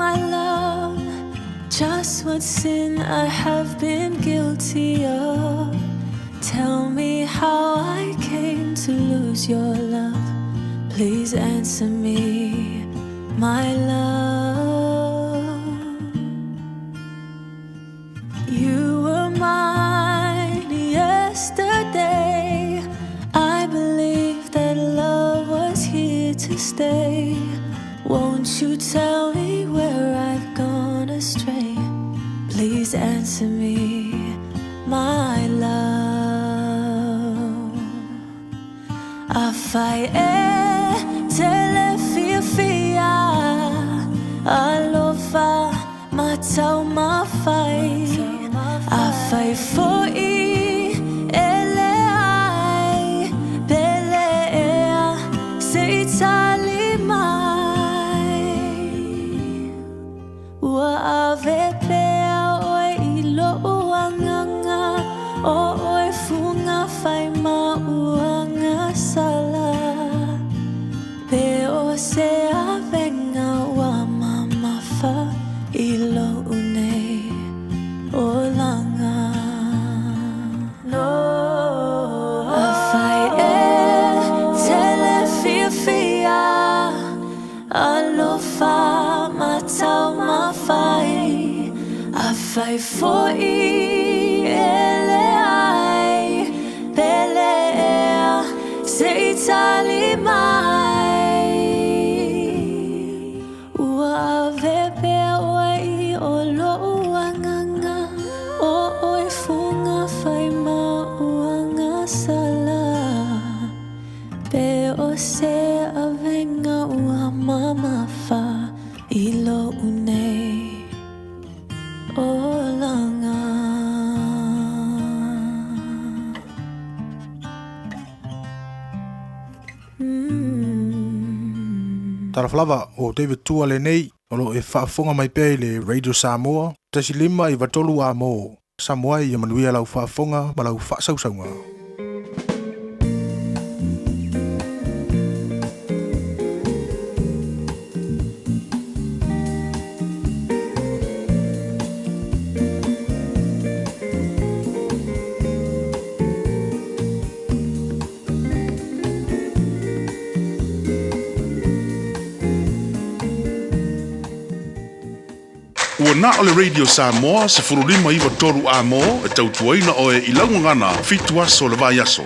my love, just what sin I have been guilty of. Tell me how I came to lose your love. Please answer me, my love. You were mine yesterday. I believe that love was here to stay. Won't you tell me where I've gone astray? Please answer me, my love. Afai telefia alofa matau mafai. Afai foi eleai belea seitali mai. Wa ave pea oi ilo uanganga o oi funga fai ma uanga sala. Peo se avenga wa mama fa ilo une olanga. No afai telefia alofa matau mafai. Afai foi eleai belea seitali mai. Ua vepe oi o lo uanganga o oi funga fai ma uanga sala. Pe o se avenga ua mama fa ilo une olanga. Taraflava o David Tuale nei, olo e whaafonga mai pēi le Radio Samoa, tasi lima i watolu a mo, Samoa i amanuia lau whaafonga ma lau whaasausaunga. Ua na o le Radio Samoa se furulima iwa toru a mo e tautuaina o e ilaungangana fitu aso le vai aso.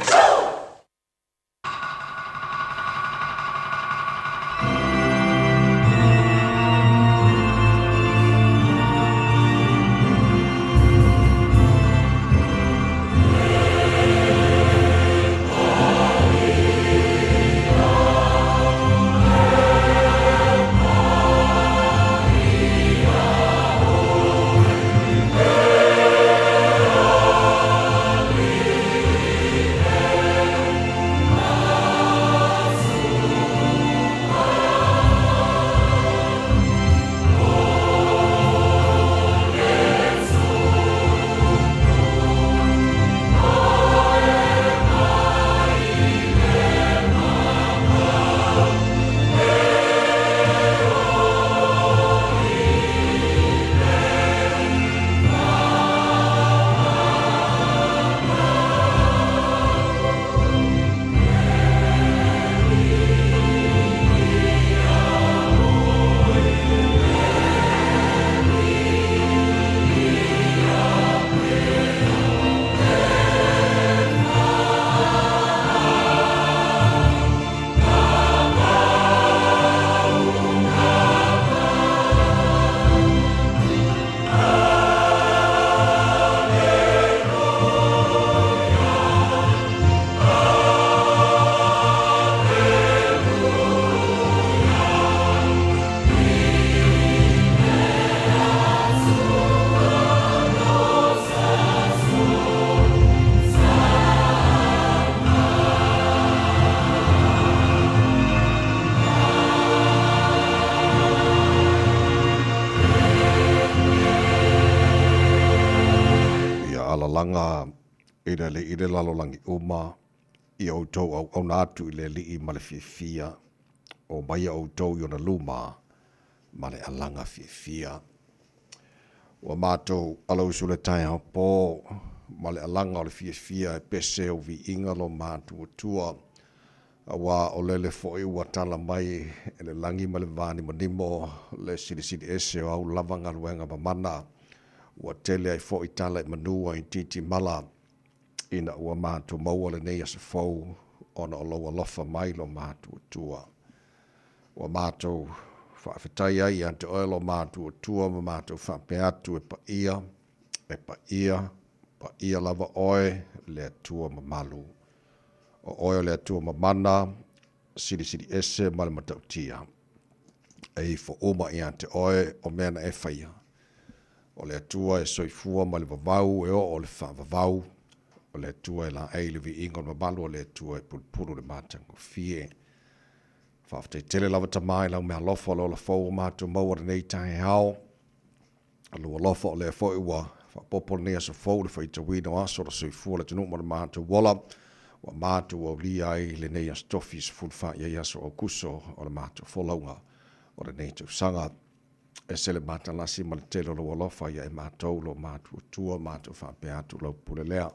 langa i le lalolangi uma i outou au nātu i le li i malefifia o mai outou i ona luma ma le alanga fia. Ua mātou alau sule tai hao pō, ma le alanga o le fia e pese o vi inga lo mātou tua. Awa o lele fo i ua tala mai e le langi ma le vāni manimo le siri ese o au lavanga luenga mamana. Ua tele ai fo i tala i manua i titi mala ina ua mātou maua le nei asa fau ona o loa lofa mai lo mātou tua. Ua mātou whaafetai ai ante oelo mātou tua ma mātou whaape atu e pa ia lava oe le tua ma malu. O oe le tua ma mana, siri ese ma le matautia. Ei fo oma i ante oe o mena e whaia. O le tua e soifua ma le vavau e o le whaavavau. O le tua e la eile vi ingon ma malu o le tua e pulpulu le mātango fie. Whaafetai tele lava tamai lau mea lofa lo la fau mātou maua nei tae hao. Alua lofa o le fau ua whaapopo nei asa fau le whaita wino aso la soifua le tunu ma le mātou wala. Wa mātou au li ai le nei as tofis fulfa ia aso o kuso o le mātou folaunga o le nei tau sanga. E se le mātalasi ma le telo lo alofa ia e mātou lo mātou tua mātou whape atu lau pule lea.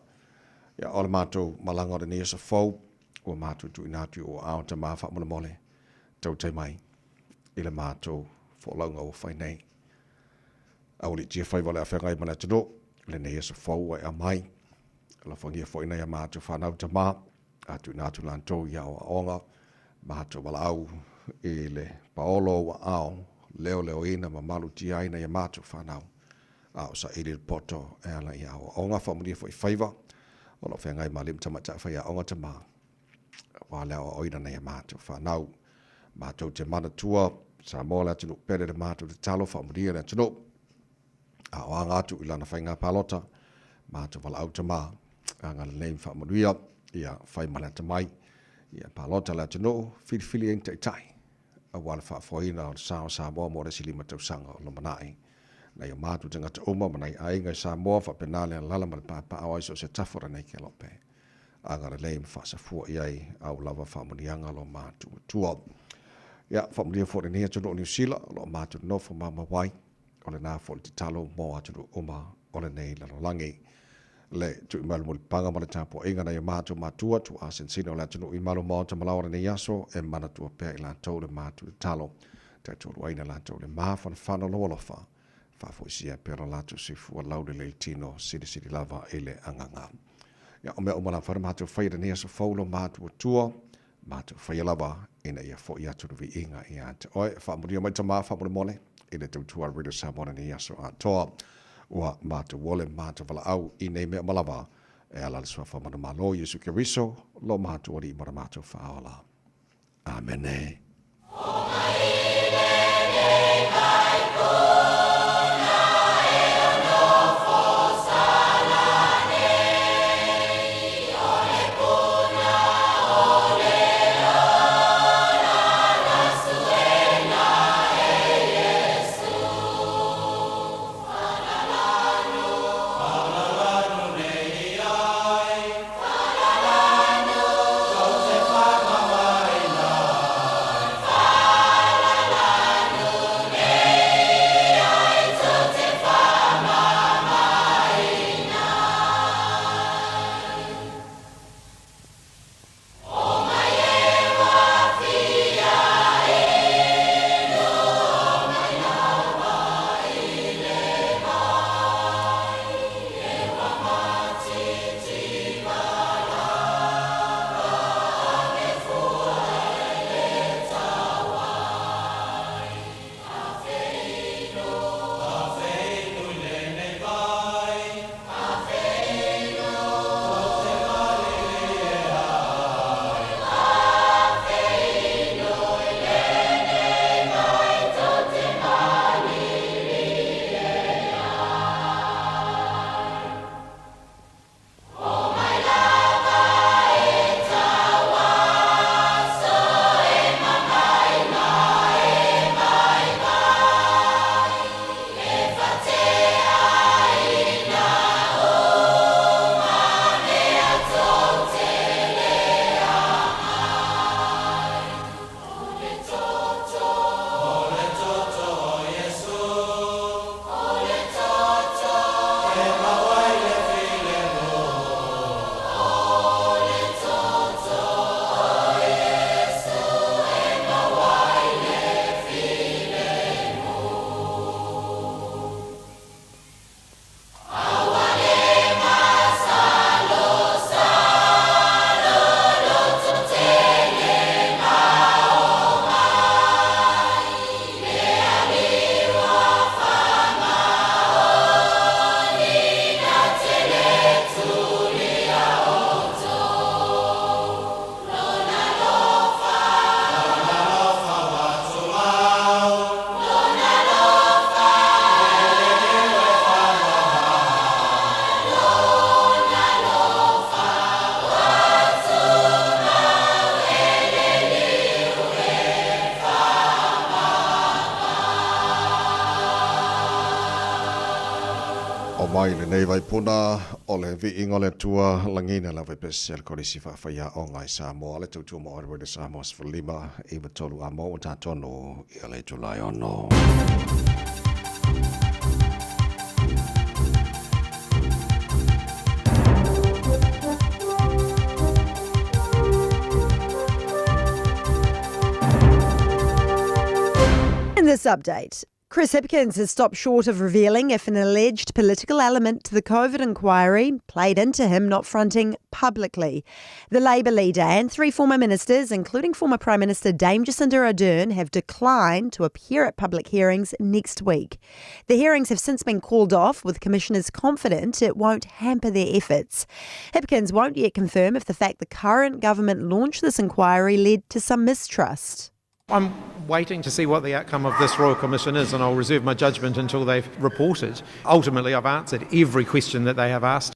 Ia o le mātou malanga o le nei asa fau o mātou tu inatu o ao ta maa wha mole tau te mai i le mātou folaunga o whai nei. Au li tia whai wale a whengai mana tino le nei asa fau ai a mai. La whangia fo ina ia mātou whanau ta maa, atu nātu lantou ia o aonga, mātou wala au i le paolo wa ao, leo ina ma malu tia ina ia mātou whanau, au sa iri poto e ala ia o aonga whamuria fo i whaiva, o la whengai malim tamata whai a aonga ta maa, wa leo o ina na ia mātou whanau, mātou te mana tua, sa mola tinu pere le mātou te talo whamuria le tino, a o anga atu ilana whainga palota, mātou wala au ta maa, anga le nei whaamanuia, ia whai malata mai, ia palota la tino, fili e tai, a wala whaafoina o sa moa mo le sili matau sanga o lo manai, na ia mātu te ngata uma, manai ainga sa moa whapenale an lala male pāpa awai so se tafora nei ke lope, anga le nei whaasafua iai au lava whaamanianga lo mātu tua. Ia whaamanuia fo le nea tino o New Zealand, lo mātu nofo mama wai, o le nā fo le titalo mo atu uma o le nei lalolangi, le tu imalu mo le panga ma le tapo inga na ia mātou mātua tu a sensino le atunu imalu mo ta malawa ne yaso e mana tua pea i lantou le mātou le talo te tolu aina lantou le mafana whana loa lofa whafo isia pera lantou sifu a laude le tino siri lava ele anganga. Ia o mea umana whara mātou whaira ne yaso faulo mātou tua mātou whaia lava ina ia fo i atunu vi inga i ante. Oe, whaamuria mai ta maa whaamure mole i le tautua Radio Samoa ne yaso a toa. Ua mātou wole mātou wala au i nei mea malawa e ala le swafa mana malo Yesu Kiriso lo mātou ori i mara mātou whaala. Amen. O mai le nei vai puna o le vi ingo le tua langina la vai pesel ko risi fa ya o ngai Samoa le tu mo o le Samoa for lima e va tolu amo o ta tono i le July ono. In this update, Chris Hipkins has stopped short of revealing if an alleged political element to the COVID inquiry played into him not fronting publicly. The Labour leader and 3 former ministers, including former Prime Minister Dame Jacinda Ardern, have declined to appear at public hearings next week. The hearings have since been called off, with commissioners confident it won't hamper their efforts. Hipkins won't yet confirm if the fact the current government launched this inquiry led to some mistrust. I'm waiting to see what the outcome of this Royal Commission is, and I'll reserve my judgment until they've reported. Ultimately, I've answered every question that they have asked.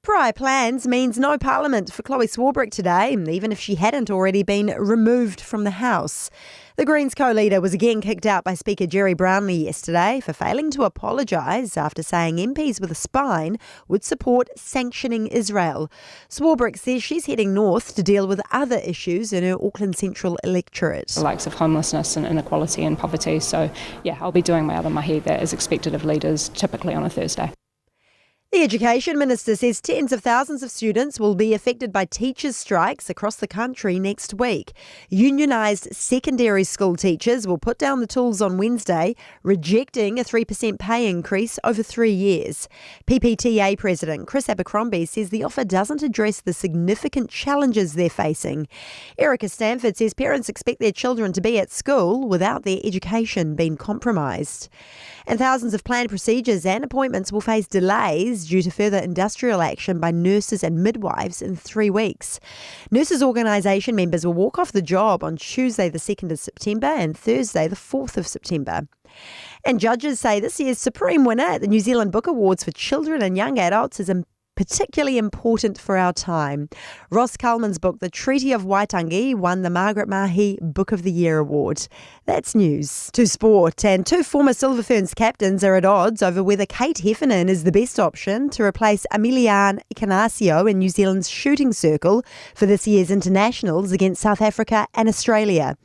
Prior plans means no parliament for Chloe Swarbrick today, even if she hadn't already been removed from the House. The Greens co-leader was again kicked out by Speaker Jerry Brownlee yesterday for failing to apologise after saying MPs with a spine would support sanctioning Israel. Swarbrick says she's heading north to deal with other issues in her Auckland Central electorate. The likes of homelessness and inequality and poverty. So, yeah, I'll be doing my other mahi that is expected of leaders typically on a Thursday. The Education Minister says tens of thousands of students will be affected by teachers' strikes across the country next week. Unionised secondary school teachers will put down the tools on Wednesday, rejecting a 3% pay increase over 3 years. PPTA President Chris Abercrombie says the offer doesn't address the significant challenges they're facing. Erica Stanford says parents expect their children to be at school without their education being compromised. And thousands of planned procedures and appointments will face delays due to further industrial action by nurses and midwives in 3 weeks. Nurses Organisation members will walk off the job on Tuesday the 2nd of September and Thursday the 4th of September. And judges say this year's supreme winner at the New Zealand Book Awards for children and young adults is particularly important for our time. Ross Cullman's book, The Treaty of Waitangi, won the Margaret Mahi Book of the Year award. That's news. To sport, and 2 former Silver Ferns captains are at odds over whether Kate Heffernan is the best option to replace Emiliane Ignaccio in New Zealand's shooting circle for this year's internationals against South Africa and Australia.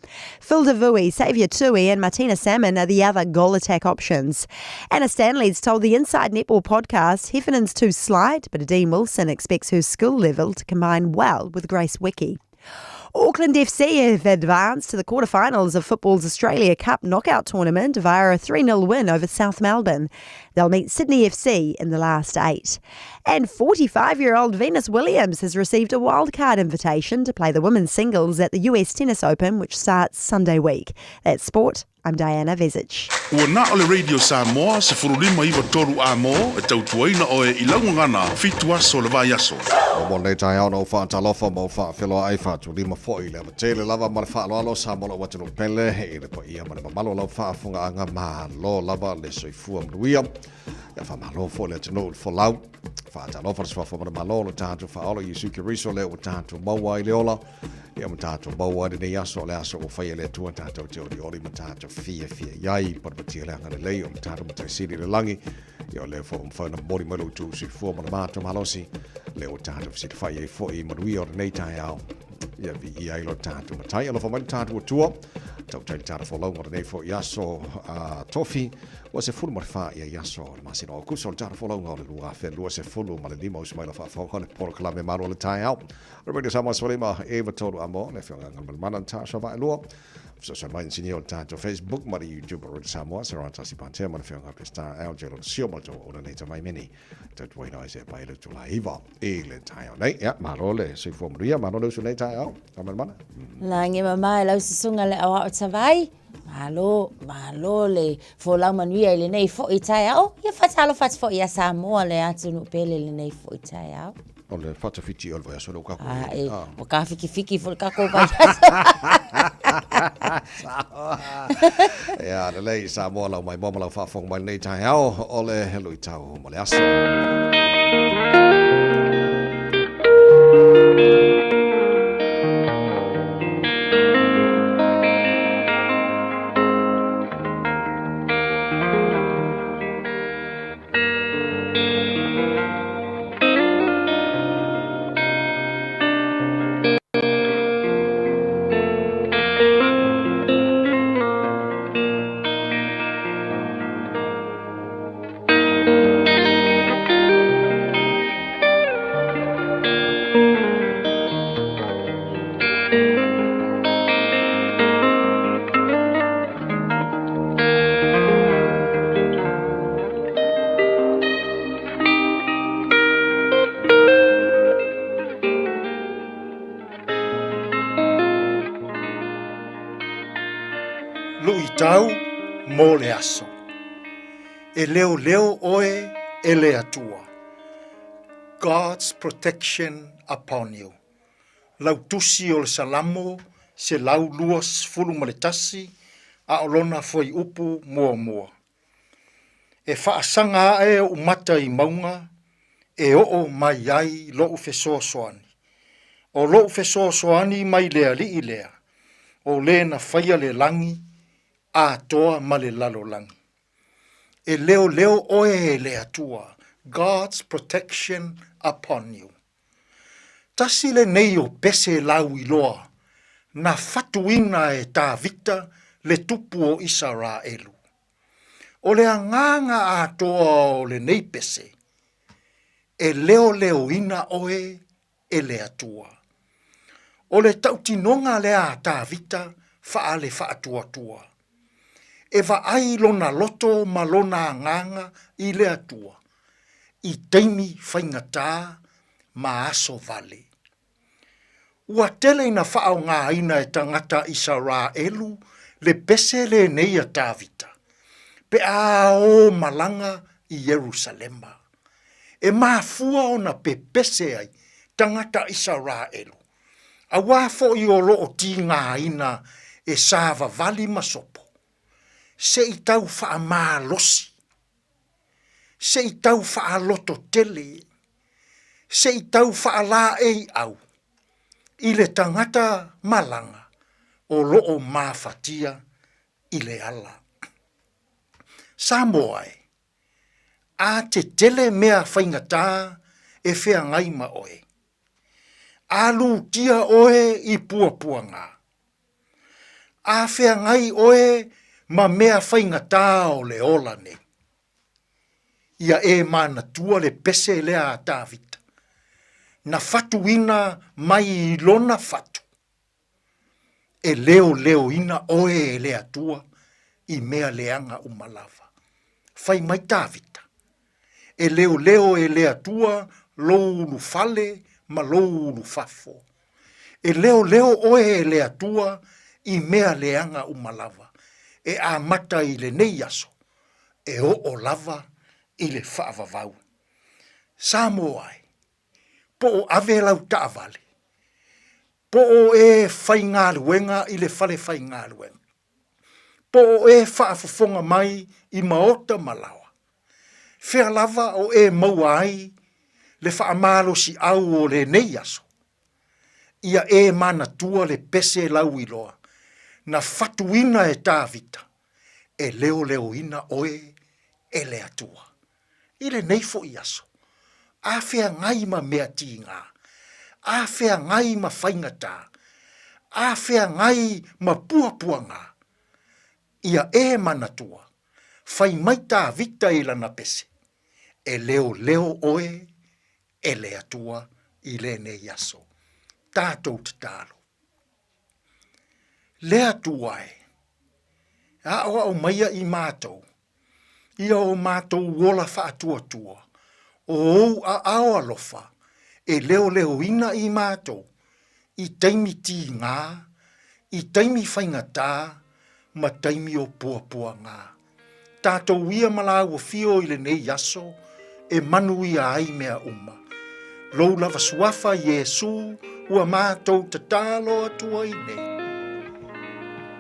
Phil Davui, Saviour Tui and Martina Salmon are the other goal attack options. Anna Stanley's told the Inside Netball podcast Heffernan's too slight, but Dean Wilson expects her skill level to combine well with Grace Wickie. Auckland FC have advanced to the quarterfinals of football's Australia Cup knockout tournament via a 3-0 win over South Melbourne. They'll meet Sydney FC in the last 8. And 45-year-old Venus Williams has received a wildcard invitation to play the women's singles at the US Tennis Open, which starts Sunday week. That's sport. I'm Diana Vezic. Ua na o le Radio Samoa se furulima iwa toru a mo e tautuaina o e ilaungangana fitu aso le vai aso. O mo nei tai au no whaatalofa mo whaafelo ai whaatu lima foi le matele lava ma le whaaloalo sa mo le watanu pele e le po ia ma le mamalo lau whaafunga anga ma lo lava le soifua mruia. Ia whamalo fo le tanu fo lau. Whaatalofa le swafa ma le malo le tātu whaolo i suki riso le o tātu maua i le ola. Ia ma tātu maua ni aso le aso o whaia le tua tātu te ori ori ma tātu fia iai parpatia le anga le lei o tātu ma tai siri le langi. Ia le fo mwhana mori malu tu si fua ma le mātu malosi. Le o tātu fisi te whaia i fo i marui o nei tai au. Ia vi i ailo tātu ma tai. Alo whamani tātu o tua. Tau tai tātu fo lau ma nei fo i aso tofi. Wa se fulu ma fa ia yaso ma se no kuso tara folo ngol lu afe lu se fulu ma le limo smaila fa fa kon por kala me maro le tai out Roberto Samuel Solima eva todo amo le fionga ngal manan ta so ba lu so so mai sinio ta to Facebook ma YouTube Roberto Samuel se ran ta si pante ma fionga pesta el gelo sio ma to ona nei mai mini that way no se ba le to la iva e le tai nei ya maro le se fo mria maro le so nei tai out ma mana la nge mama la se sunga le awa o tavai malo le fola manuia le nei fo itai au ia fatalo fat fo ia Samoa le atu no pele le nei fo itai au o le fata fiti o le so lo ka o ka fiki fo ka ko ba ya le lei Samoa la mai mama la fa fo mai nei tai au o le helu itau mo le aso tau mo le aso. E leo leo oe e le atua. God's protection upon you. Lau tusi o le salamo se lau luas fulu maletasi a olona foi upu mua mua. E whaasanga e umata i maunga e oo mai ai lo ufesoa soani. O lo ufesoa soani mai lea li i lea. O le na whaia le langi a toa ma le lalo langi. E leo leo oe e le atua. God's protection upon you. Tasi le nei o pese lau i loa. Na fatuina e tā vita le tupu o Israelu. O le anganga a toa o le nei pese. E leo leo ina oe e le atua. O le tautinonga le a tā vita faa le faa tua tua. E va ai lona loto ma lona anganga i le atua. I teimi whaingatā ma aso vale. Ua tele ina whao ngā ina e tangata Israelu le pese le nei a tāvita. Pe a o malanga i Jerusalema. E mafua o na pe pese ai tangata Israelu. A wafo i o loo ti ngā ina e sāva vali masopo. Se i tau wha mā losi. Se i tau wha loto tele. Se i tau wha la ei au. I le tangata malanga o loo mafatia i le ala. Samoai, a te tele mea whaingata e whea ngai ma oe. A lu tia oe i puapuanga. A whea ngai oe ma mea whaingata o le ola ne. Ia e mana tua le pese lea a Tāvita. Na fatuina mai i lona fatu. E leo leo ina oe e lea tua i mea leanga umalava. Fai mai Tāvita. E leo leo e lea tua lou ulu fale ma lou ulu fafo. E leo leo oe e lea tua i mea leanga umalava. E a mata i le nei aso. E o lava i le whaavavau. Samoai. Po o ave lau taavale. Po o e whai ngā luenga i le whale whai ngā luenga. Po o e whaafafonga mai i maota malawa. Whea lava o e maua ai le whaamalo si au o le nei aso. Ia e mana tua le pese lau i loa. Na fatuina e Tāvita. E leo leo ina oe e le atua. I le neifo i aso. A whea ngai ma mea tinga. A whea ngai ma whaingata. A whea ngai ma puapuanga. Ia e manatua. Whai mai Tāvita i lana pese. E leo leo oe e le atua i le ne yaso. Tātou te tālo. Le atua e. A oa o maia i mātou. Ia o mātou wola whaatua tua. O a ao alofa, e leo leo ina i mātou, i taimi ti ngā, i taimi whaingatā, ma taimi o puapua ngā. Tātou ia malau o fio i le nei yaso, e manu ia ai mea uma. Lou lava suafa Yesu, ua mātou te tālo atua i nei.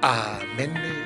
Amene.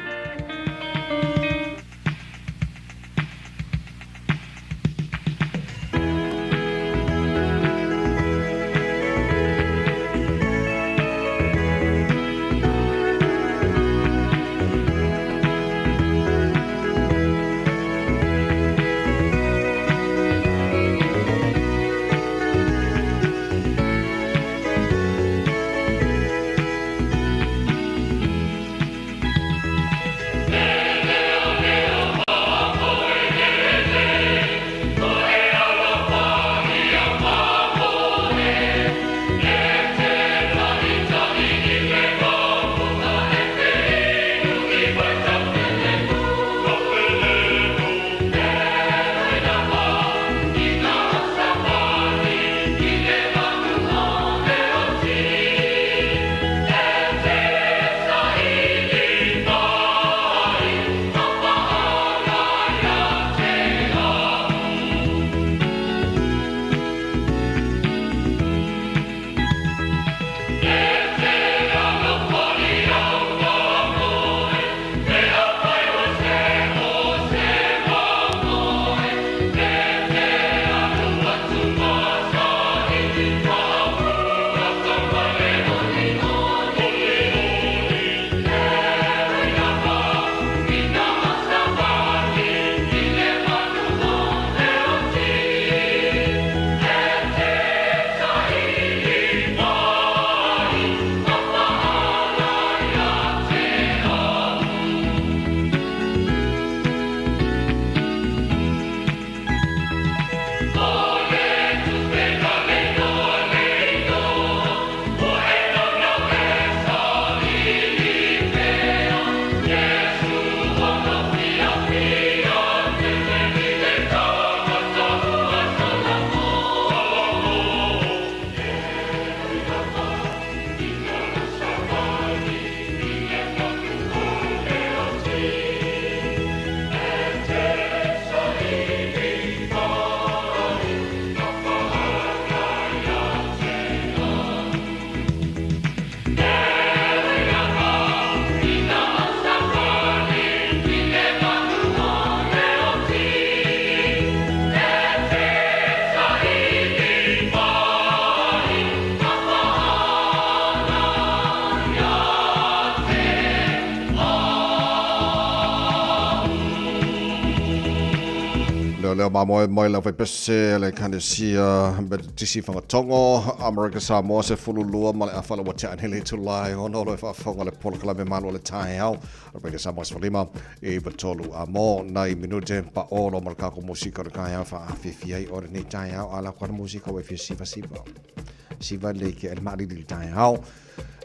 leo mai la vai pese le kanisia bet tisi fanga tongo America Samoa se fululua male afala wa chan hele to lie on all of fanga le polkala me manual tai au America Samoa se lima e betolu amo nai minute pa olo marka ko musika ka fa fifia or ni tai au ala kwa musika we fi siva le ke el mari di tai au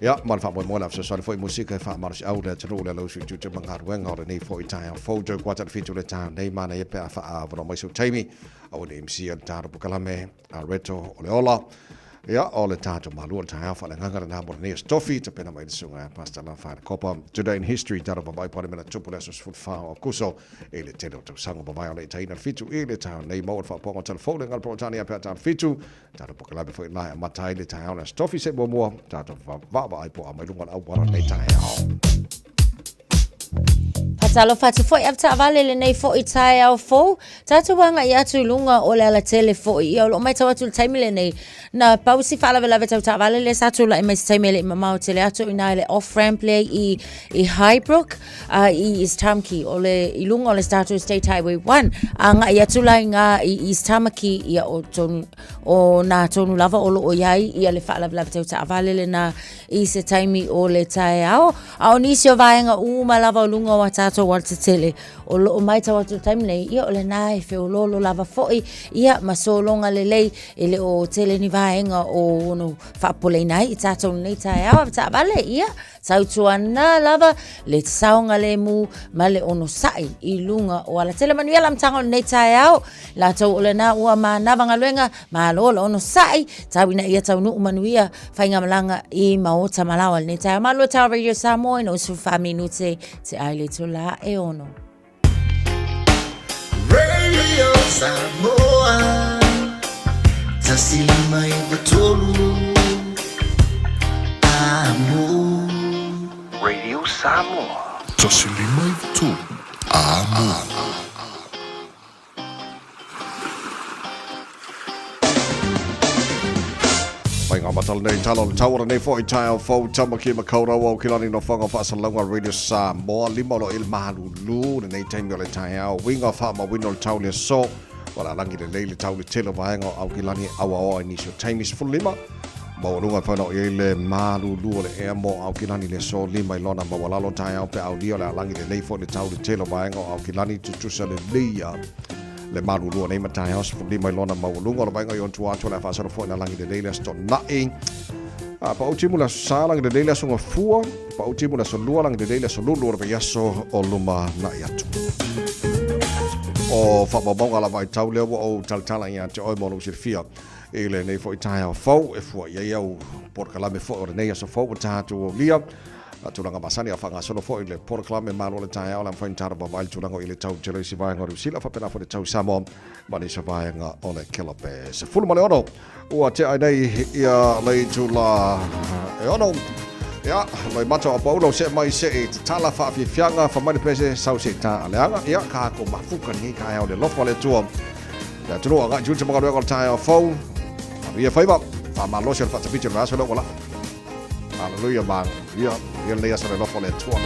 ja, man fa mo la so foi musika fa mar au le tro le lo su tu mangar wenga or ni foi tai foto kwata fitu le tai nei mana e pe fa a bro mai so taimi au le MC al tar bukalame a reto ole ola ja ole tato malu tai fa le nganga na bor ni stofi te pena mai sunga pasta la fa copa today in history tar ba bai pare mena tupules foot fa o kuso e le telo to sango ba bai ole tai na fitu e le tai nei mo fa po telefone ngal protania pe ta fitu tar bukalame foi na matai le tai na stofi se mo tato va ba ai po mai lunga au para nei tai Patalo fatu foi after avale le nei foi tai au fo tatu wanga ia tu lunga o le ala tele foi ia lo mai tawatu taimi le nei na pausi fala vela veta avale le satu la mai taimi le mama tele atu ina le off ramp le i Highbrook i East Tamaki o le i lunga o le statu State Highway 1 anga ia tu la nga i East Tamaki ia o tonu o na tonu lava o lo o iai ia le fala vela veta avale le na i se taimi o le tai au au nisi o vaenga uma lava o lunga wa tato walta tele o lo mai tawa tu time nei ia o le nai fe o lo lava foi ia masolonga le lei ele o tele ni vaenga o no fa pole nai tato nei tai au ta vale ia sautuana lava le saunga le mu male ono sai i lunga o ala tele manuela mtanga nei tai au la tau o le na ua ma navanga luenga ma lo ono sai tawina ia tau nu manuia fainga malanga i maota malawa nei tai ma lo tau Radio Samoa no su minute te aile to la e ono Radio Samoa tasilima i batolu amo Radio Samoa tasilima i batolu amo Mai ngā matal nei talo le tawara nei fo i tai au fau tamaki makaura wau kilani no whanga whaasalanga Radio Samoa limolo il mahalulu nei taimi o le tai au winga wha ma wino le tau le so wala langi le leile tau le telo vaenga au kilani awa oa inisio taimi sifu lima Maurunga whanau i le mahalulu o le ea mo au kilani le so lima ilona mawalalo tai au pe au lia le langi le leifo le tau le telo vaenga au kilani tutusa le lia le marulu nei matai house for di mai lona maulunga lo bainga yon tua tua la fa so fo na langi de dele sto na e pa utimu la sala de dele so ngafua pa utimu la so lua langi de dele so lulu o yaso o luma na yatu o fa babonga la vai tau le o taltala ya te o mo lo sirfia e le nei fo itai au fo e fo ia ia por kala me fo o nei so fo ta tu lia tulanga masani a whanga solo fo i le proklame malo le tae au lam whaintara bawail tulanga i le tau jere si vai ngori sila whapena fo le tau Samoa mani sa vai nga o le Kelape. Se fulu male ono ua te ai nei ia lei tula e ono ia loi mato a paulo se mai se i te tala whaafianga whamani pese sau se ta aleanga ia ka ko mafuka ni ka au le lofo le tua ia tunu anga junta mga reo tae au fau ia whaiba whamalo se whatapiti na aso lo wala. Hallelujah, man. Ia lea sa le lofo le tua.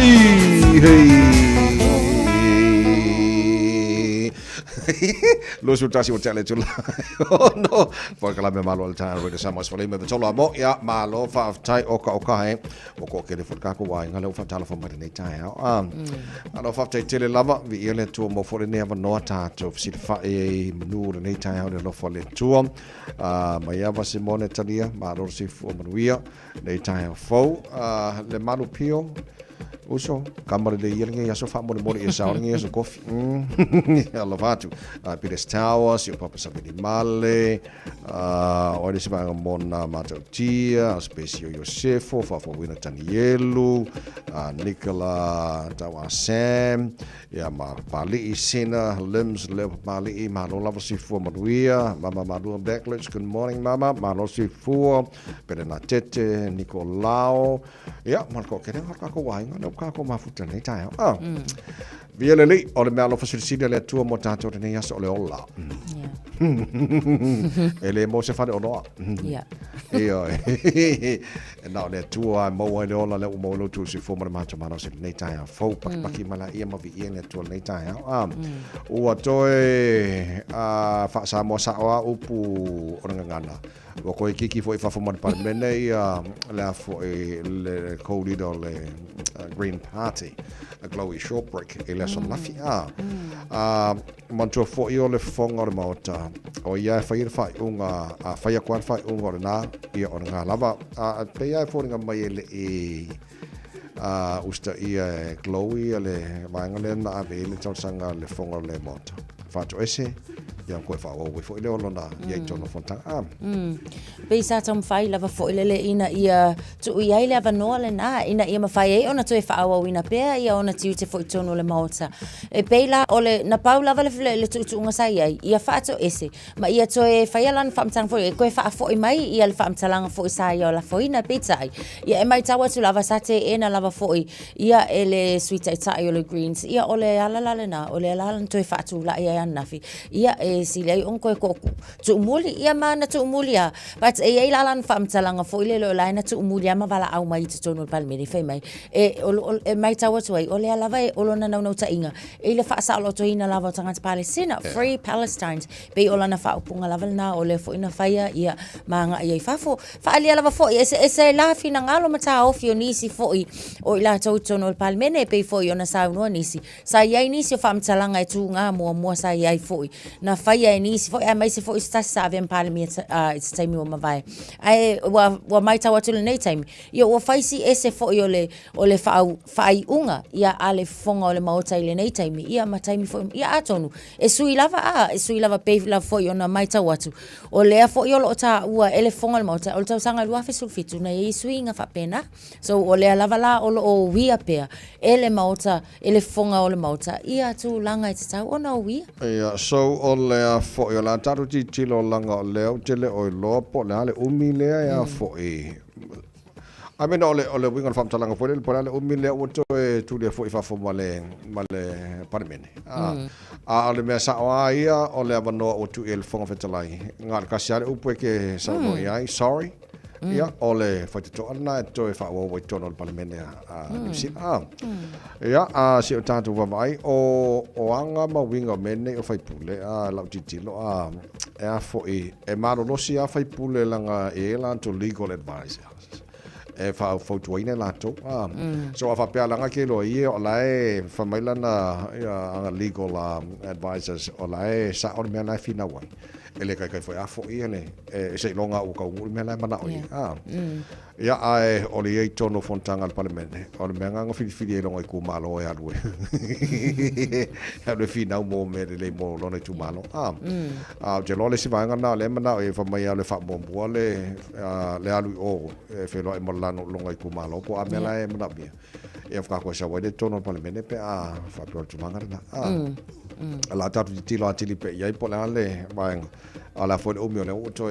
Hey, hey. lo su tasi o tele tula oh no for kala me malo al time with some for me tolo mo ya malo fa tai o ka he o ko ke for ka ko wa ngalo fa tala fa mai nei tai alo fa tai tele lava vi ele tu mo for ne ava no ta to si fa e manu nei tai o lo for le tu ma ya va simone talia ma lo si fu manuia nei tai o fo le malu pio uso kamar le yelinga ya so fa mo e sauringa so kofi alla fatu Pires Towers yo papa sabedi male o le siba mona matotia Specio Josefo fa wina Tanielu Nicola Tawa Sam ya ma pali isina limbs le pali ma lo lava si fu manuia mama madu backlets good morning mama ma lo si fu perena tete Nicolao ya marco kere ko wainga no ka ko mafuta nei tai via le o le melo facilità le tua motato nei aso le olla e le mo se fa o no io no le tua mo le olla le mo lo tu si forma macho mano se nei tai fo paki mala ia ma vi ia tu nei tai o toe fa sa mo sa o upu orangana o ko kiki foi fa forma par mene ia la fo le co-leader le Green Party a glowy short break e la son lafi manto fo io le fonga le mota o ia fa unga fa ia kwa fa unga na ia ona lava pe ia fo nga mai le usta ia glowy le vanga na ave le tsanga le fonga le mota fa to ese ia ko fa o fo le ona ia tono fonta pe sa tam fai lava fo le ina ia tu ia le ava no le na ina ia ma fai ona tu fa o ina pe ia ona tiu te fo tono le mauta e pe la ole na pau lava le tu nga sai ia fa to ese ma ia to e fai lan fam tang fo e ko fa fo mai ia le fam talang fo sai ia la fo ina pe tai ia e mai tawa tu lava sa te ena lava fo ia ele sweet tai ole greens ia ole ala la na ole ala to fa tu la ia nafi ia si lei on ko tu muli ia mana tu mulia but e la lan fam talanga fo ile lo la na tu mulia ma vala au mai tu no palmeri fe mai e mai tawa tu ai ole ala vai olo na no ta inga e le fa sa lo to ina lava tanga Palestina free Palestine be ola na fa punga lava na ole fo ina faia ia manga ia fa fo fa ali lava fo ese la fina ngalo mata of yo nisi fo o ila to no palmene pe fo yo na sa no nisi sa ia nisi fam talanga e tu nga mo sa ia fo na faia nisi fo mai se fo sta sa vem palmi it's time o mavai ai wa mai tawa tu nei time yo wa faisi ese fo yo le ole fai unga ia ale fonga ole mauta ile nei time ia ma time fo ia atonu e sui lava pe la fo yo na mai tawa tu ole fo yo lo ta ua ele fonga le mauta ole ta sanga lua fe sulfitu na i suinga fa pena so ole lava la o wia pe ele mauta ele fonga ole mauta ia tu langa i ta ona wia ia so ole fo yo la taru ti tilo langa leo tele o lopo le ale umile ya fo a me no ole winga fam talanga fo le ale umile o to tu le fo fa male parmene ale me sa ia ole avano o tu el fonga fetalai ngal kasiare upo ke sa no ia sorry ia ole fa to ana to fa o to no parmene si ia si tanto va vai o anga ma winga mene o fa pule la titilo e fo e maro lo si fa pule langa e la to legal advisor e fa foto ina la to so fa pe langa ke lo ie o lai fa mai lana legal advisors o lai sa or me na fina wa ele kai foi a fo ile e se longa o ka u me la mana o ia ai o le tono fontanga al parlamente o me nga fili longa ku malo e alwe le fina mo me le mo lo ne tu malo je lo le si va nga le mana e fa mai le fa mo le alu o fe lo e mo lano longa ku malo ko a me la e mana bia e fa ko sa wa de tono parlamente pe fa pro tu manga na la tatu tilo atili pe ia po le vai ala fo o mio le o to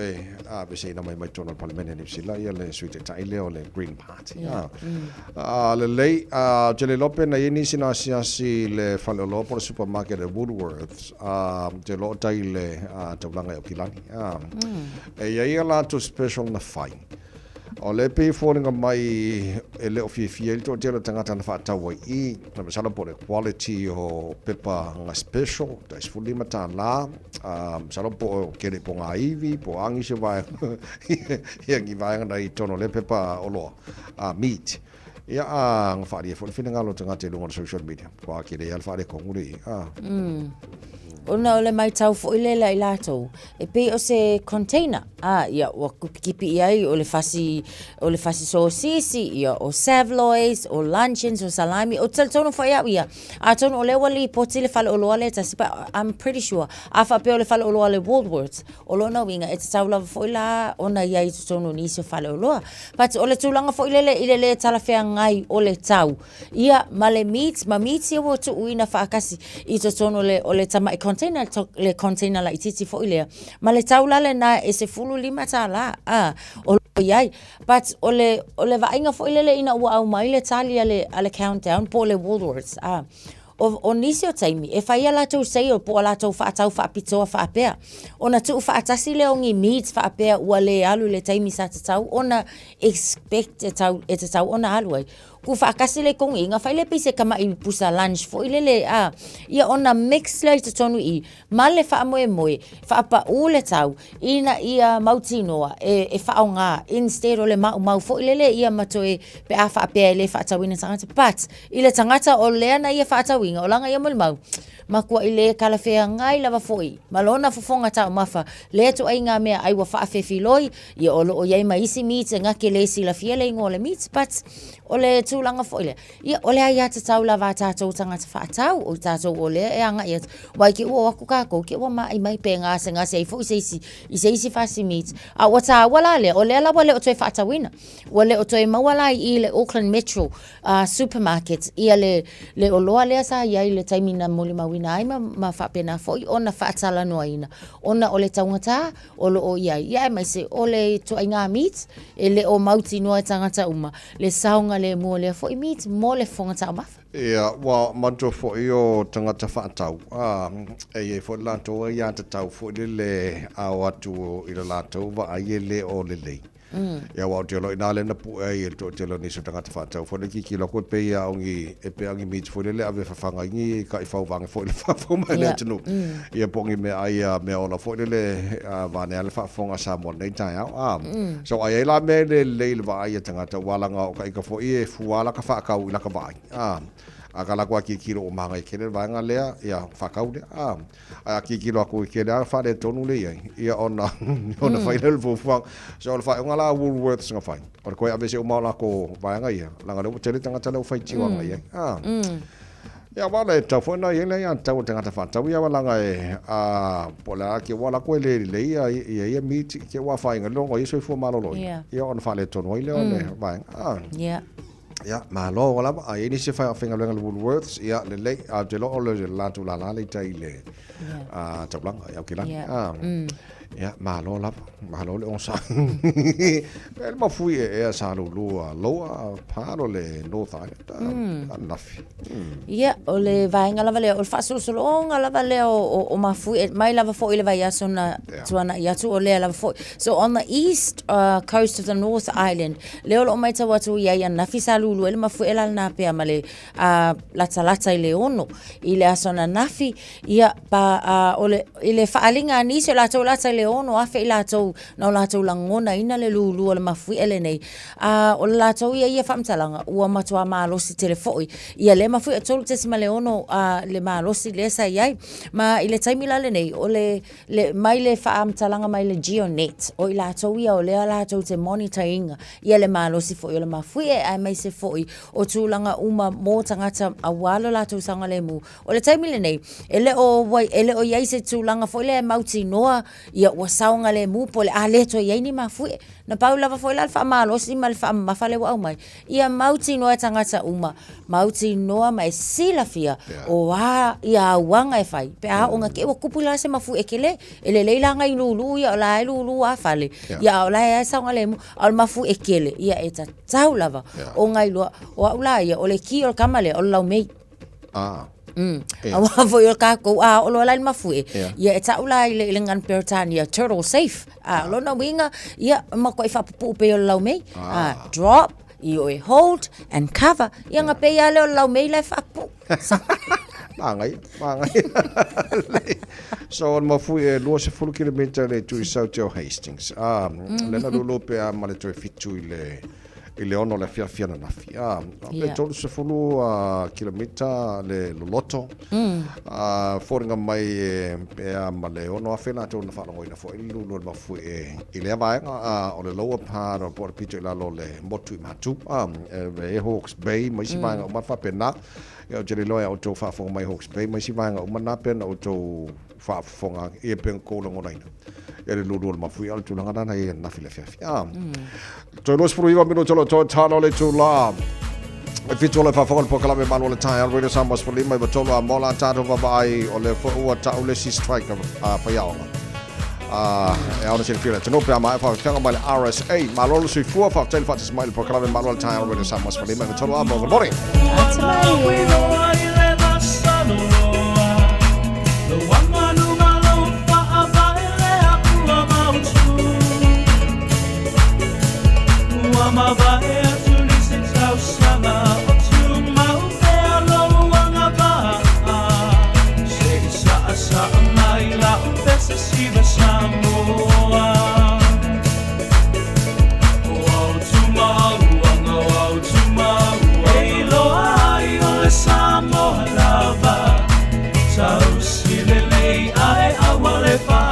be sei na mai tono parlamente ni sila ia le suite tai le o le Green Party le lei le lope na ini sina si le falo lo por supermarket de Woolworths te lo tai le te blanga o kilani ia la to special na fine O le pe fōringa mai e leo fia to tēra tangata na whaatau ai I na masala po le quality o pepa nga special ta isfuli mata la masala po kere po ngā iwi po angi se vai ia ngi vai na I tono le pepa olo meat ia nga whaari e fōri ngalo tangata lunga na social media kwa kere ia whaari konguri Ona ole mai tau fo ile la ilato e pe o se container ia o kipi ai o le fasi sosisi ia o savloys o luncheons o salami o tono fo ia a tono ole wali potile fale o loale tasipa I'm pretty sure afa pe ole fale o loale Woolworths o lona winga e tau lava fo ila ona ia I tono ni se fale o loa but ole tulanga fo ile tala fea ngai ole tau ia male meat ia wo tu uina fa akasi I tono ole tama le container la ititi fo ilea ma le taulale na e se fulu lima tala o iai but ole vainga fo ilele ina ua au mai le tali ale countdown po le Woolworths o nisi o taimi e whaia la tau sei o po la tau whaatau whaapitoa whaapea ona tu whaatasi le ongi meat whaapea ua le alu le taimi sa te tau ona expect e te tau ona alu ai ku whaakasi le kongi inga whaile pise kama I pusa lunch fo ilele ia ona mix le te tonu I ma le whaamoe moe whaapa ule tau ina ia mautinoa e whaao ngā instead o le mau fo ilele ia matoe pe a whaapea le whaatawina tangata but ile tangata o lea na ia whaatawinga o langa ia mau makua I le kalawhea ngai lava foi malona fofonga tau mafa le tu ai ngā mea ai wa whaafewhiloi ia olo o iei maisi meat ngake le sila fia le ingo le meat but o le tūlanga foile ia o le ai ata tau lava tātou tangata whaatau o tātou o le e anga ia wai ki ua waku kako ki ua mai pe ngase ai fo I seisi fasi meat a wata wala le o le alawa le o toi whaatawina o le o toi mawalai I le Auckland Metro supermarket ia le o loa lea sa iai le taimina moli mawina ai ma whapena foi ona whaatala noa ina ona o le taungata o lo o iai ia mai se o le toi ngā meat e le o mauti noa tangata uma le saunga le mua le foi meat mo le fonga tau mafa Ia, wa manto fo o tangata whaatau. E fo lato ia te tau fo le au atu I le lato wa ai le o le lei. Ia wa te lo ina le na pu ai to te lo ni so tangata whaatau. Fo le ki lo ko pe ia ongi e pe ongi meat fo le ave whawhanga ngi ka I whau wanga fo le whau mai le tunu. Ia pongi me ai me ona fo le vane ale whafonga sa mo nei tai au. So ai la me le wa ai tangata walanga o ka I ka fo I fuala ka whakau I la ka vai. Akala ko ki kilo o manga I kele vanga lea ia whakau le a ki kilo aku I kele a whare tonu le ia ona whaile fo whang so le whae ngala Woolworths nga whae o koe avese o maula ko vanga ia langa leo tele tangata leo whai tiwanga ia ia wale tau whena ia ia tau tangata whatau ia walanga pola ki wala koe le ia meet ke wa whainga longo I so I fo malolo ia ona whale tonu I leo le vanga ia malo wala ai ni se fa finga lenga Woolworths ia le te lo le la tu la le tai le tablang ia kila ia malo le onsa el ma fui e sa lo paro le no ta nafi ia o le vainga lava le o fa so longa lava le o ma fui mai lava fo ile vai asona tuana ia tu o le lava fo so on the east coast of the North Island le o mai ta watu ia nafi sa lulu ele ma fu ela na pe male lata ile ono ile asona nafi ia pa ole ile faalinga ni se lata ile ono afe ila to na lata langona ina le lulu ole ma fu ele nei o lata ia famtalanga ua matua malo si telefoi ia le ma fu to te male ono le malo si le sa ia ma ile taimila le nei ole le mai le famtalanga mai le GeoNet o ila to ia ole ala to te monitoring ia le malo si fo ole ma fu ai mai se foi o tūlanga uma mō tangata a walo lātou sanga le mu. O le taimile nei, ele o iai se tūlanga foi le mauti noa ia ua saunga le mu po le a leto iai ni mafue. Na pau lava foi la alfa malo si mal fa mafale wa au mai. Ia mauti noa tangata uma, mauti noa mai sila fia o wa ia wanga e fai. Pe a onga ke wa kupula se mafu ekele, ele leila ngai lulu ia o la lulu a fale. Ia o la ia saunga le mu, al mafu ekele ia eta tau lava. O ngai loa o ula ia o le ki o kamale o lau mei. Awa fo yo ka ko a lo la ma fu ia ta ula ile ngan Peritania turtle safe lo na winga ia ma ko fa pu pe lo me drop you hold and cover ia nga pe ya lo me le fa pu Mangai. So on ma fu e 2 kilometer le tu South Joe Hastings. Le na lo pe a ma le tu fitu ile ono le fia na fia. Pe tolu se fulu kilometer le loto. Foringa mai pe a ma le ono afena tu na fa no ina fo ilu no ma fu e ile vai o le lower part of Port Peter la lo le motu matu. E Hawke's Bay mai si vai ma fa pena. Eu jeri loia o tō whaafonga mai Hawke's Bay, mai si vanga o mana pena o tō whaafonga e pēng kōlongo naina. E re lulu o mawhui ala tūlanga nana e nawhi le whiawhi. Tō los puru iwa mino tolo tō tāno le tū la. E whitu o le whaafonga po kalame manu o le tāi already samos for lima iwa tolo a mola tātou wawai o le ua tau le si strike a whaiaonga. E auna siri whira. Tino pia mai whaafonga mai le RSA. Ma lolo sui fua whaaftail whaatis mai le po kalame manu o le tāi already samos for lima iwa tolo a mo. Good morning. Tau silele ae awale pa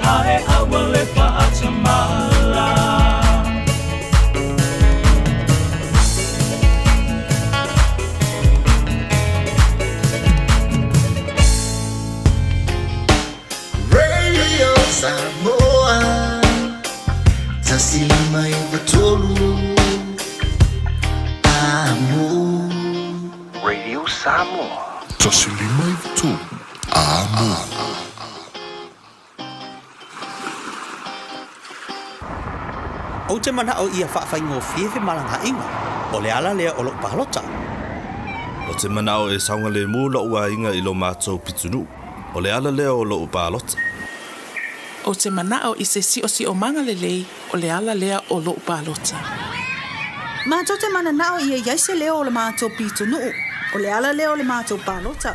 atamala. Samoa Tasilima ivatolu Amo Radio Samoa Tasilima ivatolu Amo O te mana o ia whaafaingo whiewe malanga inga, o le ala lea o lo palota. O te mana o e saunga le mū lo ua inga I lo mātou pitunu, o le ala lea o lo palota. O te mana o I se si o manga le lei, o le ala lea o lo palota. Mātou te mana nao ia iaise leo o le mātou pitunu, o le ala lea o le mātou palota.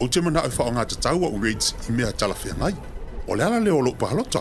O te mana o whaonga te taua o rates I mea talawhia ngai, o le ala leo o lo palota.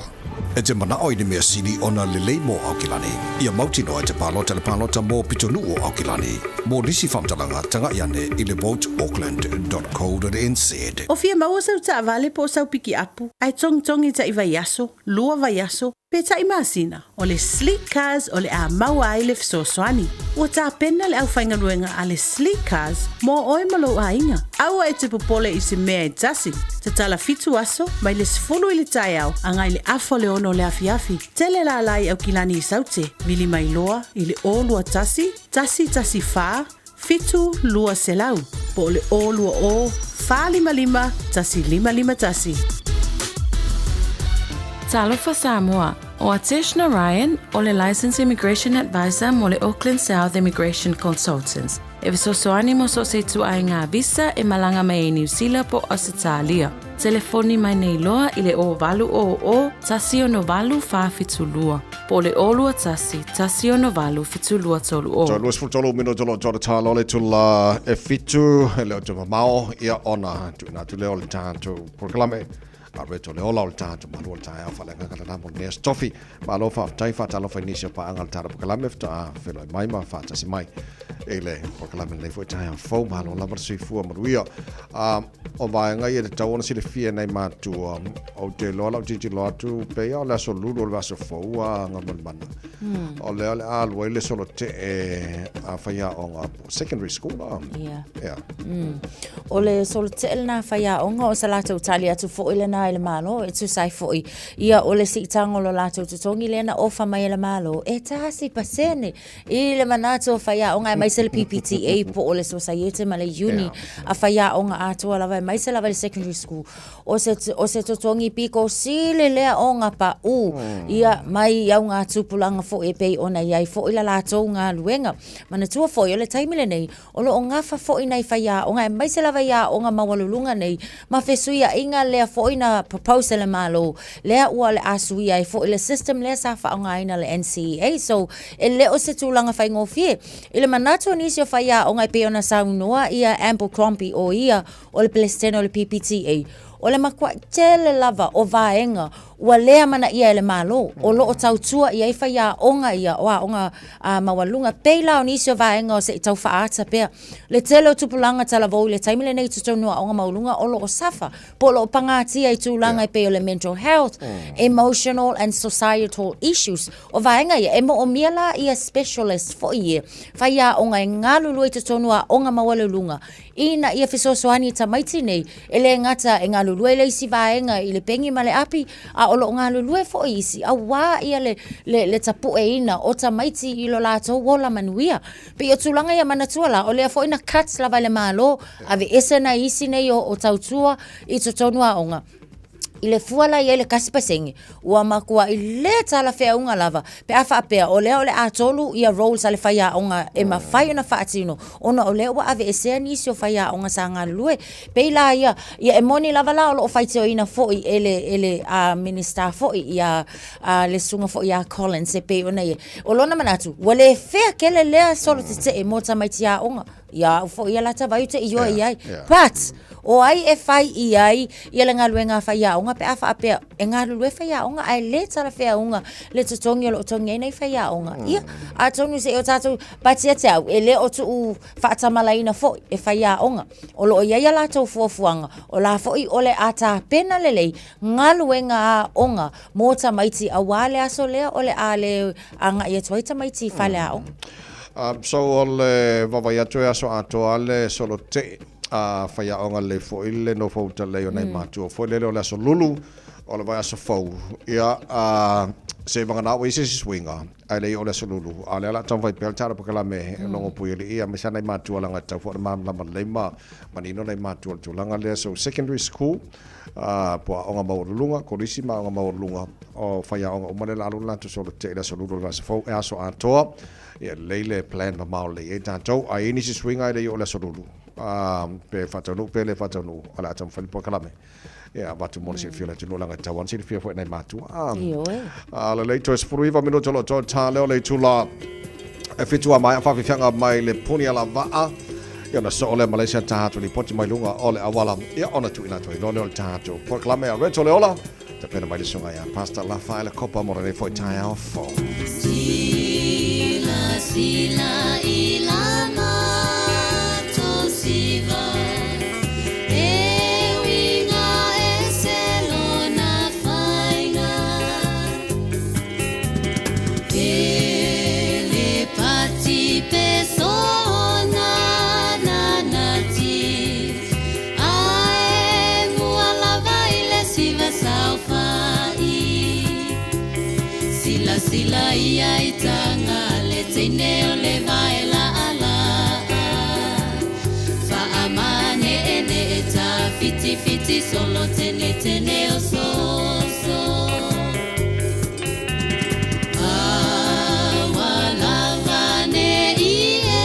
E te mana oi ni mea sini ona le lei mo Aukilani. Ia mautino e te palota le palota mo pitonu o Aukilani. Mo nisi whamtalanga tanga iane I le voteauckland.co.nz. O fia maua sau ta vale po sau piki apu. Ai tongi ta iwa yaso, lua va yaso. Pe ta imasina, o le sleek cars o le a maua ai le fisoswani. Ua ta pena le au whainga luenga a le sleek cars mo oi malo a inga. Aua e te popole I se mea e tasi. Te tala fitu aso, mai le sifulu I le tai au, angai le afo le ono le afiafi. Tele la lai au kilani I saute, vili mai loa I le o lua tasi fa, fitu lua selau. Po le o lua o, fa lima, tasi lima tasi. Talofa Samoa, o Atish Narayan, o le Licensed Immigration Advisor mo le Auckland South Immigration Consultants. E visosoani mo so se tu ai ngā visa e malanga mai New Zealand po Australia. Telefoni mai nei loa I le o valu o tasi o no valu fa fitulua. Po le olua tasi o no valu fitulua tolu o. So luas fultolu mino tolo jora talo le tula e fitu le o tuma mao ia ona tu na tu le o le tātou proklame. A reto le ola o le tātou malu o le tāia whalenga kata mo nes tofi. Malo whaatai whaatalo whainisio pa anga le tātou proklame fta wheloi mai ma whaatasi mai. E le proklame le fwoi tāia whau malo lava sui fua maruia. O vai ngai e te tauona si le fia nei mātua o te loa lau titi loa tu pea o le aso lulu o le aso whau a ngā mana. O le ale a lua le solo te e a whaia o ngā secondary school a. Yeah. O le solo te ele nā whaia o ngā o sa lātou tali atu fo ile nā ele malo e tu sai fo I. Ia o le siktango lo lātou tutongi le na ofa mai ele malo. E tāsi pasene. I le manato whaia o ngā maise le PPTA po o le societe ma le uni a whaia o ngā atua lava maise lava le secondary school. O se tutongi piko sile lea o ngā pa u. Ia mai au ngā tupulanga fo e pei ona iai fo ila lātou ngā luenga. Mana tua fo i o le taimile nei, o lo o ngā fo i nei whaia o ngā maise lava ia o ngā mawalulunga nei, ma fesuia inga lea fo ina proposal le malo, lea ua le asuia i fo i le system lea sa wha o ngā ina le NCEA, so e le o se tūlanga whai ngofie. I le manato nisi o whaia o ngā pei ona saunoa ia Ample Crompie o ia o le Palestino o le PPTA. O le makua tele lava o vaenga ua lea mana ia ele malo o lo o tautua ia ifa ia onga ia onga mawalunga peila o nisi o vaenga o se tau faata pea le tele o tupulanga tala vau le taimile nei tutonua onga mawalunga o lo o safa po lo o pangatia I tūlanga I peo le mental health, emotional and societal issues o vaenga ia emo o miela ia specialist fo ia fa ia onga e ngalulu I tutonua onga mawalunga ina ia fisosoani tamaiti nei ele ngata e ngalulu ele isi vaenga I le pengi ma le api a o lo ngā lulue fo isi a wā ia le tapu e ina o tamaiti I lo lātou wola manuia pe o tūlanga ia manatuala o lea fo ina cuts lava le malo ave ese na isi nei o tautua I totonua onga I le fuala ia le kasipasenge ua makua I le tala whea unga lava pe awha apea o lea o le atolu ia roles ale whaia onga e ma whai ona whaatino ona o lea ua ave esea nisi o whaia onga sa ngā lue pe ila ia e moni lava la o lo o whaiteo ina foi ele minister foi ia le sunga foi ia Collins e pe ona ia o lona manatu ua le whea kele lea solo te e mota maiti a onga ia foi ia lata vai te ioi iai but o ai e whai iai ia le ngalue ngā whaia onga pe awha apea e ngā lue whaia onga ai le tala whea onga le tutongi o lo tongi nei whaia onga ia a tonu se o tātou batia te au e le o tu whaatamalaina fo e whaia onga o lo o ia lātou fuafuanga o la fo I ole a tā pena lelei ngā lue ngā onga mō tamaiti a wale aso lea ole a le anga ia tuai tamaiti whale a onga so ole vavai atu e aso ato ale solo te whaia onga le fo ile no fauta leo nei mātua fo lele o le aso lulu o le vai aso fau. Ia, se vanga na o isi swinga. Ai lei o le solulu. A le ala tau vai pel tara pakala me. Nongo pui le ia, me sana i mātua langa tau. Fo ma lama leima. Manino le mātua tu langa lea. So secondary school. Pua onga maurulunga. Korisi ma onga maurulunga. O whaia onga umare la alula. Tu solo te ila solulu la se fau. E aso atoa. Ia leile plan ma mao le. E tātou. A ini si swinga ai lei o le solulu. Pe whatanu. Pe le whatanu. Ala atam whani pakala me. Yeah, batu mo si fio la tu langa tawan si fio fo nei matu. La le to spruiva minuto lo to ta le tu la e fitu mai fa fianga mai le puni ala va. Ya na so le Malaysia ta tu li poti mai lunga ole awala. Ya ona tu ina to lo ta tu. Por clame a reto le ola. Te pena mai songa ya. Pasta la fa le copa mo le fo ta ya fo. Sila sila ilama to siva. Sila ia itanga le tene o le vaela ala fa amane ene eta fiti fiti solo tene tene o so awala vane ie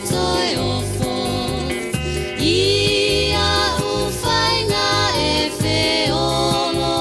toi ofo ia ufainga e feolo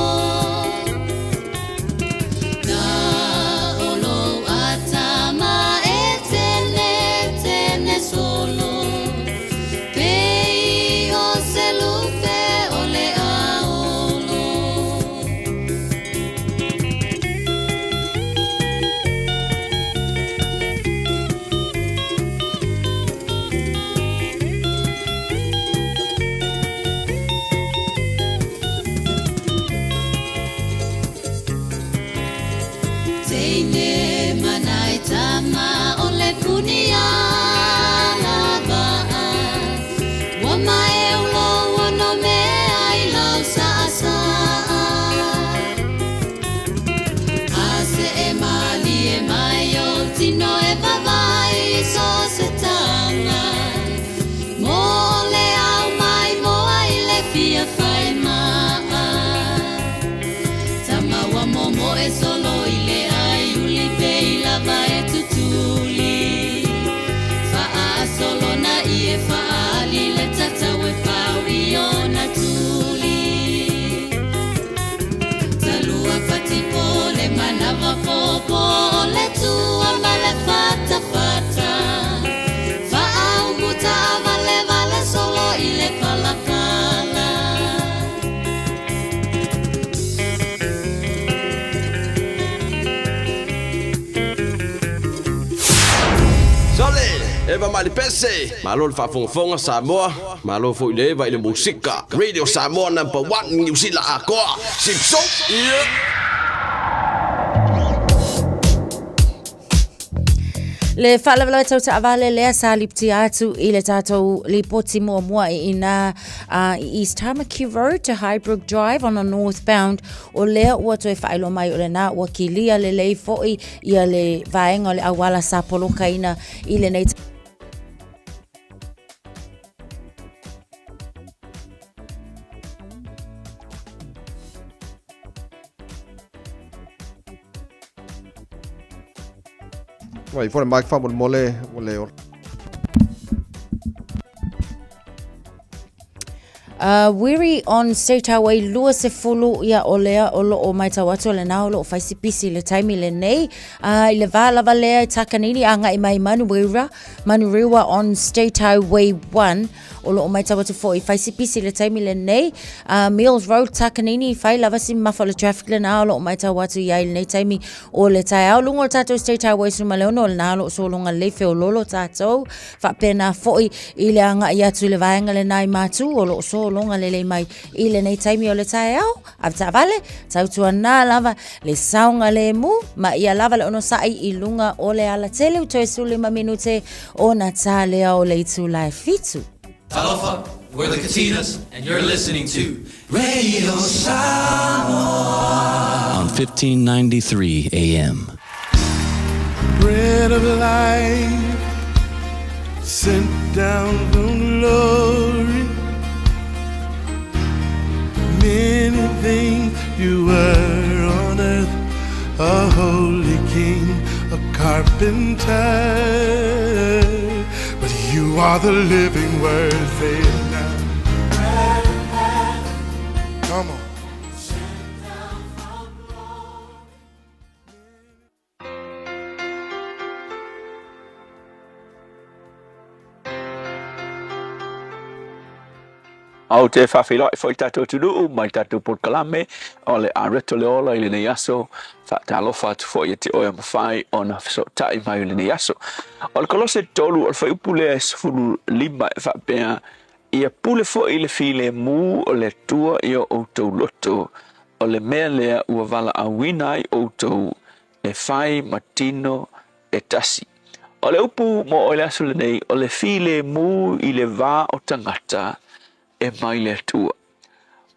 Eva mali pese, malo le fafonga Samoa, malo foi le vai le musika. Radio Samoa #1 New Zealand akoa. Simpson. Le whalavala tau ta avale lea sa lipti atu I le tātou li poti mua mua I na East Tamaki Road to Highbrook Drive on a northbound o lea ua toi whaelo mai o le nā ua ki lia le lei foi ia le vaenga o le awala sa poloka ina I le nei Vai fora Mike fa mole mole. Weary on State Highway lua se fulu ia o lea o lo o mai tawatu le nao lo o faisi pisi le taimi le nei I le lava lea takanini anga I mai Manurewa on State Highway 1 o lo o mai tawatu fo I faisi pisi le taimi le nei Mills Road takanini fai lava si mafa le traffic le nao lo o mai tawatu ia le nei taimi o le tai au lungo tato State Highway suma leono le nao lo so lunga leife o lolo tato fa pena fo I le anga ia tu le vaenga le nai matu o lo so longa lele mai I le nei taimi o le tae au avta vale tautua nā lava le saunga le mu ma ia lava le ono sai I lunga o le ala tele utoe suli ma minute o na tā lea o le itu lai fitu Talofa, we're the Katinas, and you're listening to Radio Samoa on 1593 AM. Bread of life sent down from glory. Many things you were on earth, a holy king, a carpenter, but you are the living word. Say it now. Come on. Au te whawhila I whai tātou tunu, mai tātou por kalame, o le areto le ola I le nei aso, wha te alofa atu whai te oia mawhai, o na whaso tai mai le nei aso. O le kolose tolu, o le whai upule e sifuru lima e whapea, ia pule whai le while mū o le tua I o outou loto, o le mea lea ua wala a wina I outou, e whai matino e tasi. O le upu mo o le aso le nei, o le while mū I le wā o tangata, e mai le tua.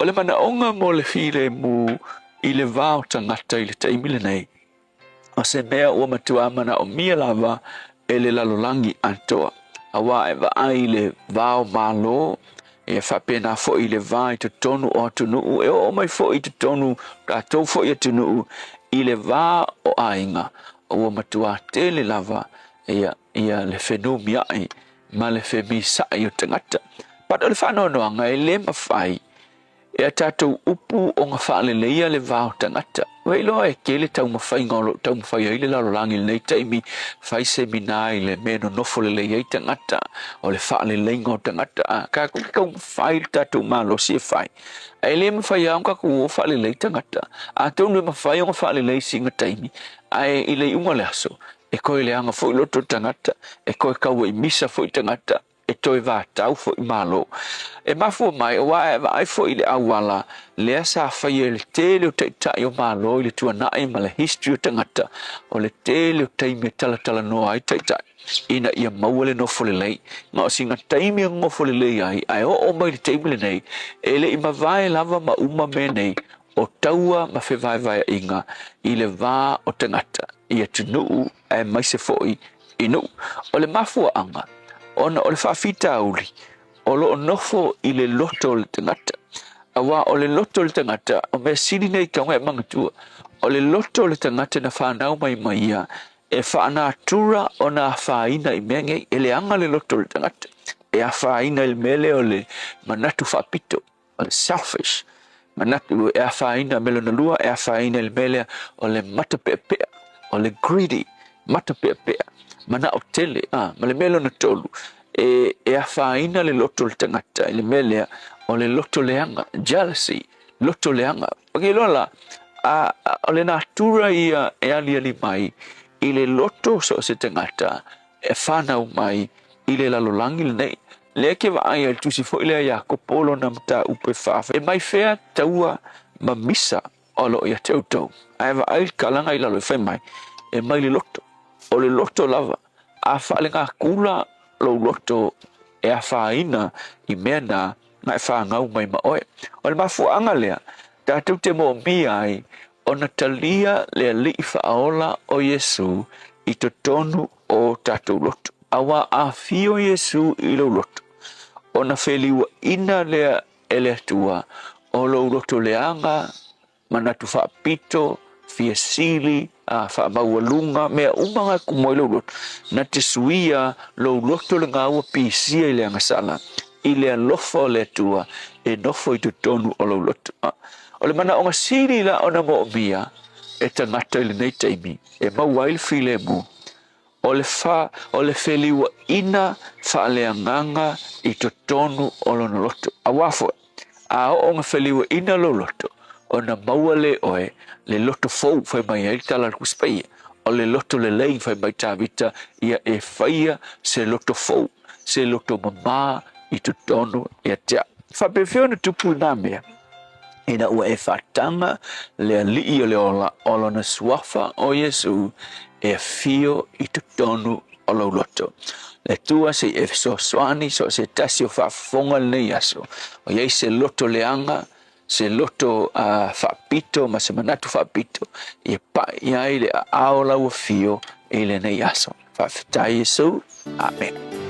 O le mana onga mo le while mu I le vāo tangata I le taimile nei. O se mea ua matua mana o mia lava e le lalolangi antoa. Awa e ai le vāo malo e whapena fo I le vā I te tonu o atunu e o mai fo I te tonu tātou fo I atunu I le vā o ainga. Ua matua te le lava ia le whenu miai ma le whemi sai o tangata. Pato le whanoanoanga e le mawhai e a tātou upu o ngā whaaleleia le vāo tangata. Wei loa e ke le tau mawhai ngolo, tau mawhai ai le lalolangi le nei taimi whai seminai le meno nofo le lei ai tangata o le whaalelei ngō tangata. Ka kuki kau mawhai le tātou malo si e whai. E le mawhai au ka kuo whaalelei tangata. A tau le mawhai o ngā whaalelei si ngā taimi. Ai I le unga le aso. E koe le anga fo I loto tangata. E koe kau I misa fo I tangata. E toi wā tau fo I malo. E mafua mai o wae ai fo I le awala lea sa whai e le tele o teitai o malo I le tuanai ma le history o tangata o le tele o teime talatala noa ai teitai. Ina ia maua le nofo le lei. Ngā o singa teime o ngofo le lei ai o mai le teime le nei. E le ima vai lava ma uma me nei o taua ma fe vai inga I le vā o tangata. Ia tunu e maise fo I inu. O le mafua anga. Ona o le whawhita auri, o lo nofo I le loto le tangata. Awa o le loto le tangata, o mea siri nei kaunga e mangatua, o le loto le tangata na whanau mai ia, e whaana atura o na whaina I mengei, e le anga le loto le tangata. E a whaina il mele o le manatu whapito, o le selfish. Manatu e a whaina melo na lua, e a whaina il mele o le matapea, o le greedy, matapea. Mana o tele, ma le melo na tolu. E a whaina le loto le tangata, le melea o le loto leanga, jealousy, loto leanga. Pake lola, o le natura ia e ali mai, I le loto so se tangata, e whanau mai, I le lalolangi le nei. Le ke wa ai al tusi fo ile ia ko polo na mta upe whafa. E mai whea taua ma misa o lo ia teutau. Ai wa ai kalanga I lalo e whai mai, e mai le loto. O le loto lava, a whaale ngā kula lo loto e a whaina I mea nā ngai whaangau mai ma oe. O le mafuanga lea, tātou te mo mi ai, o na talia lea li whaola o Yesu I to tonu o tātou loto. Awa a fio Yesu I lo loto. O na wheliwa ina lea ele tua, o lo loto leanga, manatu whaapito, fia sili, wha maualunga, mea umanga kumoe lo loto. Na te suia lo loto le ngā ua pisia I le angasala. I le alofa o le tua, e nofo I te tonu o lo loto. O le mana o ngā siri la o na mo mia, e tangata I le nei taimi, e mauail file mu. O le wheliwa ina wha le anganga I te tonu o lo loto. A wafo, a o ngā wheliwa ina lo loto, o na maua le oe, le loto fau whai mai ai tala kuspeia. O le loto le lei whai mai tāwita ia e whaia se loto fau, se loto mama I te tonu ia tea. Whapewheo na tupu nā mea. Ina ua e whatanga le alii o le ola olo na suafa o Yesu e fio I te tonu o lo loto. Le tua se e so swani so se tasi o whaafonga nei aso. O iei se loto leanga, se loto whaapito, ma se manatu whaapito, i pa iai le aola ua fio e le nei aso. Whaafitai Yesu. Amen.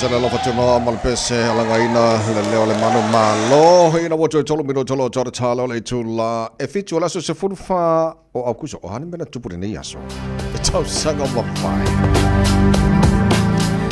sa la lofa tino mal pese alanga ina le leo le manu malo ina wo tolo mino tolo tolo talo le tula e fitu la so se fulfa o akuso o han mena tupu ne yaso e tau sanga mafai.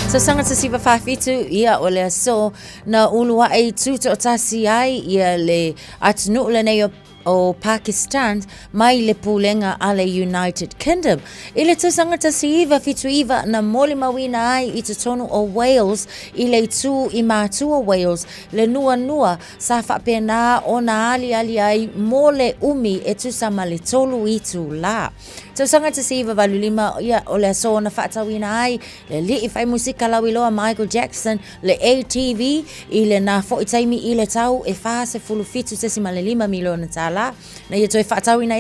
So sanga sa siva whawhitu ia o le aso na ulua e tuto o tasi ai ia le atunu le nei o Pakistan mai le pulenga ale United Kingdom. I le tusanga tasi iwa fitu iwa na mole mawina ai i te tonu o Wales i le tu i mātu o Wales le nua sa whapena o na ali ai mole umi e tusama le tolu i tu la. Tusanga tasi iwa valulima ia o le aso na whaatawina ai le li i whai musika lawiloa Michael Jackson le ATV i le na fo i taimi i le tau e whaase fulu fitu sesima le 5 miliona tala. Na ia toi whaatawina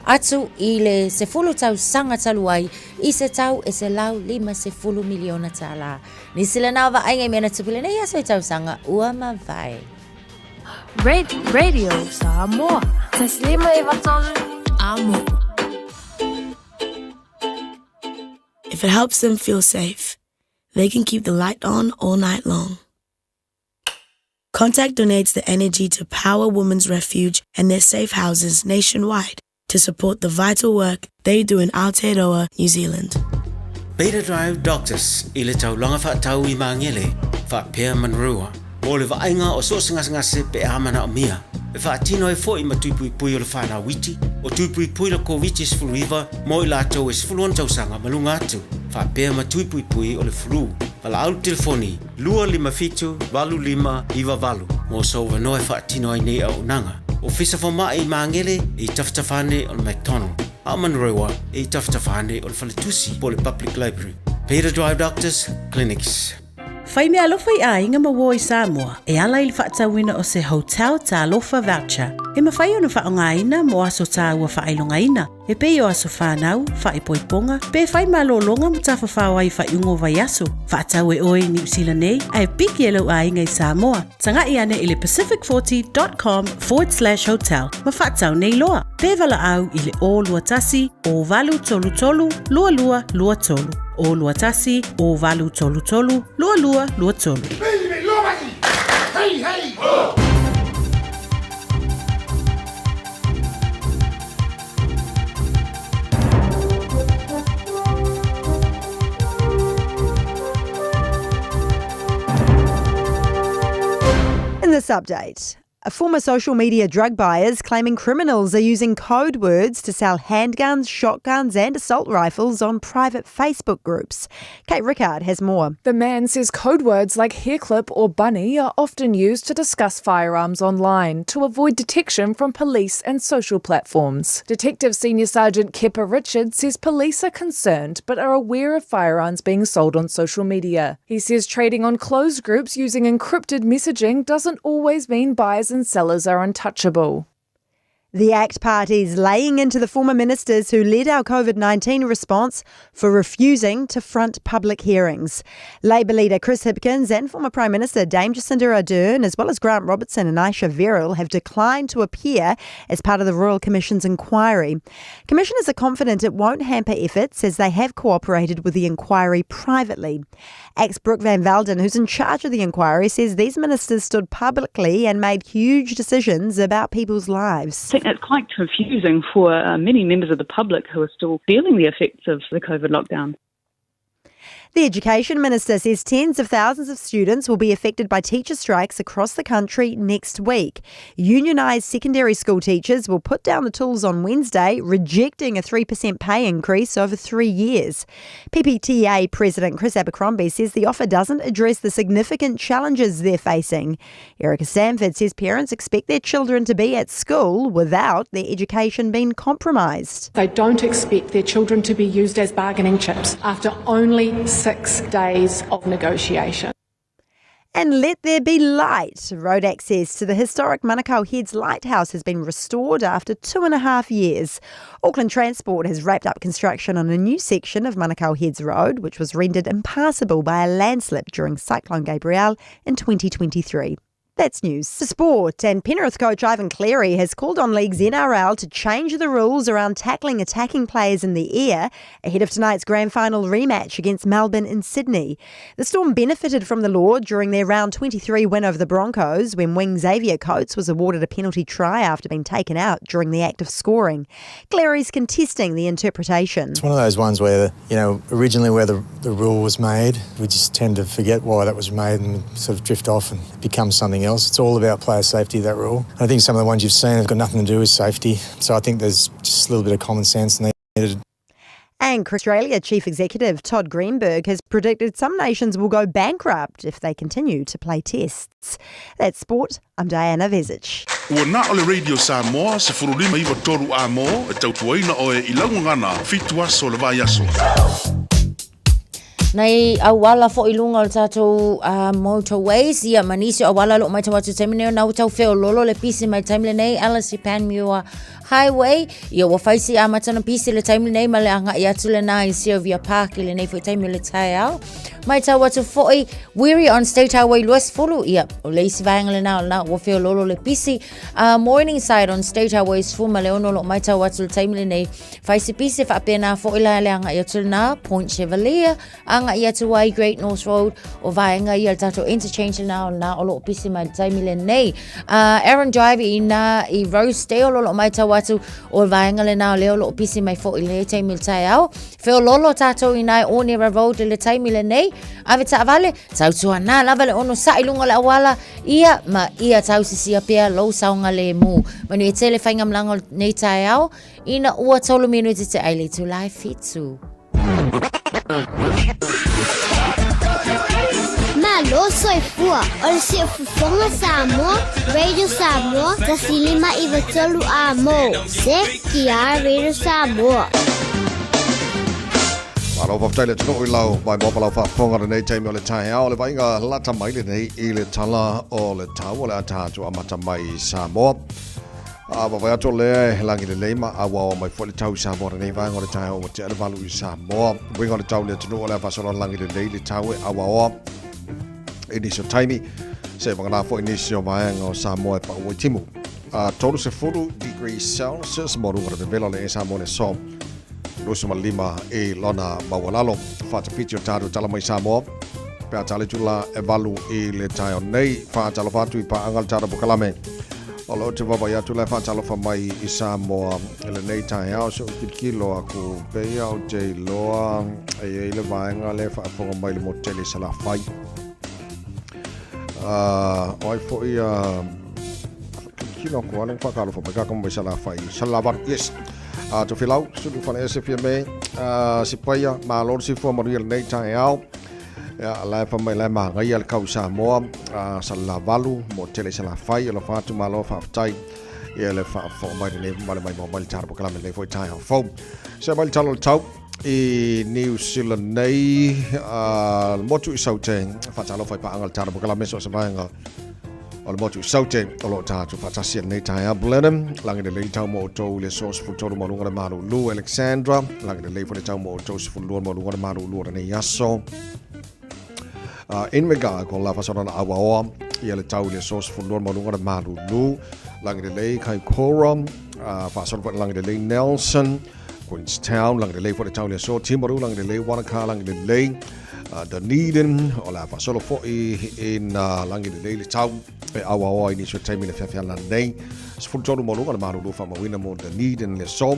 atu i le se fulu tau sanga talu ai i se tau e se lau 50 miliona tala. Ni sila nao wa ainga mena tupile na ia se tau sanga ua mawai. Radio Samoa. Taslima iwatolu amo. If it helps them feel safe, they can keep the light on all night long. Contact donates the energy to Power Women's Refuge and their safe houses nationwide to support the vital work they do in Aotearoa, New Zealand. Beta Drive Doctors i le taulanga whaatau i mangele, whaapea manrua. O le vainga o so ngase pe amana o mia. E whaatino e fo i matuipui o le whana witi, o tuipui la COVID sfuluiva, mo i lātou e sfuluan tausanga malunga atu. Whaapea matuipui o le flu. Pala au telefoni, 255 iwa valu. Mo so wanoe whaatino ai nei au nanga. O fisa whama i mangele i taftafane o le McDonald. A manrewa i taftafane o le Whaletusi po le Public Library. Beta Drive Doctors Clinics. Whai mea alofa I a inga mawo I Samoa, e ala I le whaatawina o se hotel ta alofa voucher. E mawhai ona whaongaina mo aso tā ua whailongaina. E pei o aso whanau, whaipoiponga, pe whai malolonga mo ta whawhawai whaiungo vai aso. Whaatau e oi New Zealand nei, a e piki e lau a inga I Samoa. Tanga I ane I le pacific40.com/hotel. Ma whaatau nei loa. Pe wala au I le o lua tasi, o valu tolu tolu, lua lua lua tolu. O lua tasi, o valu tolu tolu, lua lua lua tolu. Hey, hey! In this update, former social media drug buyers claiming criminals are using code words to sell handguns, shotguns and assault rifles on private Facebook groups. Kate Rickard has more. The man says code words like hairclip or bunny are often used to discuss firearms online to avoid detection from police and social platforms. Detective Senior Sergeant Kepa Richard says police are concerned but are aware of firearms being sold on social media. He says trading on closed groups using encrypted messaging doesn't always mean buyers and sellers are untouchable. The ACT party's laying into the former ministers who led our COVID-19 response for refusing to front public hearings. Labour leader Chris Hipkins and former Prime Minister Dame Jacinda Ardern, as well as Grant Robertson and Aisha Verrill, have declined to appear as part of the Royal Commission's inquiry. Commissioners are confident it won't hamper efforts as they have cooperated with the inquiry privately. ACT's Brooke Van Velden, who's in charge of the inquiry, says these ministers stood publicly and made huge decisions about people's lives. I think that's quite confusing for many members of the public who are still feeling the effects of the COVID lockdown. The Education Minister says tens of thousands of students will be affected by teacher strikes across the country next week. Unionised secondary school teachers will put down the tools on Wednesday, rejecting a 3% pay increase over 3 years. PPTA President Chris Abercrombie says the offer doesn't address the significant challenges they're facing. Erica Sanford says parents expect their children to be at school without their education being compromised. They don't expect their children to be used as bargaining chips after only 6 days of negotiation. And let there be light. Road access to the historic Manukau Heads Lighthouse has been restored after 2.5 years. Auckland Transport has wrapped up construction on a new section of Manukau Heads Road, which was rendered impassable by a landslip during Cyclone Gabrielle in 2023. That's news. To sport, and Penrith coach Ivan Cleary has called on League's NRL to change the rules around tackling attacking players in the air ahead of tonight's grand final rematch against Melbourne in Sydney. The Storm benefited from the law during their round 23 win over the Broncos when wing Xavier Coates was awarded a penalty try after being taken out during the act of scoring. Cleary's contesting the interpretation. It's one of those ones where, originally where the rule was made, we just tend to forget why that was made and sort of drift off and become something else. It's all about player safety, that rule. I think some of the ones you've seen have got nothing to do with safety. So I think there's just a little bit of common sense needed. And Australia Chief Executive Todd Greenberg has predicted some nations will go bankrupt if they continue to play tests. That's sport. I'm Diana Vezic. Ua na ole Radio Samoa se furulima iwa toru a mo e tautuaina o e ilaungangana fitu aso le vai aso. Nei awala fo ilunga o tātou motorways ia manisi awala lo mai tawatu taimine na utau feo lolo le pisi mai taimile nei Alice Panmure Highway ia wa faisi a matana pisi le taimile nei male anga ia tule na i Sylvia Park le nei fo taimile tai au mai tawatu foi weary on State Highway Luas Fulu ia o le isi vaenga le na wa feo lolo le pisi Morningside on State Highways Fuma le ono lo mai tawatu le taimile nei faisi pisi fa pena fo ila le anga ia tule na Point Chevalier anga ia tuai Great North Road o vaenga ia tato interchange na o lo pisi mai taimile nei Aaron Drive i Rosedale o lo mai tawatu o vaenga le na o lo pisi mai fo i le taimile tai au feo lolo tato i nai Onera Road le taimile nei ave ta vale tau tua na lava le ono sa ilunga le awala ia ma ia tau sisia pea lo saunga le mu manu e tele fainga mlango nei tai au ina ua tolu minuti te aile tu lai fitu Malo soy fua, ol se fufonga Samoa, Radio Samoa, tasilima iwa tolu amo, se kia Radio Samoa. Malo whaftaile tino i lau, mai mopalau whafonga nei teimi o le tahe au, le vainga lata mai le nei i le tala o le tau o le atatu amata mai Samoa. Wawai ato lea langi le leima awa o mai fwole tau Samoa nei vainga o le tahe o mo te elevalu i Samoa. Winga o le tau le tino o le whasora langi le lei le tau e awa o. Inisio taimi, se wangana fo inisio vaenga o Samoa e pa ui timu. Toru se 4 degrees Celsius, moru ngara te vela le e Samoa le so. Lusuma lima e lona mawalalo. Fata piti o tāru tala mai Samoa. Pea tale tula e valu i le tae o nei. Fata lo fatu i pa angal tāra bukalame. Olo te wawa ia tula fata lo fa mai i Samoa. Ele nei tae au so kilo aku pea o te loa. E le vaenga le whaafonga mai le motele sala fai. Oi fo i kino ko ane whakaro fo peka kamo sala fai. Sala var, yes. To filau, sulu whane ese fia me, si paia, ma lor si fua maria nei tae au. Lai pa mai lai ma ngai al kau Samoa, sala valu, mo tele sala fai, alo whatu ma lo whaftai. Ia le whafo mai nei male mai mo mai tarapo kalame nei fo i tae au fau. Se mai talo tau, i New Zealand nei, motu i sauteng, whatalo fai pa angal tarapo kalame so se vaenga. O le motu i sauteng, o lo tātu whatasia nei tae a Blenheim, langi le lei tau mo o tau le sos fultoru mo lunga le maru lu Alexandra, langi le lei fo le tau mo o tau si fulua mo lunga le maru lu o nei aso. In mega ko la fasona na awa ia le tau le sos fulua mo lunga le maru lu, langi le lei kai Cora, fasona langi le lei Nelson, Queenstown, langi le lei fo le tau le so Timaru, langi le lei Wanaka, langi le lei Dunedin, o la fasolo fo in langi le lei le tau e awa ini so taimi le fiafia nei. Sfultoru mo lunga le maru lu fa mawina mo Dunedin le so.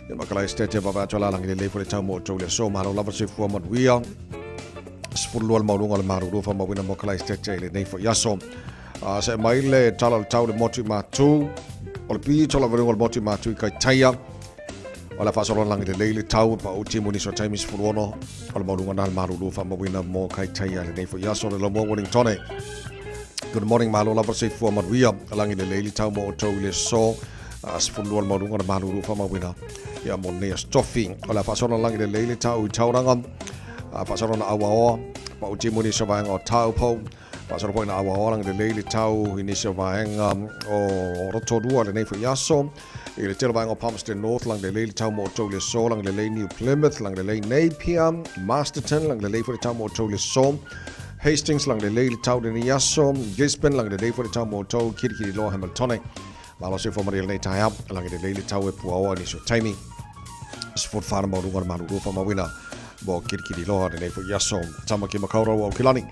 Ia makala estete baba tola langi le lei fo le tau mo tau le so maru lava se fua maduia. Sfulua le maurunga le maru lu fa mawina mo kala estete le nei fo yaso. Se mai le tala le tau le motu matu. O le pi tola le motu matu i kai taia. O la fasolo langi le leile tau pa o timu ni so taimi sfuruono. O le maurunga na le maru lu fa mawina mo kai taia le nei fo yaso le lomo Wellingtone. Good morning malo lava se fua maruia langi le leile tau mo o tau le so. Sfulua le maurunga na maru lu fa mawina. Ia mo nea stofi. O la fasolo langi le leile tau i tauranga. Fasolo na awa o. Pa o timu ni so vaenga o tau po. Fasolo po ina awa o langi le leile tau i ni so vaenga o Rotorua le nei fo yaso. I le tele vaenga o Palmerston North langi le leile tau mo o tau le so. Langi le leile New Plymouth, langi le leile Napier, Masterton, langi le leile fo le tau mo o tau le so. Hastings lang de le tau de yaso Gisborne lang de le for the tau mo tau kiri lo Hamiltonic malo se for Maria le tai up lang de le tau e puawa ni so timing sport farm mo rungar maru fa mawina bo kiri lo de le for yaso tama ki makauro o kilani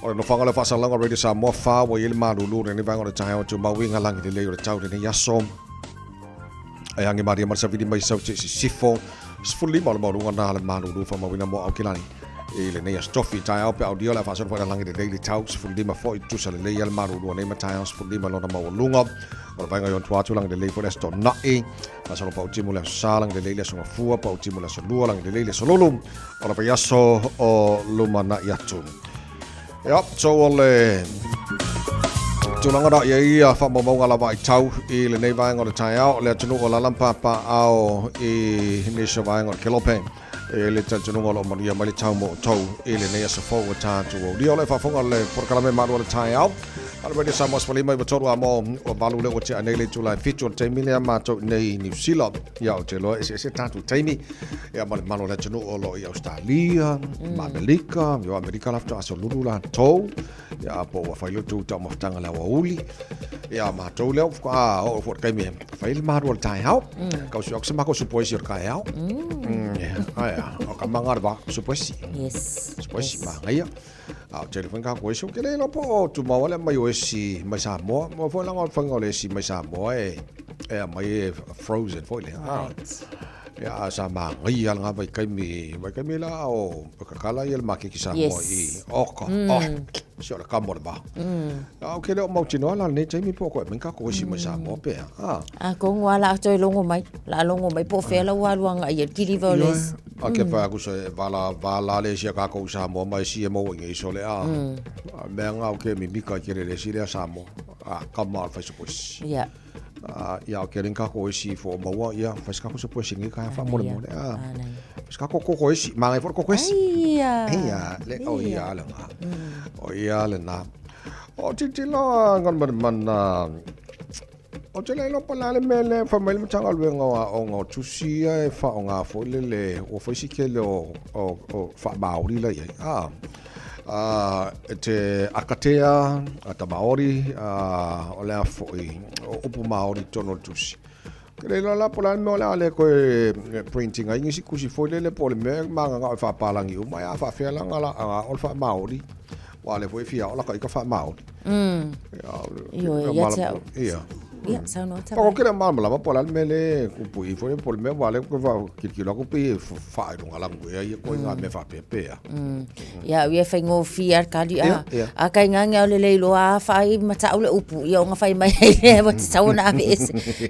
o no fanga le fa salanga radio sa mo fa wo yel maru lu ni bang o tai o tu mawinga lang de le tau de yaso ayangi Maria marsa vidi mai sau sifo sfulli mo rungar na le maru fa mawina mo o kilani le nei stoffi tai op au dio la fa so for lang de daily talks for di ma foi tu sa le yal maru do nei ma tai for di ma lo na ma lunga o vai ngai on tua tu lang de le for esto na e fa so pa uti mo la sa lang de le so fu pa uti mo la so lu lang de le so lolum o pa yaso o luma na yatu ya so le tu lang da ia fa mo nga la vai tau e le nei vai ngor tai au le tu o la lampa pa au e ni so vai ngor kelopen le tatu ngolo maria mali tau mo tau ele nei so fo ta tu o dio le fa fonga le por kala me maru le tai au ala be sa mos pali mai botoru amo o balu le o te anele tu la fitu te milia ma to nei New Zealand ya o te lo ese tatu taimi ya mal malo le tunu o lo i Australia ma Amerika yo Amerika lafta aso lulula to ya po wa fa yo tu ta mo tanga la wa uli ya ma to le o for kai me fa il maru le tai au ka so ok ma ko su poesi or kai au o ka mangarba suposi suposi ma ngai a telefon ka ko so ke le no po tu ma wala mai osi mai sa mo fo la ngol fango le si mai sa mo mai frozen fo le ya sa ma ngai al nga vai kai mi la o ka kala yel ma ki sa mo i oko so la kamor ba ke le mo tino la ne temi po ko men ka ko si mai sa mo pe a ko wala to longo mai po fe la wa luanga ye kiri voles ke fa ku se vala le sia ka ko sa mo mai si mo ngi so le me nga ke mi ka kire le si le sa mo kamar fa so pos ya ke rin ka ko si fo mo wa ya fa ska ko so pos ngi ka fa mo le ska ko si ma ngai for ko si le o ya la o ya le na o ti la ngon man o te le no pala le mele fa mai mo tanga le ngo tu si e fa nga fo le o fo si ke o fa maori la ye te akatea ata maori o le fo o pu maori tono tu si ke le la pala me la le ko printing ai ngi si ku si fo le po le me manga nga fa palangi o mai fa fe la nga o fa maori wa le fo fia o la ka fa maori ya sa no ta ko kira mal mala po la mele ku pui fo po me vale ko va kilo ko pi fa no ala ngwe ya ko nga me fa pepe ya we fa ngo fiar kali a kai nga le lo a fa i mata ule upu yo nga fa mai wa sa na ave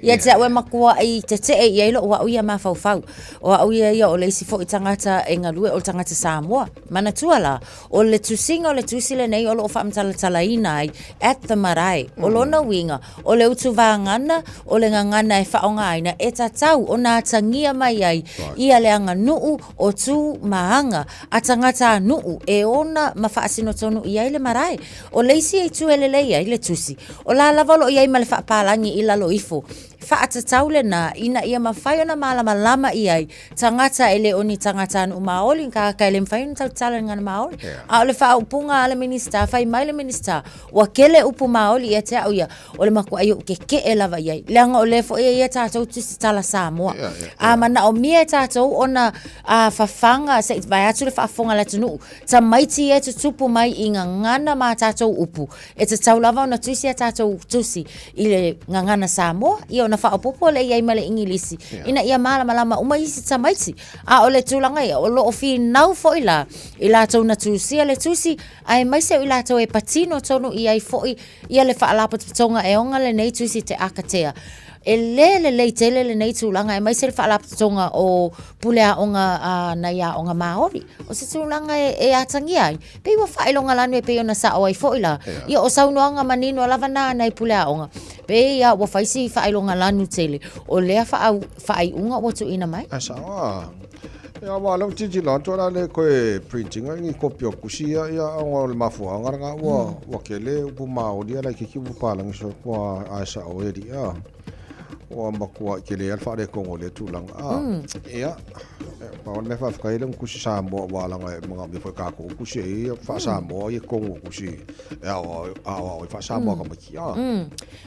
ya tsa we makua i te ye lo wa ya ma fa o ya o le si fo itangata enga lue o tangata Samoa mana tuala o le tusinga o le tusile nei o lo fa mtala talaina at the marae o lo na winga o le utu ngana o le ngana e whaonga aina e tatau o nā tangia mai ai ia le anga nuu o tū mahanga a tangata nuu e ona mawhaasino tonu i ai le marae o leisi e tu ele lei ai le tusi o la lavalo i ai ma le whaapalangi i lalo ifo whaatatau le nā ina ia mawhai ona malama lama i ai tangata ele oni tangata anu maoli ka kai le mwhai na tau tala ngana maoli a o le whaaupunga a le minista whai mai le minista wa kele upu maoli e te au ia o le maku ayo ke e lava iai. Leanga o lefo e tātou tusi tala Samoa. Mana o mia tātou ona whawhanga se vai atu le whaafonga le tunu. Ta maiti e tutupu mai i ngana ma tātou upu. E te tau lava ona tusi e tātou tusi i le ngana Samoa. I ona whaapopo le iai ma le ingilisi. Ina ia malama uma isi ta maiti. A o le tūlanga ia o lo o fi nau fo ila. I lātou na tusi a le tusi. Ai mai se i lātou e patino tonu i ai fo i ia le whaalapa tonga e onga le nei tusi te akatea. E le tele le nei tūlanga e mai se le whaalaptonga o pulea onga na ia onga Māori. O se tūlanga e atangi ai. Pei wa whailonga lanu e pei ona sa o ai foila. Ia o saunoanga manino lava nā nei pulea onga. Pei ia wa whaisi whailonga lanu tele. O lea whai unga o tu ina mai. Asa ya wala tiji la tola le ko printing ngi kopio kusia ya ngol mafu ngara wa kele bu Māori la ki bu palang so ko asa o eri o makua ke le alfa le kongo le tulang ia pa me fa kai le kusi Samoa wala nga mga me fa ka ko kusi fa Samoa ye kongo kusi o fa Samoa ka maki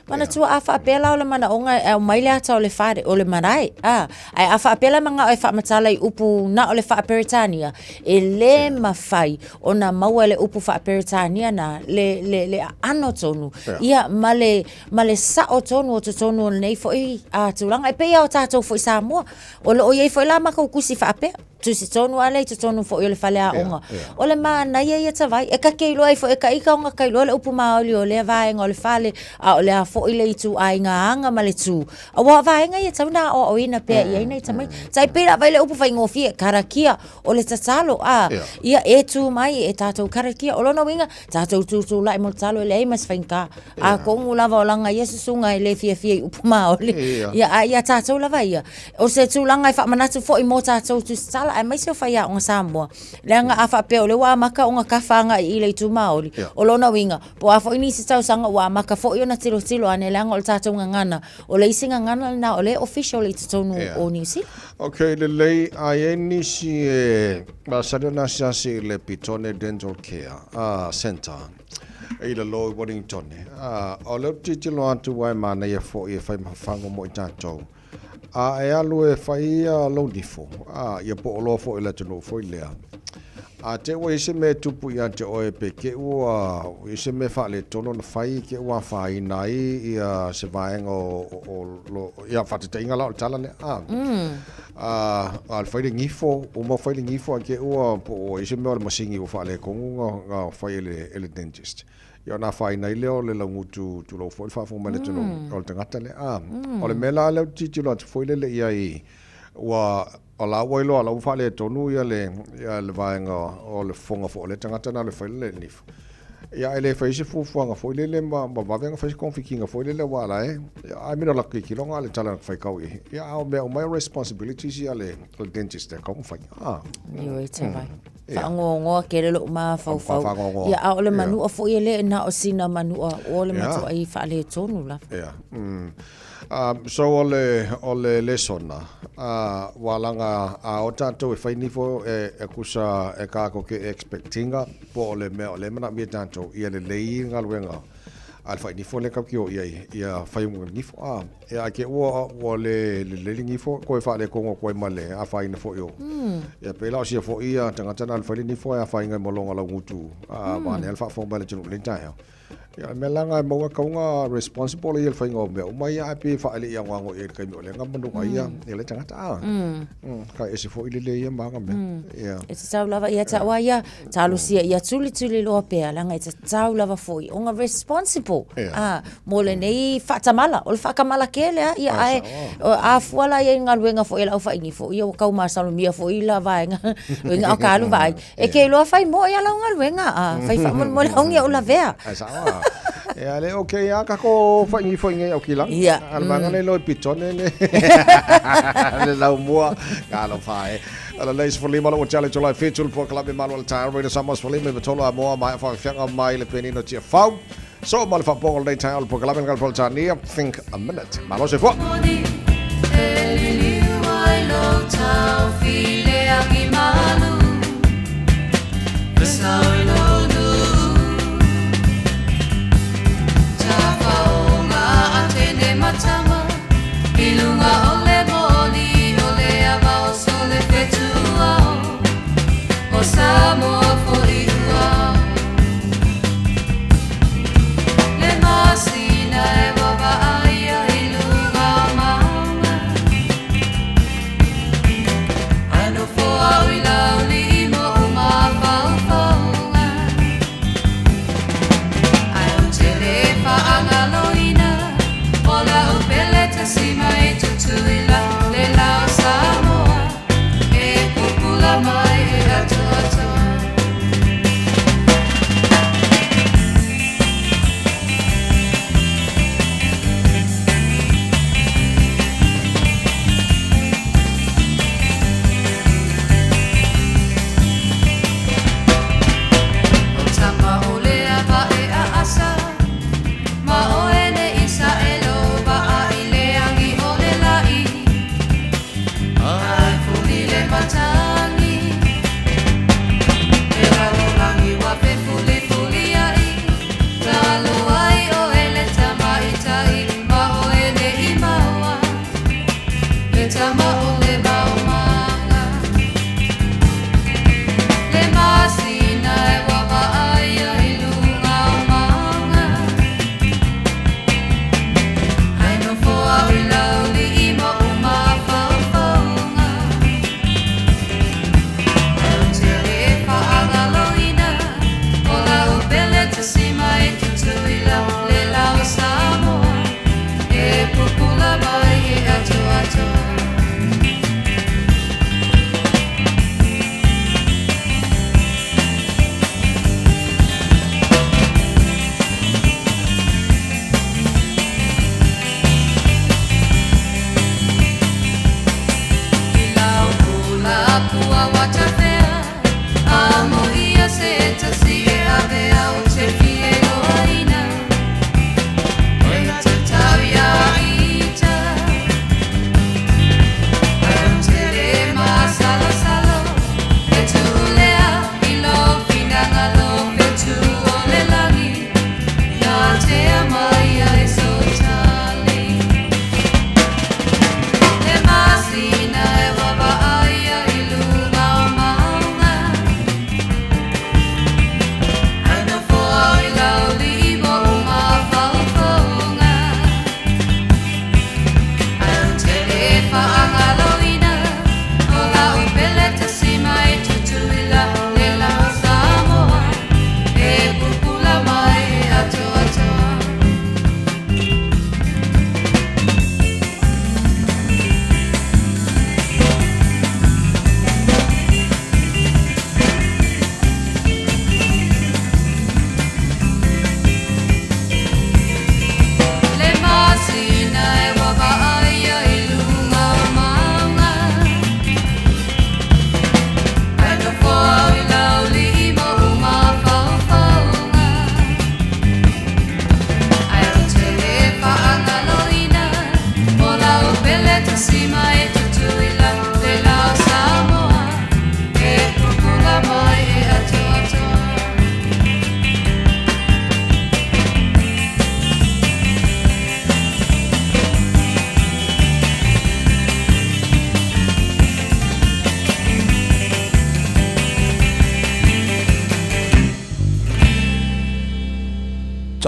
mana tu a fa pela le mana onga e mai le ata o le fare o le marai ai a fa pela manga e fa matala i upu na o le fa Peritania e le mafai ona maua le upu fa Peritania na le ano tonu ia male sa o tonu o tonu nei fo a tulanga e pe o tatou fo Samoa o le o ye fo la maka kusi fa pe tu si tonu ale tu tonu fo le fale a onga o le mana ye tavai e ka keilo ai fo e ka ika onga kailo le upu maoli o le vaenga o le fale a o le a fo ile tu ai nga anga male tu a wa vaenga ye tavna o ina pe ye nei tamai sai pe la vai le upu fa ngofi karakia o le tatalo ia e tu mai e tatou karakia o lona winga tatou tu lai mo talo le mas fainka a ko ngula langa yesu sunga le fia upu maoli ia tatou la vai o se tu langa fa manatu fo i mo tatou tu sala ai mai se fa ia on Samoa le nga afa pe o le wa maka onga kafanga i le tu maoli o lona winga po afo ini se tau sanga wa maka fo i ona tilo ane le nga o tatou ngana o le isinga ngana na o le official le tonu o New Zealand okay le ai ni si ba sadona si le Pitone Dental Care Center e le lo Wellington o le titilo atu wai mana ia fo ia fai mafango mo i tatou e alu e fai lo difo ia po lo fo ile tonu fo ilea te o ise me tupu ia te o e pe ke ua ise me fa le tono na fai ke ua fai nai ia se vaenga o lo ia fata te inga la o tala ne al fai le ngifo o mo fai le ngifo ke ua po ise me o le masingi o fa le kongu nga fai ele dentist ia na fai nai leo le langutu tu lo fo fa fo male tono o le tangata le o le mela le titi lo fo le ia i wa ala wailo ala ufa le tonu ia le vaenga o le fonga fo le tangata na le fai le nif ia ele fai se fu nga fo le ma venga fai konfikinga fo le wala ai mina la ki longa le tala fai kau ia o my responsibilities ia le dentist ka fai yo e vai fa ngo ke le lo ma fa ia o le manu o fo ile na o sina manu o le matu ai fa le tonu la so ole lesona walanga o tanto e fai nifo e kusa e ka ko ke expectinga po ole mana mi tanto ia le lei ngaluenga al fai nifo le kapio ia fai mo nifo e a ke o le nifo ko fa le ko male a fai nifo yo ia pela si fo ia tanga al fai nifo a fai ngai molonga la ngutu ba ne al fa fo bale tunu le tayo ya melanga mo ka nga responsible il fai ngo me mai api fa ali yang wango e kai mo le ngamandu ai ele tanga ka ese fo ile le ma nga me ya it's tau lava ia ta wa ia talu sia ia tuli lo pe langa it's tau lava fo i nga responsible mo le nei fa tamala o fa kamala kele ia ai a fuala ia nga luenga fo ila fa ingi fo ia ka ma salu mia fo ila va nga nga ka lu vai e ke lo fai mo ia la nga luenga fai fa mo la ngia o la vea ya le okay ya ka ko fa ngi o kila al manga le lo Pitone le la mua ka lo fa ala le is folima lo challenge lo feature for club Emmanuel Town radio samos folima betolo mo mai fa fianga mai le penino tia fa so mal fa pol dei town for club ngal poltania think a minute malo se fo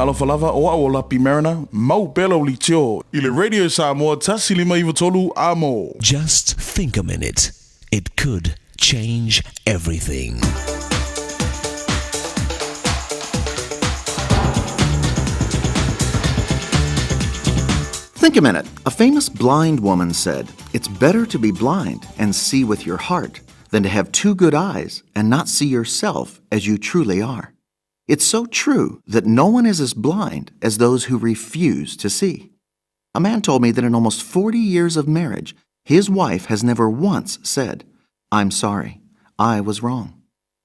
alofa lava o au lapi Mariner, mau pelo li tio, i le Radio Samoa tasi lima iwa tolu a mo. Just think a minute. It could change everything. Think a minute. A famous blind woman said, "It's better to be blind and see with your heart than to have two good eyes and not see yourself as you truly are." It's so true that no one is as blind as those who refuse to see. A man told me that in almost 40 years of marriage, his wife has never once said, "I'm sorry, I was wrong."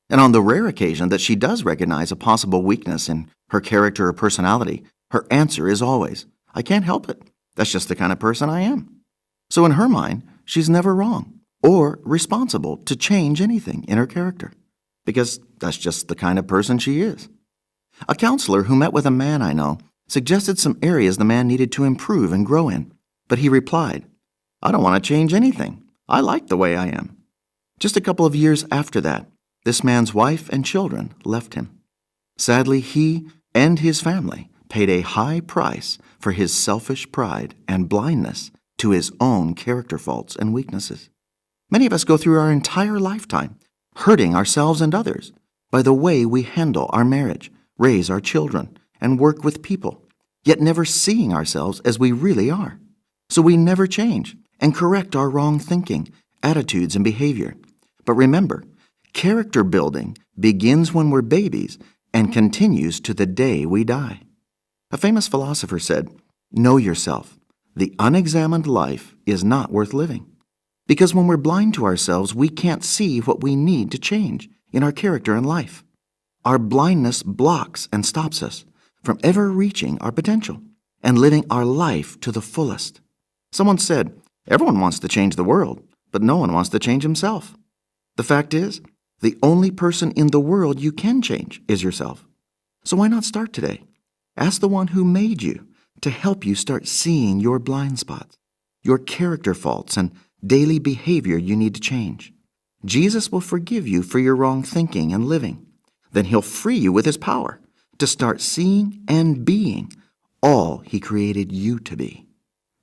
And on the rare occasion that she does recognize a possible weakness in her character or personality, her answer is always, "I can't help it. That's just the kind of person I am." So in her mind, she's never wrong or responsible to change anything in her character, because that's just the kind of person she is. A counselor who met with a man I know suggested some areas the man needed to improve and grow in, but he replied, "I don't want to change anything. I like the way I am." Just a couple of years after that, this man's wife and children left him. Sadly, he and his family paid a high price for his selfish pride and blindness to his own character faults and weaknesses. Many of us go through our entire lifetime hurting ourselves and others by the way we handle our marriage, raise our children, and work with people, yet never seeing ourselves as we really are. So we never change and correct our wrong thinking, attitudes, and behavior. But remember, character building begins when we're babies and continues to the day we die. A famous philosopher said, "Know yourself. The unexamined life is not worth living." Because when we're blind to ourselves, we can't see what we need to change in our character and life. Our blindness blocks and stops us from ever reaching our potential and living our life to the fullest. Someone said, "Everyone wants to change the world, but no one wants to change himself." The fact is, the only person in the world you can change is yourself. So why not start today? Ask the one who made you to help you start seeing your blind spots, your character faults, and daily behavior you need to change. Jesus will forgive you for your wrong thinking and living. Then he'll free you with his power to start seeing and being all he created you to be.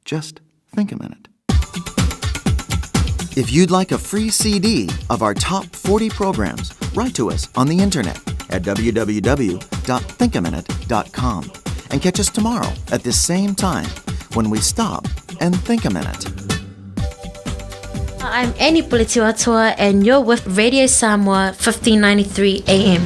Just think a minute. If you'd like a free CD of our top 40 programs, write to us on the internet at www.thinkaminute.com and catch us tomorrow at this same time when we stop and think a minute. I'm Annie Pulitiwatua and you're with Radio Samoa 1593 AM.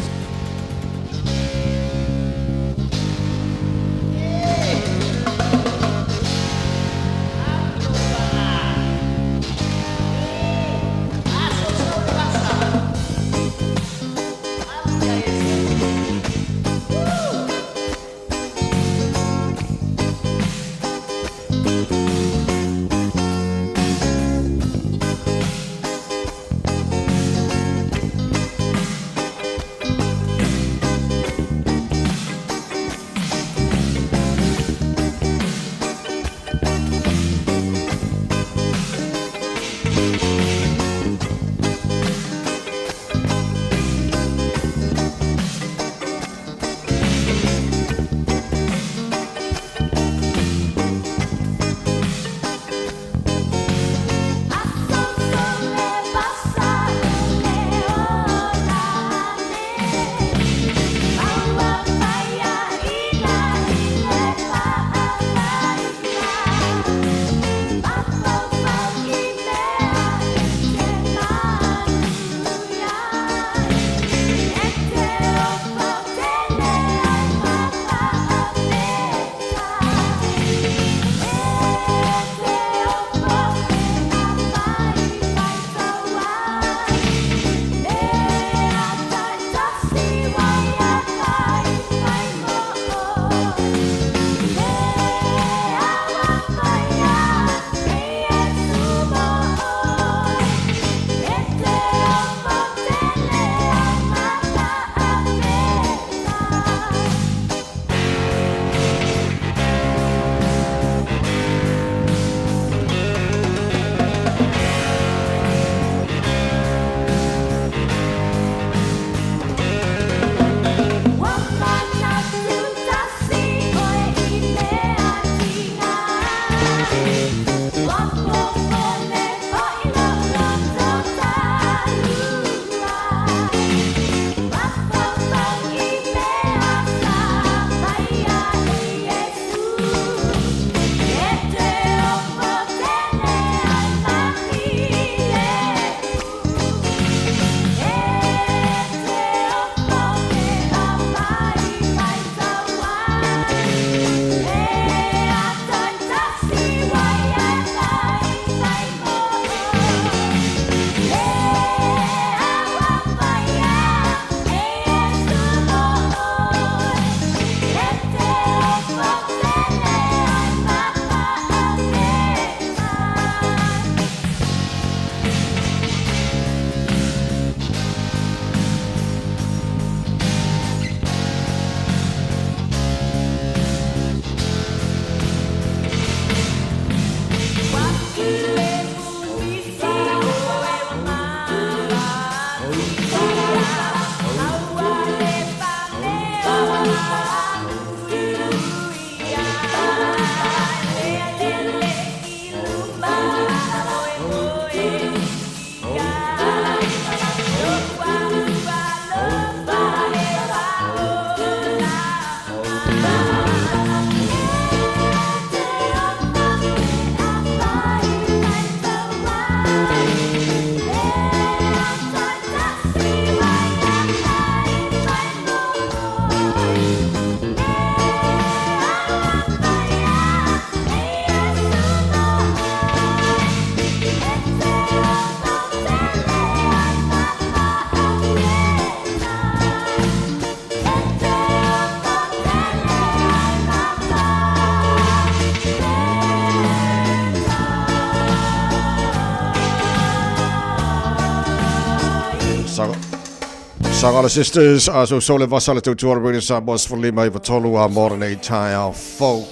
Sangala Sisters, also Sole Vasala to Radio Samoa's for Lima Vatolu, more than a time foe.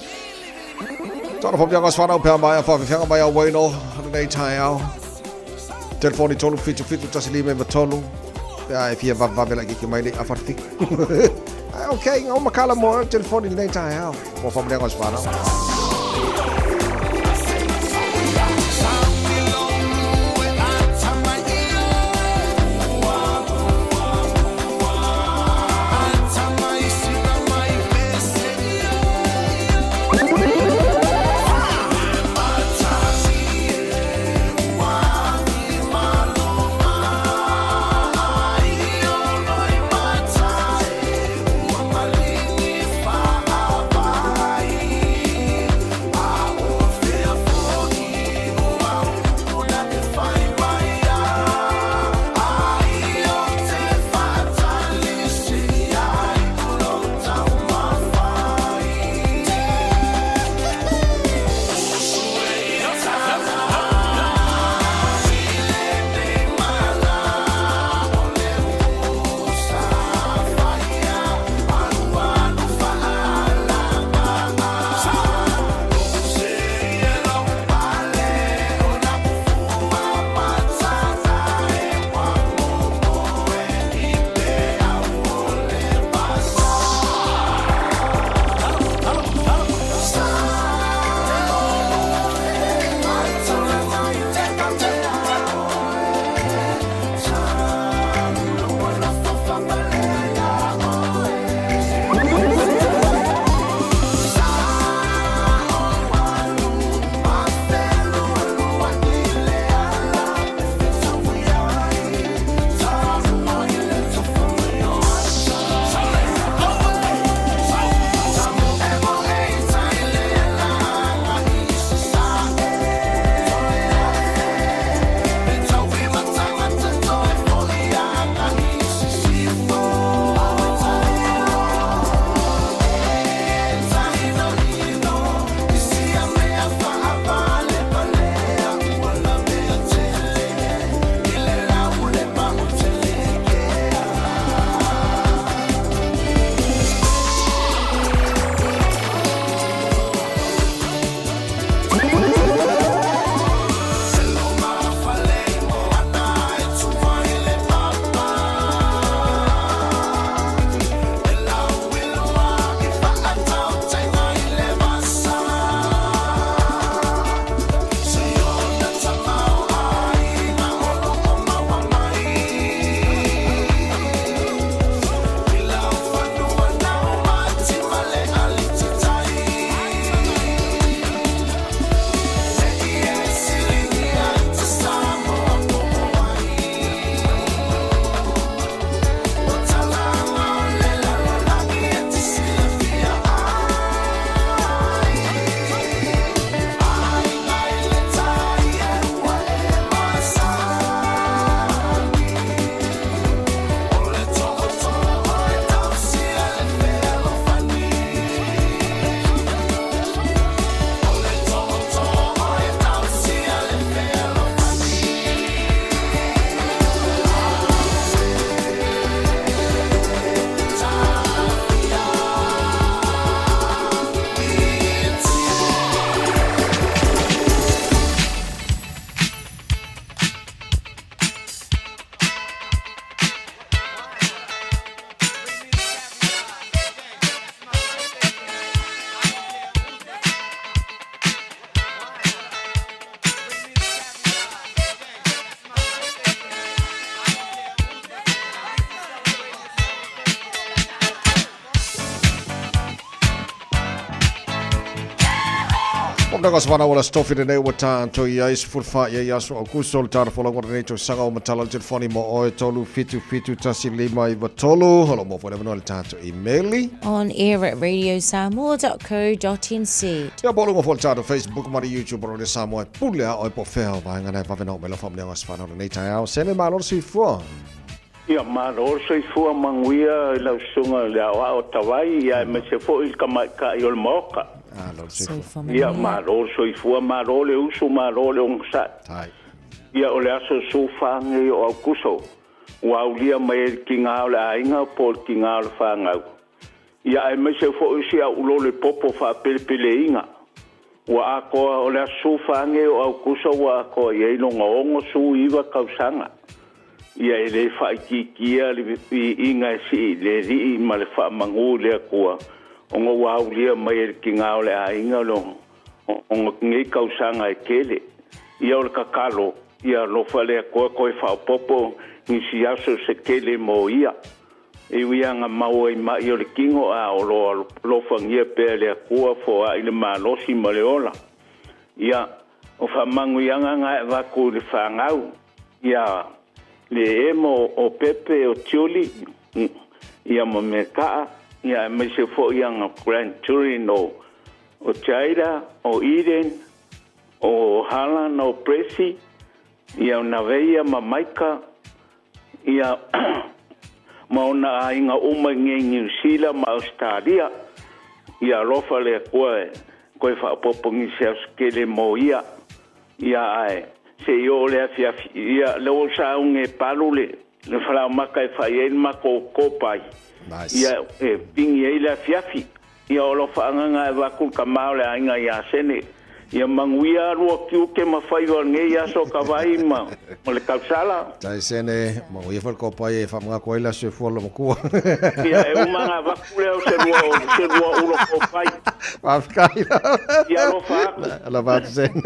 Tara from Yangas Fano Pamaya for Yangamaya Wayno, a time. Telephone Tolu Fit to Taslima Vatolu. If you have a Babela Gikimai, Afarti. Okay, on Macala more, telephone in the time. Or from Yangas Fano. Nagas wana wala stofi de newa ta to yais fulfa ya yaso o kusol tar fola ngor ne to sanga o matala telefoni mo o tolu fitu tasilima I tolu holo mo fole no ta to emaili on air at radiosamoa.co.nz. Ya bolo mo folta to Facebook mari YouTube ro de Samoa pula o po feo ba ngana pa veno melo fam nagas fana ne ta ya sene malo si fo. Ia malo si fo manguia la sunga la o tawai ya me se fo il kama ka yol moka. Ia malo soifua malo le usu malo le ongsa. Ia o le aso sofange o akuso. Ua ulia mai ki ngā ole ainga po ki ngā ole whāngau. Ia e me se fo isi a ulo le popo wha pelepele inga. Ua a koa o le asu whange o au kusa ua a koa i eilonga ongo su iwa kausanga. Ia e le whaikikia le inga e si le rii ma le whaamangu lea kua. Ongo ua ulia mai ki ngā ole ainga lo. Ongo ngei kausanga e kele. Ia o le kakalo. Ia lofa lea koa koe whaapopo nisi aso se kele mo ia. E wianga mau e mai o le kingo a o lofa ngia pēr lea kua fo a ile maa losi ma le ola. Ia o whamangu ianga ngā e waku le whangau. Ia le emo o pepe o tioli. Ia mo me kaa. Ia me se fo ianga Grand Turin o Jaira, o Eden, o Halan, o Presi. Ia o Naveia ma Maika. Ia mauna inga uma nge New Zealand ma Australia. Ia lofa le koe whaapopo ngi se auskele mo ia. Ia ai. Se yo le afiafi. Ia leo sa unge palule. Le whalau maka e whaien mako kopai. Ia pingi e le afiafi. Ia o lofa anganga e wakul kamau le ainga ia sene. Ia manguia rua kiuke mawhai wa ngei aso kawai ma le kausala. Tai sene, manguia whalko pai e whamanga koeila se fuala makua. Ia e umanga wakule au se rua ulo kopai. Wafkaina. Ia lo whaku. Ala vatu sene.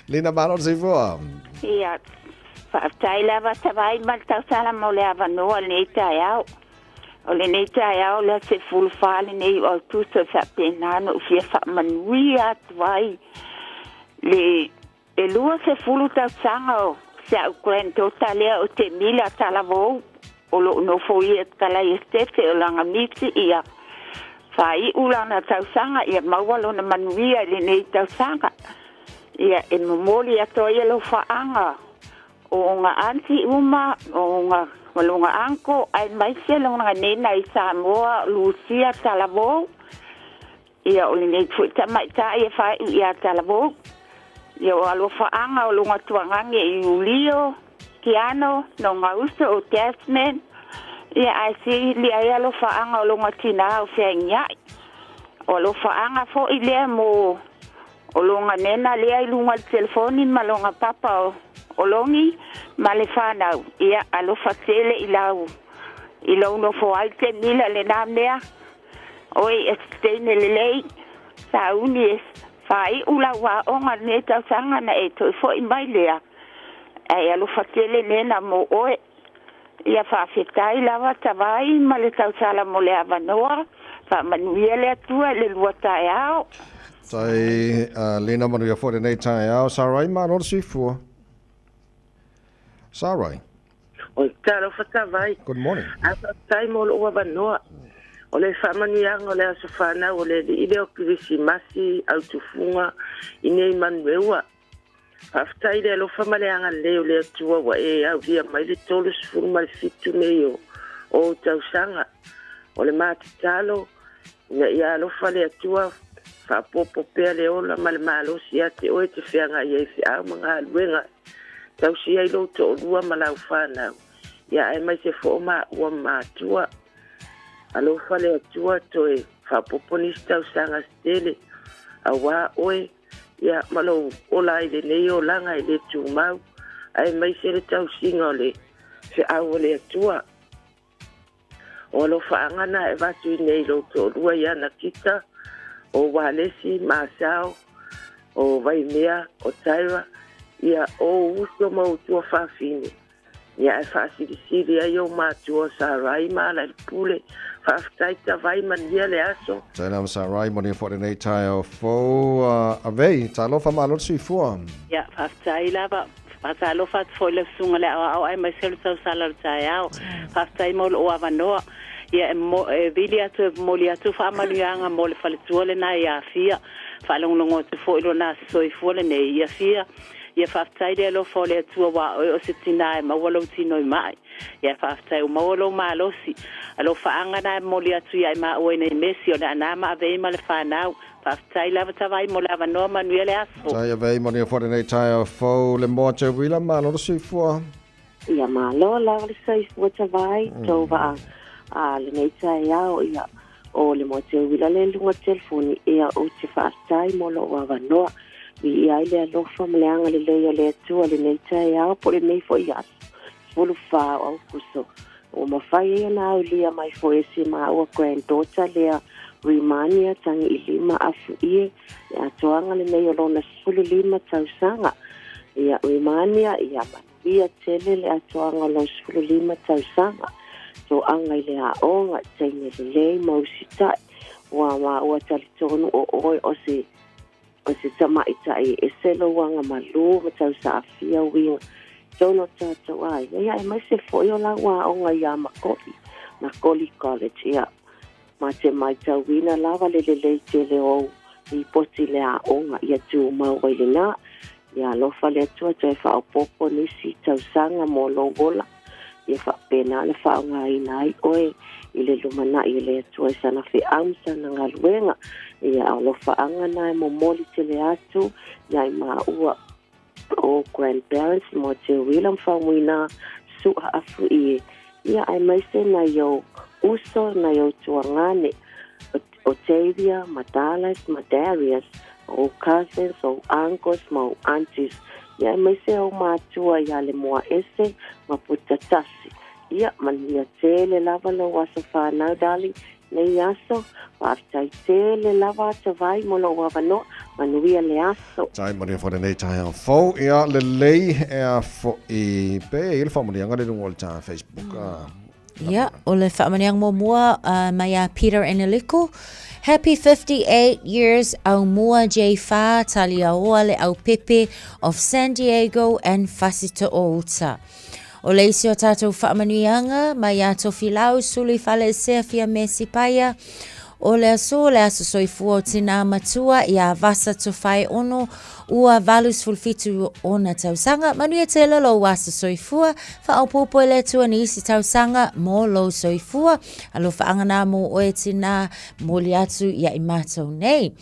Lina Manon se fua. Ia, whaftaila watawai mal tausala mo le avanoa le tai au. O le nei tai au le se fulu whale nei o tuso sa penano u fia whamanui atuai. Le e lua se fulu tau sanga o se au kren tota lea o te mila talavou. O lo no foi et kala i stefe o langa mixi ia. Whai ulana tau sanga ia maualo na manuia le nei tau sanga. Ia e momoli atoia lo whaanga. O ngā anti uma, o ngā malunga anko, ai mai se longa nena i Samoa, Lucia, Talavou. Ia o nei tuita mai ta ia whai ia Talavou. Ia o alo whaanga o lunga tuangange i Ulio, Kiano, no ngā usta o Tasman. Ia ai si li ai alo whaanga o lunga tina o whiangiai. O alo whaanga fo i lea mo o lunga nena lea i lunga telefoni ma lunga papa o longi ma le whanau. Ia alo whatele i lau no fo ai te mila le nā mea. Oi e steine le lei. Sa uni e whai ula wā onga ne tau sanga na e toi fo i mai lea. Ai alo whatele nena mo oe. Ia whawhetai lawa tawai ma le tau sala mo le avanoa. Whamanuia le atua le luatai au. Tai Lina Manuia fo nei tai au. Sarai ma nor si fua. Sarai. Oi, taro whatawai. Good morning. Ata tai mo lo ua wanoa. O le whamanianga o le asofana o le ide o kirisi masi au tufunga i nei manueua. Haftai le lo whamaleanga leo le atua wa e au via mai le tolu sifuru ma le fitu nei o tausanga. O le mātitalo, na ia lo whale atua whapopo pea le ola ma le malosi ate oe te whianga i e whia mga aluenga. Tau si ai lo to lua malau whanau. Ia ai mai se fo ma ua mātua. Alo whale atua toe whapoponis tau sanga stele. A wā oe, ia malo ola i le nei o langa i le tūmau. Ai mai se le tau singa o le au o le atua. O alo whaangana e watu i nei lo to lua i ana kita. O wālesi, māsao, o vaimea, o taira. Ia o uso mau tua whawhine. Ia e whaasirisiri ai o mātua Sarai ma la pule. Whawhtaita vai mania le aso. Tainam Sarai moni fo nei tai o fo avei. Ta lofa ma lot si fua. Ia whawhtai lava. Pata lofa fo le sunga le au ai mai selu tau sala tai au. Whawhtai mo o avanoa. Ia e vili atu moli atu whaamaluanga mo le whaletua le na ia fia. Whalongongo tu fo ilo na soifua le nei ia fia. Ia whaftai le alo fo le atua wa o se tina e mawalo tino i mai. Ia whaftai o mawalo maalosi. Alo whaangana e moli atu ia i maa oe nei mesi o le anama avei ma le whanau. Whaftai lava tawai mo lava noa manuia le aso. Tai avei moni a fo nei tai o fo le moa te wila ma loro si fua. ia malo la le sai fu vai tova a le nei tai ao ia o le mo te wila le lunga telefoni ia o te whaatai mo lo wawanoa i ai le alofa mleanga le leo le atua le nei tai ao po le nei fo i asu fulu wha au kuso o mawhai ia na au lia mai fo esi ma ua granddaughter lea Rimania tangi i lima afu ie ia toanga le nei o lona sulu lima tausanga ia Rimania ia ia tele le atoanga lo sulu lima tausanga so anga i le aonga taine le lei mausita ua talitonu o se tamaitai e selo wanga malu ma tausa afia winga tono tato ai ia e mai se foi o la aonga ia na Koli College ia ma te mai tauina lava le lei tele o i poti le aonga ia tu mau i le na ia lofa le atua te whaopopo nisi tausanga mo longola ia whapena le whaonga inai oe i le lumana i le atua sana whi amsa na ngaluenga ia lofa anga nai mo moli te le atu ia i maa ua o grandparents mo te wilam whaumuina suha afu i ia ai maise na yo uso na yo tuangane Otavia, Madalas, Madarius o cousins o uncles mo aunties ia mai se o matua ia le moa ese ma putatasi ia mania tele lava lo wasa whanau dali nei aso waftai tele lava te vai mo lo wavano manuia le aso tai maria for nei tai au fo ia le lei e fo i pe il fa maria ngale ngol ta Facebook Ia, o le whaamaniang mo mua mai a Peter Enelico. Happy 58 years au mua J. Fa tali aoa le au pepe of San Diego and Fasita Outa. O le isi o tātou whaamanianga mai a tofi lau suli fale sea fia me sipaya. O le aso soifua o tina matua i a vasa to whai ono ua valus fulfitu ona tausanga. Manuia te lalo wasa soifua, wha popo le tua ni isi tausanga mo lo soifua. Alo whaangana mo oe tina mo li atu ia i mātou nei.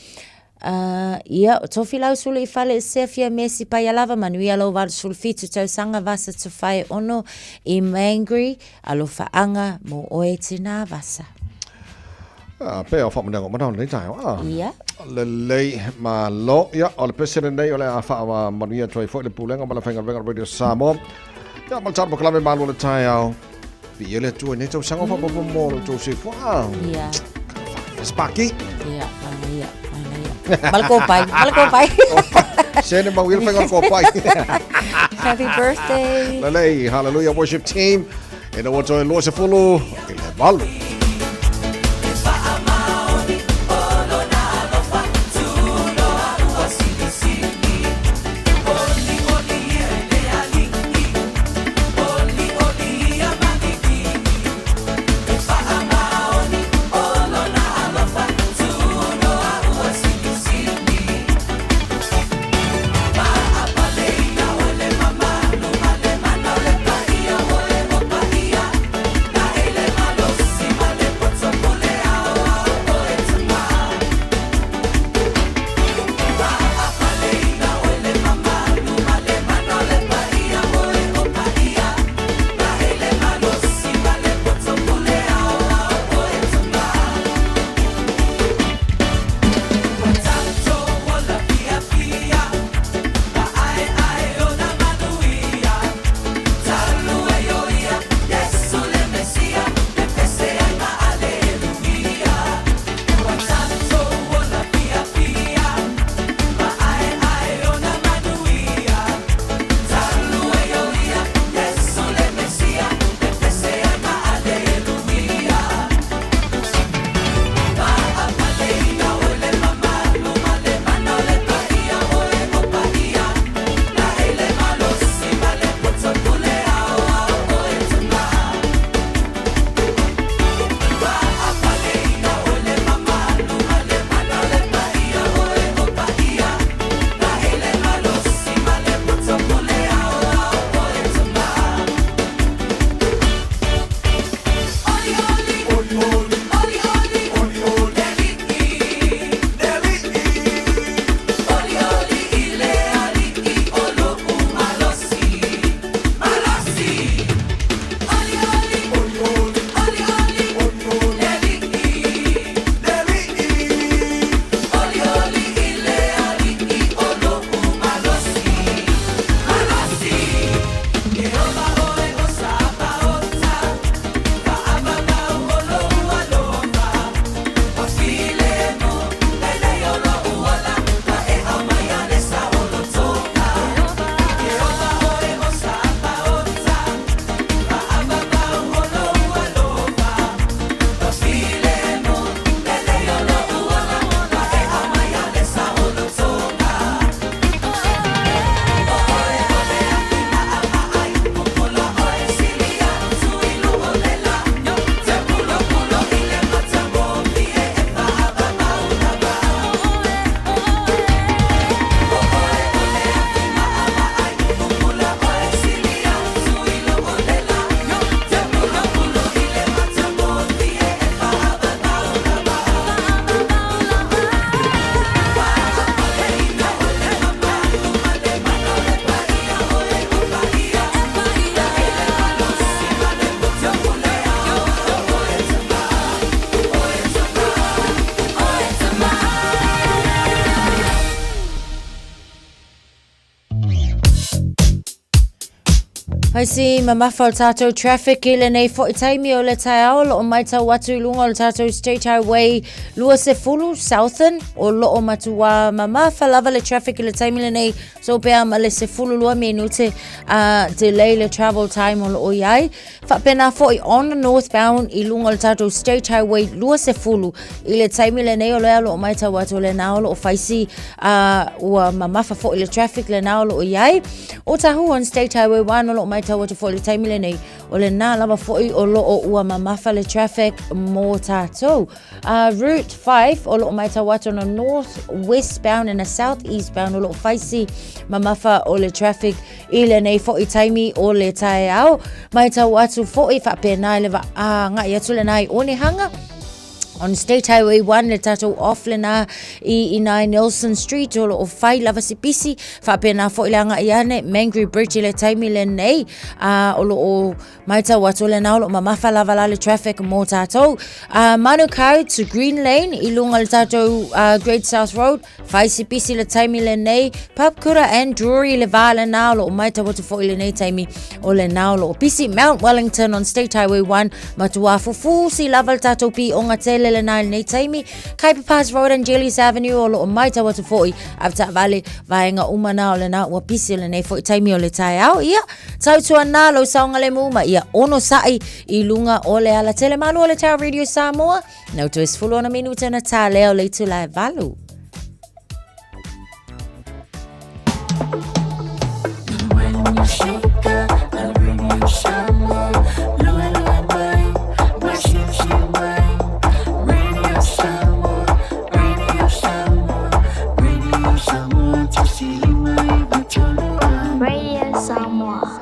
Ia, o tofi lau sulu i whale se fia mesi pa ia lava manuia lo valus fulfitu tausanga vasa to whai ono i Mangry. Alo whaanga mo oe tina vasa. Pe o whamunga o mana nei tai o. Ia. Le lei ma lo ia o le pesere nei o le a wha manuia toi fo le pulenga ma la whainga venga radio Samoa. Ia ma tāpa klame malu le tai au. Pi ele tu nei tau sanga wha popo mo lo tau se fwa. Ia. Spaki. Ia, ia. Malko pai. Sene ma wil whainga ko pai. Happy birthday. Le lei, hallelujah worship team. E na wato e loa se fulu. Ile malu. Faisi mamafa o tātou traffic I le nei fo I taimi o le tai ao lo o mai tau watu I lunga o le tātou State Highway lua se fulu Southern o lo o matua mamafa lava le traffic I le taimi le nei so pea ma le se fulu lua minute delay le travel time o lo o iai fa pena fo I on the northbound I lunga o le tātou State Highway lua se fulu I le taimi le nei o lea lo o mai tau watu le nao lo o faisi ua mamafa fo I le traffic le nao lo o iai o tahu on State Highway 1 o lo o mai tau watu fo le taimi le nei o le nā lava fo I o lo o ua mamafa le traffic mō tātou. Route 5 o lo o mai tau watu on a north westbound and a south eastbound o lo o faisi mamafa o le traffic I le nei fo I taimi o le tae au mai tau watu fo I whapena le wa ngai atu le nai o ne hanga on State Highway 1 le tatou off le na I 9 Nelson Street o lo o fai lava sipisi whapena fo ilanga I ane Mangry Bridge le taimi le nei o lo o maita watu le na o lo mamafa lava la le traffic mō tatou Manukau to Green Lane I lunga le tatou Great South Road fai sipisi le taimi le nei Papkura and Drury le va le na o lo o maita watu fo ile nei taimi o le na o lo o pisi Mount Wellington on State Highway 1 matua fufusi lava le tatou pi o ngatele le nai nei taimi Kaipa Pass Road and Jellies Avenue o lo o maita watu foi Avta Valley vaenga umana o le na ua pisi le nei foi taimi o le tai au ia tautua nā lo saunga le muma ia ono sai I lunga o le ala tele malu o le Tau Radio Samoa nau tu es fulona minuta na tā leo le tu lai valu When you shake the Radio Samoa lua lua mai washing Radio Samoa.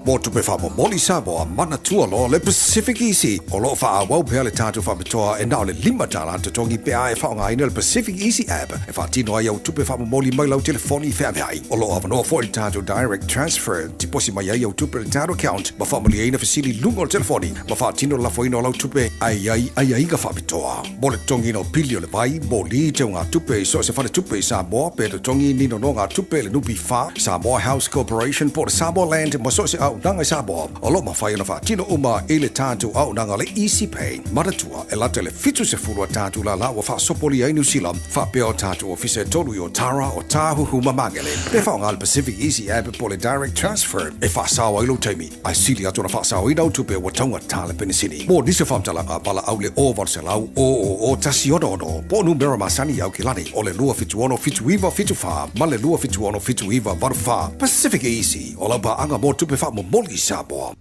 Mo tupe wha mo moli Samoa mana tua lo le Pacific Easy. O lo wha wau pea le tātou wha metoa e nao le lima tala te tongi pea e whaonga ina le Pacific Easy app. E wha tino ai au tupe wha mo moli mai lau telefoni wha mehai. O lo awanoa fo le tātou direct transfer. Tiposi mai ai au tupe le tātou account. Ma wha mali aina fasili lungo le telefoni. Ma wha tino la fo ina lau tupe ai ga wha metoa. Mo le tongi no pili o le vai. Mo li te ngā tupe so se wha le tupe Samoa. Pe le tongi nino no ngā tupe le nupi wha. Samoa House Corporation po le Samoa Land. Ma so se au nanga Samoa. O lo ma whai ana wha tino uma e le tātou au nanga le Easy Pay. Maratua e lata le fitu se furua tātou la wa wha sopoli ai New Zealand. Wha peo tātou ofise tolu I o Tara o Tāhuhu Mamangele. Pe wha ngā le Pacific Easy app po le direct transfer. E wha sawa ilo taimi. Ai sili atu na wha sawa I nau tupe wa taunga tāle penisini. Mo nise whamtalanga pala au le o varse lau o tasi ono. Po numera masani au kilani. O le lua fitu ono fitu iwa fitu wha. Ma le lua fitu ono fitu iwa varu wha. Pacific Easy. O lau pa anga mo tupe wha mo moli Samoa.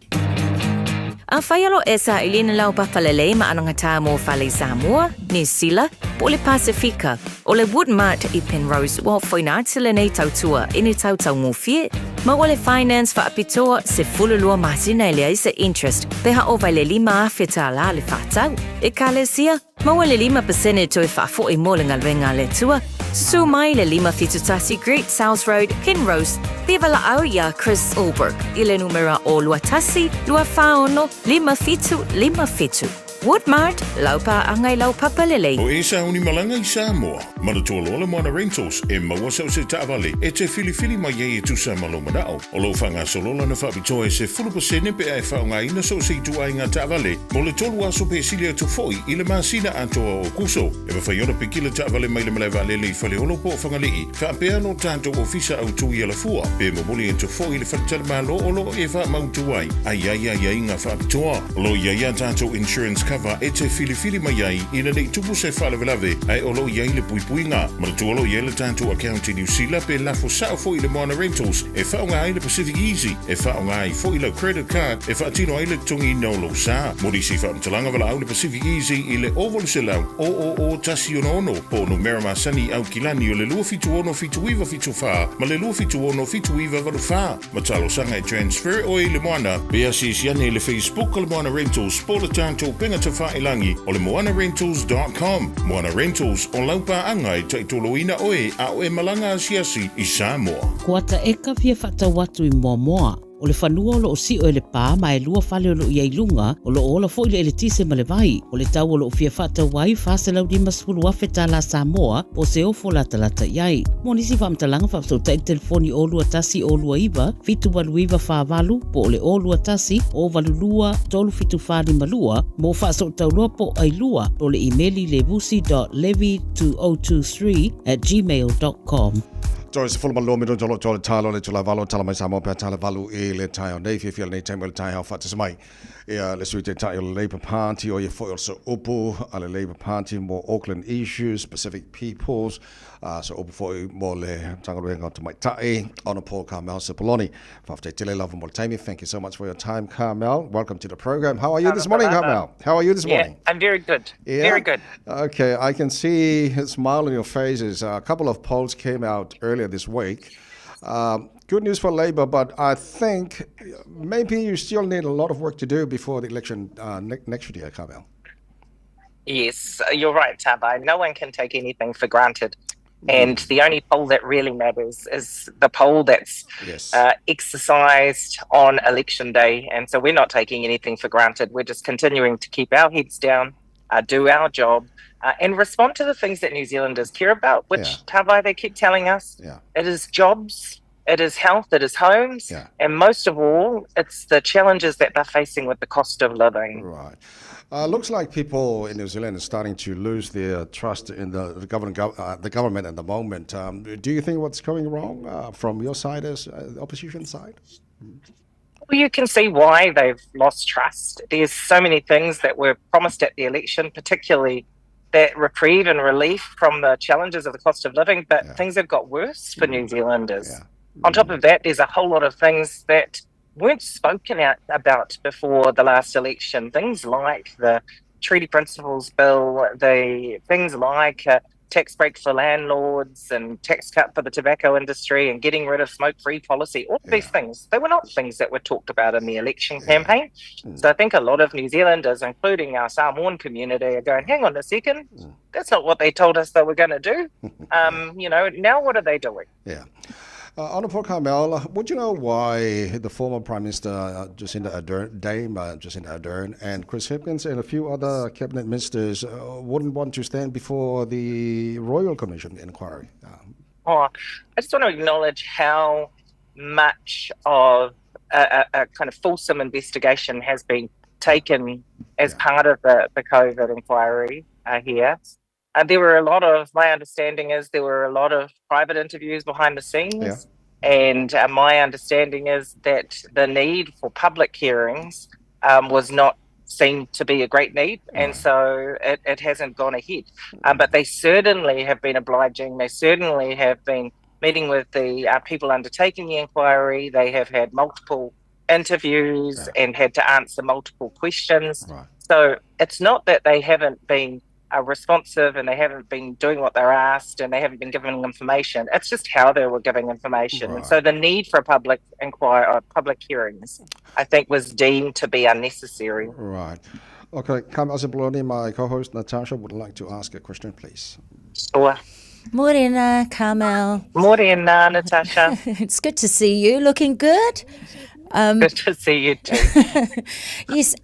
A whaialo esa I lina lau papalele ma ananga tā mō whale Samoa, New Sila, po le Pasifika, o le Woodmart I Penrose, wa whainatile nei tautua ini tau ngofie, ma wale finance wha apitoa se fululua masina I lea se interest, peha o vai le 5 awhita la le whatau. E ka le sia, ma wale 5% to e whafo I molenga renga le tua, su mai le 5 fitutasi Great South Road, Penrose, Vivala au ia Chris Ulberg, I le numera o lua tasi, lua whaono, 5 fitu. Woodmart, laupa angai lau papalele. O e sa uni malanga I Samoa. Maratua le Moana Rentals e maua sau se taavale e te fili mai e tu sa maloma dao. O lo whanga solola na whapitoa e se 10% pe ai whaonga ina sau se tu ai ngā taavale. Mo le tolu aso pe silia tu foi I le masina antoa o kuso. E wa whaiona pe kila taavale mai le malai vale le whale olo po whangalii. Whaapea no tanto ofisa au tui ala fua. Pe mamuli e tu foi le whatala malo olo e wha mautu ai. Ai ngā whapitoa. Lo ia tanto insurance cover e te fili mai ai ina nei tupu se whalawelawe ai olo iai le puipuinga. Maratuolo iai le tanto account I New Zealand pe lafo sao fo I le Moana Rentals e whaonga ai le Pacific Easy e whaonga ai fo I le credit card e whaatino ai le tungi no lo sa. Mori si whaamtalanga wala au le Pacific Easy I le ovolu se lau o tasi ono po no merama sani au kilani o le lua fitu ono fitu iwa fitu wha ma le lua fitu ono fitu iwa varu wha. Matalo sanga I transfer o I le Moana bea si siane le Facebook o le Moana Rentals po le tanto penga te whaelangi o le moanarentals.com. Moana Rentals o laupa angai taitoloina oe a oe malanga asiasi I Samoa. Kua ta eka pia whata watu I moa moa. o le whanua o lo o si o le pā ma e lua whale o lo i lunga o lo ola fo i le tise ma le vai o le tau o lo o fia whata wai whaselau di masfulu afe tā la Samoa o se ofo la talata iai. Mo nisi whamtalanga whapso tai telefoni o lua tasi o lua iwa, fitu walu iwa whawalu po o le o lua tasi o walu lua tolu fitu whani malua mo whaso tau lua po ai lua o le emaili levusi.levy2023@gmail.com. Joyce se fulma lo mido jolo jolo talo le tula valo tala mai samo pe tala valu e le tai on nei fia nei time le tai ha fatis mai e le suite tai o Labour Party o ye foil so upu ale Labour Party mo Auckland issues specific peoples so upu foi mo le tangaruenga to mai tai on Paul Carmel Sepoloni fafte tele love mo time. Thank you so much for your time, Carmel. Welcome to the program. How are you this morning, Carmel? How are you this morning? I'm very good. Yeah? Very good. Okay, I can see a smile on your faces. A couple of polls came out earlier this week. Good news for Labour, but I think maybe you still need a lot of work to do before the election next year, Carmel. Yes, you're right, Tabai. No one can take anything for granted. And the only poll that really matters is the poll that's exercised on election day. And so we're not taking anything for granted. We're just continuing to keep our heads down, do our job, and respond to the things that New Zealanders care about, which, Tabai, they keep telling us. It is jobs, it is health, it is homes, and most of all, it's the challenges that they're facing with the cost of living. Right. Looks like people in New Zealand are starting to lose their trust in the government at the moment. Do you think what's going wrong from your side as the opposition side? Well, you can see why they've lost trust. There's so many things that were promised at the election, particularly that reprieve and relief from the challenges of the cost of living, but things have got worse for New Zealanders. On top of that, there's a whole lot of things that weren't spoken out about before the last election. Things like the Treaty Principles Bill, the things like tax break for landlords and tax cut for the tobacco industry and getting rid of smoke-free policy. All of these things, they were not things that were talked about in the election campaign. So I think a lot of New Zealanders, including our Samoan community, are going, hang on a second, that's not what they told us they were going to do. Now what are they doing? Yeah. Honourable Carmel, would you know why the former Prime Minister Jacinda Ardern and Chris Hipkins and a few other cabinet ministers wouldn't want to stand before the Royal Commission inquiry? I just want to acknowledge how much of a kind of fulsome investigation has been taken as part of the COVID inquiry here. There were a lot of, my understanding is there were a lot of private interviews behind the scenes. And my understanding is that the need for public hearings was not seen to be a great need. And so it hasn't gone ahead. But they certainly have been obliging. They certainly have been meeting with the people undertaking the inquiry. They have had multiple interviews and had to answer multiple questions. So it's not that they haven't been responsive and they haven't been doing what they're asked and they haven't been giving information. It's just how they were giving information. And so the need for public inquiry or public hearings, I think, was deemed to be unnecessary. Right. Okay, Carmel Sepoloni, my co-host Natasha would like to ask a question, please. Sure. Morena, Carmel. Morena, Natasha. It's good to see you. Looking good. Good to see you too. Yes,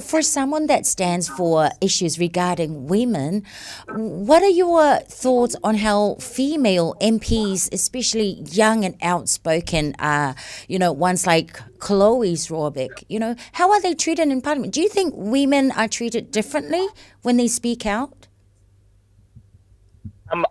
for someone that stands for issues regarding women, what are your thoughts on how female MPs, especially young and outspoken, ones like Chloe Swarbrick, how are they treated in Parliament? Do you think women are treated differently when they speak out?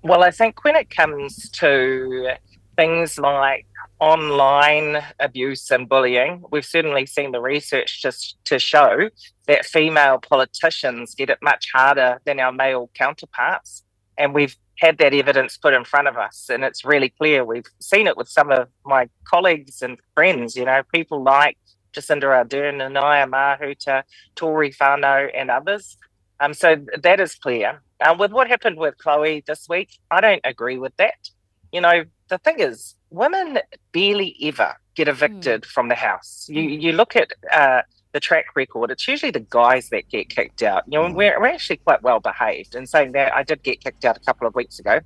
Well, I think when it comes to things like online abuse and bullying, we've certainly seen the research just to show that female politicians get it much harder than our male counterparts. And we've had that evidence put in front of us. And it's really clear. We've seen it with some of my colleagues and friends, people like Jacinda Ardern and Naya Mahuta, Tory Whanau and others. So that is clear. With what happened with Chloe this week, I don't agree with that. The thing is, women barely ever get evicted from the house. You look at the track record, it's usually the guys that get kicked out. We're actually quite well behaved. And saying that, I did get kicked out a couple of weeks ago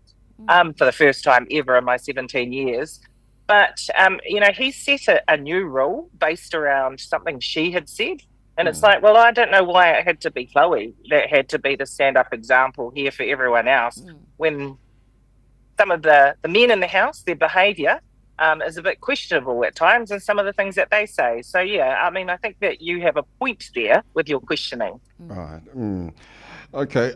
for the first time ever in my 17 years. But, he set a new rule based around something she had said. And it's like, well, I don't know why it had to be Chloe that had to be the stand-up example here for everyone else when some of the men in the house, their behaviour is a bit questionable at times, and some of the things that they say. So, I think that you have a point there with your questioning. Right. Okay.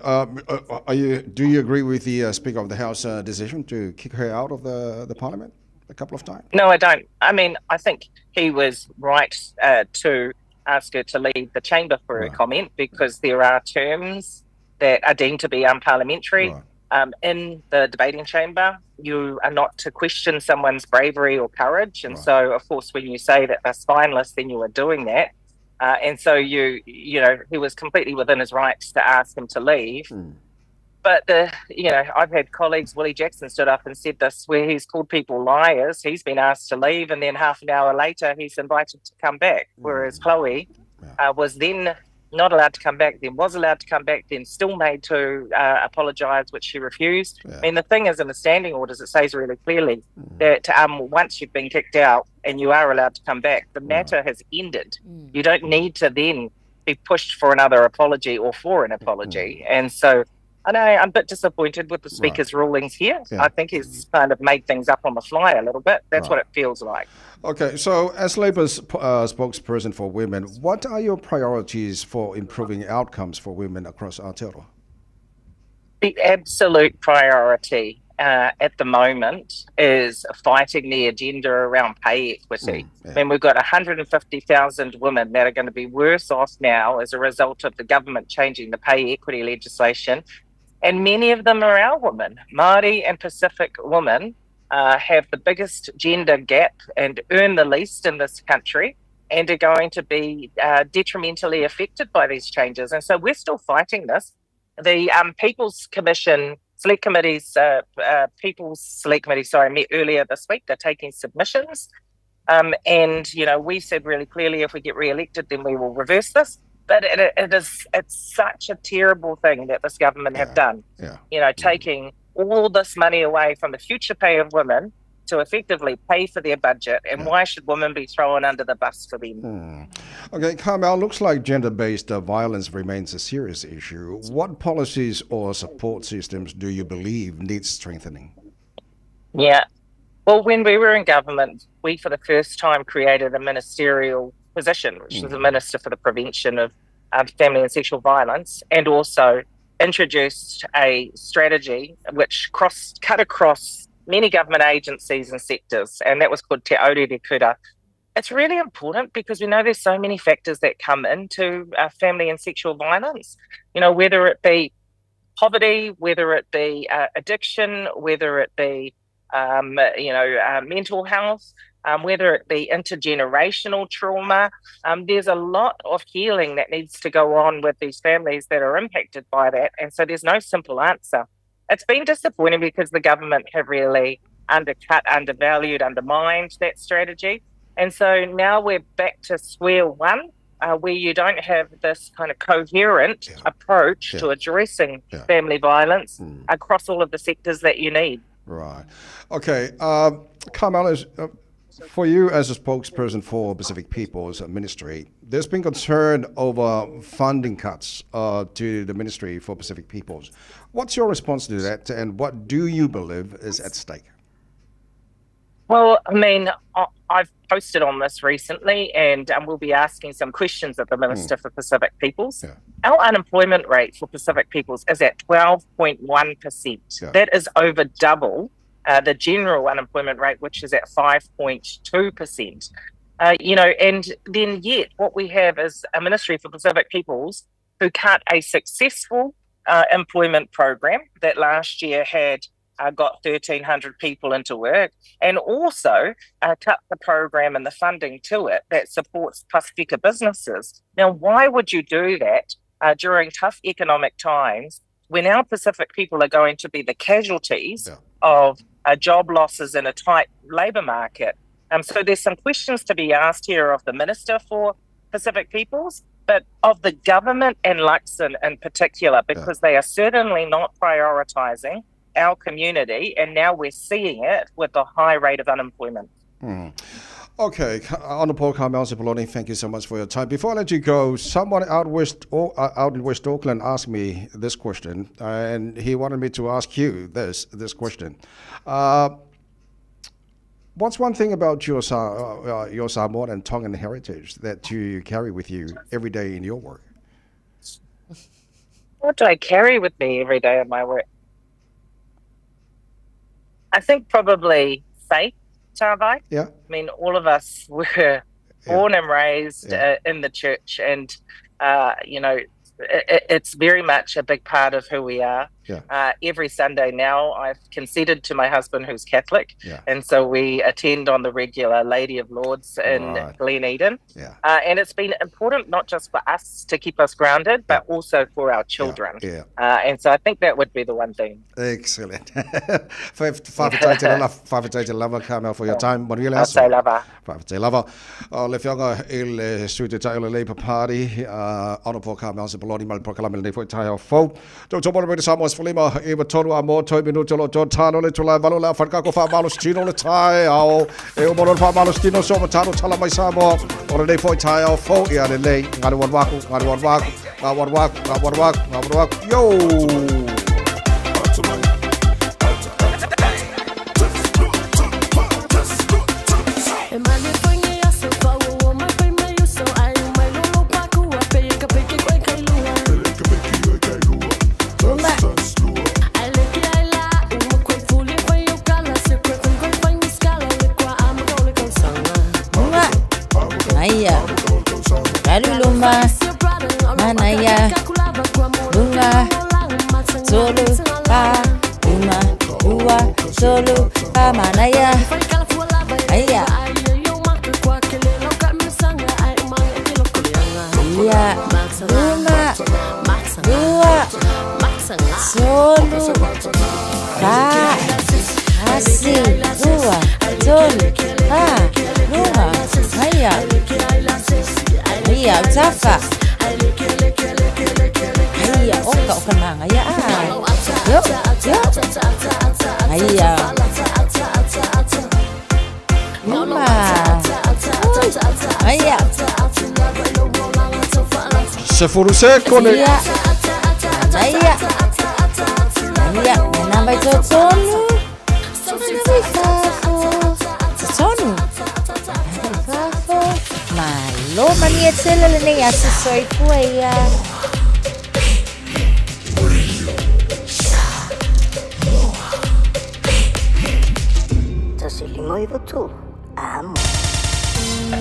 Do you agree with the Speaker of the House decision to kick her out of the Parliament a couple of times? No, I don't. I mean, I think he was right to ask her to leave the chamber for her comment, because there are terms that are deemed to be unparliamentary. In the debating chamber, you are not to question someone's bravery or courage. And so, of course, when you say that they're spineless, then you are doing that. And so he was completely within his rights to ask him to leave. But I've had colleagues, Willie Jackson stood up and said this, where he's called people liars. He's been asked to leave, and then half an hour later, he's invited to come back. Whereas Chloe was then not allowed to come back, then was allowed to come back, then still made to apologise, which she refused. I mean, the thing is, in the standing orders, it says really clearly that once you've been kicked out and you are allowed to come back, the matter has ended. You don't need to then be pushed for another apology or for an apology. And so I know I'm a bit disappointed with the Speaker's rulings here. I think he's kind of made things up on the fly a little bit. That's what it feels like. Okay, so as Labour's spokesperson for women, what are your priorities for improving outcomes for women across Aotearoa? The absolute priority at the moment is fighting the agenda around pay equity. I mean, we've got 150,000 women that are going to be worse off now as a result of the government changing the pay equity legislation. And many of them are our women. Māori and Pacific women have the biggest gender gap and earn the least in this country, and are going to be detrimentally affected by these changes. And so we're still fighting this. The People's Commission Select Committees, People's Select Committee, met earlier this week. They're taking submissions. And, we said really clearly, if we get re-elected, then we will reverse this. But it's such a terrible thing that this government have done, taking all this money away from the future pay of women to effectively pay for their budget. And why should women be thrown under the bus for them? Okay, Carmel, looks like gender-based violence remains a serious issue. What policies or support systems do you believe need strengthening? Yeah. Well, when we were in government, we for the first time created a ministerial position, which is the Minister for the Prevention of Family and Sexual Violence, and also introduced a strategy which cut across many government agencies and sectors, and that was called Te Aurere Kura. It's really important because we know there's so many factors that come into family and sexual violence, whether it be poverty, whether it be addiction, whether it be, mental health, whether it be intergenerational trauma. There's a lot of healing that needs to go on with these families that are impacted by that. And so there's no simple answer. It's been disappointing because the government have really undercut, undervalued, undermined that strategy. And so now we're back to square one, where you don't have this kind of coherent approach to addressing family violence across all of the sectors that you need. Right. Okay. Carmel, for you as a spokesperson for Pacific People's Ministry, there's been concern over funding cuts to the Ministry for Pacific Peoples. What's your response to that, and what do you believe is at stake? Well, I mean, I've posted on this recently, and we'll be asking some questions of the Minister for Pacific Peoples. Our unemployment rate for Pacific Peoples is at 12.1%. That is over double the general unemployment rate, which is at 5.2%. And then yet what we have is a Ministry for Pacific Peoples who cut a successful employment program that last year had got 1,300 people into work, and also cut the program and the funding to it that supports Pasifika businesses. Now, why would you do that during tough economic times when our Pacific people are going to be the casualties of job losses in a tight labour market? So there's some questions to be asked here of the Minister for Pacific Peoples, but of the government and Luxon in particular, because they are certainly not prioritising our community, and now we're seeing it with the high rate of unemployment. Okay, Honourable Carmel Cipollone, thank you so much for your time. Before I let you go, someone out in West Auckland asked me this question, and he wanted me to ask you this question. What's one thing about your Samoan and Tongan heritage that you carry with you every day in your work? What do I carry with me every day in my work? I think probably faith, Tawai. Yeah. I mean, all of us were born and raised in the church, and it's very much a big part of who we are. Every Sunday now, I've conceded to my husband, who's Catholic, and so we attend on the regular Lady of Lords in Glen Eden. And it's been important not just for us to keep us grounded, but also for our children. And so I think that would be the one thing. Excellent. Whawhataite lava, Carmel, for your time. Whawhataite lava. Whawhataite lava. Le whianga il suite tai le Labour Party, Honourable Carmel Cipollone, mal proclamel nei foi tai au fou. Tau tōpona me te Samoas Whalima, ewa tonu a mō toi minuto lo John Tano le tula valo la whanaka wha malostino le tai au. E o mono wha malostino so ma tano tala mai Samoa. Ora nei foi tai au fou, ia le lei. Ngāru wanwaku, ngāru wanwaku, ngāru wanwaku, ngāru wanwaku, ngāru wanwaku. Yo! Kaluluma, manaya, bunga, solo, pa, uma, ua, solo, pa, manaya, aya, iya, bunga, ua, solo, pa, asi, ua, solo, pa, bunga, aya. Iya, Jaffa. Iya, oka nanga ya. Yo. Iya. Mama. Iya. Sefuru sekole. Iya. Iya. Iya, menambah totonu. Totonu. Malo mania tsela le nei asa soi puia. Tasili moi votu. Amo.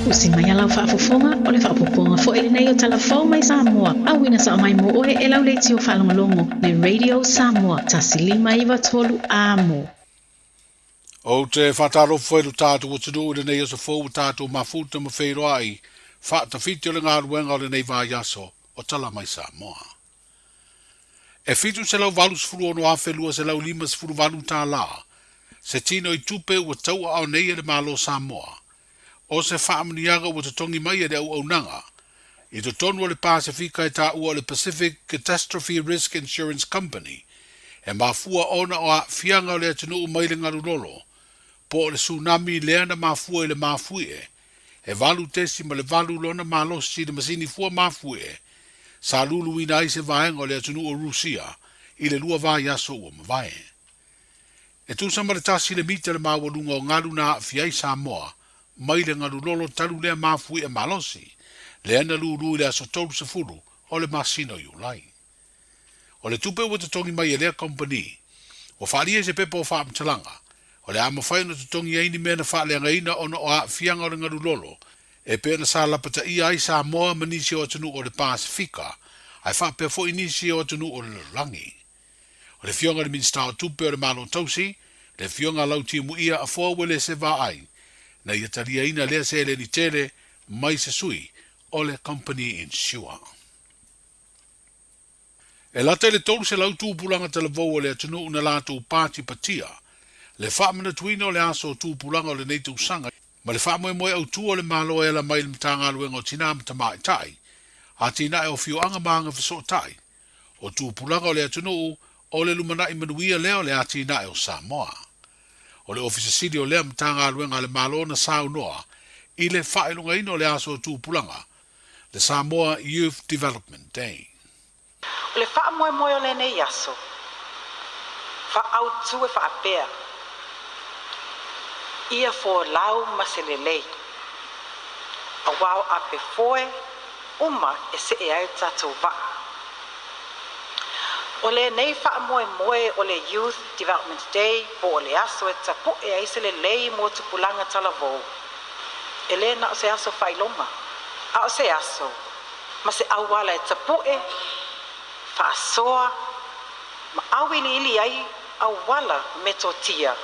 Usi mai alau whaafofonga o le whaapoponga fo ele nei o talafau mai Samoa. Awina sa mai mo oe e lau leiti o whalongolongo le Radio Samoa. Tasili mai vatolu amo. O te whataro whairu tātou o tunu o nei o sa fōu tātou mafuta ma whairoa i whaata whiti o le ngā ruenga o le nei vā yaso o tala mai Samoa. E whitu se lau valu sfuru ono a whelua se lau lima sfuru valu tā la, se tino i tupe ua taua au nei e le malo Samoa, o se whaamaniaga ua te tongi mai e le au nanga, i te tonu o le Pasifika e tā ua o le Pacific Catastrophe Risk Insurance Company, e mafua ona o a fianga o le atinu mai le ngarulolo, po le tsunami leana mafua i le mafue, e valu tesi ma le valu lona malosi le masini fua mafue, sa lulu ina i se vaenga o le atunu o Rusia, i le lua vai aso ua mavae. E tu sama le tasi le mita le mawalunga o ngalu na fiai Samoa, mai le ngalu lolo talu lea mafue e malosi, le ana lulu le aso tolu se furu, o le masino i ulai. O le tupe ua te tongi mai e lea company, o whaalia se pepo o whaamtalanga, o le ama whai no te tongi eini mea na wha leanga ina ono o a fianga o le ngaru lolo, e pēna sa lapata i ai Samoa manisi o atunu o le Pasifika, ai wha pēr fo inisi o atunu o le langi. O le fionga le minsta o tupe o le malo tausi, le fionga lauti mu ia a fōwele se va ai, na ia taria ina lea se le ni tere mai se sui o le company insure. E lata le tolu se lau tūpulanga te le vau o le atunu una lātou pāti patia, le whaamana tuina o le aso o tūpulanga o le neitu sanga, ma le whaamoe moe au tū o le malo e la mai le mtanga aluenga o tina mta mai tai, a tina e o fioanga maanga fiso tai, o tūpulanga o le atunu o le lumana i manuia leo le a tina e o Samoa. O le ofisa sili o lea mtanga aluenga le malo na sao noa, i le whaelunga ino le aso tūpulanga, le Samoa Youth Development Day. O le wha moe moe o le nei aso, wha au tu e wha apea, ia fo lau maselelei, a wao ape foe, uma e se e ai tatou waa. O le nei wha moe moe o le Youth Development Day, po o le aso e tapu e ai se le lei mo tupulanga talavou. E le na o se aso whailonga, a o se aso, ma se awala e tapu e, wha asoa, ma awili ili ai awala metotia.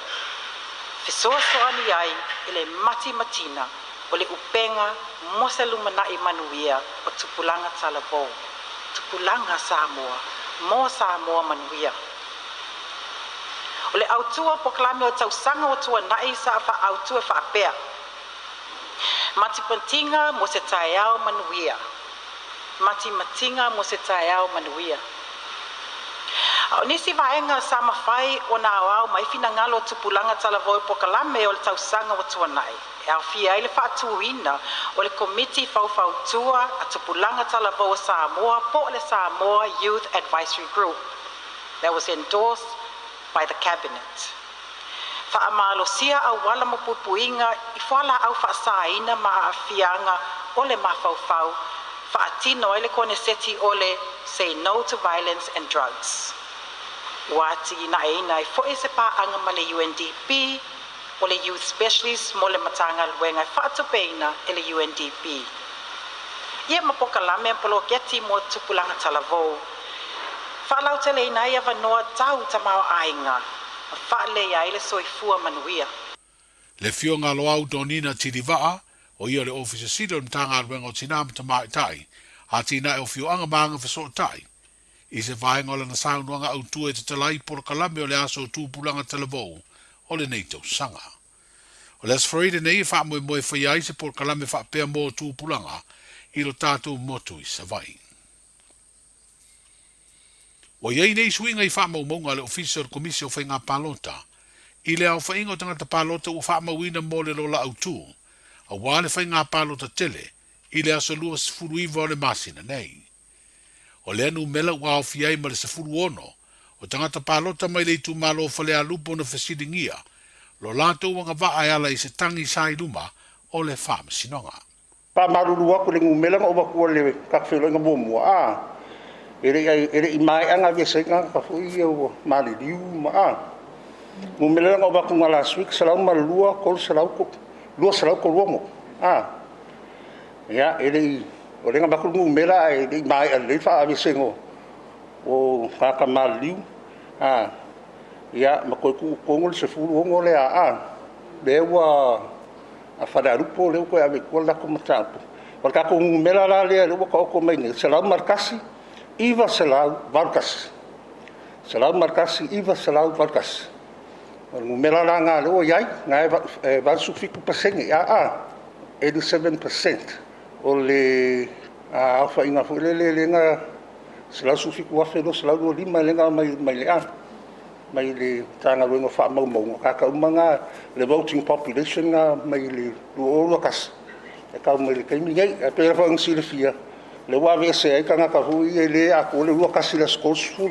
Fisoa soani ai ele mati matina o le upenga mosa lumanai manuia o tupulanga talavou. Tupulanga Samoa, mo Samoa manuia. O le autua poklame o tausanga o tua nai sa fa autua fa apea. Mati pantinga mo se taiao manuia. Mati matinga mo se taiao manuia. O nisi vaenga sa mawhai o na awao mai fina ngalo tupulanga talavoi pokalame o le tausanga o tuanai. E au fia ele whaatuina o le komiti fau tua a tupulanga talavoi Samoa po le Samoa Youth Advisory Group that was endorsed by the cabinet. Whaamalosia au wala mapupuinga I whala au whaasaina maa fianga o le mawhau whaatino ele kone seti o le say no to violence and drugs. Wati na ina I foe se pa anga ma le UNDP o le youth specialist mo le matanga luenga whaatupeina e le UNDP. Ia mapokalame polo geti mo tupulanga talavou. Whalau te le ina ia vanoa tau tamao ainga. Whaale ia ele soifua manuia. Le fionga lo au donina tiriwaa o ia le ofisa silo mtanga luenga o tinam tamai tai. A tina e o fioanga maanga fiso tai. I se vaenga o le na saunuanga au tue te talai por kalame o le aso tūpulanga talavou o le nei tau sanga. O le asfaride nei wha moe moe whaiai se por kalame wha pea mō tūpulanga I lo tātou motu I sa vai. O iei nei suinga I wha mau maunga le ofisa o komisi o whainga palota. I le au whainga o tangata palota o wha mauina mō le lola au tū. A wale whainga palota tele I le aso lua sifuru iwa o le masina nei. O le anu mela ua au fiai ma le sifuru ono. O tangata palota mai le tu malo o whale a lupo na whasiringia. Lo lato wanga waa e ala I se tangi sai luma o le whaama sinonga. Pa maruru aku le ngumela o wakua le kakwhelo inga mōmua. Ere I mai anga via senga ka fui o mali liu ma. Ngumela o wakunga last week salau malua kol salau ko lua salau ko luomo. Ya ere o renga baku ngumela e mai a le wha via sengo o kaka mali liu. Ya makoi ku kongol se fulu ongo le lewa a whadarupo leo koe ame kua lako matapu. Wal kako ngumela la lea lewa ka oko maine. Salau markasi, iwa salau valkasi. Salau markasi, iwa salau valkasi. Wal ngumela la ngā lewa iai, ngā vansu fiku pasenge. 87% o le alfa inga fuilele le ngā salau sufiku wafelo, salau lua lima le ngā mai le mai le tanga luenga wha mau kaka umanga le voting population ngā mai le luoa kas e kau mai le kaimi ngai e pera wha ngsi le fia le wawe se ai ka ngaka hui e le ako le lua kasi la schools full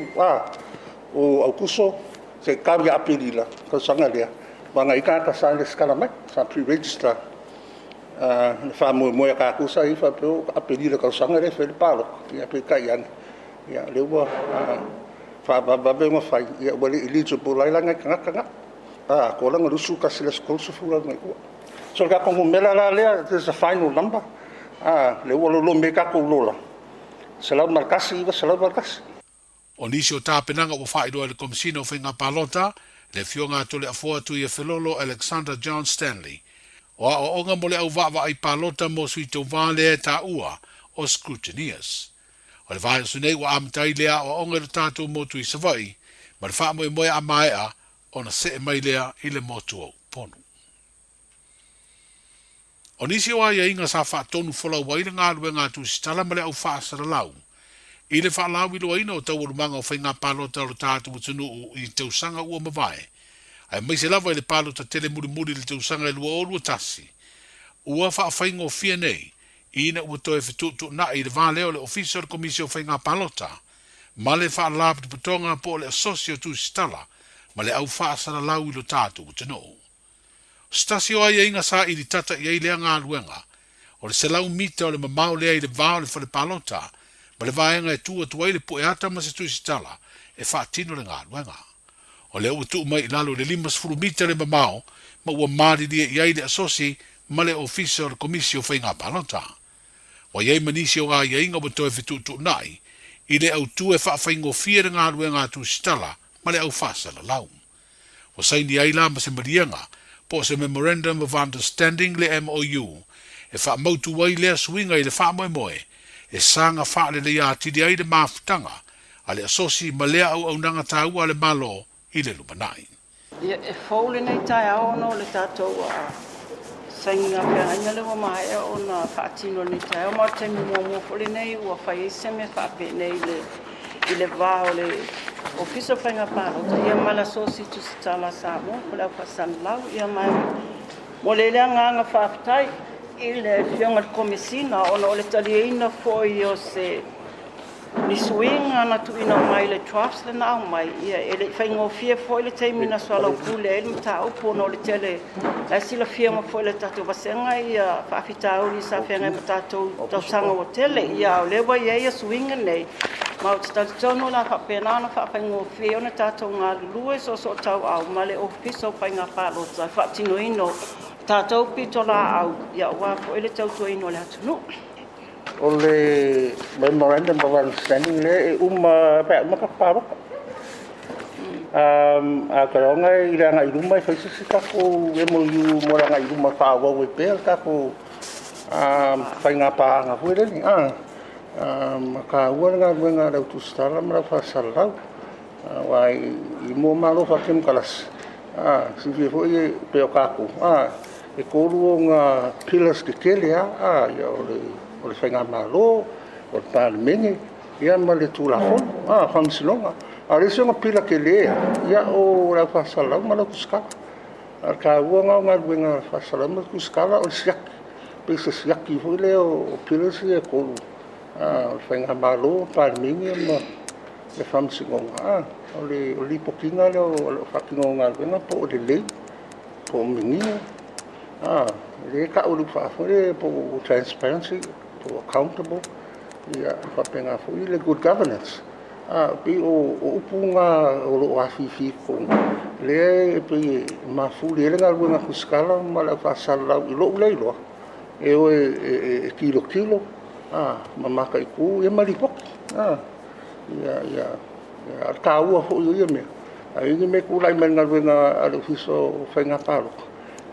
o au kuso se kawia apelila ka sanga lea wanga I ka sa le skala mai sa pre-register le wha moe ka kusa I wha peo apelila ka sanga le whele palo I ape kai an le ua Fababe ma fai ia wale eligible lai langa kanga. Ko langa rusu kasi la school sufula mai ua. So ka ko mela la lea there's a final number. Le walo lo me ka ko lola. Salau markasi iwa salau markasi. O nisi o tāpenanga o whairoa le komisina o whainga palota, le fionga tole a fua tu ia Filolo Alexander John Stanley. O a o onga mole au wawa ai palota mo sui tau vale e tā ua o scrutineers. O le vai sunei wa amtai lea o onga le tātou motu I savai, ma le wha moe moe a maea o na se mai lea I le motu au ponu. O nisi o aia inga sa wha tonu wholau waira ngā lue ngā tu sitala ma le au wha asara lau. I le wha lau I loa ina o tau urumanga o whainga palota o tātou utunu I tau sanga ua mawai. Ai mai se lava i le palo ta tele muri le tausanga e lua tasi. Ua whaafaingo fia nei, ina ua toe whetutu na i le vāleo le ofisio le komisio whainga palota, ma le whaalapu te putonga po le asosio tu stala, ma le au whaasara lau i lo tātu u tino. Stasio ai inga sa i li tata i ai lea ngā luenga, o le selau mita o le mamau lea i le vāo le whale palota, ma le vaenga e tua tuai le po e ata ma se tu stala, e whaatino le ngā luenga. O le utu mai i lalo le 5 mita le mamau, ma ua mari lia i ai le asosi, ma le ofisio le komisio whainga palota. Wa iei manisi o a ia inga wa toe whitutu nai, i le au tue whaafeingo whiere ngā rue ngā tu stala, ma le au whaasala lau. Wa saini aila ma se marianga, po se Memorandum of Understanding le MOU, e wha mautu wai lea suinga i le wha moe moe, e sanga wha le lea tidi ai le mafutanga, a le asosi ma lea au nanga tāua le malo i le lumanai. E whaule nei tai ao no le tātou sainga pia ina lewa mai o na whaatino nei tai ao ma te mua fole nei ua whai ese me whaape nei i le vāo le ofiso whainga pārota ia mala sosi tu sitala Samoa ko lau whasan lau ia mai mo le lea nganga whaapetai i le whionga komisina ona o le talieina foi o se ni swinga na tu ina mai le traps le na mai ia ele whaingo fia foi le teimina swala pule ele mta upo no le tele la sila fia mo foi le tatu basenga ia whaafitau ni sa whenga matatou tau sanga o tele ia o lewa ia swinga nei ma o tatu tono la whapena na whaingo fia o na tatou ngā lue so tau au ma le ofiso whainga whalota whaatino ino tatou pito la au ia ua po ele tau tua ino le atunu. O le Memorandum of Understanding le uma makaparo. A karonga i ranga i ruma i whaisisi kako MOU mo ranga i ruma whaawa e pēr kako whainga pāanga huere ni. Ka uanga ngā rau tu stara mara whaasara rau. Wai i mō malo whakem kalas. Si fie fo i peo kako. E koru o ngā pillars ke kele ia o le whainga malo, o le pālemene, ia ma le tūlafon, whamsinonga. A le songa pila ke lea, ia o rau whasalau ma lau kuskala. A ka uanga o ngā ruenga whasalau ma kuskala o le siaki. Pesa siaki fo le o pillars ia koru. O le whainga malo, pālemene, ma le whamsinonga. O le lipokinga le o whakinga o ngā ruenga, po o le lei, po o mingia. Le ka ulu whaafore po transparency, po accountable, ia whapenga fo i le good governance. Pi o upunga o lo afifi ko. Le pi mafu le ngā ruenga kuskala ma la whasala i lo uleilo. E o e kilo, mamaka i ku e maripoki. Ia ka ua fo i ia mea. Ingi me kulai me ngā ruenga al ofiso whainga pāroka.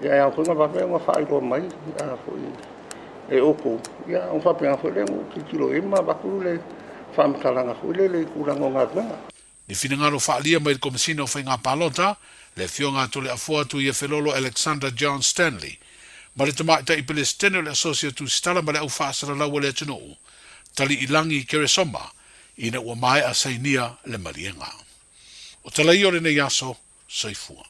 Ia ko nga vape nga whairo mai e oko. Ia on whapenga fo le kilo ema bakuru le whamtalanga fo le kurango ngā ruenga. Ni whinangaro whaalia mai komisina o whainga palota, le whionga to le afua tu ia whelolo Alexander John Stanley. Ma le tamaita i pele stene le asosia tu stala ma le au whaasara laua le tino. Tali ilangi keresoma, ina ua mai a sainia le marienga. O talai o le nei aso, saifua.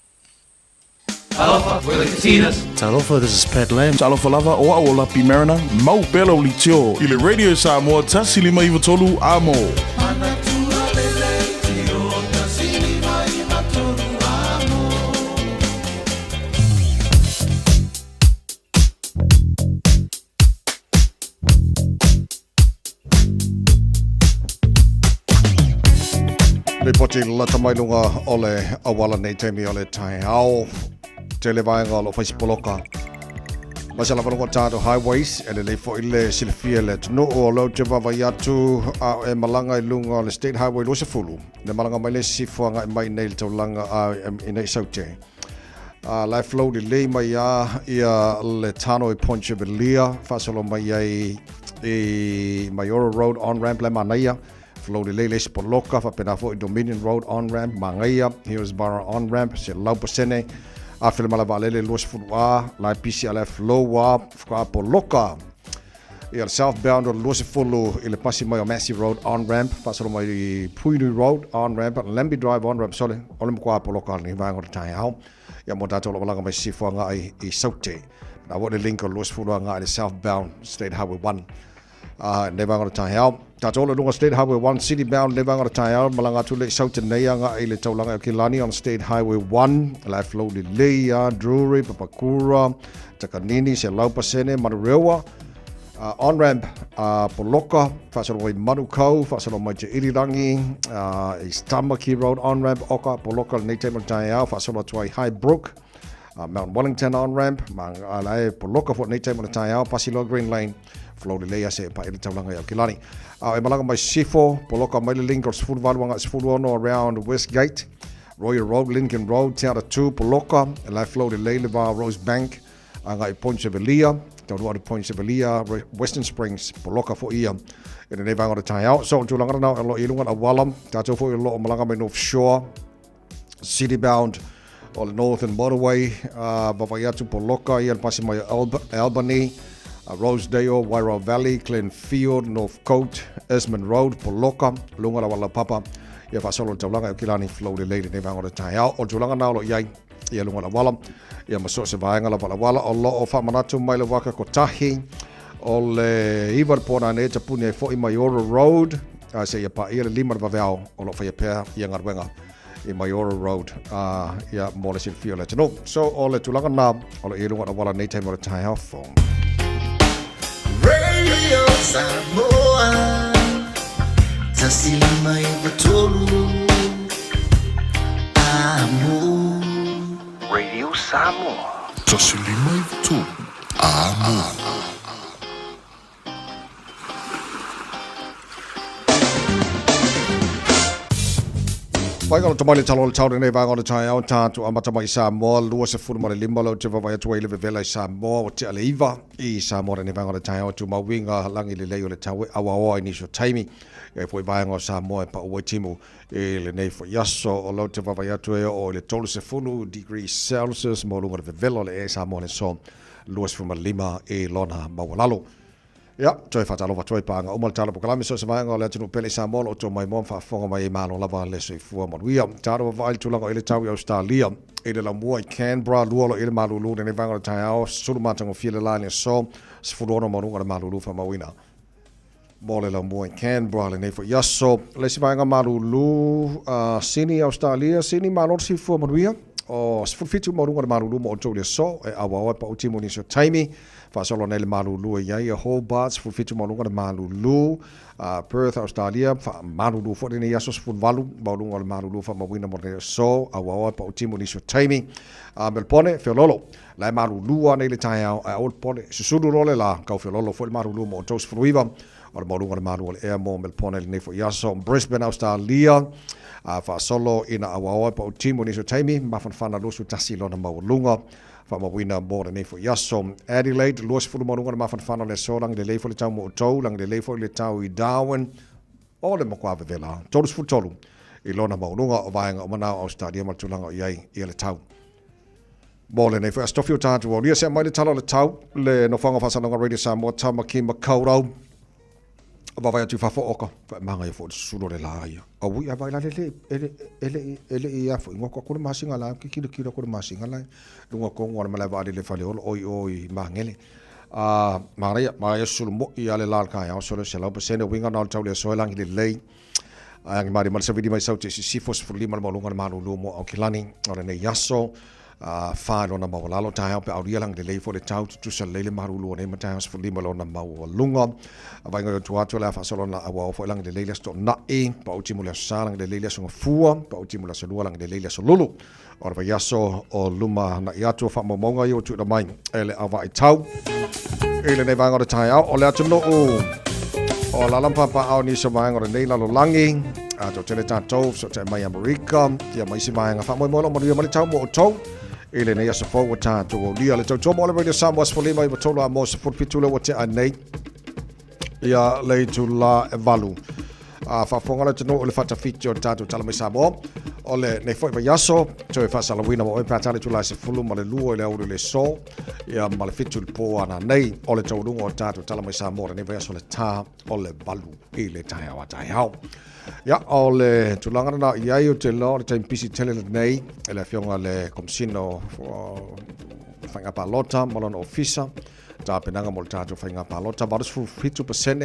Talofa, we're the Katinas. Talofa, this is Pat Lam. Talofa lava o aola pimerana, mau pelo li tio. I le Radio Samoa, tasi lima iwa tolu amo. Le poti lata mai lunga ole awala nei temi ole tai au. Te le vaenga lo whaisipoloka. Masala whanonga tātou highways, e le fo ile silifia le tunu o lau te wawai atu a e malanga I lunga le State Highway losa fulu. Le malanga mai le sifuanga I mai nei le taulanga a I nei saute. Lai flow li le mai a ia le tano I Ponche Velia, whasalo mai I Mayora Road on-ramp le manaia. Flow li le sipoloka, whapena fo I Dominion Road on-ramp, mangaia, Hillsborough on-ramp, se Laupasene. Afile malava lele los fulwa la pisi ala flow wa fka poloka Ia southbound o Lucy Fulu i le pasi mai o Massey Road on-ramp, pasalo mai i Puinu Road on-ramp, Lemby Drive on-ramp, sole, ole mkua poloka ni vango le tai au. Ia mo tato lo walanga mai sifua nga i Saute. Na wo le link o Lucy Fulu nga i southbound State Highway 1. Ne vango le tai au. Tato le lunga State Highway 1 citybound ne vango le tai au, malanga tu le Saute nei nga i le taulanga o Kilani on State Highway 1, la flow le Leia, Drury, Papakura, Takanini, se Laupasene, Manurewa. On-ramp Poloka, whasaro mai Manukau, whasaro mai Te Irirangi, is Tamaki Road on-ramp, Oka, Poloka, nei te matai au, whasaro tuai Highbrook, Mount Wellington on-ramp, lai Poloka fo nei te matai au, Pasilo Green Lane, flow le leia se pa ili taulanga iau Kilani. E malanga mai Sifo, Poloka mai le link or sifuru waluanga sifuru ono around Westgate, Royal Road, Lincoln Road, Te Ara 2, Poloka, lai flow le leileva Rose Bank, anga i Point Sevelia, Tau Point Sevelia, Western Springs, Poloka fo ia. Ina nei vanga o tai au. So, tu langara nao, alo ilungan a walam. Tātou fo i lo o malanga mai North Shore, citybound, o le Northern Motorway, Vavaiatu Poloka, ia pasi mai Albany, Rosedale, Wairau Valley, Glenfield, North Coast, Esmond Road, Poloka, Lungara wala papa. Ia whasolo tau langa o Kilani flow le leile nei vanga o tai au. O tu langara nao lo iai, ia lungara walam. Ia maso se vaenga la wala o lo o whamanatu mai le waka ko tahi o le iwar pōna ne te puni e fo i Mayora Road se ia pa ia le lima vaveo o lo whaia pēr ia ngarwenga i Mayora Road ia mo le silfio le tino. So o le tulanga nā o le irunga na wala nei te mora tai hao phone. Radio Samoa Tasilima i Vatolu Amo Radio Samoa. Tasilima i Vatolu Amo. Paikalo tamai le talo le taure nei vanga o le tai au tātu amata mai Samoa, lua se furu ma le lima lau te vavai atu le vevela i Samoa o te ale iwa i Samoa nei vanga o le tai au tu mawinga langi le leo le taue awa oa i niso taimi e fwoi vanga o Samoa e pa ua timu e le nei fo yaso o lau te vavai atu e o le tolu se funu degrees Celsius mo lunga le vevela le e Samoa le so lua se furu ma le lima e lona mawalalo. Ja, toi fatalo toi panga o maltalo pokalami so se vanga o le tunu pele Samoa o to mai mon fa fonga mai malo lava le se fu mo wia taro vai tu langa ile tau i Australia ile la mua i Canberra luolo ile malulu ne vanga o tai au sulu matango file line so se fu ono mo runga malulu fa mawina mole la mua i Canberra le ne fo yaso le se vanga malulu Sydney Australia Sydney malo si fu mo wia o se fu fitu mo runga malulu mo to le so e awa pa utimo ni so taimi Fasolo nele malulu ia ia Hobart fu fitu malunga de malulu Perth Australia malulu fo ni yaso fu valu malunga de malulu fa mawina mo so awa pa utimo ni so taimi Melbourne Felolo la malulu nele tai au old pone susulu role la ka Felolo fo malulu mo tos fruiva o malunga de malulu e mo Melbourne ne fo yaso Brisbane Australia fa solo ina awa pa utimo ni so taimi mafana lusu tasilo na malunga Whamawina mōra nei fo yaso. Adelaide, luas fulu marunga na mawhanwhana le so, langi le leifo le tau mo o tau, langi le leifo le tau i Darwin, o le makua vevela. Tolus fu tolu, i lona maununga o vaenga o manao au stadia matulanga o iai i le tau. Mōle nei fo astofi o tātu o lia se mai le tala le tau, le no whanga whasananga Radio Samoa, tamaki makaurau, Vavai atu whafo oka, manga i fo sulo le laia. A wui a vai la ele i a fo ingo kwa kore masinga la, ki kira kore masinga la, lunga kongo ana malai vade le fale olo, oi mangele. Maria sulu mo i ale lal kai, au solo se lau pasene, winga nal tau le soe langi le lei, angi mari malisa vidi mai sau te sifos fulima le malunga le malu lumo au kilani, ora ne yaso, whae lona mawalalo tae au pe auria lang le leifo le tau tutusa leile marulu ne matai has fulima lona mawalunga vai ngai tuatu le fasolo na awa fo lang le leile sto na e pa uti mula salang le leile so fua pa uti mula so lang le leile so lulu ora vai yaso o luma na iatu fa momonga yo tu da mai ele ava i tau ele ne vanga o tae au o le atu no o la lampa pa au ni so vanga o nei la lo langi a to tele tatou so te mai America ia mai si vanga fa mo lo mo le tau mo o tau ele nei aso fo o tātou o lia le tau mo le Radio Samoa for lima i watolo a mo se for pitula o te anei ia le tu la evalu fa fonga le tino o le fata fitio tātou tala mai Samoa ole nei foi yaso to fa salawina mo pa tale tula se fulu ma le luo le au le so ya ma le fitu le po ana nei ole to lungo tatu tala mai sa mo ne va so le ta ole balu e le tai wa tai hau ya ole tulanga na ia yo te lo te pisi tele nei ele fionga le komsino fanga palota malon ofisa ta penanga mo tatu fanga palota ba su fitu percent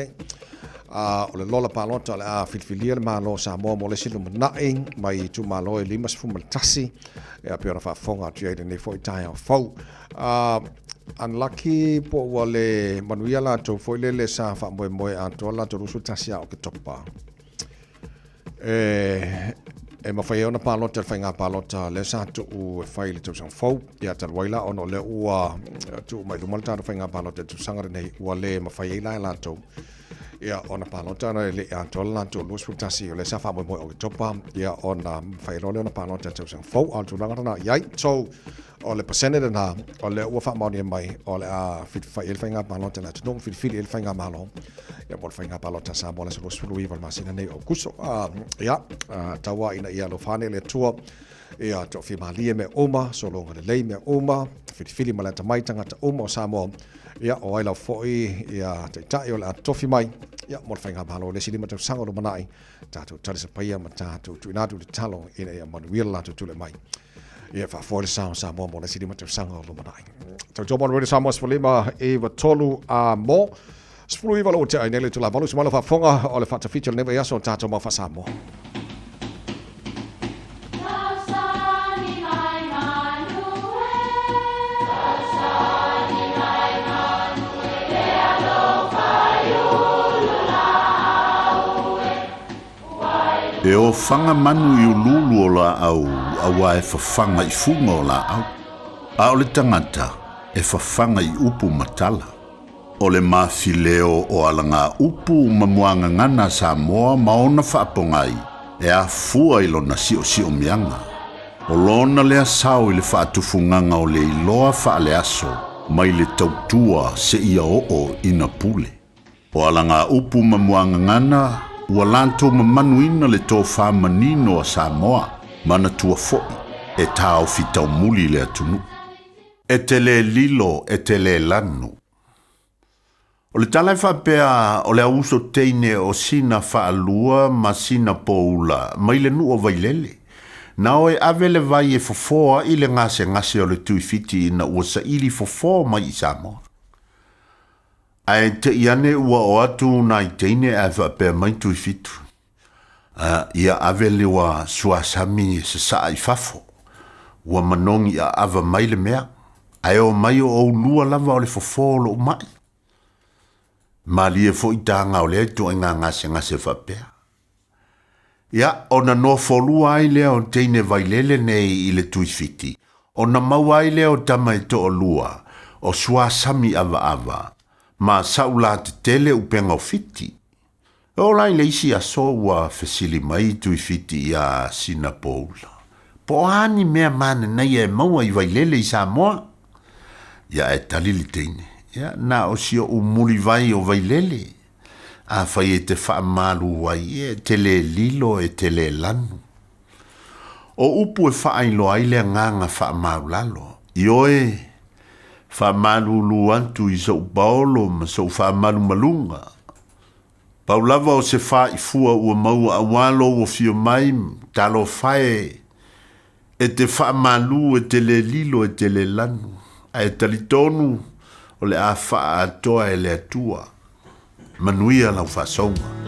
o le lola palota le a filfilia le malo sa mo le silu nai mai tu malo e limas fu maltasi e a pera fa fonga tu ai nei foi tai o fau unlucky po wale manuia la to foi le sa fa mo a to la to rusu tasia o ke topa e ma fai ona palota fainga palota le sa tu u fai le tu sang fau ya tal waila ono le ua tu mai lu malta fainga palota tu sangare nei wale ma fai la to ia ona palota na le antola to lus futasi le sa fa mo o topa ia ona fai role ona palota to sang fo al tu na ia so o le percentage na o le ua fa mo ni mai o le a fit fai el fainga palota na tu fit el fainga malo ia mo fainga palota sa mo le so sulu iva masina nei o kuso ia tawa ina ia lo fane le tua ia to fi malie me oma so longa le lei me oma fit fili malata mai tanga ta oma sa mo ia o ai la foi ia te tai o la tofi mai ia mo fainga malo le silima te sango lo manai tatu tale se paia ma tatu tu ina tu le talo ina ia manuel la tu le mai ia fa for sa mo le silima te sango lo manai to job on radio samos folima e va tolu a mo spulu iva lo te ai nele tu la valu smalo fa fonga o le fa feature neve ia so tatu mo fa samo E o whanga manu i ululu o la au, awa e whawhanga i funga o la au. A o le tangata, e whawhanga i upu matala. O le mawhileo o alanga upu mamuanga ngana sa moa maona whaapongai, e a fua i lona si o mianga. O lona lea sao i le whaatufunganga o le iloa whaale aso, mai le tautua se ia o ina pule. O alanga upu mamuanga ngana, ua lanto mamanuina le tō whamanino a Samoa, mana tua fo'i, e tāo fitau muli le atunu. E te le lilo, e te le lanu. O le talai whapea o le auso teine o sina whaalua ma sina poula, mai le nu o vailele. Na oe ave le vai e fofoa i le ngase o le tuifiti ina ua sa ili fofoa mai i Samoa. Ai te iane ua o atu na i teine a whapea mai tui fitu. Ia ave le wa suasami se saa i fafo. Ua manongi a ava mai le mea. Ai o mai o lua lava o le fofolo mai. Ma lie fo i tanga o le tu inga ngase whapea. Ia o na no folua ai lea o teine vailele nei i le tui fiti. O na mau ai lea o tama i to o lua. O suasami ava. Ma saula te tele upenga o fiti. O lai leisi a so ua fesili mai tui fiti a sina poula. Po ani mea mane nei e maua i vailele i Samoa. Ia e talili teine. Ia na o sio umuli vai o vailele. A fai e te whaamalu wai e tele lilo e tele lanu. O upu e whaailo aile nganga whaamalu lalo. Ioe whaamalu antu i sau baolo ma sau whaamalu malunga. Paulava o se wha i fua ua maua awalo o fio mai talo whae e te whaamalu e te le lilo e te le lanu. A e talitonu o le a wha atoa e le atua. Manuia lau whasaunga. Oh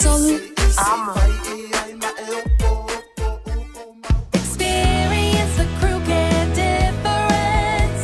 tolu amo. Experience the crew care difference.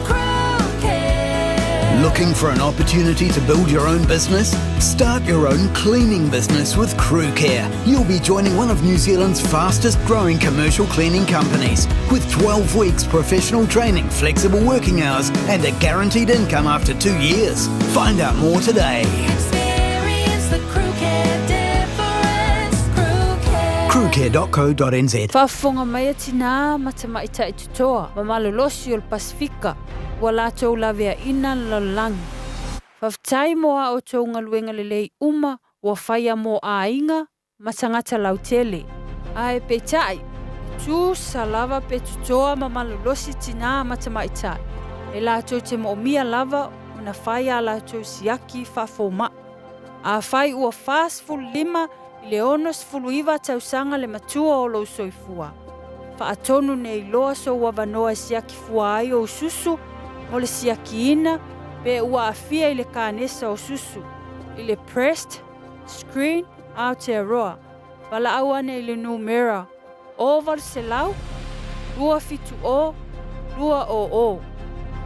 Crew care. Looking for an opportunity to build your own business? Start your own cleaning business with Crew Care. You'll be joining one of New Zealand's fastest growing commercial cleaning companies with 12 weeks professional training, flexible working hours and a guaranteed income after 2 years. Find out more today. Experience the crew care difference. Crew care. crewcare.co.nz. Whaafonga mai atina matamaita i tutoa, ma malolosi o le Pasifika, wa lātou lavea ina lalangi. Whaftai moa o tō ngaluenga lelei uma, wa whaia mo a inga, ma tangata lautele. Ae peitai, tu salava pe tutoa ma malolosi tina matamaita. E lātou te moomia lava, una whaia lātou siaki whafoma. A whai ua whaasfulu lima, I le onos fuluiva tausanga le matua o lo soifua. Whaatonu nei loa so wawanoa siaki fua ai o susu, mo le siaki ina, pe ua afia I le kānesa o susu. I le pressed, screen, Aotearoa. Wala awane I le numera. Oval se lau, lua fitu o, lua o.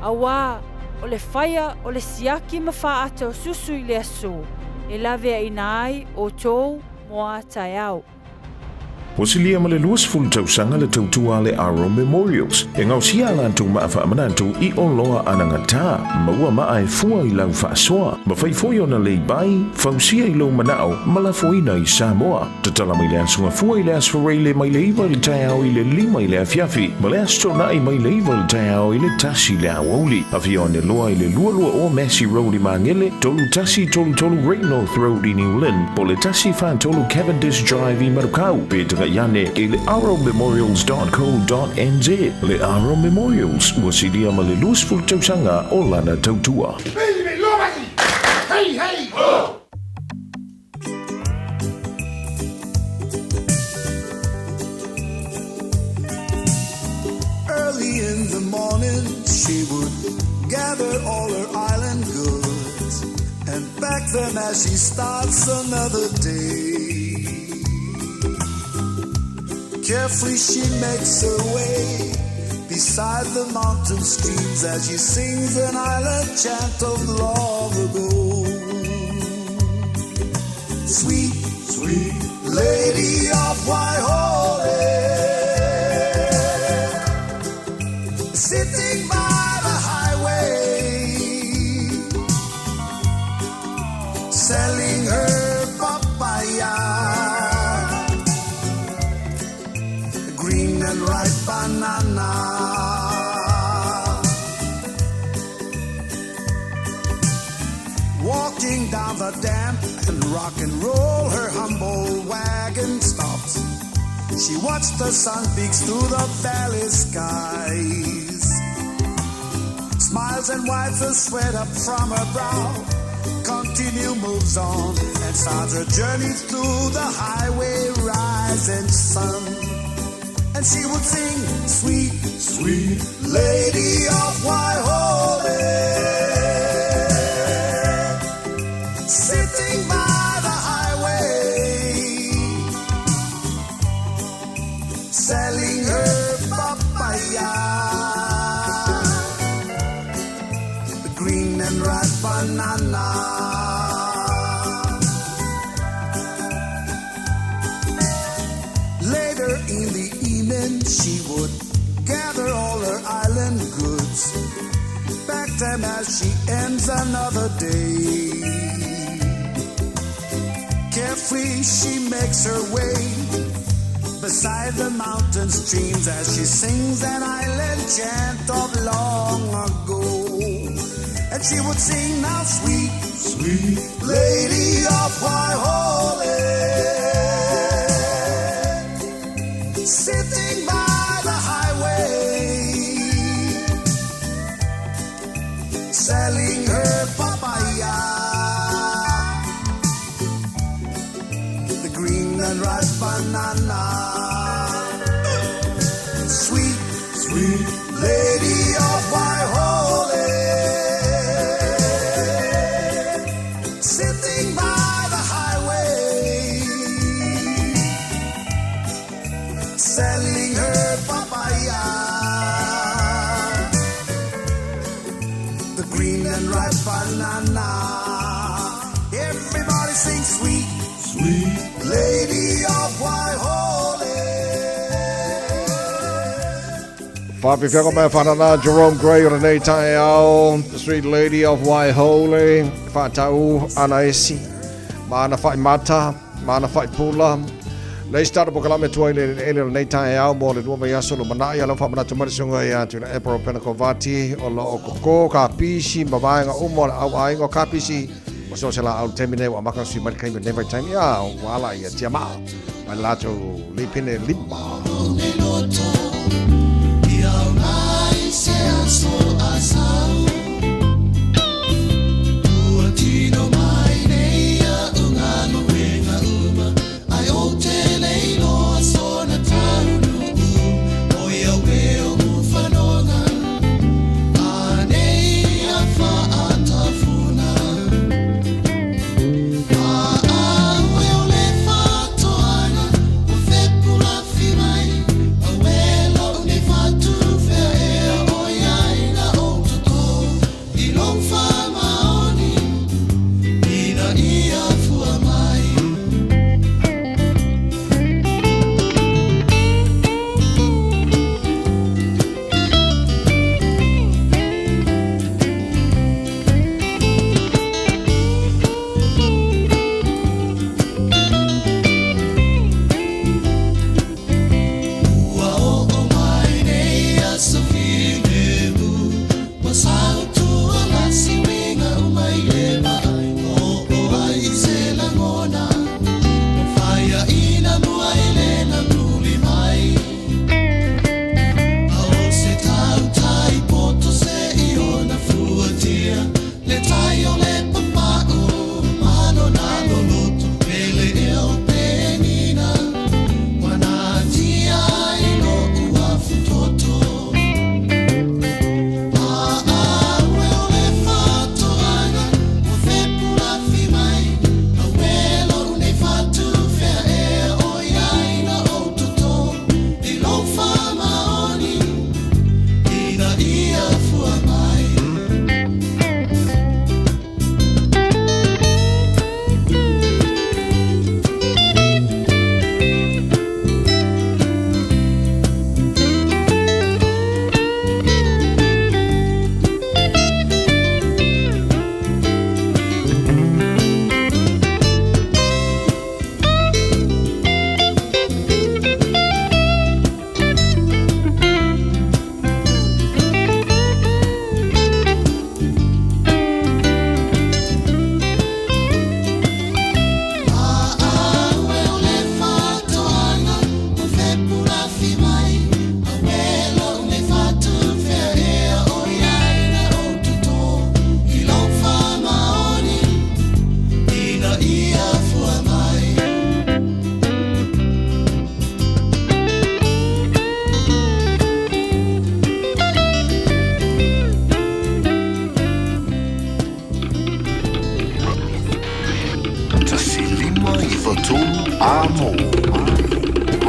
Awa, o le whaia o le siaki mawhaata o susu I le aso. E lavea ina ai o tou moa tai au. Wasilia ma le luasfulu tausanga le tautua le Aro Memorials. E ngau sia lantou maafa amanantou I o loa anangata. Maua maa e fua I lau whaasoa. Ma whaifoi ona lei bai, fausia I lo manao, malafoina I Samoa. Tatala mai le asunga fua I le asfarei le mai le iwa le tai au I le lima I le afiafi. Ma le astronai mai le iwa le tai au I le tasi le awauli. Awhia ne loa I le lualua o Massey Road I Mangele, tolu tasi tolu Great North Road I New Lynn, po le tasi fan tolu Cavendish Drive I Marukau. Petra Yane I le arrowmemorials.co.nz. Le Arrow Memorials wasilia ma le luasfulu tausanga o lana tautua. Hey, hey! Oh! Early in the morning, she would gather all her island goods and pack them as she starts another day. Carefully she makes her way beside the mountain streams as she sings an island chant of long ago. Sweet, sweet lady of Waihole, sitting by the highway, selling her papaya, green and ripe banana. Walking down the damp and rock and roll, her humble wagon stops. She watched the sun peeks through the valley skies, smiles and wipes the sweat up from her brow, continue moves on and starts her journey through the highway rising sun. And she would sing, sweet, sweet lady of Waihole, sitting by the highway, selling her papaya, the green and ripe banana. Later in the evening, she would gather all her island goods, pack them as she ends another day. Carefree she makes her way beside the mountain streams as she sings an island chant of long ago. And she would sing, now sweet, sweet lady of Waihole, sitting by the highway, selling her papaya, the green and ripe banana. Sweet, sweet lady of Waihole, sitting by the highway, na. Everybody sing sweet, sweet Lady of Waihoole. Fabi Fego me whanana Jerome Gray o nei tae ao, the Sweet Lady of Waihoole, whatau ana esi, maana whai mata, maana whai pula. Nei stara po kalame tua ele nei tae ao mo le duama yaso lo manai ala whamana tumarisunga ia tuna Epero Penakovati o lo o koko ka pisi mawaenga umo au aingo ka pisi o so se la au temine wa maka sui mari kaime never time ia wala ia tiamao mai lato lipine lima.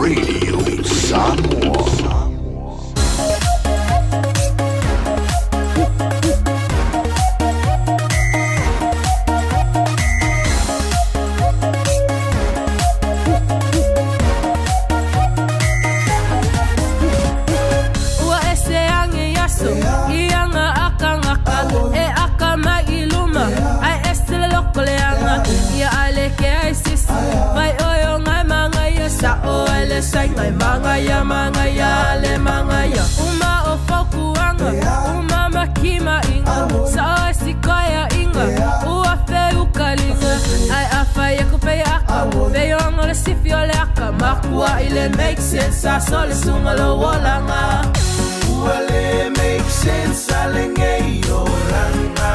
Radio Samoa. Mangaya le mangaya uma o fokuanga uma makima inga sa sikaya inga ua feu kalinga ai afaya kupei aka veio ngole sifiole aka makua ile make sense a sole sunga lo wolanga Uale make sense alenge yoranga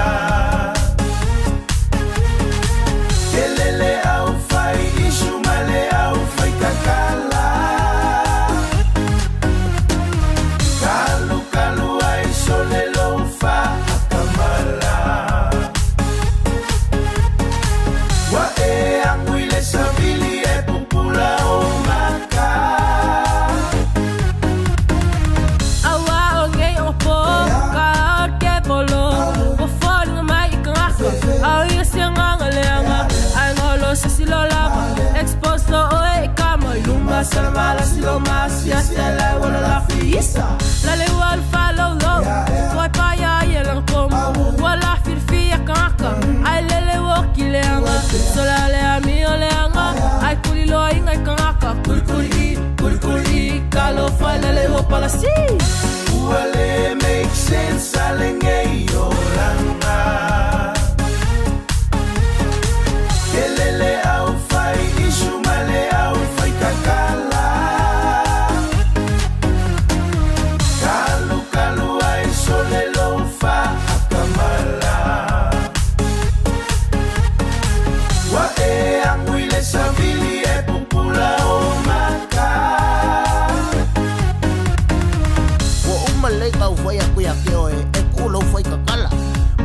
kelele au fai ishumale au fai kakala awa o ngai o salmala silo masia stella wala la fiesta la le wal follow low toi pa ya yelang kom wala firfia kaka ai lele wokilenga sola le ami olenga ai kulilo inga kaka kuli kalo fala le wo pala si wale make sense alenge yolanga kelele au fai ishumale au fai kakala kalu ai sole lo fa akamala wa e anguile savili e pupula o maka wa umale ka foi a kuya keo e kulo foi kakala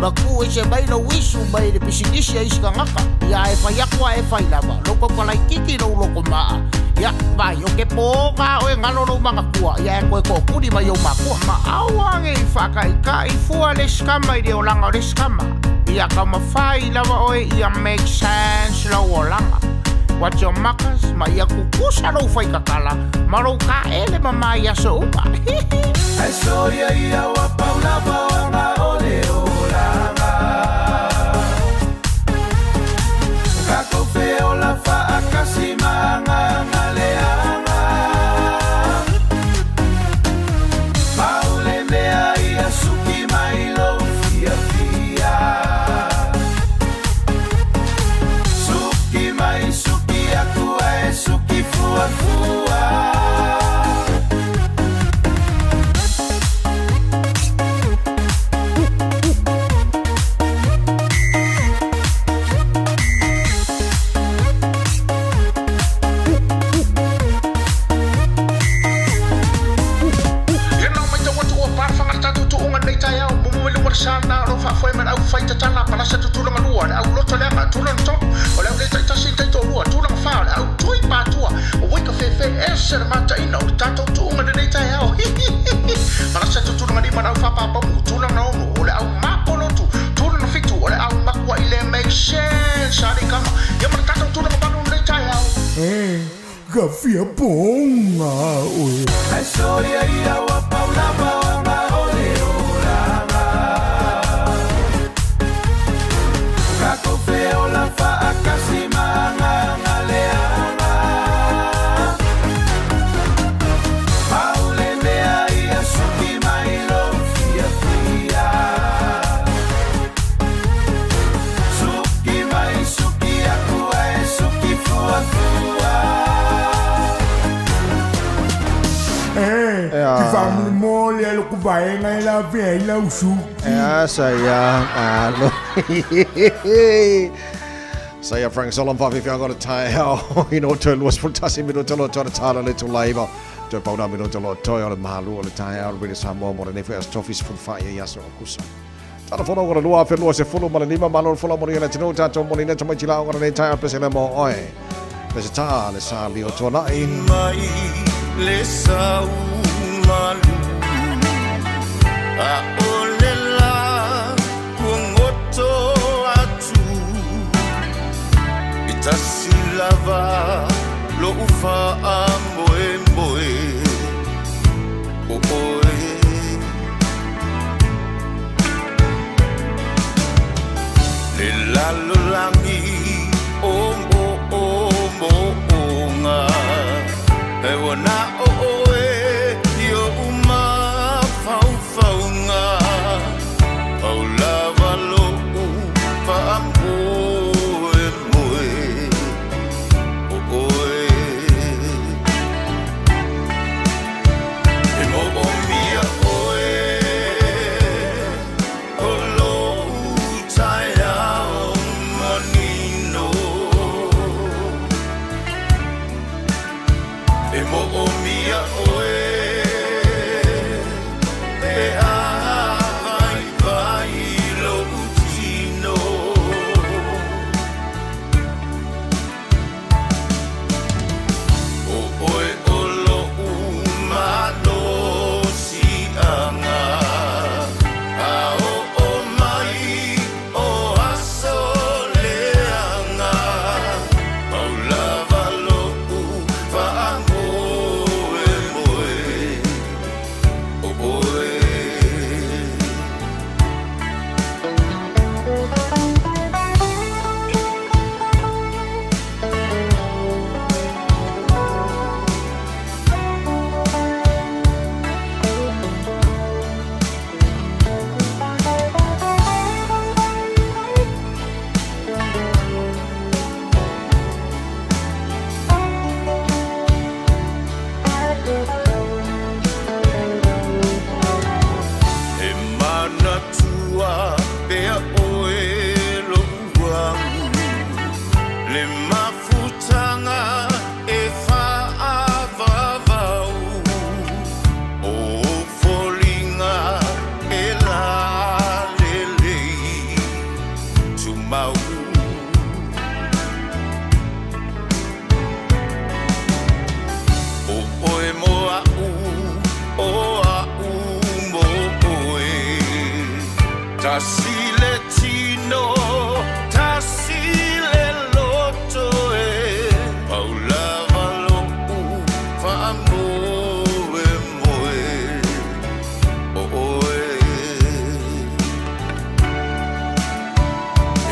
maku e se bailo wisu bai de pisigisi a iska ngaka ya e fai akwa e fai lava loko kala kiki no loko maa ya vai o ke poka o e ngalo no manga kua ya e koe ko kuri mai o makua ma awange i whakai ka i fua le skama i de o langa o le skama ia ka mawhai lava o e ia make sense la o langa Watch your makas, ma ia kukusa no fai kakala Maro ka ele mama ia so upa Ai so ia wa paula baanga ole olanga Kako feo la fa akasimanga ngaleanga Paule mea ia suki mailo fia fia Suki mai suki aku ai suki fua fua sana ro fa foi man au fai tana para sa tu la lua au loto le ma tu non to o le ta ta sin ta to lua tu non fa au tui pa tua o we ka fe ser mata ino ta to tu ma de ta ya para sa tu non ma au fa pa pa tu non no o le au ma po no tu non fitu o le au ma kwa ile make sense ari kama ya ma ta tu non ma no le ta ya ga fia bonga oi ai so ia wa paula baanga ole Kako feo la fa akasimanga ngaleanga Paule mea ia suki mailo fia fia Suki mai suki aku ai suki fua fua Ti fammi mole lo kubaenga la vela usu sayang Saya Frank Solon fa fi got a tai you know to was fantastic mi to lo to tala le to labor to pa na mi to lo to yo malu le tai out really some more than first office for fire yaso kusa tala fono ngora lua fe lo se fono mala lima malo fono mo ni tino ta to mo ni to mo chila ngora le tai out pese mo oi pese ta le sa li o to na mai le sa malu a olela kuongoto atu itasilava lo ufa amboe mboe oe le lalo langi ombo onga e wana oe Tasile tino, tasile loto paulava lopu fa'amoe moe oe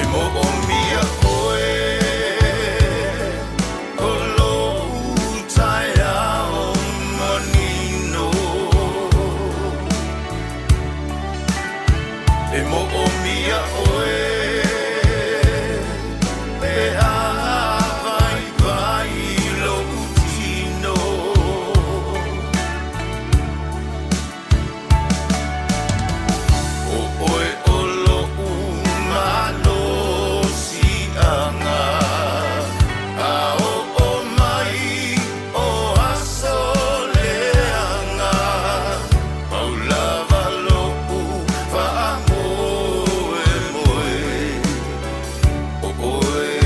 e mo o mia oe o lo taia o manino e mo o mia oe e a vai vai lo utino o oe o lo umano si anga a o mai o asoleanga paulava lo fa'amoe moe o oe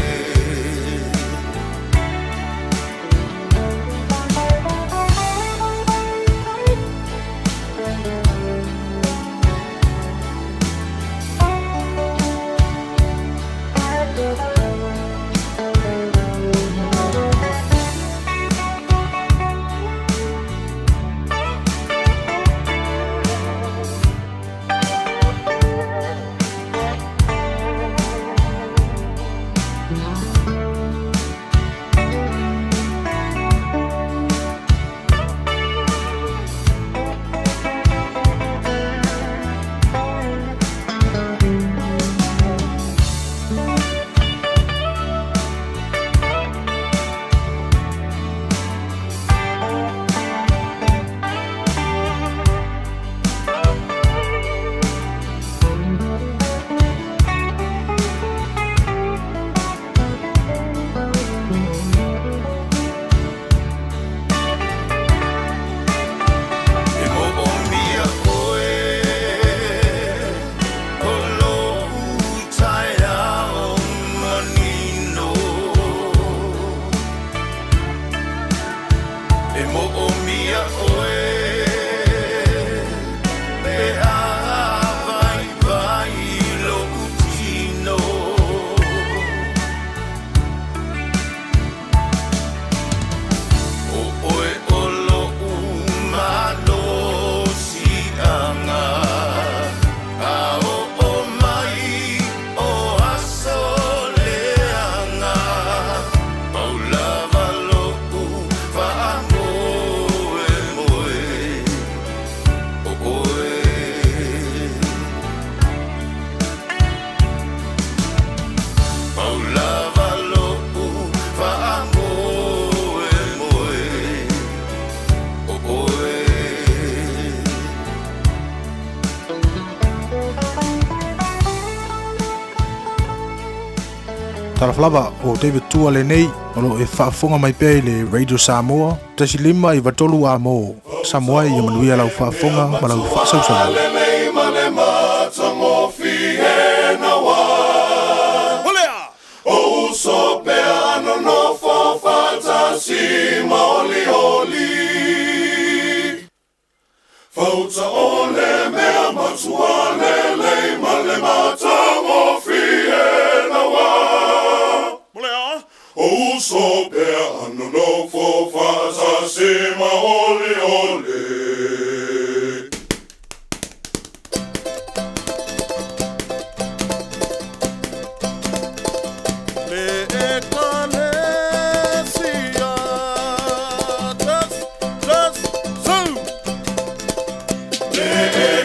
e mo o mia oe o lo taia o manino e mo o mia oe e a vai vai lo utino o oe o lo umano si anga a o mai o asoleanga paulava lo fa'amoe moe o oe paulava lo fa'amoe moe o oe Talaflava o David Tua le nei, o lo e whaafonga mai pēi le Radio Samoa, tasi lima i watolu a mō, Samoa i manuia lau whaafonga, ma lau whaasausaua. O so pe ano no fo fata si maoli oli Fauta ole mea matua lele male mata mo fiena wa O so pe ano no fo fata si maoli oli Le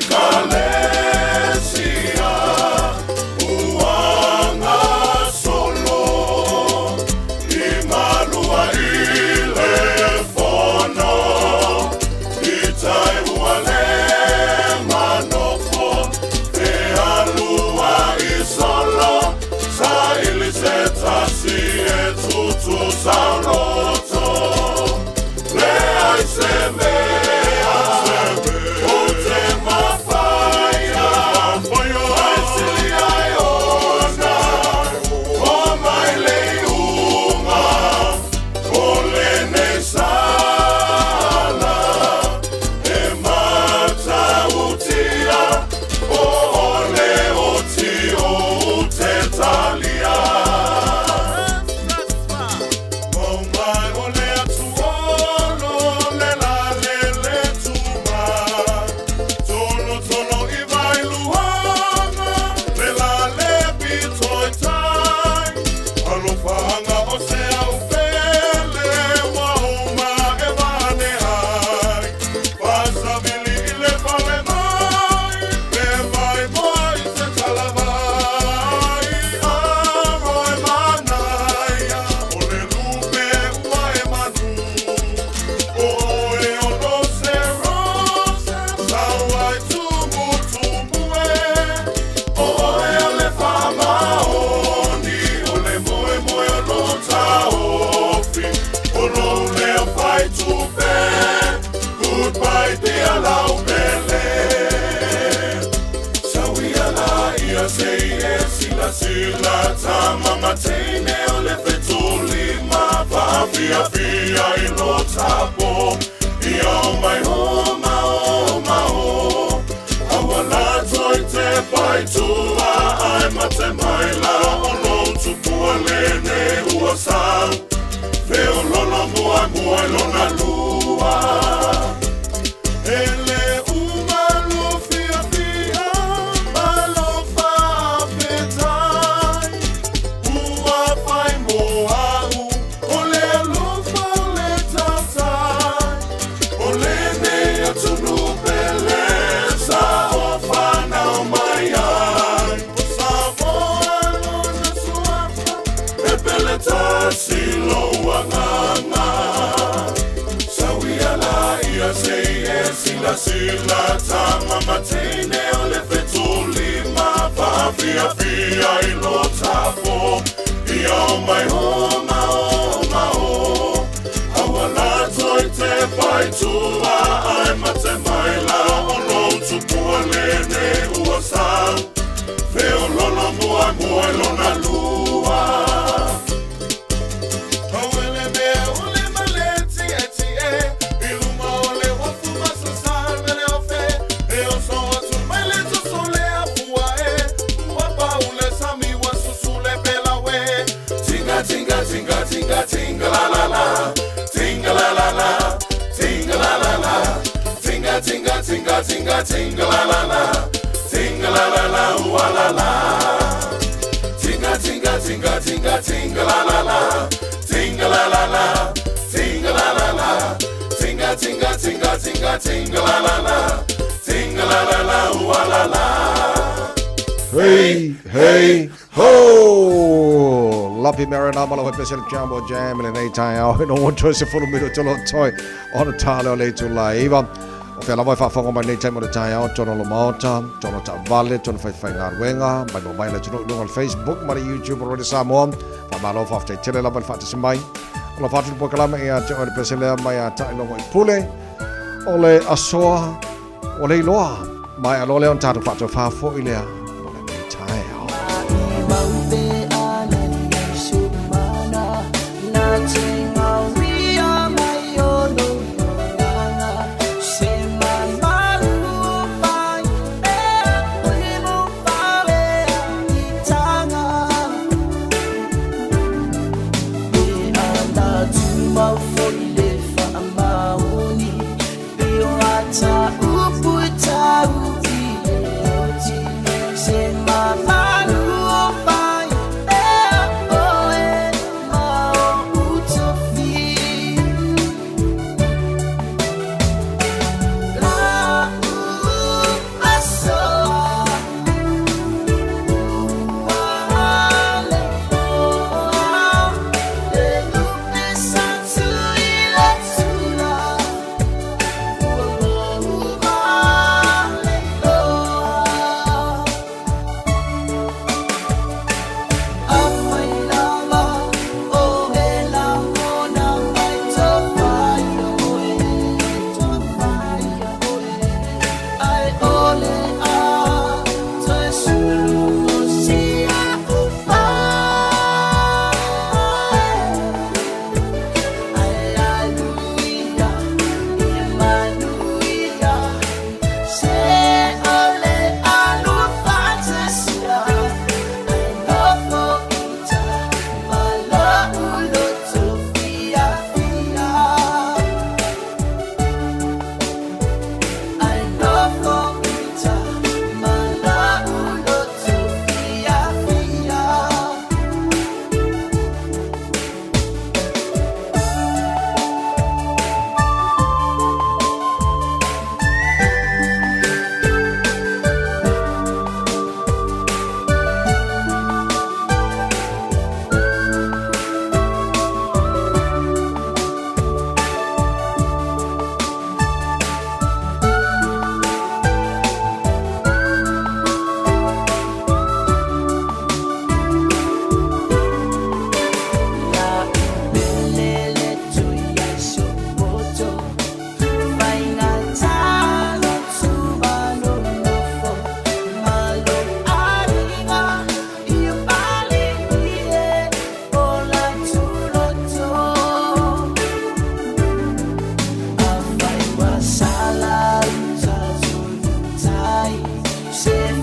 sila tama matene ole fetuli ma va via via ilo tapo ia mai ho ma ho awala toi te pai tua ai mate mai la ono tupua lene ua sa veo lolo mua lona lua ele umalo fia fia malo fa petai ua fai moa u ole lufa ole tatai ole ne atunu pele sa ofana mai ai sa moa lona suata e pele tasilo wanganga sila tama matene ole fetuli ma va via via ilo tapo ia mai ho ma ho awala toi te pai tua ai mate mai la ono tupua lene ua sa veo lolo mua lona lua tinga la la la, tinga la la la, tinga la la la, tinga tinga la la la, tinga la la la, wa la la, tinga la la la, tinga la la la, tinga la la la, tinga la la la, tinga la la la, wa la la. Hey, hey, ho! Lapi Marina Malo Special Jumbo Jam in an 8-hour and one choice of full middle to toy on a talo later live. O fe lava fa fonga mai nei time o le tai ao tono lo maota, tono ta vale, tono fai fai ngar wenga, mai no mai le tono no on Facebook, mai YouTube o le Samoa, fa malo fa te tele lava fa te simbai. O fa tu po kala mai a te o le pesele mai a tai no mai pule. O le asoa, o le loa, mai a lo le on tatu fa to fa fo ilea.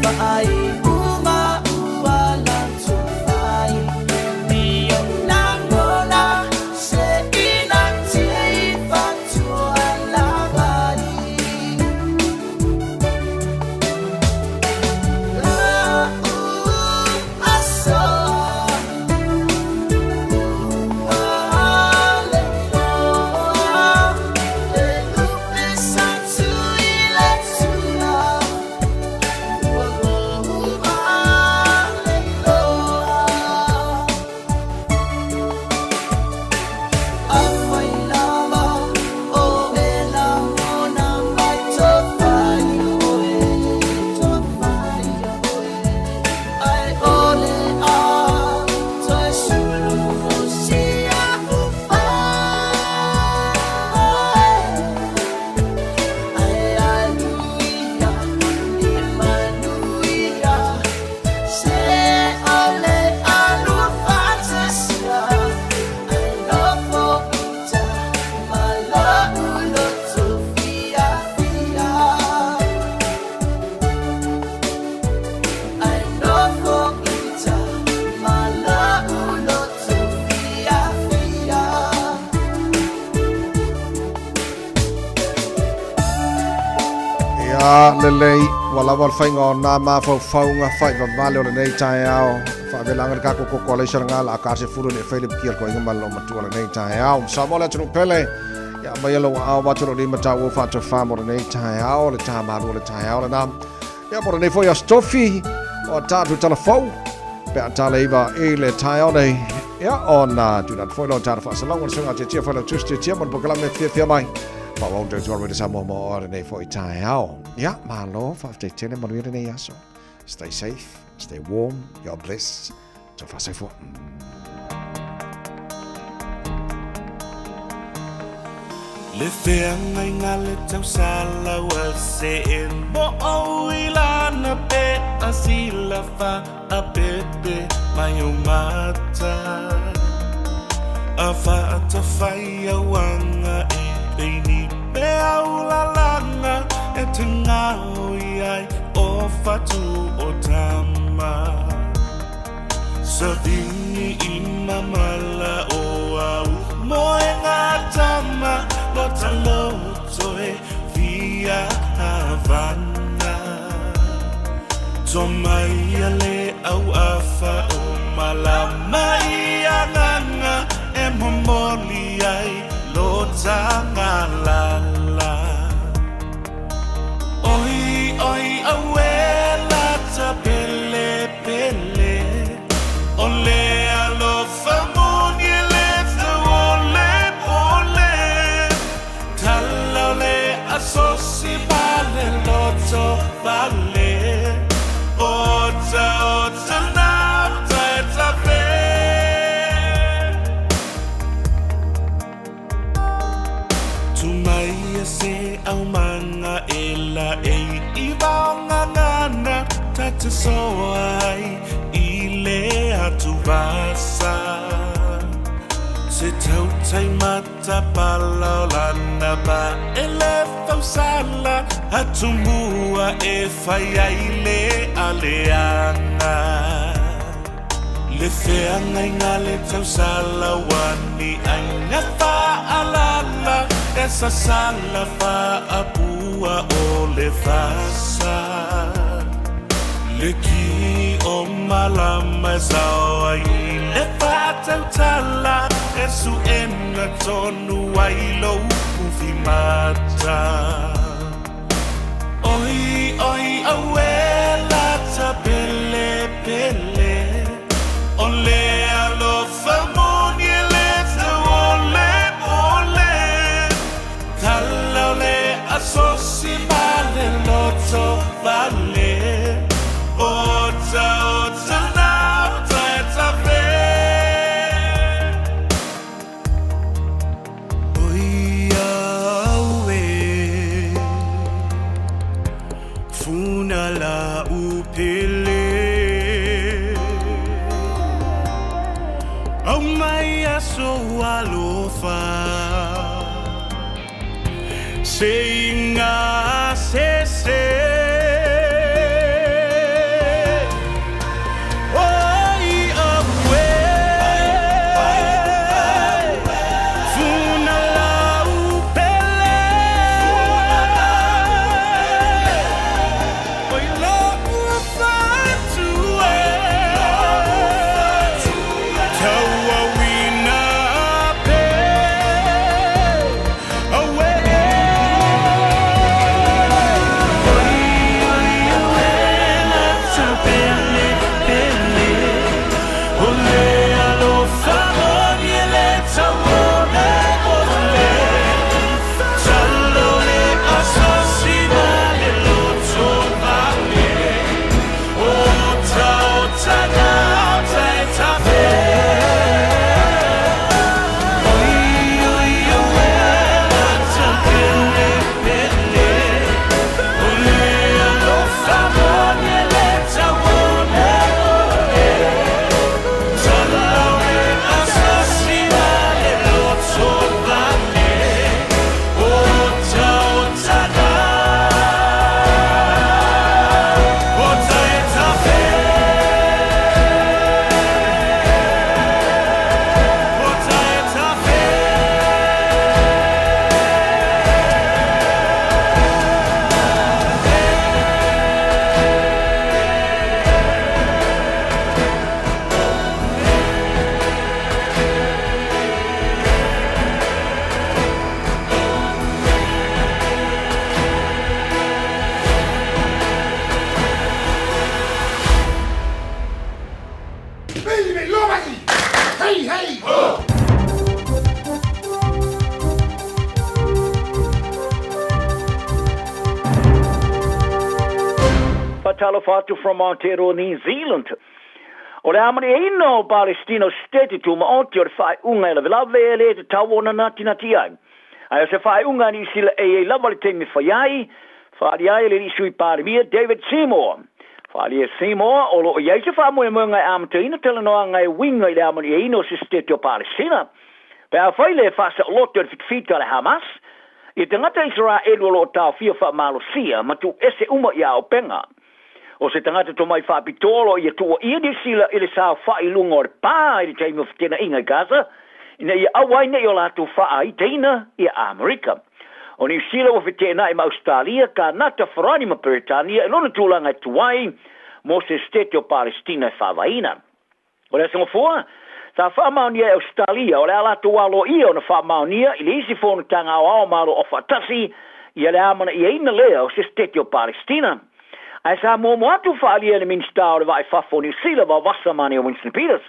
vai uma la tu vai mio nangona se inattiva tua la vai lelei wala wal fainga na ma fo faunga fai va vale le nei tai ao fa velanga ka ko ko le sanga la ka se furu le Philip kiel ko ingal lo matu le nei tai ao sa mo le tru pele ya ba yelo ao ba tru di mata wo fa to fa mo le nei tai ao le ta ma le tai ao le nam ya mo le fo ya stofi o ta tu telefon pe ta le va e le tai ao nei ya ona tu dat fo lo ta fa sa long so nga che fa lo tu che mo po kala me fia mai pa wong te tuar with some more nei for tai ao ya malo fa te tene mo le nei aso stay safe stay warm you're blessed to fa safe le fea ngai ngale tau sala wa se en mo oila na pe asila fa a pepe mai o mata a fa ta fai a wanga e beini me aula langa e tinga ai o fatu o tama Savini imamala o au moenga tama lota lotoe via Havana Tomaya le au afa o malama iananga e momoli ai lota ngalala Oi oi awela ta pele pele Ole alo famoni lefte ole ole Talole asosi vale loto vale Ota ota nafta eta fe Tumaya se au manga ela e ibanga nana tata soai tu basa se tau tai mata pala lana ba ele fau sala atumua e fai aile aleana le fea ngai ngale tau sala wani aina fa alala esa sala fa apua o le fasa le ki o malama sawa i le pata tala e su enga tonu wailo ufimata oi oi awela ta pele pele ole alo famoni lefte ole ole tala ole asosi vale loto vale Ota ota nafta eta fe Oia ue Funa la upele Au mai aso alofa Se inga se se fatu from Aotearoa, New Zealand. O le amani e ino o Palestina state tu ma oti o le whai unga e la velave e le te tau o na nati nati ai. Ai o se whai unga ni sila e lava le teimi whai ai, whai ai le isui parimia David Seymour. Whai e Seymour o lo o iei se wha moe mga e amataina tala noa ngai winga i le amani e ino se state o Palestina. Pe a whai le whasa o loto le fitfita le Hamas, i te ngata Israel o lo tau fia wha malosia, ma tu ese uma ia o penga. O se tangata to mai whapitolo i atua ia di sila i le sao whai lunga o le pā i le teimi o tēna inga Gaza, ina ia awai nei o latu wha i teina i Amerika. O ni sila o tēna i ma Australia ka nata wharani ma Britania i lona tūlanga i tuai mo se state o Palestina i whawaina. O le songa fua, sa whamaunia i Australia o le alatu walo ia o na whamaunia i le isi whonu tanga o ao malo o whatasi i le amana i eina lea o se state o Palestina. Ai sa mo atu whaalia le minsta o le vai whafo ni sila wa wasamani o Winston Peters.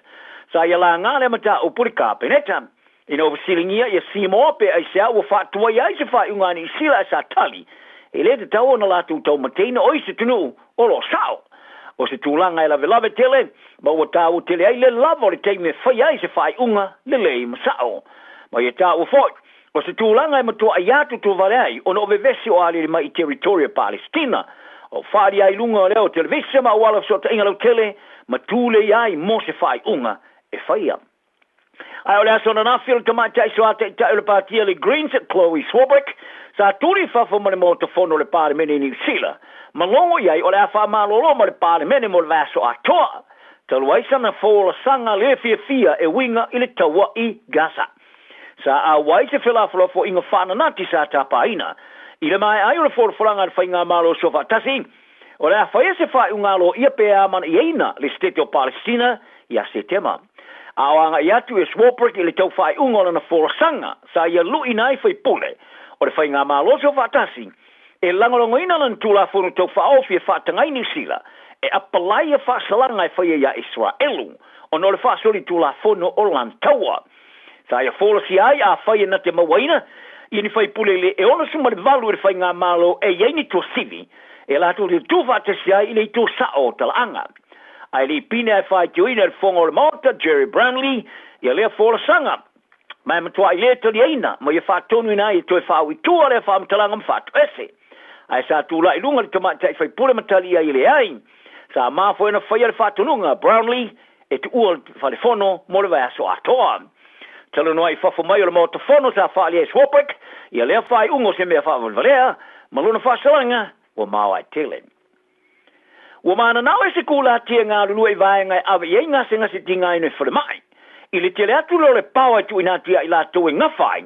Sa ia la ngale mata o puri kāpeneta. Ina o visilingia ia Seymour pe ai sea ua whaatua iai se whai unga ni sila sa tali. E le te tau na latu tau mateina o se tunu o lo sao. O se tūlanga e lave tele, ma ua tāu tele ai le lava o le teime whai ai se whai unga le lei masao. Ma ia tāu fwoi. O se tūlanga e matua ai atu tu vale ai, o no vevesi o ali mai i teritoria Palestina. O whaari ai lunga o leo televisia ma wala so ta inga lau tele, ma tūle ai mo se whai unga e whaia. Ai o lea sona nafil ta mai tai soa te tai le pātia le Greens at Chloe Swarbrick, sa tūri whafo mani mo te whono le pāre mene New Zealand. Ma longo iai o lea wha malolo ma le pāre mene mo le vaso atoa. Talu ai sana whola sanga le fia e winga i le taua i Gaza. Sa a wai se whilawhalo fo inga whananati sa tapaina. I le mai ai o le whorwhoranga le whainga malo so whatasi. O lea whaia se whai ungalo ia pēa man i eina le state o Palestina i a setema. A oanga i atu e Swarbrick i le tau whai ungola na whorasanga sa ia lui nai whai pule. O le whainga malo so whatasi. E langolongo ina lan tula whono tau whaofi e whatangai ni sila. E apalai e whasalanga e whaia ia Israelu. O no le whasori tula whono o lan taua. Sa ia wholasi ai a whaia na te mawaina. I ni whai pule le e ona suma le valu e whainga malo e iei ni tō sivi. E lato le tū whatasi ai i le tō sao tala anga. Ai li pine ai whai tioina le whongo le maota Jerry Brownlee i a lea wholasanga. Mai matua i lea tali eina ma i whatonu ina i toi whawi tua le whamtalanga mwhatu ese. Ai sa tūla i lunga le tamata i whai pule matali ai le ai. Sa mafo ena whaia le whatonunga Brownlee e tu ua whale whono mo le vai aso atoa. Talo noa i whafo mai o le maota whono sa whaali e Swarbrick i a lea whai ungo se mea whavalvalea ma luna whasalanga o mawa i tele. Ua maana nao e se kula tia ngā rulua i vaenga e awa i ngase ngase ti ngai no i whare mai. I le tele atu lo le pawa tu inatia i la tau e ngawhai.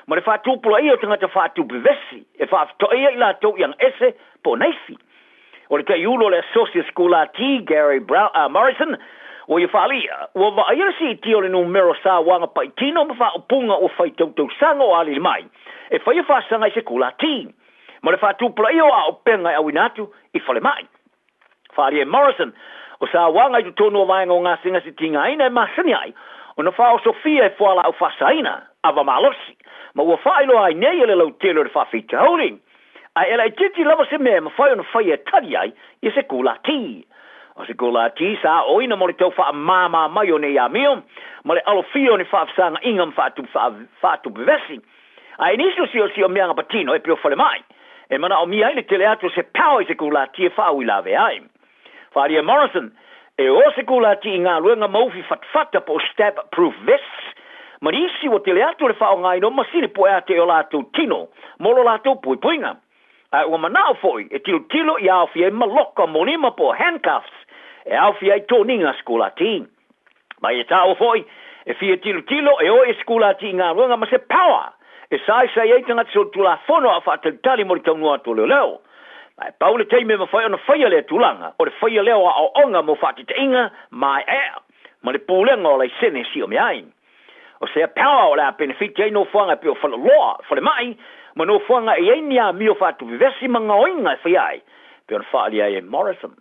Ma le whatupula i o tangata whatupu vesi. E whafto ia i la tau i ang ese po neifi. O le kai ulo le associate kula ti Gary Morrison o i whalia. Ua wa aira si i tio le numero sa wanga pa i tino ma wha upunga o whai tau tau sanga o ali mai. E whai whasanga i se kula ti. Ma le whatupula i o a o penga au inatu i whale mai. Whalia Morrison, o sa wanga i tu tonu o vaenga o ngā singa si tinga ina e masani ai, o na whao Sofia e whala au whasaina, awa malosi, ma ua whailo ai nei ele lau telo de whawhita hauri. Ai ela i titi lava se mea ma whai o na whai e tari ai, i se kula ti. O se kula ti sa oina mo le tau wha mama mai o ne ia mio, ma le alofio ni whaafsanga ingam whaatu bevesi. Ai niso si o mianga patino e pio whale mai, e mana o mi ai le tele atu se pao i se kula ti e whau i lave ai. Wharia Morrison, e o se kula ti i ngā luenga maufi fatfata po stab-proof vests, ma nisi o tele atu le whao ngai no masini po ea te o lātou tino, molo lātou pui puinga. Ai ua manao foi, e tilo i awhi e maloka monima po handcuffs, e awhi e tōninga skula ti. Mai e tāo foi, e fia tilo e o e skula ti i ngā luenga ma se power, e sai e tanga tso tula fono a whaatalitali mo li taunua to leo. Ai paule teime ma whai ona whaia lea tulanga, o le whaia leo a o onga mo whati te inga, mai ea, ma le pūlenga o lei sene si o me ai. O sea power o lea benefit ei no whanga pio whala loa, whale mai, ma no whanga e ei nia mio whatu vivesi manga oinga e whaiai, pio na whaalia e Morrison.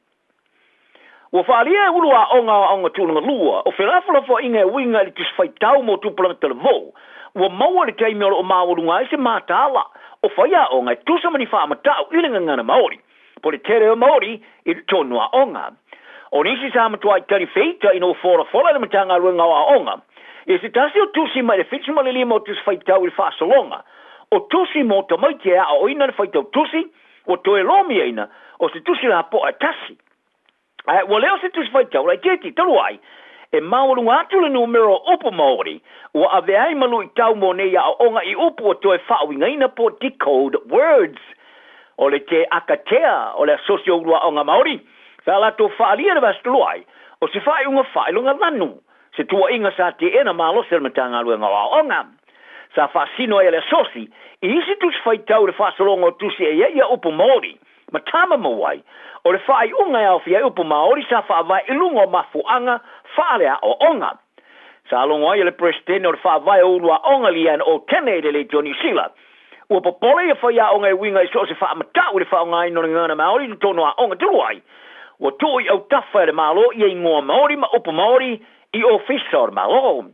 Ua whaalia e ulu a onga tūlanga lua, o whelafala fo inga e winga li tis whai tau mo tūpulanga televo, ua maua le teime o maurunga e se mātala, o whaia o ngai tusa mani wha amatau ilinga ngana Māori. po le tere o Māori i le tonua onga. O nisi sa matua i tari feita ino fora le matanga ruenga o onga. E se tasi o tusi mai le fitsi ma le lima o tusi faitau i whaasalonga. O tusi mo ta mai te a o ina le faitau tusi, o toe lomi ina, o se tusi la po a tasi. Wa leo se tusi faitau, lai teti, talu ai, e maurunga atu le numero upo Māori, wa ave ai malu i tau mo nei a onga i upo o toe whao inga ina po decode words. O le te akatea, o le asosio urua onga Māori, whala tō whaalia na vastu ai, o se whai unga whailunga lanu, se tua inga sa te ena malo se matanga luenga wa onga. Sa whaasino e le asosi, i isi tusi whaitau le whaasalonga o tusi e ia upo Māori, matama mawai, o le whai unga au fia upo Māori sa whaavai ilunga o mafuanga whaalea o onga. Sa alonga ai le presidente o le whaavai o urua onga lian o tene le Johnny Sila. Ua popole e whaia onga e winga i so se whaamatau le whaonga ino le ngana Māori ni tono a onga turuai. Ua tui au tawha le malo i e ingoa Māori ma upo Māori i ofisa o le malo.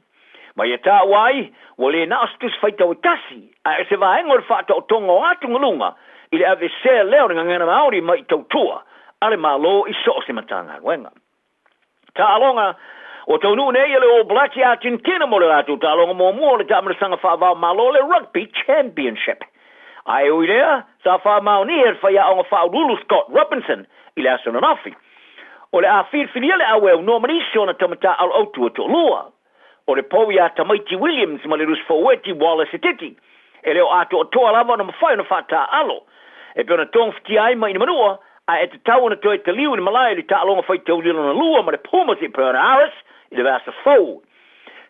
Mai e tā wai, ua le na astus whaitau i tasi, a e se vaenga o le whaata o tonga o atu ngalunga, i le ave se leo ni ngana Māori ma i tautua, a le malo i so se matanga wenga. Tā alonga, o tau nuu nei le All Blacks i Argentina mo le ratu, tā alonga mo mua le tāmara sanga whaavao malo le Rugby Championship. Ai ui lea, sa whaamao ni e whaia onga whaurulu Scott Robinson, i le asana nafi. O le a whirwhiria le aweo nominisi ona tamata al autua to lua. O le powi a Tamaiti Williams ma le Rusfoweti Wallace Titi. E leo ato o toa lava na mawhai na whata alo. E peona tong fti ai mai ni manua, a e te tau na toi te liu ni malaya li ta alonga whai tau lilo na lua ma le Pumas i peona Aris i le vasa fau.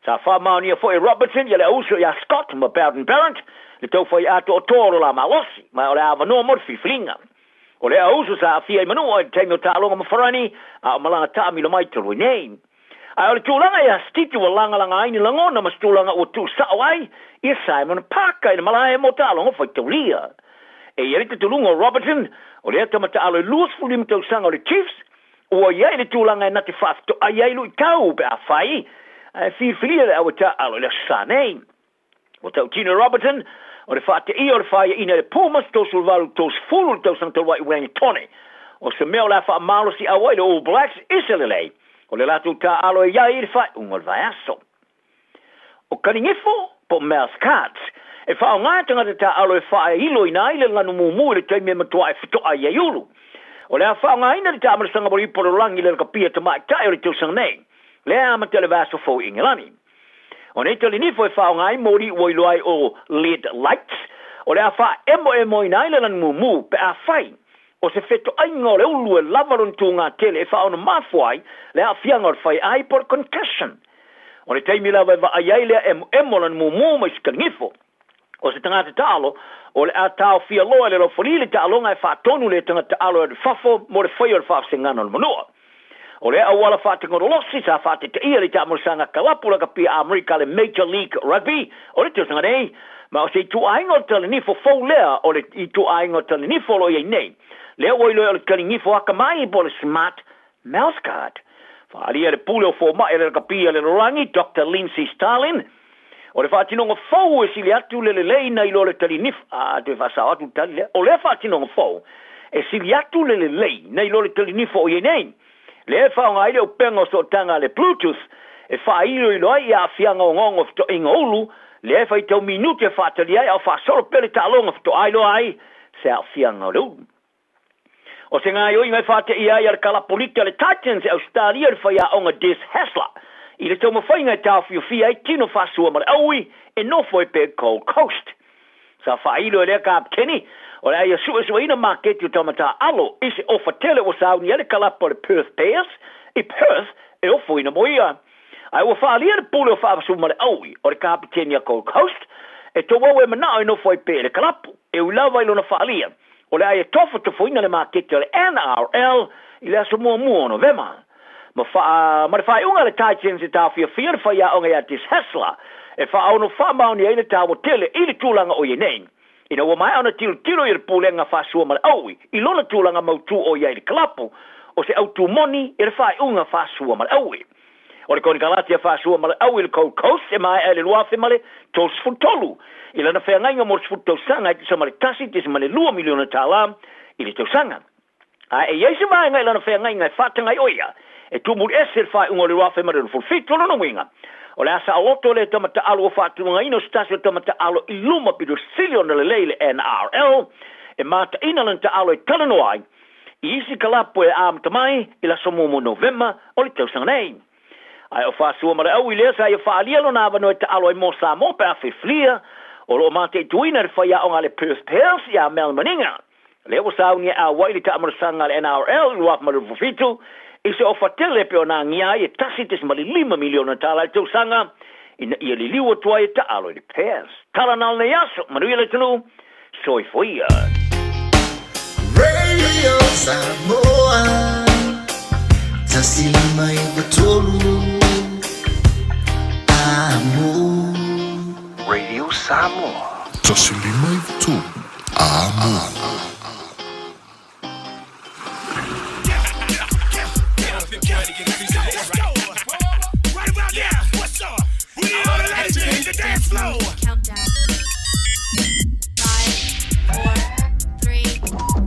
Sa whamao ni a fwoi Robertson i le auso i a Scott ma Bowden Barrett le tau whai ato o toa la malosi ma o le avanoa morfi flinga. O le auso sa afia i manua i teimio ta alonga mawharani a o malanga ta amilo mai te rui nei. Ai o le tūlanga i a stiti wa langa aini langona mas tūlanga o tū sao ai i a Simon Parker i le malaya mo ta alonga whai tau lia. E ieri te tulunga o Robertson o le atamata alo i luas fulim tau sanga o le Chiefs o iei le tūlanga i nati whafto a iei lui tau pe a whai a whirwhiria le awata alo le sanei. O tau Tina Robertson o le whate i o le whaia ina le Pumas tos ulvaru tos fulu tau sang tau wai uengi tone. O se meo la wha malo si awai le All Blacks isa le lei. O le latu ta alo e iai le whai unga le vai aso. O kaningifo po Mouse Cards. E whao ngā tangata ta alo e whae ilo ina i le lanu mumu le teime matua e whitoa i eulu. O le a whao ngā ina le ta amarasanga mori poro rangi le kapia ta mai tai o le tiusang nei. Le amata le vaso fo ingilani. O nei tali nifo e whao ngā i mori uoiloai o LED lights. O le a wha emo ina i le lanu mumu pe a whai. O se feto ainga le ulu e lavaron tu ngā tele e whao na mafuai le a fianga o whai ai por concussion. O le teimi lawa e wa aiai le emo lanu mumu mai sikanifo. O se tangata talo, o le a tau fia loa le rofolili ta alonga e whaatonu le tangata alo e whafo mo le whaio le whaafsengana o le manua. O le awala whaatengoro losi sa whaate te ia le ta amusanga kalapula ka pia Amerika le Major League Rugby, o le tiosanga nei, ma o se i tu aingo tali nifo fau lea o le i tu aingo tali nifo lo iei nei. Lea oilo o le tali nifo haka mai po le Smart Mouse Card. Whaalia le pule o fo mai le ka pia le rorangi, Dr. Lindsay Starlin, o le whaatinonga fau e sili atu le lei na ilo le tali nif, te whasau atu tali le, o le whaatinonga fau e sili atu le lei na ilo le tali nifo o yenei. Le whaonga ile o pengo so tanga le Bluetooth, e wha ilo ilo ai a fianga o ngongo fito inga ulu, le wha i tau minute whaatali ai, au wha soro pele ta alonga fito ailo ai, se a fianga o le ulu. O se ngā ioi ngai whaate i ai ar kalapolita le Titans e Australia le whaia onga Des Hasler. I le tau mawhai ngai tau fia ai tino whasua mara aui e nofo e pe Gold Coast. Sa whailo e lea ka apteni, o le aia sua ina marketi o tamata alo, isi ofa tele o sauni ele kalapa le Perth Bears, i Perth e ofo ina moia. Ai o whaalia le pule o whaapasua mara aui, o le ka apteni a Gold Coast, e to wau e manao e nofo e pe le kalapu, e ulawa ilo na whaalia. O le aia tofa tofo ina le marketi o le NRL, i le aso mua mua no vema. Ma le whae unga le Titans e tau fia le whaia onga ia Des Hasler, e wha au no wha mauni e le tau o tele i le tūlanga o yenei. Ina wa mai ana tilo i le pūlenga whasua mara aui, i lona tūlanga mautu o ia i le kalapu, o se autu moni i le whae unga whasua mara aui. O le koni kalatia whasua mara aui le Gold Coast, e mai e le luafe male tos futolu. I lana whea ngainga mo le futau sanga i te sa male tasi, te sa male 2 miliona tālam i le tau sanga. E yeisi mai ngai lana whea ngai whātanga i oia. E tumu ese whai ungo le wafe mare fulfito no winga. O le asa aoto le tamata alo o whātunga ino stasio tamata alo i luma pido silion le leile NRL. E mata ina lan ta alo i talanoai. I isi kalapo e amta mai i la somumu November o le tausanga nei. Ai o whāsua mare au i lea sa i whaalia lo nāwa no e ta alo i mo sa mo pe a whiwhlia. O lo mate i tuina re whaia o ngale Perth Pels i a Melmaninga. Le o saungi a waili ta amarasanga le NRL i waf mare fufitu. I se o whatele pe o nā ngia i tasi tes mali 5 miliona tala i tau sanga. Ina ia li liwa tua i ta alo i Pels. Tala nal ne yaso, manuia le tunu, soi foia. Radio Samoa Tasilima i Batolu Amo Radio Samoa Tasilima i Batolu Amo Countdown. 5, 4, 3,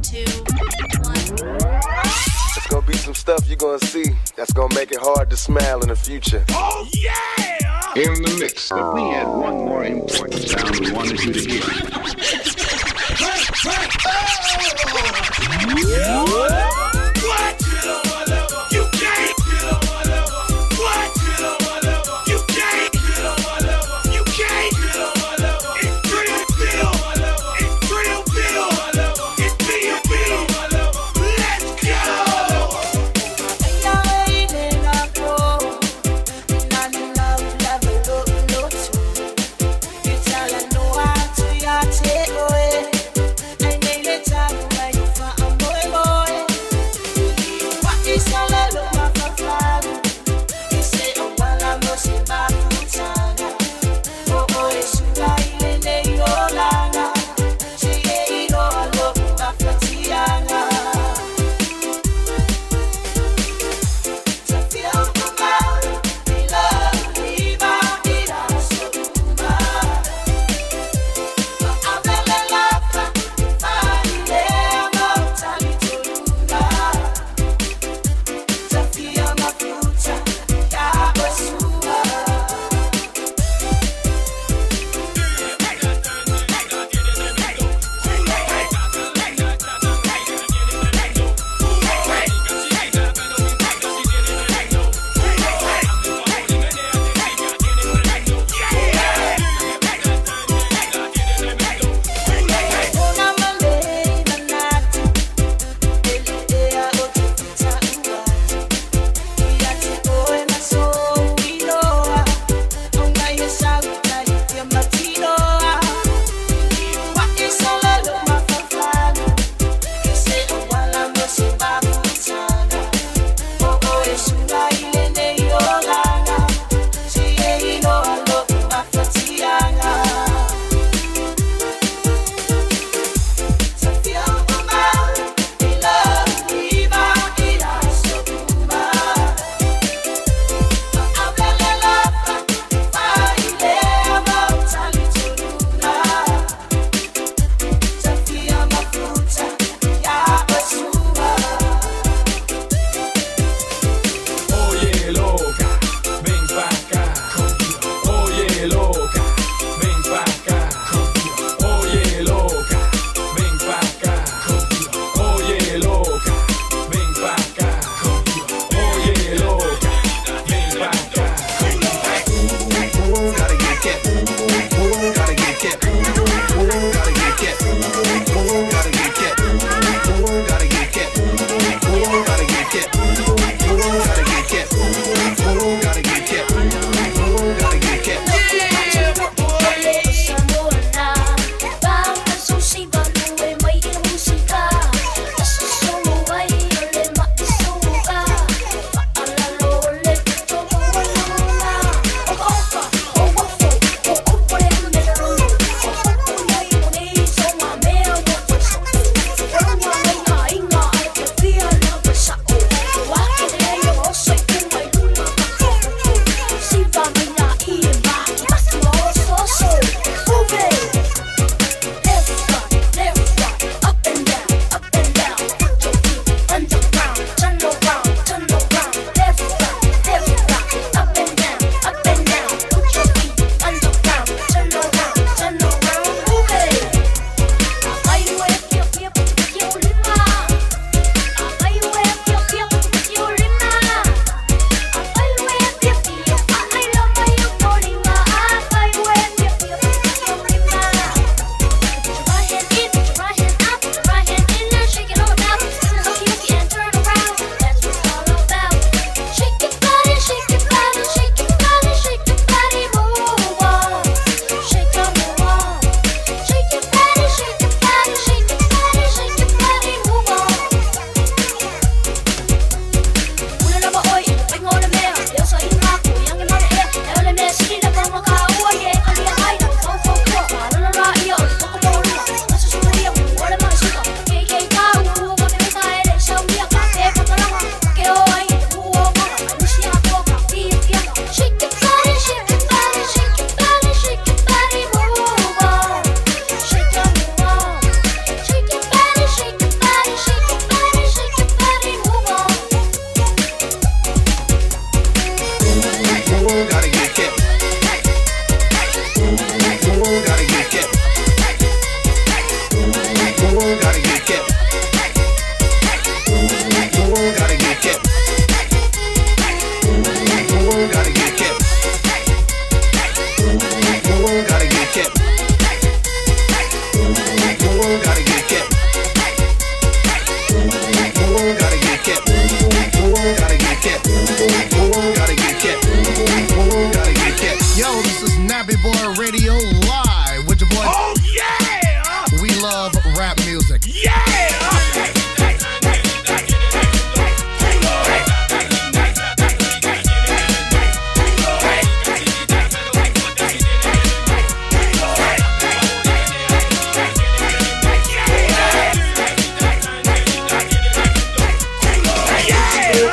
2, 1. It's gonna be some stuff you're gonna see that's gonna make it hard to smile in the future. Oh yeah! In the mix. But we had one more important sound we wanted you to hear.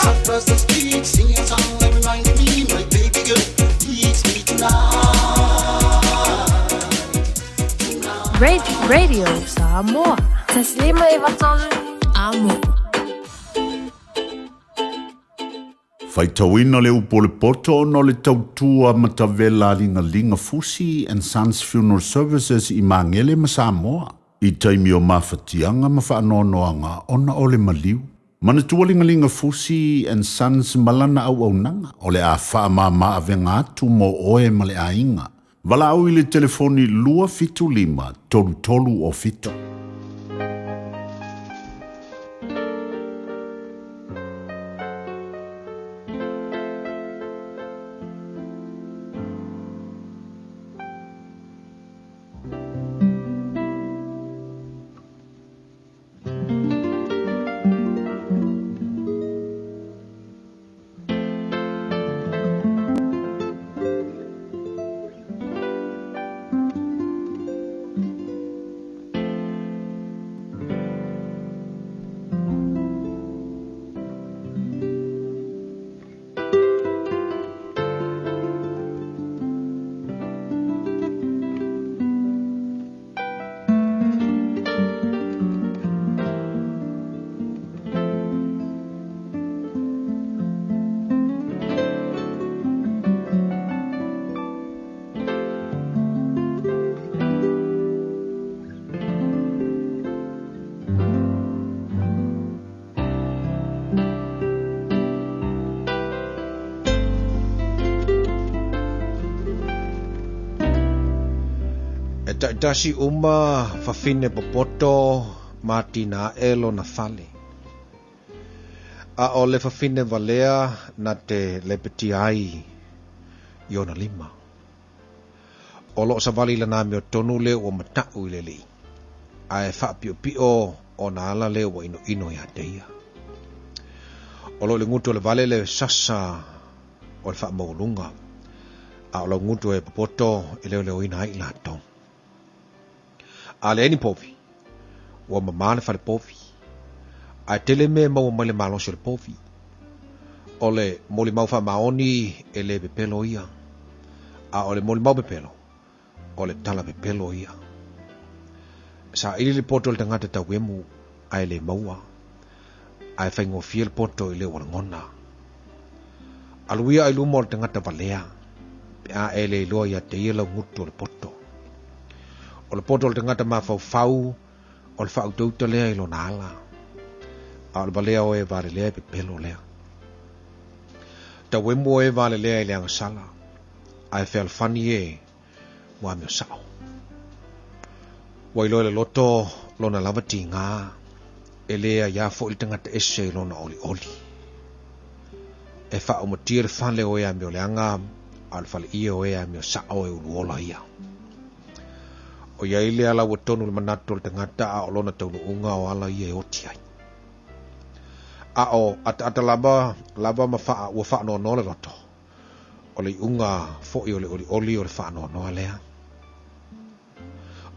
across the street, singing a song that reminds me my baby girl needs me tonight. Radio Samoa. Taslima Ivatolu Amo. Faitauina le upo le poto no le tautua matavela linga Fusi and Sons Funeral Services I Mangele ma Samoa. I taimi o mawhatianga ma whaanoanoanga ona o le maliu. Mana tualinga Fusi and Sons malana au nanga o le a whaamama avenga atu mo oe ma le ainga. Wala au I le telefoni lua fitu lima tolu o fitu. Dasi uma fafine popoto matina elo na fale. A o le fafine valea na te lepeti ai iona lima. O lo sa vali la nami o tonu leo o matau le li. A e whapio pio o na ala leo o ino ia teia. O lo le ngutu le vale le sasa o le whaamaulunga. A o lo ngutu e popoto e leo ina ai la tong. Ale ni povi wa mamana fa povi a tele me mo male malo sur povi ole moli mau fa maoni ele be pelo ia a ole moli mau be pelo ole tala be pelo ia sa ile poto le ngata ta wemu a ele maua a fa ngo fiel poto ile wa ngona aluia ilu mo le ngata valea a ele lo ia te ile ngutu le poto o le poto le tangata mawhau o le whautauta lea I lo nala. A le balea o e vare lea pe pelo lea. Ta wemu o e vare lea I leanga sala. A e whel fani e mua meo sao. Wai loe le loto lona lavati ngā. E lea ia fo I tangata ese lona oli oli. E wha o matia le whale o ea meo leanga. A le whale ia o ea meo sao e uruola ia. O ia ile ala wa tonu le manatu le tangata a o lona taunu unga o ala ia e oti ai. A o ata laba ma faa ua faa no le roto. O le unga fo I o le oli o le faa no lea.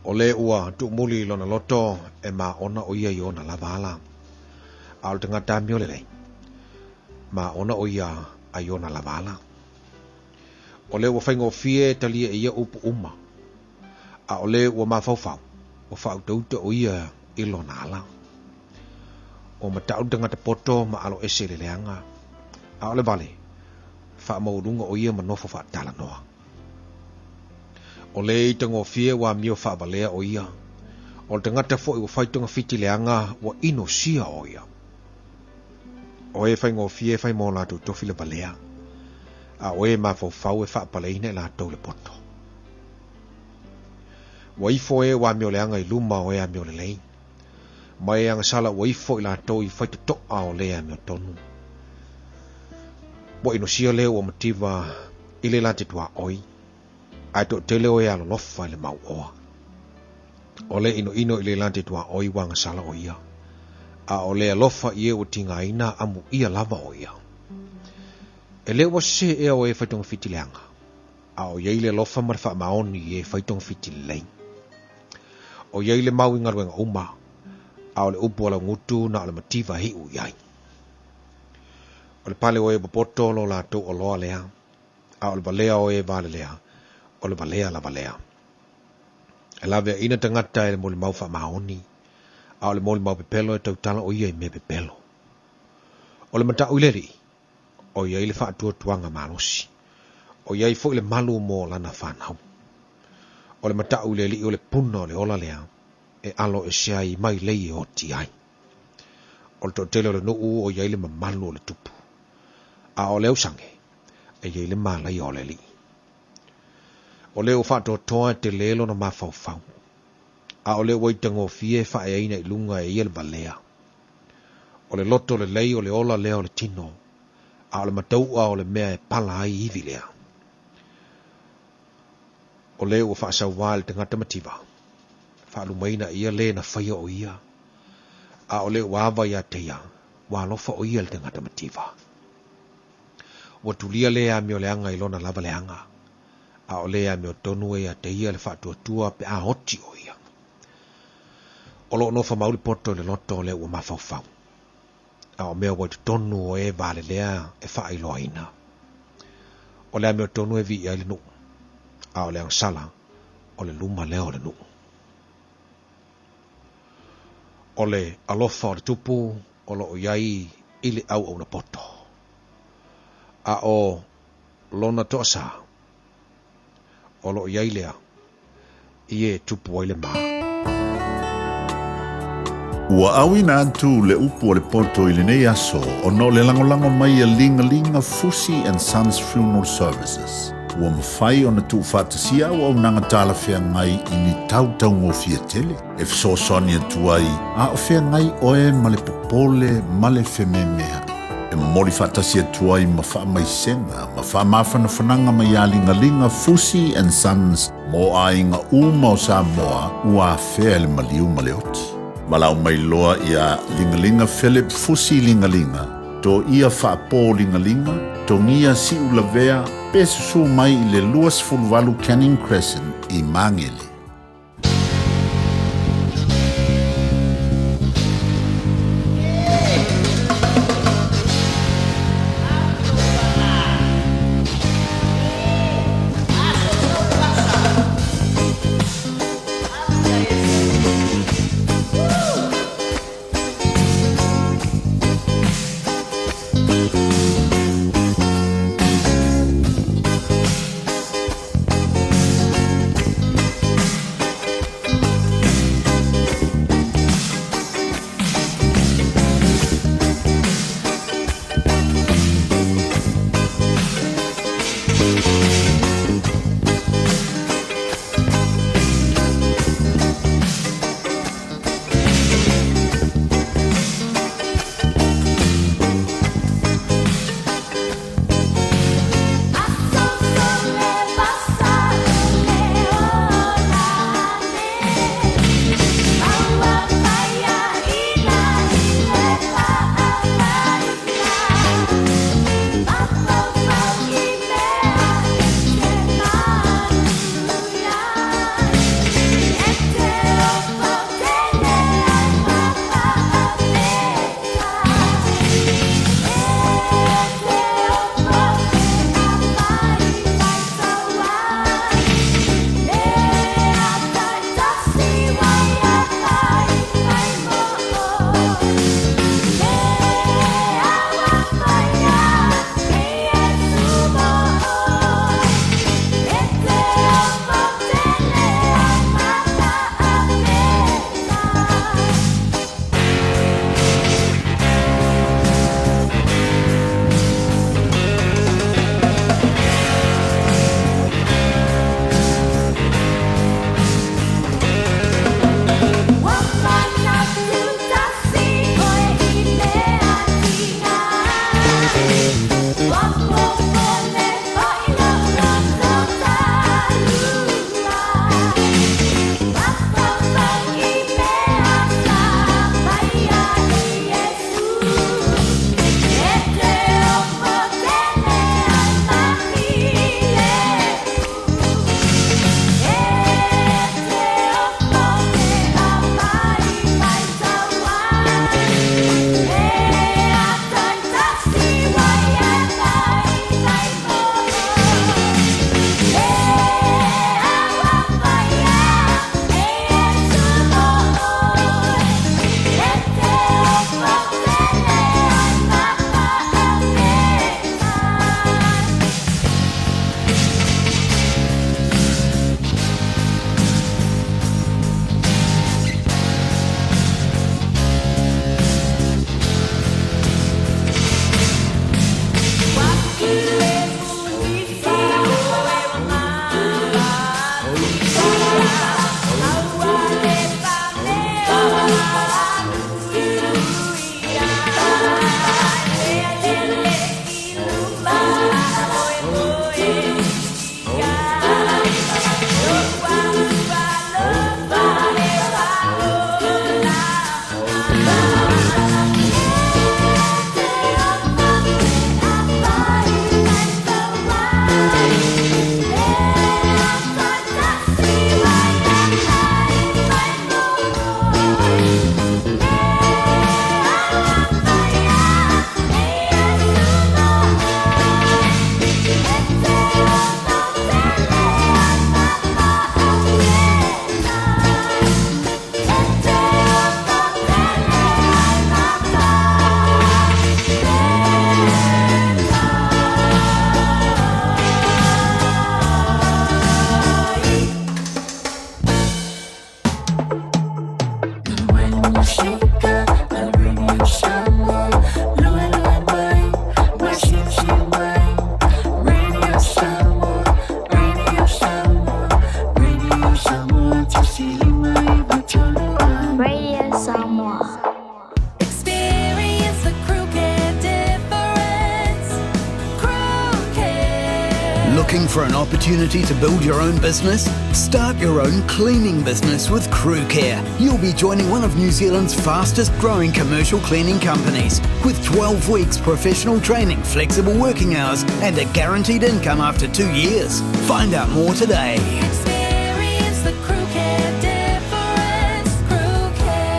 O le ua tu muli lona loto e ma ona o ia I ona lava ala. A o le tangata mio le lei. Ma ona o ia a I ona lava ala. O le ua whaingo fie talia ia upu uma. A ole ua mawhauwhau, o whautauta o ia ilo nala. O matau tangata poto ma alo ese le leanga. A ole vale, wha maurunga o ia manofo wha tala noa. O le itango fie wa mio wha valea o ia. O tangata fo I wa whaitunga fiti leanga wa ino sia o ia. O e whaingo fie whai mo latu tofi le valea. A o e mawhauwhau e wha paleine la tau le poto. Waifo e wa mio leanga I luma o ea mio le lei. Mai e anga sala waifo I la tau I whaitu toa o lea mio tonu. Mo ino sia leo o mativa I le lante tua oi. Ai to te leo e alo lofa I le mau oa. O le ino I le lante tua oi wa anga sala o ia. A o le alofa I e o tinga ina amu ia lava o ia. E leo wa se e o e whaitonga fiti leanga. A o ia I le lofa marfa maoni I e whaitonga fiti lei. O ia le mau inga ruenga uma. A o le upu ala ngutu na ala mativa hi u iai. O le pale o e popoto lo la to o loa lea. A o le balea o e vale lea. O le balea la balea. E la vea ina tangata e le mo le mau wha maoni. A o le mo le mau pepelo e tautala o ia i me pepelo. O le mata uileri. O ia i le wha atua tuanga malosi. O ia i fo i le malu mo lana whanau. O le mata uileri o le puna o le ola lea. E alo e sea i mai lei e oti ai. O le totele o le nuu o ia i le mamalu o le tupu. A o leo sange. E ia i le malai o le li. O leo whato toa te lelo na mawhau. A o leo waitango fie wha e aina i lunga e ia le balea. O le loto le lei o le ola leo le tino. A o le mataua o le mea e pala ai iwi lea. O leo wha sa wale te ngata mativa. Wha lumaina ia le na whaia o ia. A o leo wawa ia te ia. Wa lofa o ia le te ngata mativa. Wa tulia lea mi o le anga ilona lava le anga. A o lea mi o tonu e a te ia le wha tua pe a hoti o ia. O lo no fa mauli poto le loto le ua mawhau. A o mea wai tonu o e vale lea e wha iloa ina. O lea mea tonu e vi ia le nu. A o lea sala o le luma leo le nu. O le alofa o le tupu o lo o iai ili au au na poto. A o lona toasa o lo o iai lea ie tupu ai le maa. Ua awina atu le upu o le poto i le nei aso o no le langolango mai a linga Fusi and Sons Funeral Services. Ua mawhai o na tu whatasia o au nanga tala whea ngai i ni tautau ngō fia tele. E fsosoni atu ai, a o whea ngai oe ma le popole ma le whememea. E mori whatasia atu ai ma wha mai senga, ma wha mawhana whananga mai a linga Fusi and Sons mo a inga uma o Samoa ua whea le maliu ma le oti. Malau mai loa ia lingalinga Philip Fusi lingalinga. To ia whaapo lingalinga, to ngia si ulavea, pesusu mai i le luas fulvalu Canning Crescent i Mangele. Looking for an opportunity to build your own business? Start your own cleaning business with Crew Care. You'll be joining one of New Zealand's fastest growing commercial cleaning companies with 12 weeks professional training, flexible working hours and a guaranteed income after 2 years. Find out more today. Experience the Crew Care difference.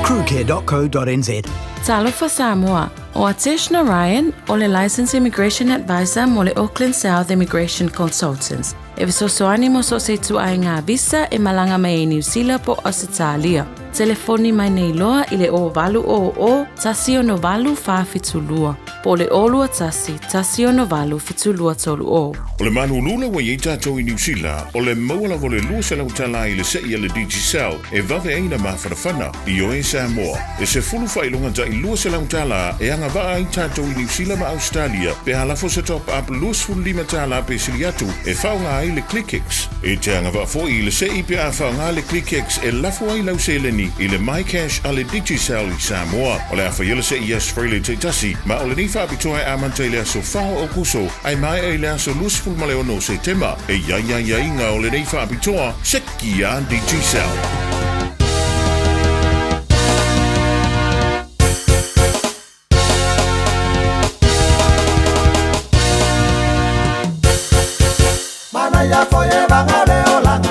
Crewcare.co.nz. Talofa Samoa. O Atish Narayan, o le Licensed Immigration Advisor mo le Auckland South Immigration Consultants. E visosoani mo so se tu ai ngā visa e malanga mai e New Zealand po Australia. Telefoni mai nei loa i le o valu o tasio no valu fa fitulua. Po le olua tasio no valu fitulua tolu o. O le manu lula wa i tātou i New Zealand, o le maua vo le lua se lau tala i le se i le Digicel, e vave aina mawhanawhana i o e Samoa. E se fulu whailonga ta i lua se lau tala e anga waa i tātou i New Zealand ma Australia, pe halafo se top up luas fulu lima tala pe siliatu, e whaunga ai le ClickX. E te anga waa fo i le se i pe a whaunga le ClickX e lafo ai lau se leni i le MyCash a le Digicel i Samoa. O le awha i le se i Australia te tasi, ma o le ni whaapitoa e amante le aso whao o kuso, ai mai e le aso luas fulu male ono se tema, e ia inga o le nei whaapitoa, seki a Digicel. Mana ya foye bangale olanga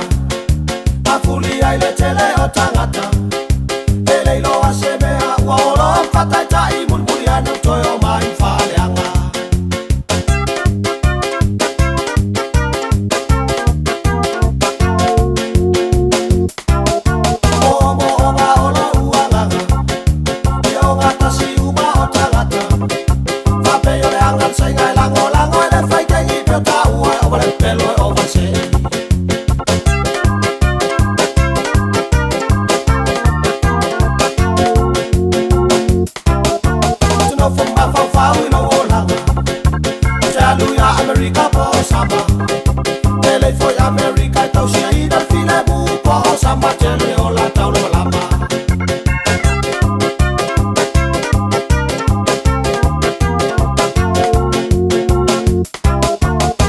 Mafuli ya ile tele otangata Ele ilo asemea Wolo fatata imulmuli ya nutoyo maifale anga Omo onga ola uanganga Ionga tasi uma otangata Fape yole angan sainga lango lango ele faitengi piota ue Obale pelo e ovase Tuno fumba fau ino olanga Jalu ya Amerika po samba Tele foi Amerika e tau sia ida file bu po samba Tele ola tau lo lama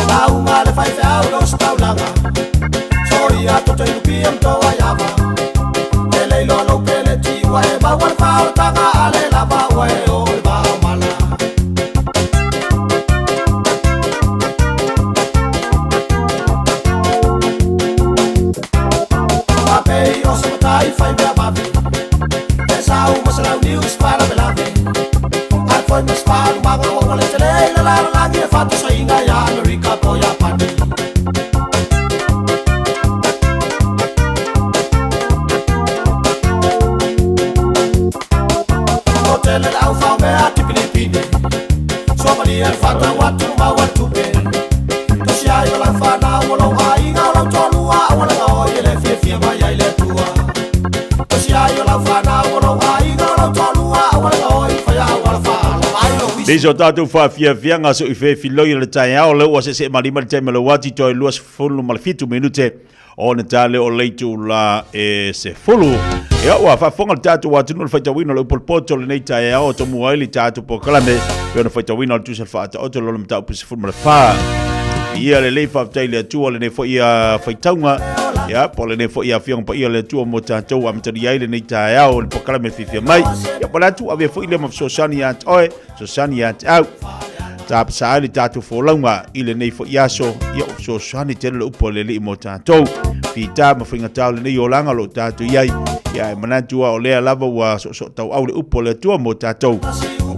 Tau ngale fai fau los tau langa Soia to te lupiam to ayava Tele lo lo pele tiwa e ba wal fau tanga ale la ba we o ba mala Pape o se tai fai bia babi Esa u masala news para belave Ai foi mas para mago o le tele la la ngi fatu so inga ya Amerika po ya pani Hotel au fa me ati Pilipine Somalia fata watu ma watu be To sia yo la fana wo lo ai nga lo tolua wala o ile fie ma ya ile tua To sia yo la fana wo lo ai nga lo tolua wala o fa ya wala fa ai lo Deso tatu fa fia nga so i fe filoi le tai ao le o se malima le tai le wati toi luas fulu mal fitu minute o na tale o leitu la e se fulu e o fa fonga tatu wa tunu fa tawino le polpoto le nei tai ao to muai tatu po kalame pe no fa tawino tu se fa o to lo mta po se fulu mal fa ia le leifa tai le tu le nei fo ia fa taunga ya po le nei fo ia fiong pa ia le tu mo tatu am tari ai le nei tai ao le po kalame fifia mai ya po la tu ave fo ile mo so sani at oi so sani at au tap saali tatu fo launga ile nei fo iaso ia so sani tele upo le li mo tatu pita ma finga tau le nei olanga lo tatu iai ia manatua o lea lava wa so tau au le upo le tua mo tatu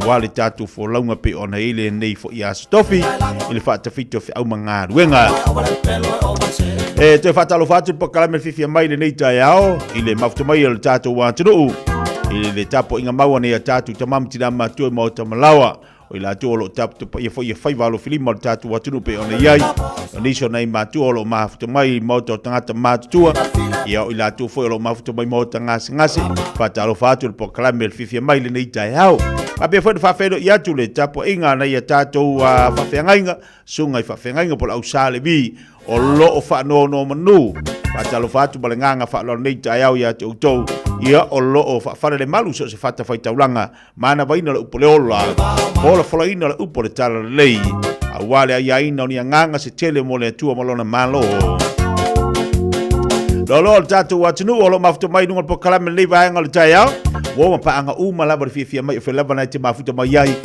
wale tatu fo launga pe ona ile nei fo iaso tofi ile fa tafito fi au manga ruenga e te fa talo fatu po kalame fifi mai le nei tai ao ile mafto mai le tatu wa tunu ile le tapo inga maua nei tatu tamam tina matu mo tamalawa o ila tu lo tap tu ia foi fai valo filima tatu watu pe ona iai ni so nei matu lo mafuta mai moto tangata matu ia o ila tu foi lo mafuta mai moto ngasi pata lo fatu po klame fifi mai le nei tai hau a be foi fa fedo ia tu le tapo inga na ia tatu fa fengainga sunga fa fengainga po au sale bi o lo o fa no manu pata lo fatu balenganga fa lo nei tai hau ia tu ia o lo o fa le malu so se fata fai taulanga mana vaina le upole ola ola folaina le upole tala lei a wale ia ina ni nganga se tele mo le tua malona malo lo tatu wa tunu o lo mafuta mai nunga po kala me leva anga le tai au wo pa anga uma la bar fia mai fe leva na te mafuta mai ai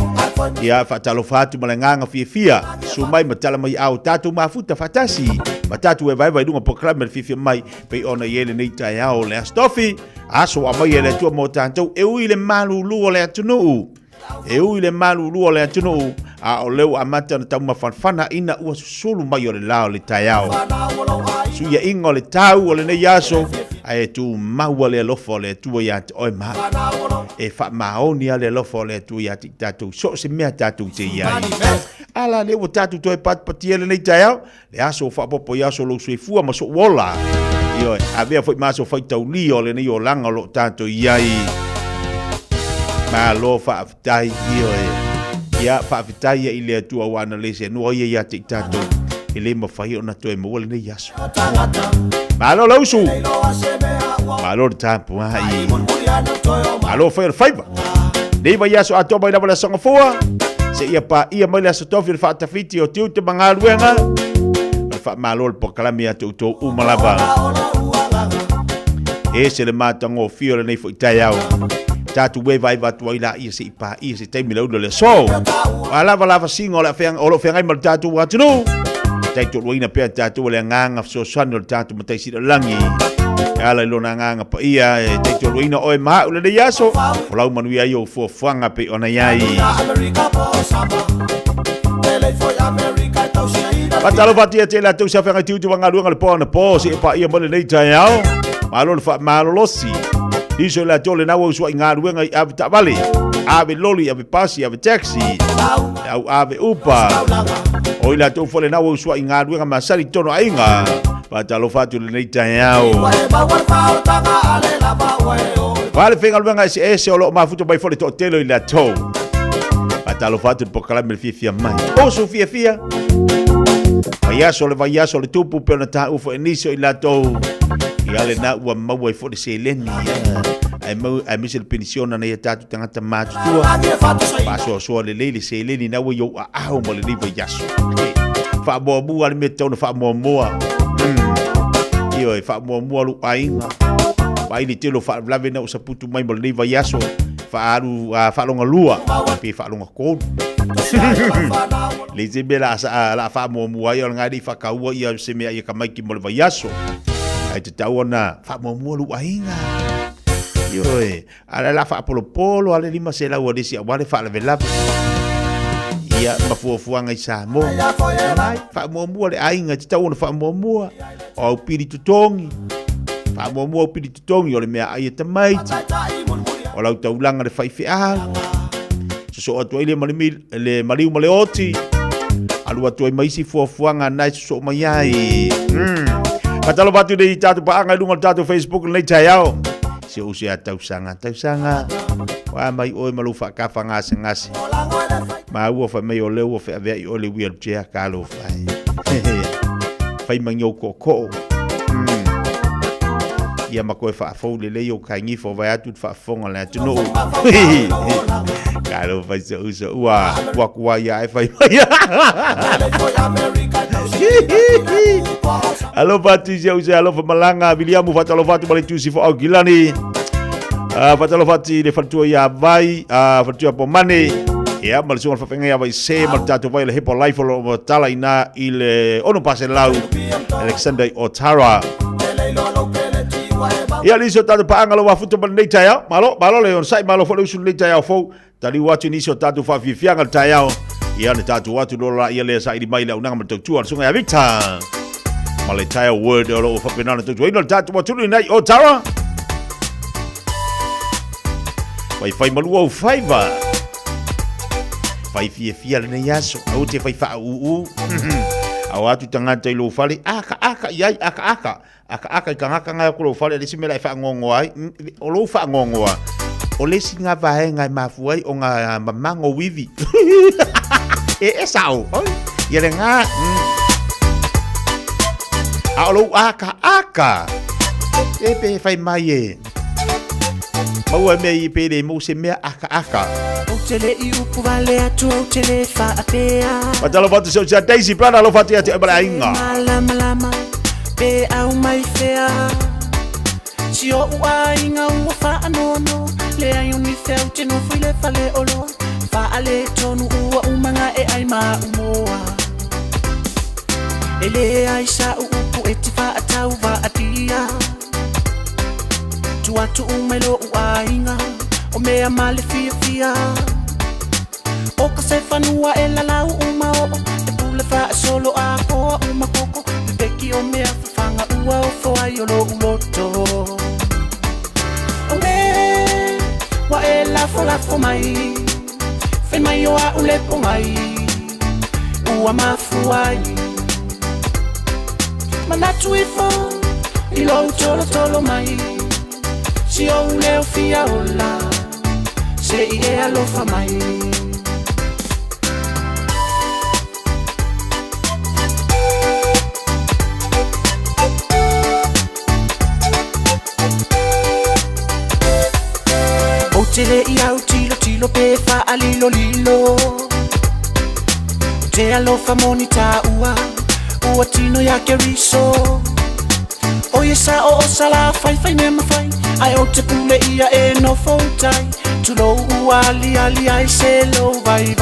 ia fa talo fatu ma nganga fia su mai matala mai au tatu mafuta fatasi matatu e vai nunga po kala me fia mai pe ona yele nei tai au le stofi aso a mai ele tua mo tanto e ui le malu lu le tunu e ui le malu lu le tunu a o leu a mata na tauma fanfana ina ua susulu mai o le lao le tai au su ia ingo le tau o le nei aso a e tu maua le lofo le tua ia te oi ma e fa maoni a le lofo le tua ia te tatu so se mea tatu te iai ala le o tatu toi pat patia le nei tai au le aso fa popo ia so lo sui fua ma so wola io a vea foi maso foi tau li o le nei o langa lo tatu iai ma lo fa aftai io ia fa aftai i le tua wana le se no ia te tatu ele ma fai ona to e mo le nei aso malo lausu malo tampo ai malo fai faiva nei vai aso ato mai la songa foa se ia pa ia mai la so tofi fa tafiti o tiu te manga luenga fa malo po kala mia to umalava e se le matango fio le nei fo itaiao tatu we vai va tu ila ia se pa ia se taimi lo le so ala lava singo la feng o lo fengai mal tatu wa tunu tai tu ina pe tatu le nganga so sano tatu matai si langi ala lo nganga pa ia tai tu ina o ma le yaso o la manu ia yo fo fanga pe ona yai patalo batia te la tu sa fenga tiu tu wanga luanga le pona po se pa ia mo le nei tai au malo fa malo losi iso la tole na wo so inga ruenga i ave tavali ave loli ave pasi ave taxi au ave upa o ila to fole na wo so inga ruenga masari tono ainga patalo fatu le nei tai au vale fenga ruenga ese o lo mafuto bai fole to telo ila to patalo fatu po kala mel fia mai o so fia vaiaso le tupu pe na ta ufo iniso ila to ia le na ua maua i fode se leni ai misel penisiona na ia tatu tangata mātutua pasoasoa lelei le se leni na ua iou aau ma le nei vaiaso faamoamua le mea tauna faamoamoa io e faamoamoa lu ainga paili telo faalave na usaputu mai ma le nei vaiaso faalonga lua pe faalonga kodu le zebe la faamoamua ia ngadi fakaua ia se mea ia kamaiki ma le vaiaso ai te tauna fa mo lu ainga yo ala la fa polo ala lima se la wadi si wale fa la vela ia ma fu anga isa mo fa mo le ainga te tauna fa mo o piri tutongi fa mo piri tutongi o le mea ai te mai o la taulanga le fai fia so atu ile mali le mali male oti alu atu mai si fu anga nai so mai ai patalo batu de tatu pa anga lunga tatu Facebook nei taiao se usi atau sanga wa mai oi malu fa ka fa ngase ma u fa mai o le u fa ve o le wheelchair ka lo fai fai manyo koko ia ma ko fa fo le yo ka ngi fo va atu fa fonga la tu no ka lo fa se usa wa kwa ya fa Alo Patricia usa alo Malanga William fatalo fatu bale tu si fo Gilani fatalo fati le fatu ya vai fatu po mane ya mal so fa fenga ya vai se mal tatu vai le hipo life lo tala ina ile ono pase lau Alexander Otara ya liso tatu pa angalo wa futu bale taya malo le on sai malo fo usu le taya fo tali watu ni so tatu fa fianga taya ya le tatu watu lo la ya le sai di mai la unanga mal tu sunga ya Victor Maletaya word o fa penana tu ino tatu watu ni nai o tara fai malua o faiva fai fia le yaso o te fai fa u au atu tangata ilo fale aka yai aka kangaka ngai ko lo fale le simela fa ngongo ai o lo fa ngongo o le singa va ngai mafuai o nga mamango wivi sao ia le nga alo aka pe fai mai e mau me i pe le mo se me aka tele I upu vale atu o tele fa apea. Matalo fatu se o Daisy Plana lo fatu ati abara inga. Malama lama pe au mai fea. Si o ua inga ua fa anono. Le ai uni feu te no fui le fale olo. Fa ale tonu ua umanga e ai ma umoa. Ele ai sa upu e te fa atau va atia. Tu atu umelo ua inga. O mea male fia fia. O ka se fanua e la lau uma o. E pule fa solo a koa uma koko. Me peki o mea fafanga ua o foa i o lo uloto. O me wa e lafo mai. Fen mai o a ulepo mai. Ua mafuai. Manatu I fo I lo tolo mai. Si o leo fia ola. Se I e alofa mai. O tele I au tilo pe fa alilo lilo. Te alofa monita ua. Ua tino ya ke riso. O yesa o sala fai me mafai. Ai o te pule ia e no foutai. Tu lo ua ali ai se lo vai.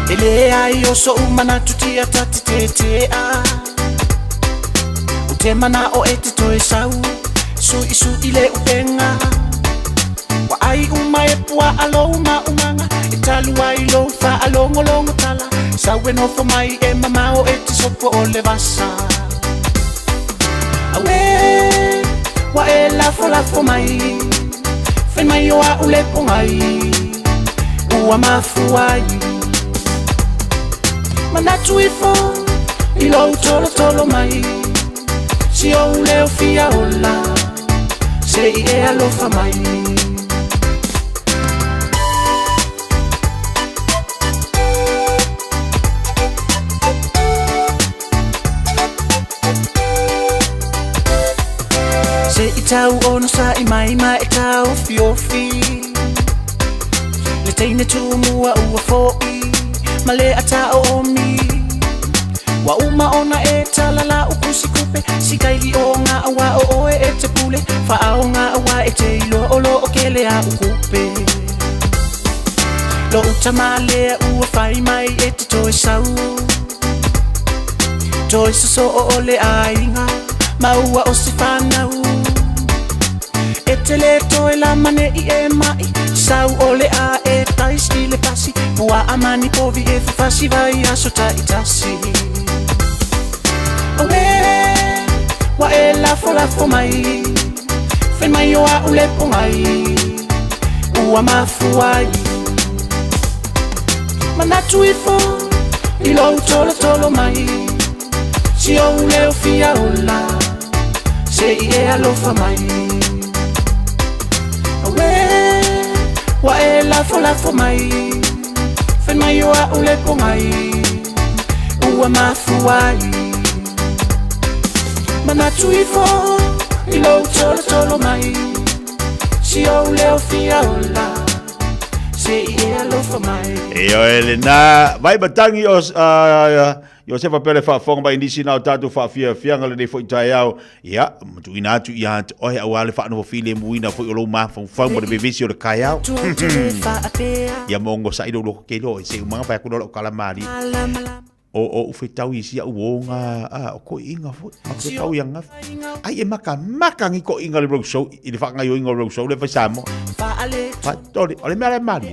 Ele ai o so umana tutia tati te a. O te mana o e te toe sau. Su ile upenga. Wa ai uma e pua alo umanga. E talu ai lo fa alongo tala. Sau e no mai e mama o e te sopo o le vasa. Awe, wa e lafo mai. Fen mai o a ulepo mai. Ua mafuai. Manatu I fo I lo tolo mai. Si o leo fia ola. Se I e alofa mai. Se I tau ono sa I mai e tau fiofi. Le teine tu mua ua fo'i. Ma le ata o mi. Wa uma ona e talala o kusi kupe. Si kaili o ngā awa o oe e te pule. Fa ao ngā awa e te ilo o lo o kele a u kupe. Lo utama lea ua fai mai e te toe sau. Toe so o ole a inga. Ma ua o si whanau. E te le toe la mane I e mai. Sau ole a e tais I le pasi. Pua amani povi e fafasi vai aso ta itasi. Oe, wa e lafo mai. Fen mai o a ulepo mai. Ua mafuai. Manatu I fo I lo tolo mai. Si o leo fia ola. Se I e alofa mai. Wa e lafo mai. Fen mai o a ulepo mai. Ua mafuai. Manatu I fo I lo tolo mai. Si o leo fia ola. Se I e alofa mai. E o ele na vai batangi os Josefa pele fa fonga ba indisi na tatu fa fia fianga le fo itai au ya tu ina tu ya o he awale fa no file muina fo lo ma fa mo de bevisi o kai au ya mongo sa ido lo ke lo se manga fa ko lo kala mari o fitau isi au nga o ko inga fo fitau yang ai e maka ngi ko inga le show I le fa nga yo inga le show le fa samo fa tori ole mare mari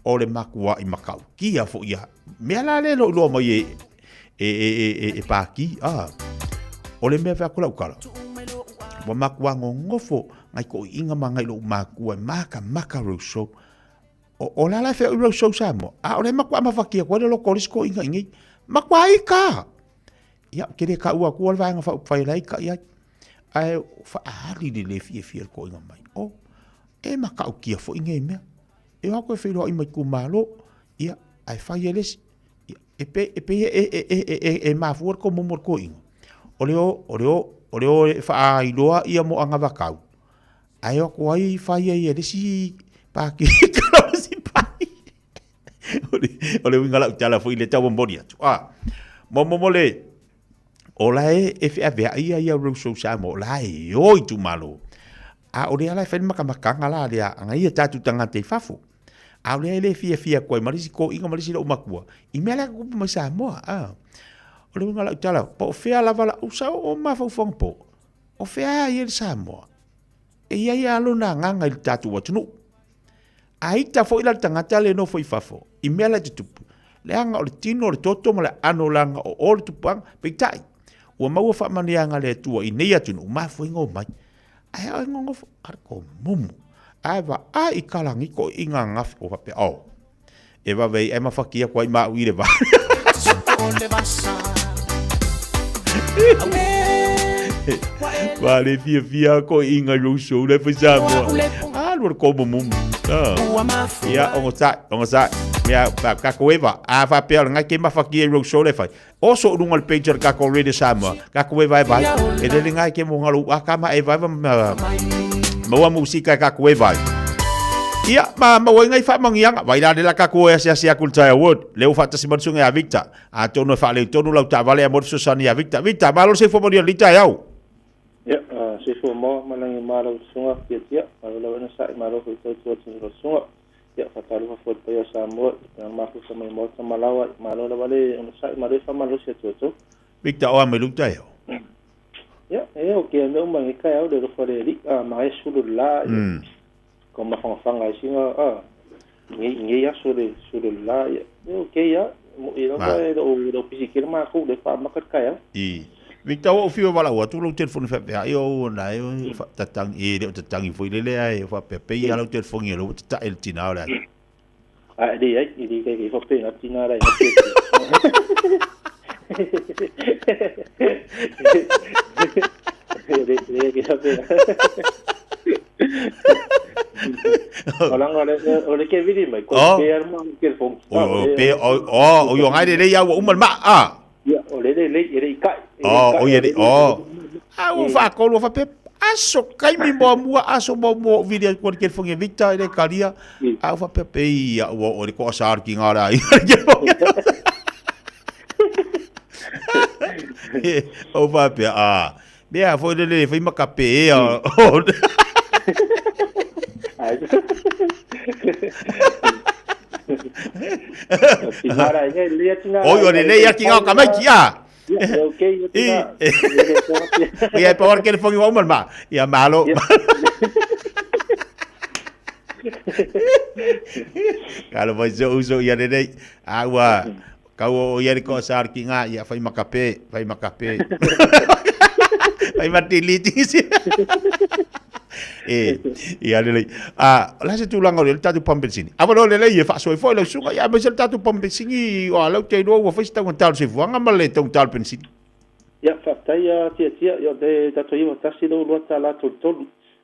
ole makua I makau kia fo ya me ala le lo mo ye e paki ole me fa kula ukala wa makua ngofo ngai ko inga manga lo makua maka ro show o la fe ro show samo ole makua ma fakia ko lo ko inga ngi makua ika ya kere ka ua ko va nga fa lai ka ya ai fa ali le fie ko inga mai e maka ukia fo inga me e ha ko fe lo I mai ku malo ya ai fa yeles e mafuar ko momor ko ingo oleo fa ailoa ia mo anga vakau ai ko ai fa ia desi Paki kalau si pai. Ole winga la utala foi le tau mboni atu. Mole. Ola e fe ave ia ro so sa mo la e oi tu malo. Ole ala fe makamaka la dia ngai tatu tanga te fafu. Ole le fia ko marisi ko inga marisi lo makua. I mela ko ma sa mo Ole winga la utala po fe ala vala usa o ma fo po. O fe ia sa mo. E ia lo na nganga il tatu watunu. Aita fo ila tangata le no fo fafo. I mela te tupu. Le anga o le tino o le toto ma le ano langa o le tupang peitai. Ua maua wha manianga le tua i nei atunu ma fo ingo mai. Ai ai ngongo fo arko mumu. Ai wa a i kalangi ko inga ngafi o wape au. E wa vei e mawhakia kwa i maa uire wa. Wa le fia ko inga roso le fisa mo. Lua ko mumu. Ia ongo sa. Mea kakoeva a fa pe nga ke ma fakia ro so le fai oso rungal pager ka ko ready sama kakoeva vai e le nga ke mo ngalu akama e vai ma musika kakoeva ia ma ngai fa mangianga vai la de la kakoe sia kulta award le fa ta siman sunga Victor a tono fa le tono la ta vale amor so sani Victor malo se fo mo lita yau ia se fo mo manang malo sunga kia malo na sa malo ko to sunga ya fatalu fa fot ya samo yang maku sama mo sama lawa malo la vale on sa malo fa malo se toto Victor o me luta yo ya o que ando mangi ka yo de fo de ri mai sulula como fa nga singa ngi ya sulula ya o que ya mo ira ba do pisikir ma ku de fa makat ka ya Victor o fio wala wa tu lo telefone fa ya yo na yo tatang e de tatang foi le ai fa pepe ya lo telefone lo ta el tina ora di ke fa pe na tina ra Ole ke vidi mai ko pe arma telefone o yo ngai de ya wa umal ma ya ole le kai o fa ko lo fa pe aso kai mi mo mo video ko ke fonge Victor de kalia a fa pe ya o ko sar ki ngara o fa pe bea foi le foi makape Oyo le ya kinga kama kia. Ya power que foi o mal ya malo. Kalau uso ya de agua. Kau ya ko sar kinga ya fai makape. Fai matiliti si. Ia lele la se tu langa le tatu pampesini avalo lele ia fa so foi le sunga ia me se tatu pampesini o lo te do fa sta con tal se fuanga male ton tal pensini ia fa taia tia io de tatu ia tasi do lo tala to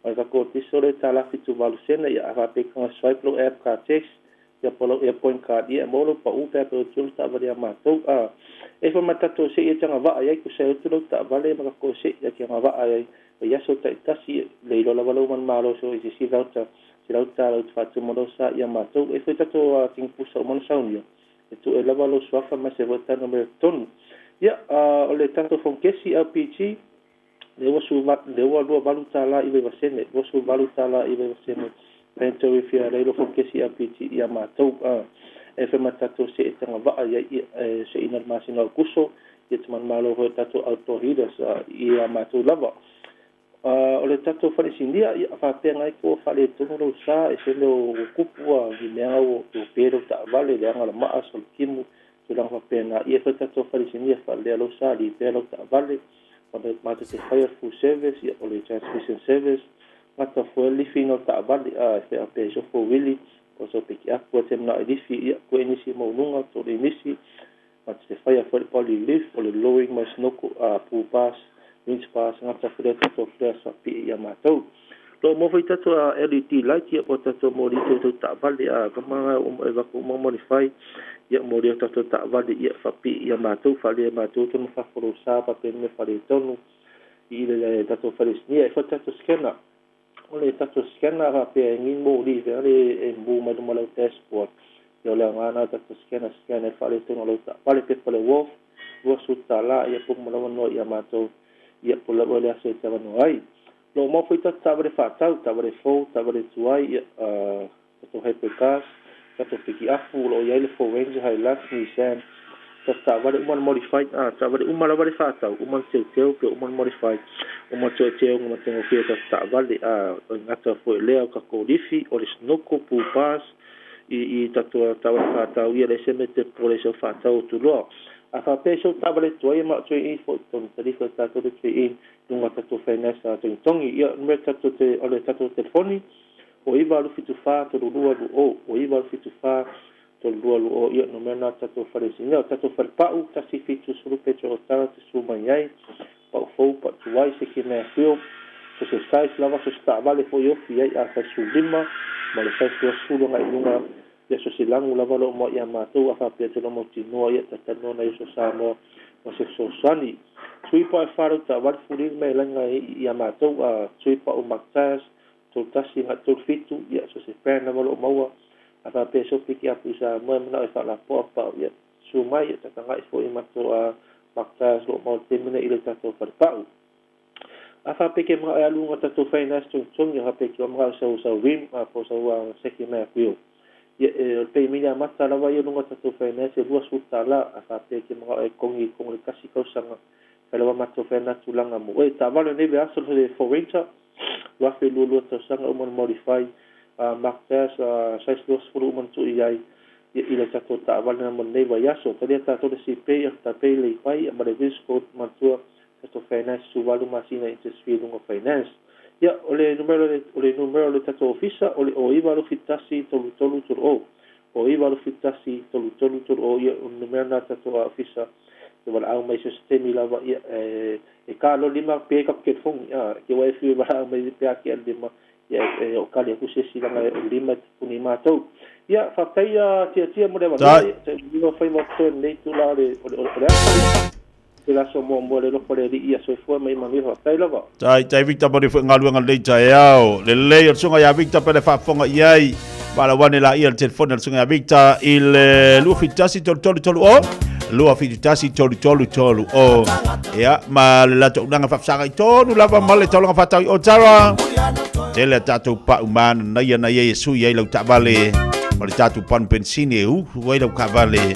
ai ko ti sore tala fitu valusena ia fa pe con swipe lo app ka text ia polo ia point card ia molo pa u pe to ta varia ma to e fa matato se ia tanga va ai ku se to ta vale ma ko se ia ki ma va ai ya so tasi le lo la valo man malo so isi si lauta lo fatu modosa ya mato e foi tato ting pusa mon saunio e tu e la valo swafa ma se vota no me ton ya o le tato fonkesi RPG le wo lo valuta la ibe vasene wo su valuta la ibe vasene pento e fia le lo fonkesi RPG ya mato e fe matato se tanga va ya se inar masino kuso ye man malo ho tato autohidas ya mato lava o le tato fale sindia ia fa penga ko fale tono lo sa e se lo kupua vinea o pero ta vale le anga ma asol kimu to lang fa pena ia fa tato fale sindia fale lo sa li pero ta vale quando mate se fire full service ia o le transmission service mata fo li fino ta vale se a peso fo willy ko so peki a ko tem na edifi ia ko inisi mo lunga to le inisi mate se fire for poly lift o le lowering mas noko pu pass Vince pass ngata fure to sa pi ya matou lo mo foi tato LED light ya po tato mo li to ta vale kama eva ko mo modify ya mo li tato ta vale ya fa pi ya matou fale matou to fa foro sa pa pe me fale tonu i le tato fale ni e fa tato skena le tato skena ha pe ngin mo li vere e mbu ma do malo passport yo le ngana tato skena e fale to no ta fale pe pole wolf wo sutala ia pu mo no ia mato ia pu la ole ase ta no ai lo mo foi ta tabre fa tabre fo tabre tuai to hepe kas tato piki afu lo ia le fo range highlight ni sen ta vale uma modified ta vale uma la vale fa uma se pe uma modified uma te uma tengo que ta vale ngata foi leo ka ko difi o le snoko pu pas i tato ta vale fa ia le se mete por le fa tu lo a fa pe so ta vale tu ia ma tu i fo ton tarifa ta to tu i lunga tato finance to tongi ia me tato te ole tato telefoni o i valu fitu fa to lua o i valu fitu fa to lua o ia no mena tato faresinga tato farpau ta si fitu suru pecho ta su maiai pa fo pa tuai se que me fio so se sai lava so sta vale fo yo fi ai a su lima ma le sai su ngai lunga ya so si langu lava lo mo ia mato a fa pe to mo tino ia ta no na so sa mo se so sani sui pa faru ta vale furi me langa ia mato a sui pa o maktas to tasi ha to fitu ia so se pena mo lo mo apa peso piki apu sa mo na fa la po pa ya sumai ta tanga fo imato a maktas lo mo temene ile ta to farpau apa peke mo alu ngata to finance to chung ya peke mo sa wim a po sa wa seki me apu ya pe mi ya mata la wa yo ngata to finance lu sutala apa peke mo e kongi kasi ko sanga pelo ma to finance tulanga mo e ta vale ne be aso de for winter wa fe lu to sanga mo modify maktas sai los furu man tu iai ila tato ta valna mon nei va yaso tadi tato de sipe ta pe le pai ma de disco man tu tato finance su valu masina interfere no finance ya ole numero de tato ofisa ole o iva lo fitasi tolu o iva lo fitasi tolu o ya un numero na tato ofisa de val au mai sistemi lava e kalo lima pe kap ke fong ya ke wa fi va mai pe aki al lima o kali aku sesi langa lima puni matou ia fatai tia mo deva no fai mo to nei tu la de la so mo le lo pole ia so foi mai mami fatai lava tai Victor mo de ngalu ngal le tai au le sunga ya Victor pele fa fonga iai bala wane la ia telefone sunga ya Victor il lu fitasi tolu o lu fitasi tolu o ia ma la to nanga fa sanga tolu lava male tolu nga fatai o tara Tele tatu pa umana na ia Yesu ia lau ta vale male tatu pan pensine u wai lau ka vale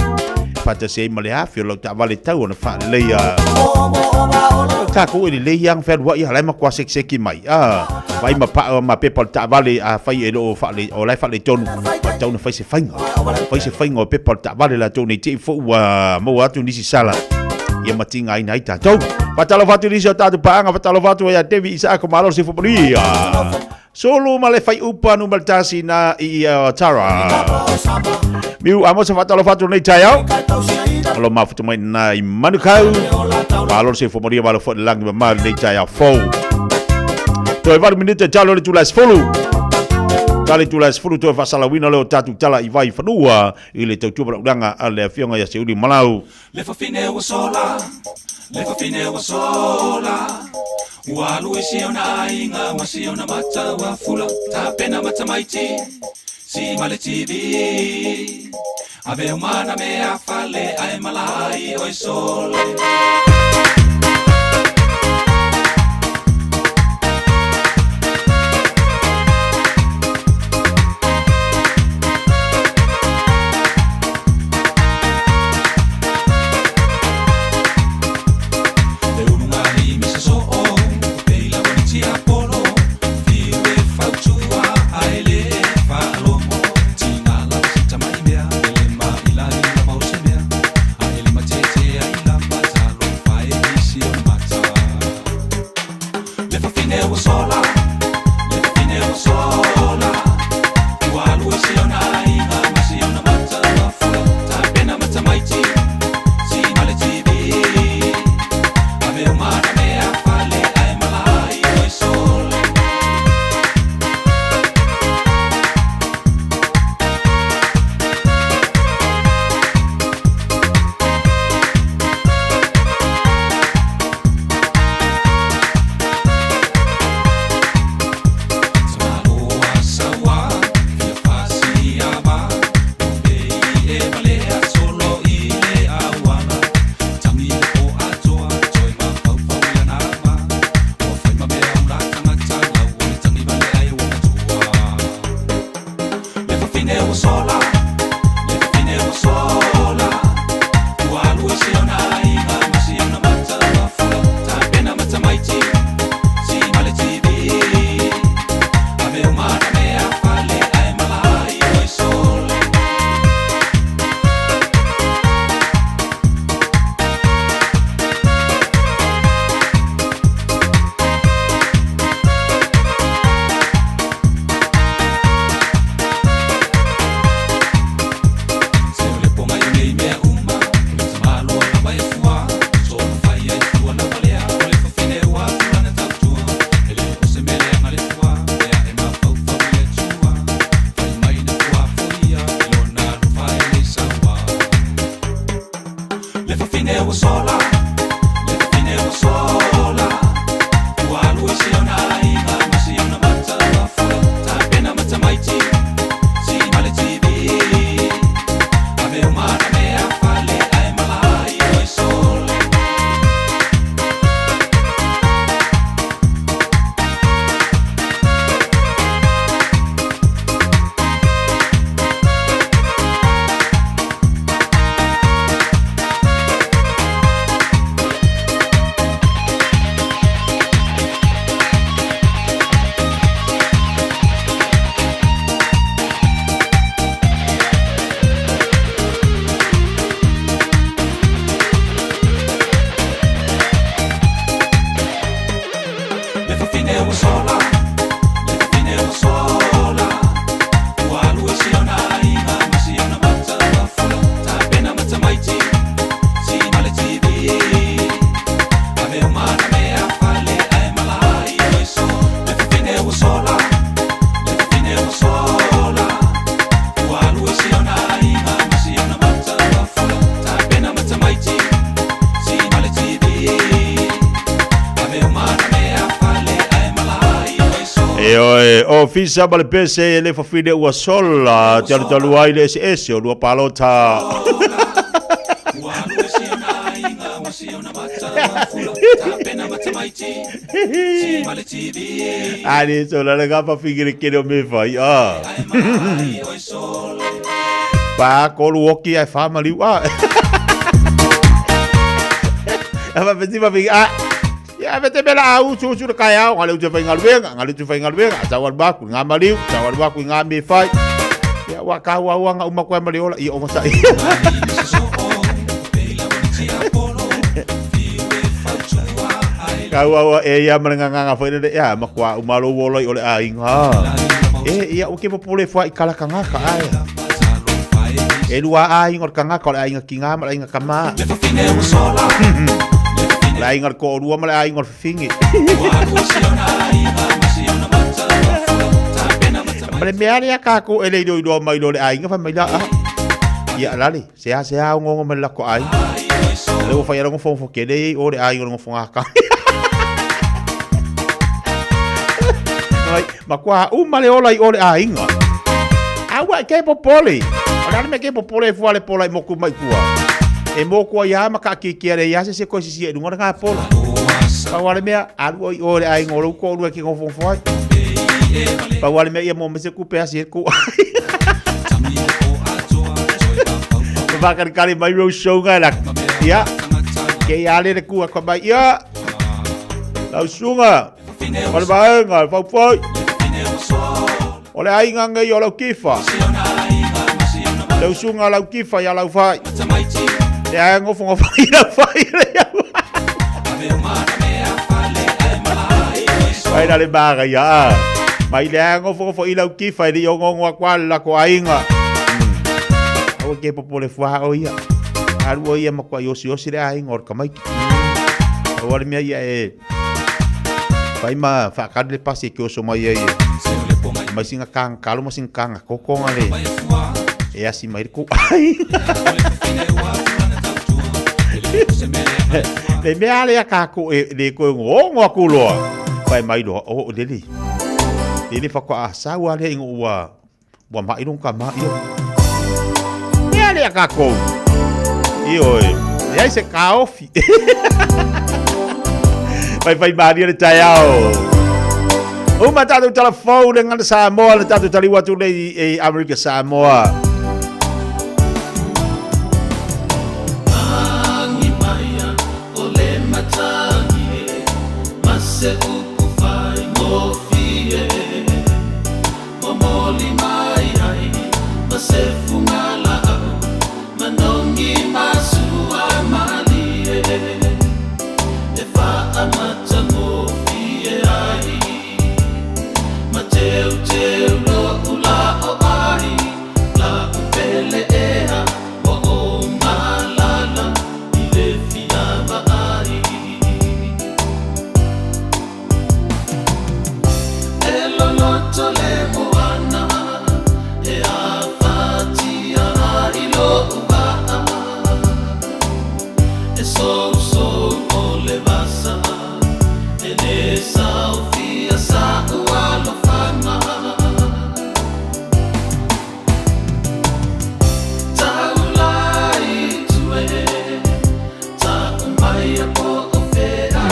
pata sei male hafi lau ta vale tau na fa leia ta ko ni le yang fer wa ia lai ma kwa seki mai vai ma people ta vale a fai elo fa le o lai fa le tonu pa tau na fai se fainga people ta vale la tonu ti fo wa mo atu ni si sala ia matinga ai nai ta tau patalo fatu ni so tatu paanga patalo fatu ya Devi Isa ko malo si fo solo male fai upa no maltasi na i tara miu amo sa fatalo fatu nei tayau lo ma futu mai na i manukau malo se fo moria malo fo lang ma nei tayau fo to e var minute talo le tulas folu kali tulas folu to fa sala wina lo tatu tala i vai fanua i le tau tuba danga ale fionga ya se uli malau le fa fine wa sola Walu isiona inga masiona mata wa fula tapena mata maiti si male TV ave umana me afale ai malai oi sole fine o sola, le fine o sola. Ua luisi ona inga, masi ona mata wa fula. Ta pena mata maiti, si male TV. Ave umana me a fale, ai malai oi sole. Le fa fine o sola, le fa fine o sola. Ua luisi ona inga, masi ona mata wa fula. Ta pena mata maiti, si male TV. Ave umana me a fale, ai malai oi sole. Le fa fine o sola, le fa fine o sola. Ua luisi ona inga, masi ona mata wa fula. Ta pena mata maiti, si male TV. Ave umana me a fale, ai malai oi sole. E oi, o fisa ma le pese le fafine ua sola, te anu talu ai le ese o lua palota. Ani so la ngapa figure ke me fai ah. Pa kolu oki ai fa mali wa. Aba peti ma figure ah. Ya vete bela au su kaya ngale tu fai ngalwenga tawar baku ngamaliu tawar baku ngame fai ya waka wa nga uma kwa maliola i o masa kawa e ya manganga fai de ya makwa umalo wolo ole ainga ya o ke popule fai kala kanga ka ai e lua ai ngor kanga ko ai kinga ma ai kama la ingar ko rua mala ai ngor fingi male meari aka ko ele do mai do le ai nga fa mai la ya lali sea ngo mala ko ai le o fa yara ngo fo ke de o le ai ngo fo aka ai ma kwa male ola i o le ai nga awa ke popoli ora me ke popoli fo ale pola mo ku mai kuwa e mo ko ya maka ki kere ya se ko si e ngora nga pola pa wale me alu o le ai ngolo ko lu ki ngo fo fo pa wale me e mo me se ku pe asi ku va kan kali mai ro show ga la ya ke ya le ku ko ba ya la sunga wale ba nga fa fo ole ai nga ngai o lo kifa le sunga la kifa ya la fa ya ngo fongo fai ya vai dale baga ya mai le ngo fongo fai la ki fai di ngo kwa la ko ainga o ke popole fa o ya aru o ya makwa yosi le ainga or kamai o le mia ya e fai ma fa ka le pasi ke o so mai ye mai singa kang kalu mo sing kang ko ko ngale e asi mai ko ai le me ale aka ko le ko ngo ku lo pai mai do o deli fa ko asa wa le ngo wa mai dong ka ma yo me ale aka ko io e se ka ofi pai bari le taiao o mata do telefone dengan Samoa le tatu tali watu le e America Samoa se uku fai mo fie momoli mai ai ma se fungala manongi masua mali e fa amata mo fie ai ma teu lo ula o ai la so o le vasa e ne sa o fia sa ua lo fana tau lai tue tau mai a po o fea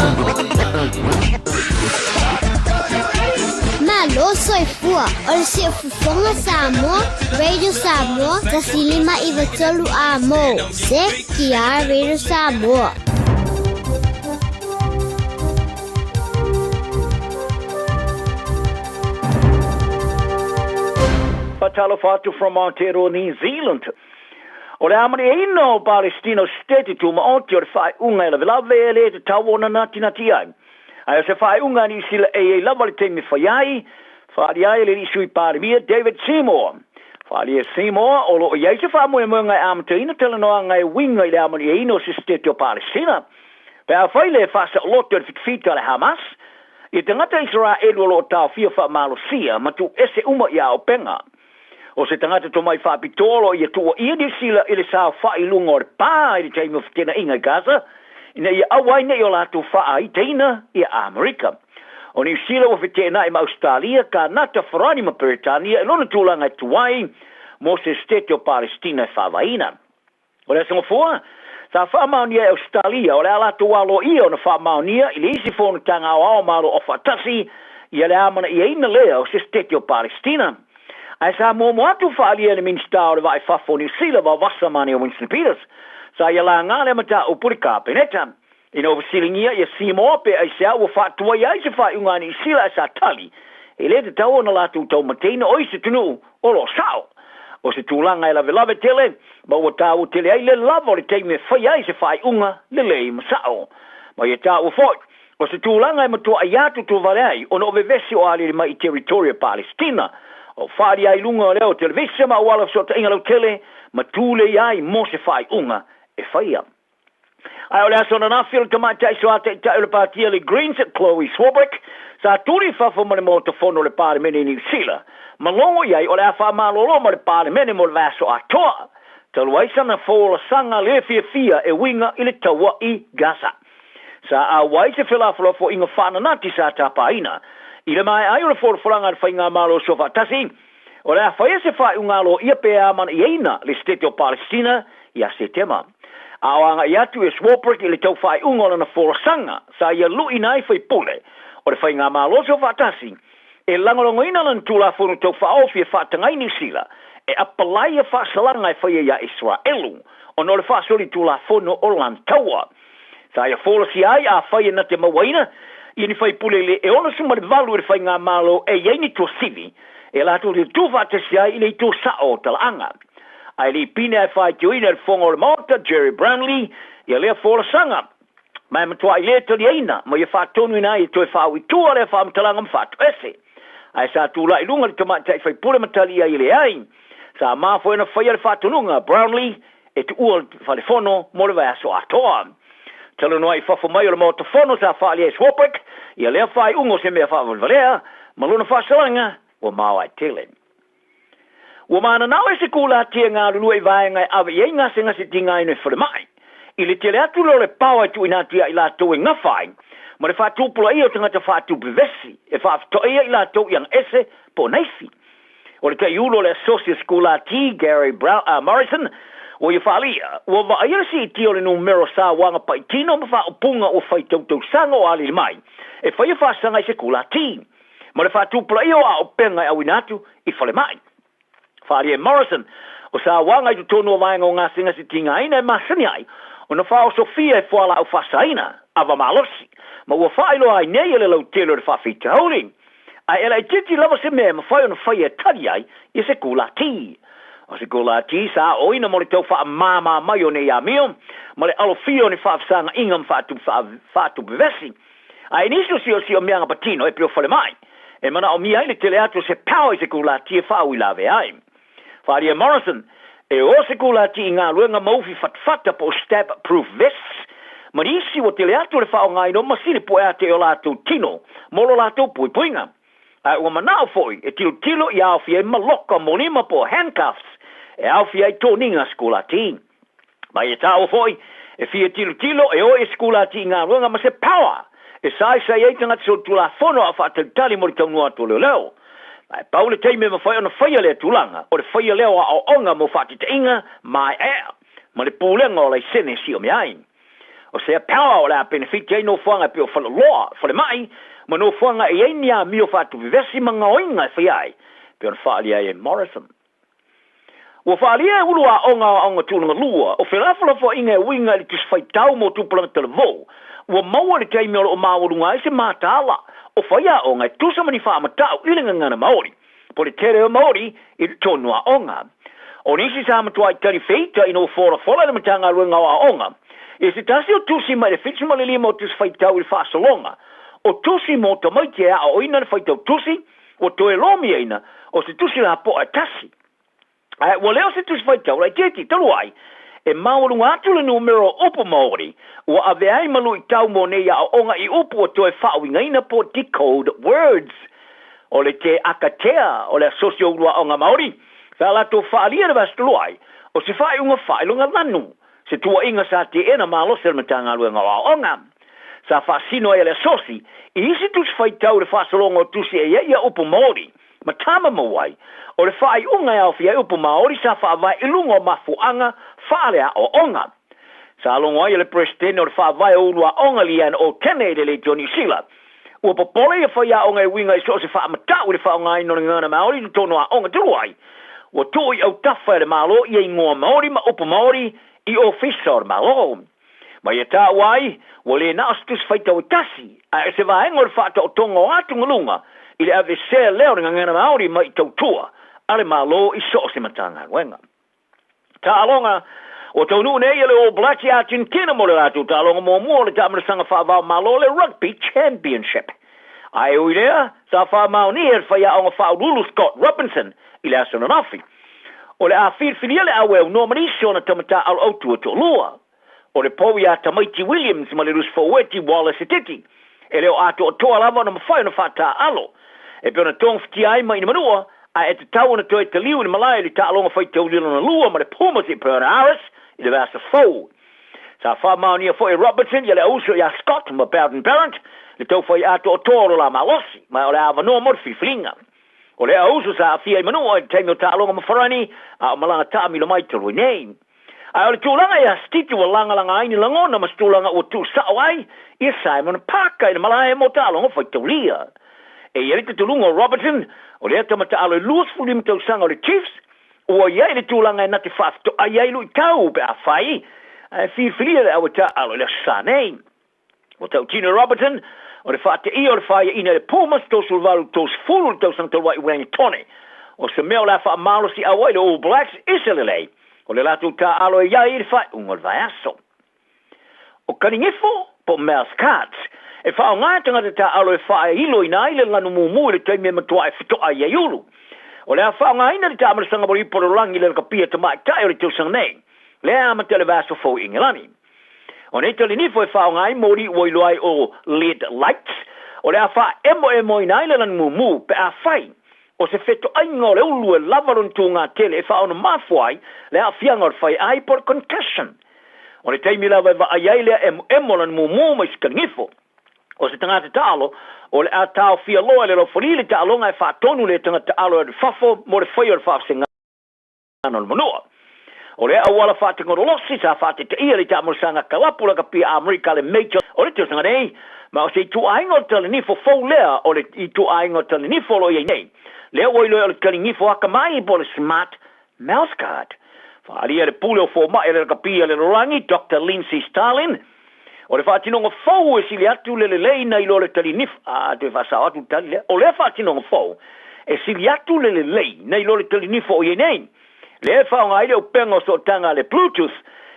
Malo soy fua, ol si fufonga Samoa, Radio Samoa, tasilima ivatolu amo, se kia Radio Samoa. Fatalo fatu from Aotearoa, New Zealand. O le amari e ino Palestino State tu ma onti o le whai unga e la velave e le te tawona nati nati ai. Ai o se whai unga ni sila e lava le teimi whai ai, whai ai le isui parimia David Seymour. Whai e Seymour o lo o iei se wha mue mga e amataina tala noa ngai winga i le amari e ino se State o Palestina. Pe a whai le whasa loto le fikfita le Hamas, i te ngata Israel o lo o tau fia wha malo sia, ma tu ese uma ia o penga. O se tangata to mai whapitolo i atua ia di sila i le saa whai lunga o le pā i le teima whtena inga Gaza, ina ia awai nei o latu wha i teina i Amerika. O ni sila o whetena i ma Australia ka nata wharani ma Peritania i lona tūlanga tuai mo se State o Palestina e whawaina. O le asanga fua, sa whamaunia e Australia o le alatu walo ia o na whamaunia i le isi whonu tanga o ao malo o whatasi i le amana i eina lea o se State o Palestina. Ai sa mo atu whaalia le minsta o le vai whafo New Zealand wa wasamani o Winston Peters. Sa ia la ngā le mata o puri ka peneta. Ina o vasilingia ia Seymour pe ai sea ua whaatua ia se whai unga ni sila sa tali. E le te tau na latu tau mateina o se tunu o lo sao. O se tūlanga e la velave tele, ma ua tau tele ai le lava o le teime whai ai se whai unga le lei masao. Ma ia tau fwoi. O se tūlanga e matua ai atu tu vale ai, o no vevesi o ali mai i teritoria Palestina. O whaari ai lunga o leo televisa ma wala so ta inga lau tele, ma tūle ai mo se whai unga e whaia. Ai o lea sona nafil ka mai tai soa te tai le pātia le Greens at Chloe Swarbrick, sa tūri whafo mane mo te whono le pāre mene New Zealand. Ma longo iai o lea wha malolo ma le pāre mene mo le vaso a toa. Talu aisana fōla sanga le fia e winga i le taua i Gaza. Sa a wai se whilafula fo inga whananati sa tapaina. I le mai ai o le whorwhoranga le whainga malo so whatasi, o lea whaia se whai ungalo ia pe amana i eina le State o Palestina i a setema. Aoanga i atu e Swarbrick i le tau whai ungalo na whorasanga, sa ia lui nai whai pule, o le whainga malo so whatasi, e langolongo ina lan tūla whunu tau whaofi e whatangai ni sila, e apalai e whasalanga e whaia ia Israelu, o no le whasori tūla whunu o lan taua. Sa ia wholasi ai a whaia na te mawaina, i ni fai pulele e ona suma le valu e fai ngā malo e iei ni tō sivi, e la tō le tūwha te sia i le tō sao tala anga. Ai li pine e fai te uina le whongo le maota, Jerry Brownlee, i a lea whola sanga. Mai matua i lea tali eina, ma i a whātonu ina i tō e whāwi tua le whāmatalanga mwhātu ese. Ai sa tūla i lunga le tamata i fai pule matali i le ai. Sa mafo ena whai le whātonunga, Brownlee, e tu ua whale whono mo le vaso atoa. Talo noa i whafo mai o le mota whono sa whaali e Swarbrick, i a lea whai ungo se mea whavalvalea, ma luna whasalanga, wa mau ai tele. Wa maana nao e se kula tia ngā lulu e vaenga e awa i ngā se ngasi ti ngā ino e whare mai. I le tele atu lo le pawa tu ina tia i la tau e ngawhai, ma le whātupula i o tangata whātupu vesi, e whāfto ia i la tau i ang ese po naifi. O le te iulo le associate kula ti Gary Morrison, o ia whaalia, ua waaira si tio le numero sa wanga pai tino ma wha upunga o whai tau sanga o ali mai, e whai whaasanga i se kula ti. Ma le whaatupula i o a o penga e awinatu i whale mai. Whaalia Morrison, o sa wanga i tutonu o vaenga o ngā singa si tinga ina e masani ai, o na whao Sofia e whala au whasaina, awa malosi, ma ua whailo ai nei ele lau telo le whawhita hauling. Ai ela i titi lava se mea ma whai o na whai e tari ai i se kula ti. O se kula ti sa oina mo le tau wha mama mai o ne ia mio, mo le alo fio ni whaafsanga ingam whaatu bevesi. Ai niso si o mianga patino e pio whale mai. E mana o mia ile tele atu se pao i se kula ti e whaau i lave ai. Wharia Morrison, e o se kula ti i ngā luenga maufi fatfata po stab-proof vests, ma nisi o tele atu le whaau ngai no masini po e ate o lātou tino, molo lātou pui puinga. Ai ua manao foi, e tilo i awhia e maloka monima po handcuffs, e awhia i tōninga skola ti. Mai e tau foi, E fia tilo e o e skula ti ngā runga ma se power. E sai e tanga so tula fono a whaatalitali mo le taunua to leo. Ai paule teime ma whai ona whaia lea tulanga, o le whaia leo a onga mo whaatita inga mai ea. Ma le pūlenga o le sene si o me ai. O se power o le a benefiti ai no whanga pe o whala loa, whale mai, ma no whanga e ei nia mi o whaatu vivesi mga oinga e whai ai, pe on whaali ai e Morrison. Ua whaali e ulu a onga tūlanga lua, o whelafala fo inga e winga li tis whai tau mo tūpulanga televo, ua maua le teime o maurunga e se mātala, o whaia onga e tusa mani wha matau ilinga ngana Māori, po le tere o Māori i le tonua onga. O nisi sa matua i tari feita ino fora le matanga ruenga o onga, e se tasi o tusi mai le fitsi ma le lima o tis whai tau i whaasalonga, o tusi mo ta maiti a o ina le whai tau tusi, o toe lomi eina, o se tusi la po a tasi. Ua leo se tusi whai tau, rai teti, talu ai, e maurunga atu le numero upo Māori, ua ave ai malu i tau mo nei a onga i upo o toe whaawinga ina po decode words, o le te akatea, o le asosio urua onga Māori, whala to whaalia le vastu ai, o se whai unga whailunga lanu, se tua inga sa te ena malo se matanga luenga o onga. Sa whaasino e le asosi, i isi tusi whai tau le whaasalonga o tusi e ia upo Māori, ma tama mawai, o le whai unga au fia upo Māori sa whaavai ilunga o mafuanga whaalea o onga. Sa alonga ai le presidente o le whaavai o urua onga lian o tene le Johnny Sila. Ua popole e whaia onga e winga i so se wha matau le whaonga i no ngana Māori ni tono a onga turuai. Ua tui au tawha le malo i e ngoa Māori ma upo Māori i ofisa o le malo. Ma ia tā wai, wa le na astus whaitau i tasi, a e se vaenga le whaata o tonga o atu ngalunga, i le ave se leo ringa ngana Māori ma i tautua, a le malo i so se matanga wenga. Tā alonga, o tau nuu nei le o Blackie Argentina mo le ratu, tā alonga mo mua le tāmara sanga whaavau malo le Rugby Championship. Ai ui lea, sa whaamau ni e whaia onga whaurulu Scott Robinson, i le asana nafi. O le a whirwhiria le aweo no manisio na tamata al autua to lua. O le powi a Tamaiti Williams ma le Rusfoweti Wallace e titi. E leo ato o toa lava na mawhai na whata alo. E peona tong fti ai ma ina manua, a e te tau na toi te liu ni malai li ta alonga whai tau lilo na lua ma le Pumas i peona aris i le vasa fau. Sa whamau nia fo e Robertson i le auso i a Scott ma Bowden Barrett le tau whai ato o toa lo la malosi ma o le ava noa morfi flinga. O le auso sa a fia i manua i teimio ta alonga mawharani a o malanga ta mi lo mai te rui nei. Ai o le tūlanga i a stiti wa langa aini langona mas tūlanga o tū sao ai i Simon Parker i le malaya mo ta alonga whai tau lia. E i rita tulunga o Robertson o le atamata alo i luas fulim tau sanga o le Chiefs o iai le tūlanga i nati whafto a iai lui tau pe a whai a whirwhiria le awa ta alo le sanei. O tau Tina Robertson o le whate i o le whai ina le Pumas tos ulvaru tos fulu tau sang tau wai uengi tone. O se meo la wha malo si awai le All Blacks isa le lei. O le latu ta alo e iai i whai ungal vai aso. O karingifo po Mouse Cards. E whao ngā tangata ta alo e whai ilo i nai le lanu mumu le teime matua e whitoa i aiulu. O le a whao ngā ina le ta amarasanga mori poro rangi le kapia ta mai tai o le tiusang nei. Le ama tele vaso fo ingilani. O nei tali nifo e whao ngā i mori oi loai o LED lights. O le a wha emo i nai le lanu mumu pe a whai. O se feto ainga le ulu e lavaron tu ngā tele e whaona mafuai le a fianga o whai ai por concussion. O le teimi lawa e wa aiai lea emo lan mumu mai skangifo. O se tangata taalo, o le a tau fia loa le lo folile taalo ngai whaatonu le tangata alo e whafo mo le whai o le whafsinga anon manua. O le awala whaatengoro losi sa whaate te ia le taamurasanga kalapula ka pia Amerika le major o le tiosanga nei, ma o se i tu aingo tali nifo fau lea o le i tu aingo tali nifo lo iei nei. Lea oilo e le tali nifo haka mai po le smart mouse card. Whaalia le pule o fo mai le ka pia le rangi Dr. Lindsay Starlin. O le whaatinonga fau e sili atu le leina i lo le tali nifo. Te whasao atu tali lea. O le whaatinonga fau e sili atu le leina i lo le tali nifo o iei nei. Le whaonga ile o pengo so tanga le Bluetooth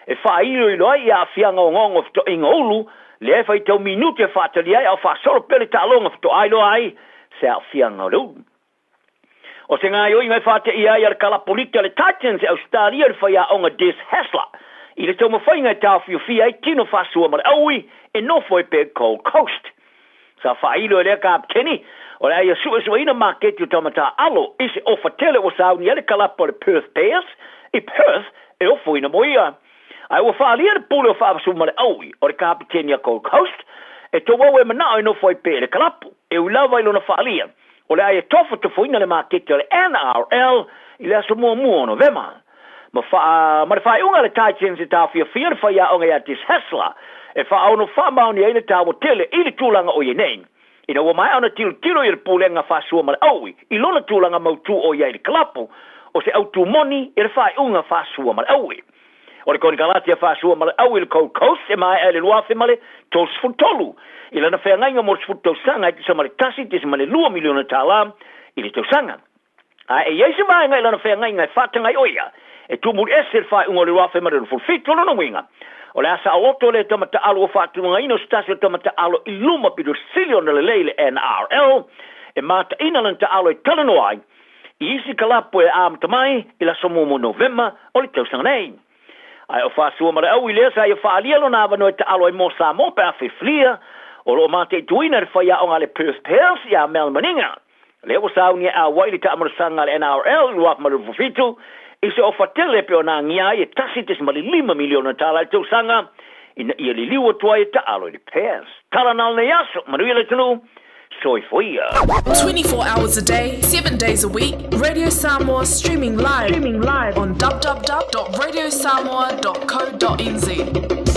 e whailo i loa i a fianga o ngongo fito inga olu le whai tau minute whaatali ai au whaasoro pele ta alonga fito ailo ai se a fianga o leu. O se ngai oi ngai whaate i ai ar kalapolita le Titans e Australia le whai a onga Des Hasler. I le tau mawhai ngai tau fio fia ai tino whasua mara aui e nofo e pe Gold Coast. Sa whailo e lea ka apteni o le aia sua ina market o tamata alo isi ofa tele o sauni ele kalapa le Perth Bears i Perth e ofo ina moia. Ai ua whaalia le pule o whaafasuma le aui, o le kapiteni a Gold Coast, e to wawe mana o no foi pe le kalapu, e ulawa ilo na whaalia, o le ai e tofa te fuina le makete o le NRL, i le aso mua mua no vema. Ma le whaiunga le Titans e tā fia le whaia o ngai atis Hessler, e whaono whamaoni e le tāwa tele i le tūlanga o yenei. Ina wa mai ana tilo i le pulenga whasua ma le aui, i lona tūlanga mautu o iai le kalapu, o se autu moni i le whaiunga whasua ma le aui. O le koni Galatia whasua ma le aui le Gold Coast, e mai e le luafe ma le tos futolu. I lana whaingainga mo le futosanga i tisa ma le tasi, tisa ma le 2 miliona tālam i le tausanga. E iese mai ngai lana whaingainga e whatangai oia, e tumuri ese le whaiunga le luafe ma le fulfito lona winga. O le asa aloto le tamata alo o whātunga ino stasi o tamata alo i luma pido silio na le leile NRL, e mata ina lan ta alo i talanoai, i isi kalapo e amata mai, i la somumo November, o le tausanga nei. Ai o whāsua mara au i lea sa i o whaalia lo nāwa no e ta alo i mō sa mō pe a whiflia, o lo mate i tuina re whaia o ngā le Perth Pels i a Mel Maninga. Le o sa unia a waili ta amarasanga le NRL, luaf mara fufitu, i se o whatele pe o nā ngia i e tasi tes mali 5 miliona tāla i tausanga, ina i li liwa tua i ta alo i Pels. Tala nal ne yaso, manuia le tunu, soi foia. 24 hours a day, 7 days a week, Radio Samoa streaming live on www.radiosamoa.co.nz.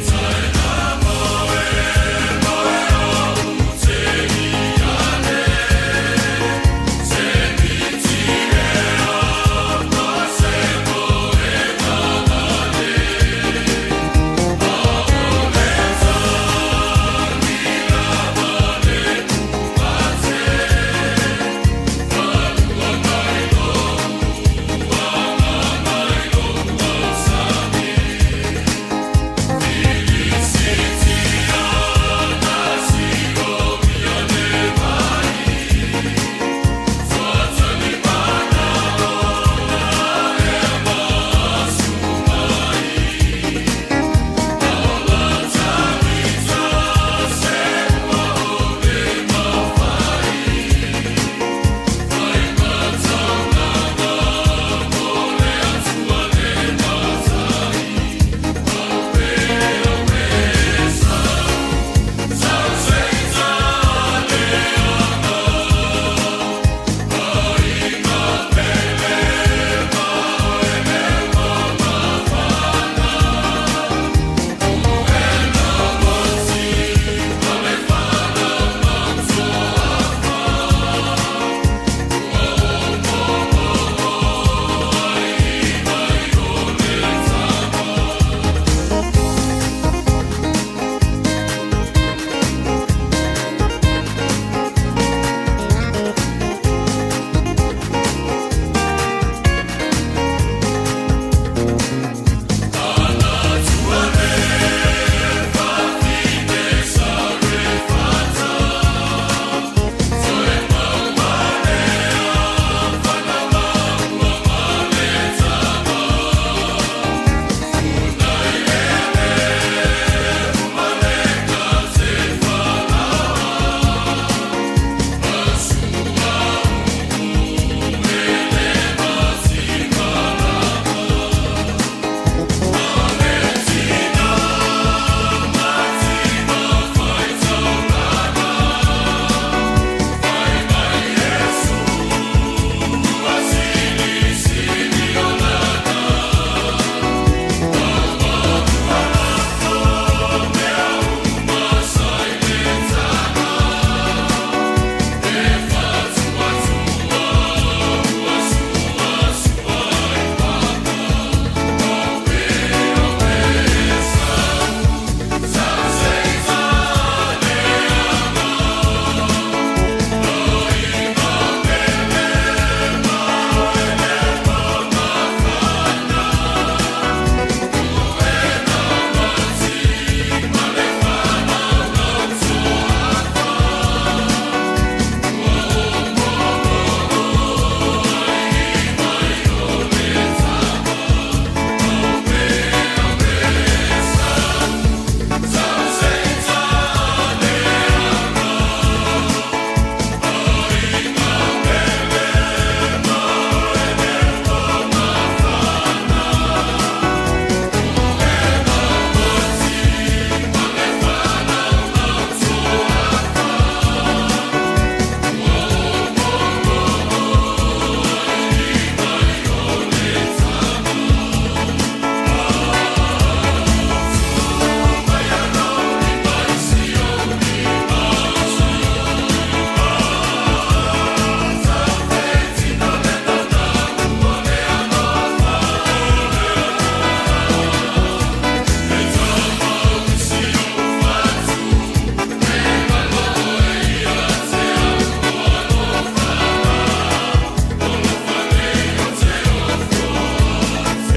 Time.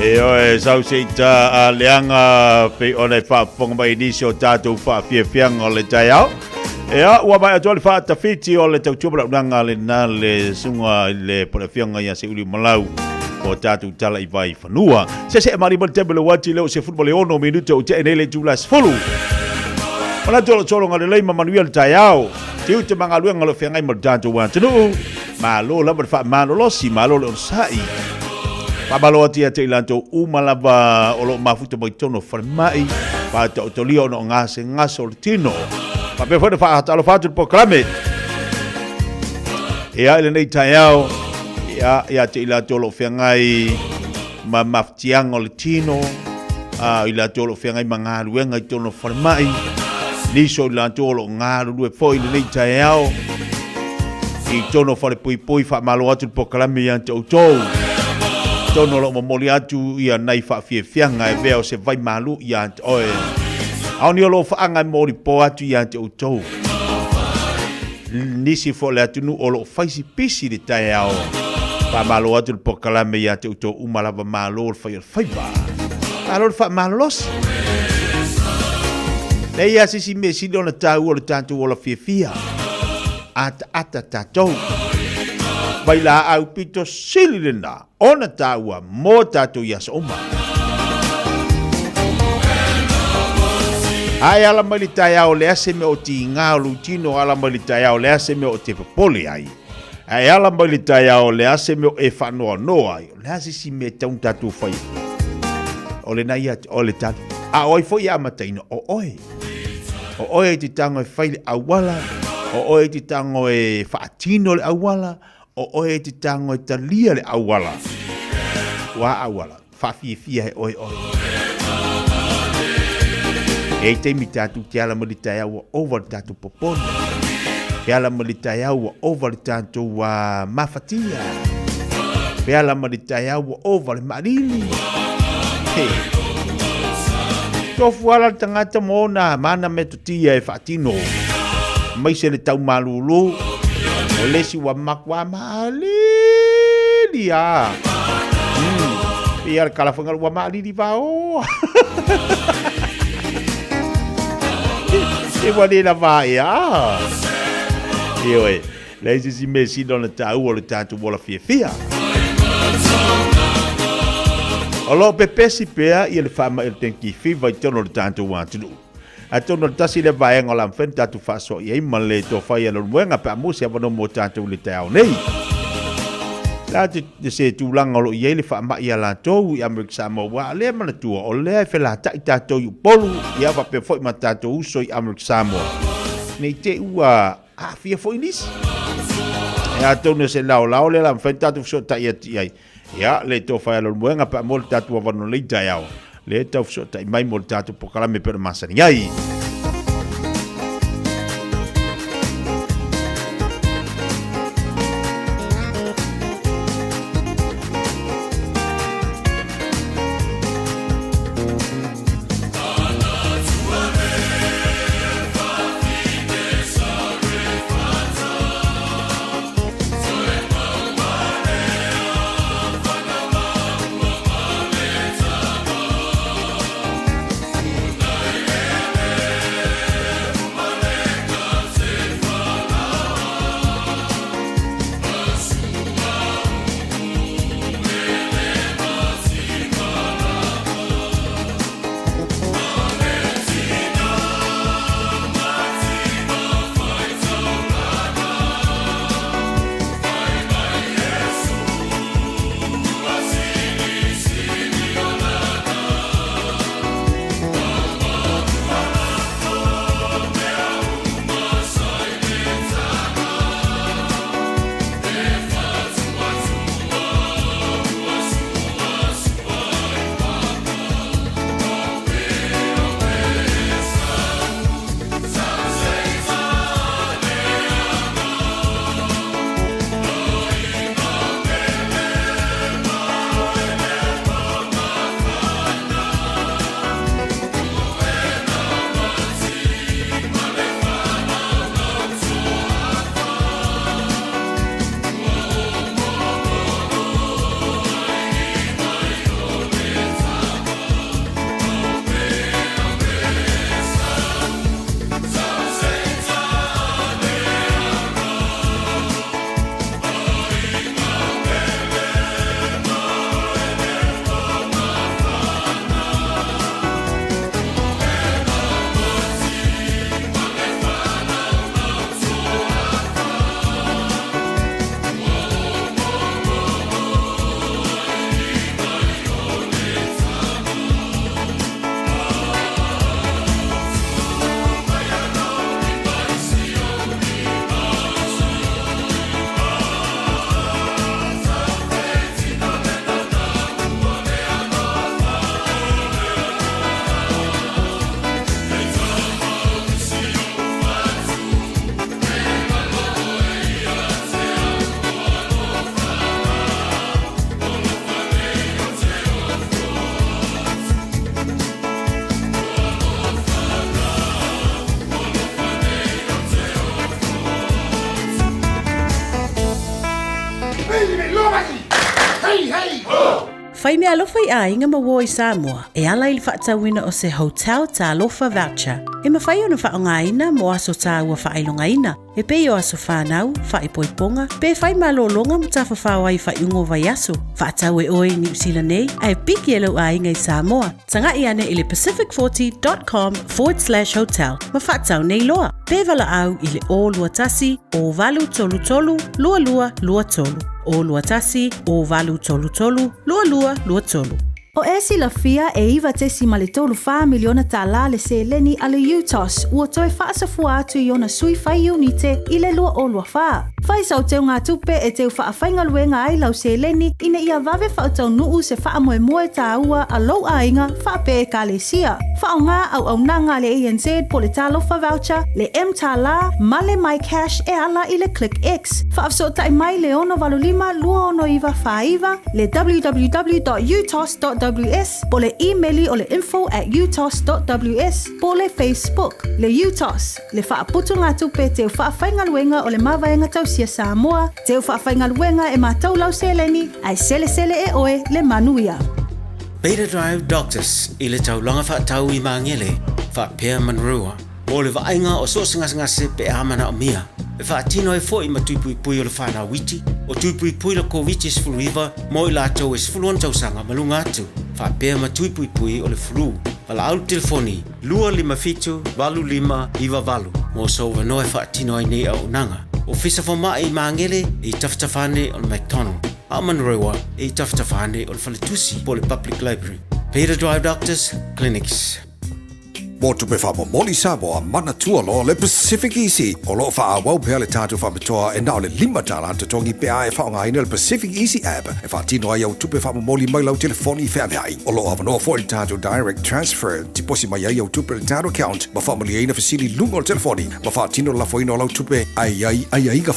E oe sau se ita a leanga pe ona whaafonga mai inisio tātou whaafiafianga o le tai au. E a ua mai atoa le whaatawhiti o le tautubra unanga le nā le sunga le polefianga ia se uli malau o tātou tala i vai whanua. Se mari mali tebele wati leo se futbol e ono minute o te enele Julas Fulu. Mana tolo tolo ngale leima manuia le tai au. Te ute manga luenga lo whiangai mo tātou wantanu. Ma lo lama le wha manolosi, ma lo le orsai. Pabalo atia te ilanto umalava o lo mafuta mai tono wharimai. Pa te otolia o no ngase ngaso le tino. Pa pe whare whaatalo whatu po klame. Ea ele nei tai au. Ea te ilanto lo whiangai ma maftiang o le tino. Ilanto lo whiangai ma ngā ruenga i tono wharimai. Liso ilanto lo ngā rue foi le nei tai au. I tono whare pui pui wha malo atu po klame i ante outou. Tono lo momoli atu ia nei whaafiafianga e veo se vai malu i ante oe. Aoni o lo whaanga mori po atu i ante outou. Nisi fole atu nu o lo whaisi pisi de tae ao. Pa malo atu po kalame i ante outou umalava malo o whai whaiba. Malo o wha malo losi. Nei asisi me sino na tau o le tantu o la fiafia. Ata tatou. Vai la au pito silirina. Ona taua mo tatou yas oma. Ai ala malita ya o le ase me o ti ngā o lutino ala malita ya o le ase me o te papoli ai. Ai ala malita ya o le ase me o e whanoa noa ai. O le ase si me taun tatou whai. O le nai ati o le tatu. A oi fo ia mataino o oe. O oe ti tango e whaile awala. O oe ti tango e whaatino le awala. O oe ti tango e talia le awala. Wa awala. Whawhiawhia he oe oe. E te mi tātou te ala malitai au over tātou popona. Te ala malitai au over tātou mafatia. Te ala malitai au over marili. He. Tofu ala tangata mona mana me tutia e whaatino. Mai se le tau malulu. O lesi wa makwa maalili a. Ia kalawhanga wa maalili vao. E wani na vai a. Ioe, leisi si mesi dona tau o le tātou wola fia. O lo pepesi pea i le whama il tenki whiwa i tono le tātou wātunu. A tono tasi le vaenga o la mwhen tātou whaso i eima le tō whai alo mwenga pa musi avano mo tātou le tau nei. Lātu se tūlanga lo i le whama i ala tōu i Amerika Samoa le mana tua o lea i whelata i tātou i polu i awa pe fwoi ma tātou uso i Amerika Samoa. Nei te ua a fia fwoi nisi. E a tono se lao lao le la mwhen tātou whaso ta i ati ai. Ia le tō whai alo mwenga pa mo le tātou avano le tai au. Le tau fsota i mai mo le tātou pokalame pera masani ai. Fai mea alofa I a inga maua I Samoa, e ala I le whaatawina o se hotel ta alofa voucher. E mawhai o na whaongaina mo aso ta ua whailongaina. E pei o aso whanau, whaipoiponga, pe fai malolonga mo ta whawhau ai whaiungo vai aso. Whaatau e oe New Zealand nei, ai piki e lau a inga I Samoa. Tanga I ane I le pacific40.com/hotel. Ma whaatau nei loa. Pe vala au I le o lua tasi, o valu tolu tolu, lua lua lua tolu. O lua tasi, o valu tolu tolu, lua lua lua tolu. O e sila fia e iwa te si male tolu wha miliona ta la le se leni ale UTOS ua toe wha asafua atu I ona sui whai unite I le lua o lua wha. Whai sau teo ngā tupe e teo wha awhainga luenga ai lau se leni ina ia vave wha tau nuu se wha moe moe ta ua a lau a inga wha pe e ka le sia. Wha o ngā au nanga le ANZ po le talofa voucher, le M ta la, male my cash e ala I le Click X. Wha afso tai mai le ono valulima lua ono iwa wha iwa, le www.utos.ws, po le emaili o le info@utos.ws, po le Facebook, le UTOS, le wha aputu ngā tupe teo wha awhainga luenga o le mawaenga tausia Samoa, teo wha awhainga luenga e mātou lau seleni, ai sele e oe le manuia. Beta Drive Doctors I le taulanga whaatau I mangele, whaapea manrua. O le vaenga o so ngase pe amana o mia. E whaatino e fo I matuipui o le whanau witi, o tuipui le COVID sfuluiva, mo I lātou e sfuluan tausanga malunga atu. Whaapea matuipui o le flu. Wala au telefoni, 255 iwa valu. Mo so wanoe whaatino ai nei au nanga. O fisa whama I mangele I taftafane o le McDonald. A Manrewa I taftafane o le Whaletusi po le Public Library. Beta Drive Doctors Clinics. Mo tupe wha moli Samoa mana tua lo le Pacific Easy. O lo wha a wau pea le tātou wha matoa e nao le lima tāla anta tongi pea e wha ngaina le Pacific Easy app. E wha tino ai au tupe wha moli mai lau telefoni wha mehai. O lo avanoa fo le tātou direct transfer. Tiposi mai ai au tupe le tātou account. Ma wha mali eina fasili lungo le telefoni. Ma wha tino la fo ino lau tupe ai ga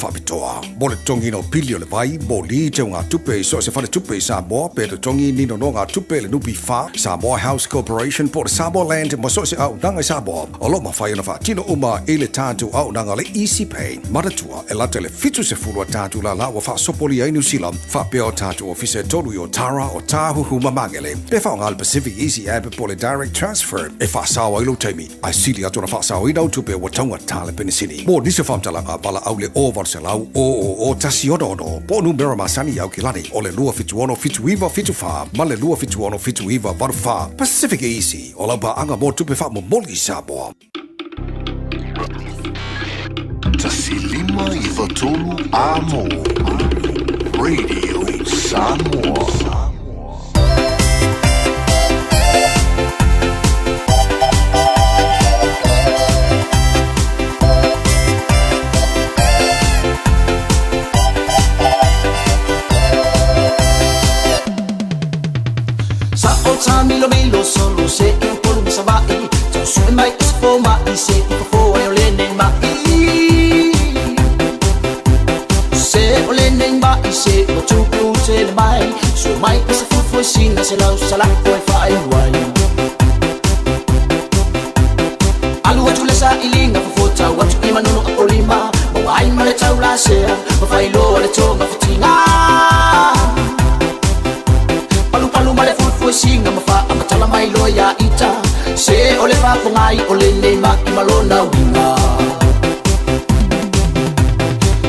wha matoa. Mo le tongi no pili o le vai. Mo li te ngā tupe so se whale tupe Samoa. Pe le tongi nino no ngā tupe le nupi wha. Samoa House Corporation po le Samoa Land. Ma so se au nanga Samoa. O lo ma whai ana wha tino uma e le tātou au nanga le Easy Pay. Maratua e lata le fitu se fulua tātou la wa wha sopoli ai New Zealand. Wha peo tātou ofise tolu I o Tara o Tāhuhu Mamangele. Pe wha ngā le Pacific Easy app po le direct transfer. E wha sawa ilo teimi. Ai sili atu na wha sawa inau tupe wa taunga tāle penisini. Mo nise whamtalanga bala au le o varselau o tasi odo. Po numera masani au kilani. O le lua fitu ono fitu iwa fitu wha. Ma le lua fitu ono fitu iwa varu wha. Pacific Easy. O lau pa anga mo tupe wha mo moli Samoa. Tasilima Ivatolu Amo Radio Samoa. Milo solo se in polo mi sabai so su mai isfo ma se in fo e le nei ma se o le nei ma se o tu ku se le mai so mai se fu sina se la sala ko fai wai alu tu le sa ilinga fo ta wa tu ima no ko lima o ai ma le taula se o fai lo le to ma fitina palu male fu singa ma fa ma tala mai loya ita se ole fa ngai ole nei ma malona winga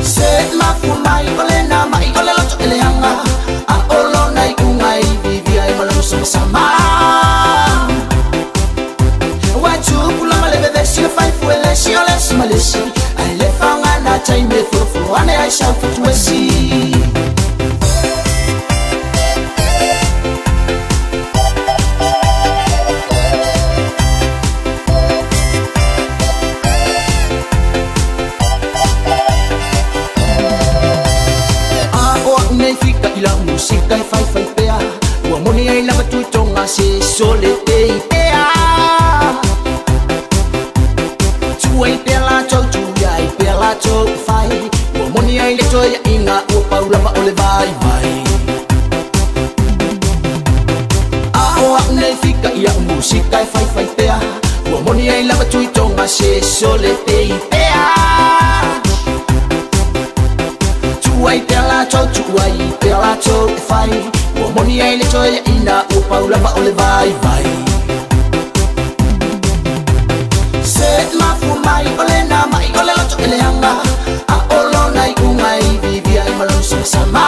se ma fu mai ole na mai ole lo ele hanga a olo nai ungai vivi ai malona so sama wa tu pula male bebe si fa fu ele si ole si male si ai le fa ngana tai me fu ane ai sa fu tu si música e fai pea o amoni ai lava tu tonga se sole te pea tu ai pela to fai o amoni ai le toia inga o paula va ole vai a o nei fica ia música e fai pea o amoni ai lava tu tonga se sole te pea tu ai pela to fai o moni ai le toi ina o paula va ole vai vai se ma fu mai ole na mai ole lo ele anga a olo nai ungai vivi ai malo so sama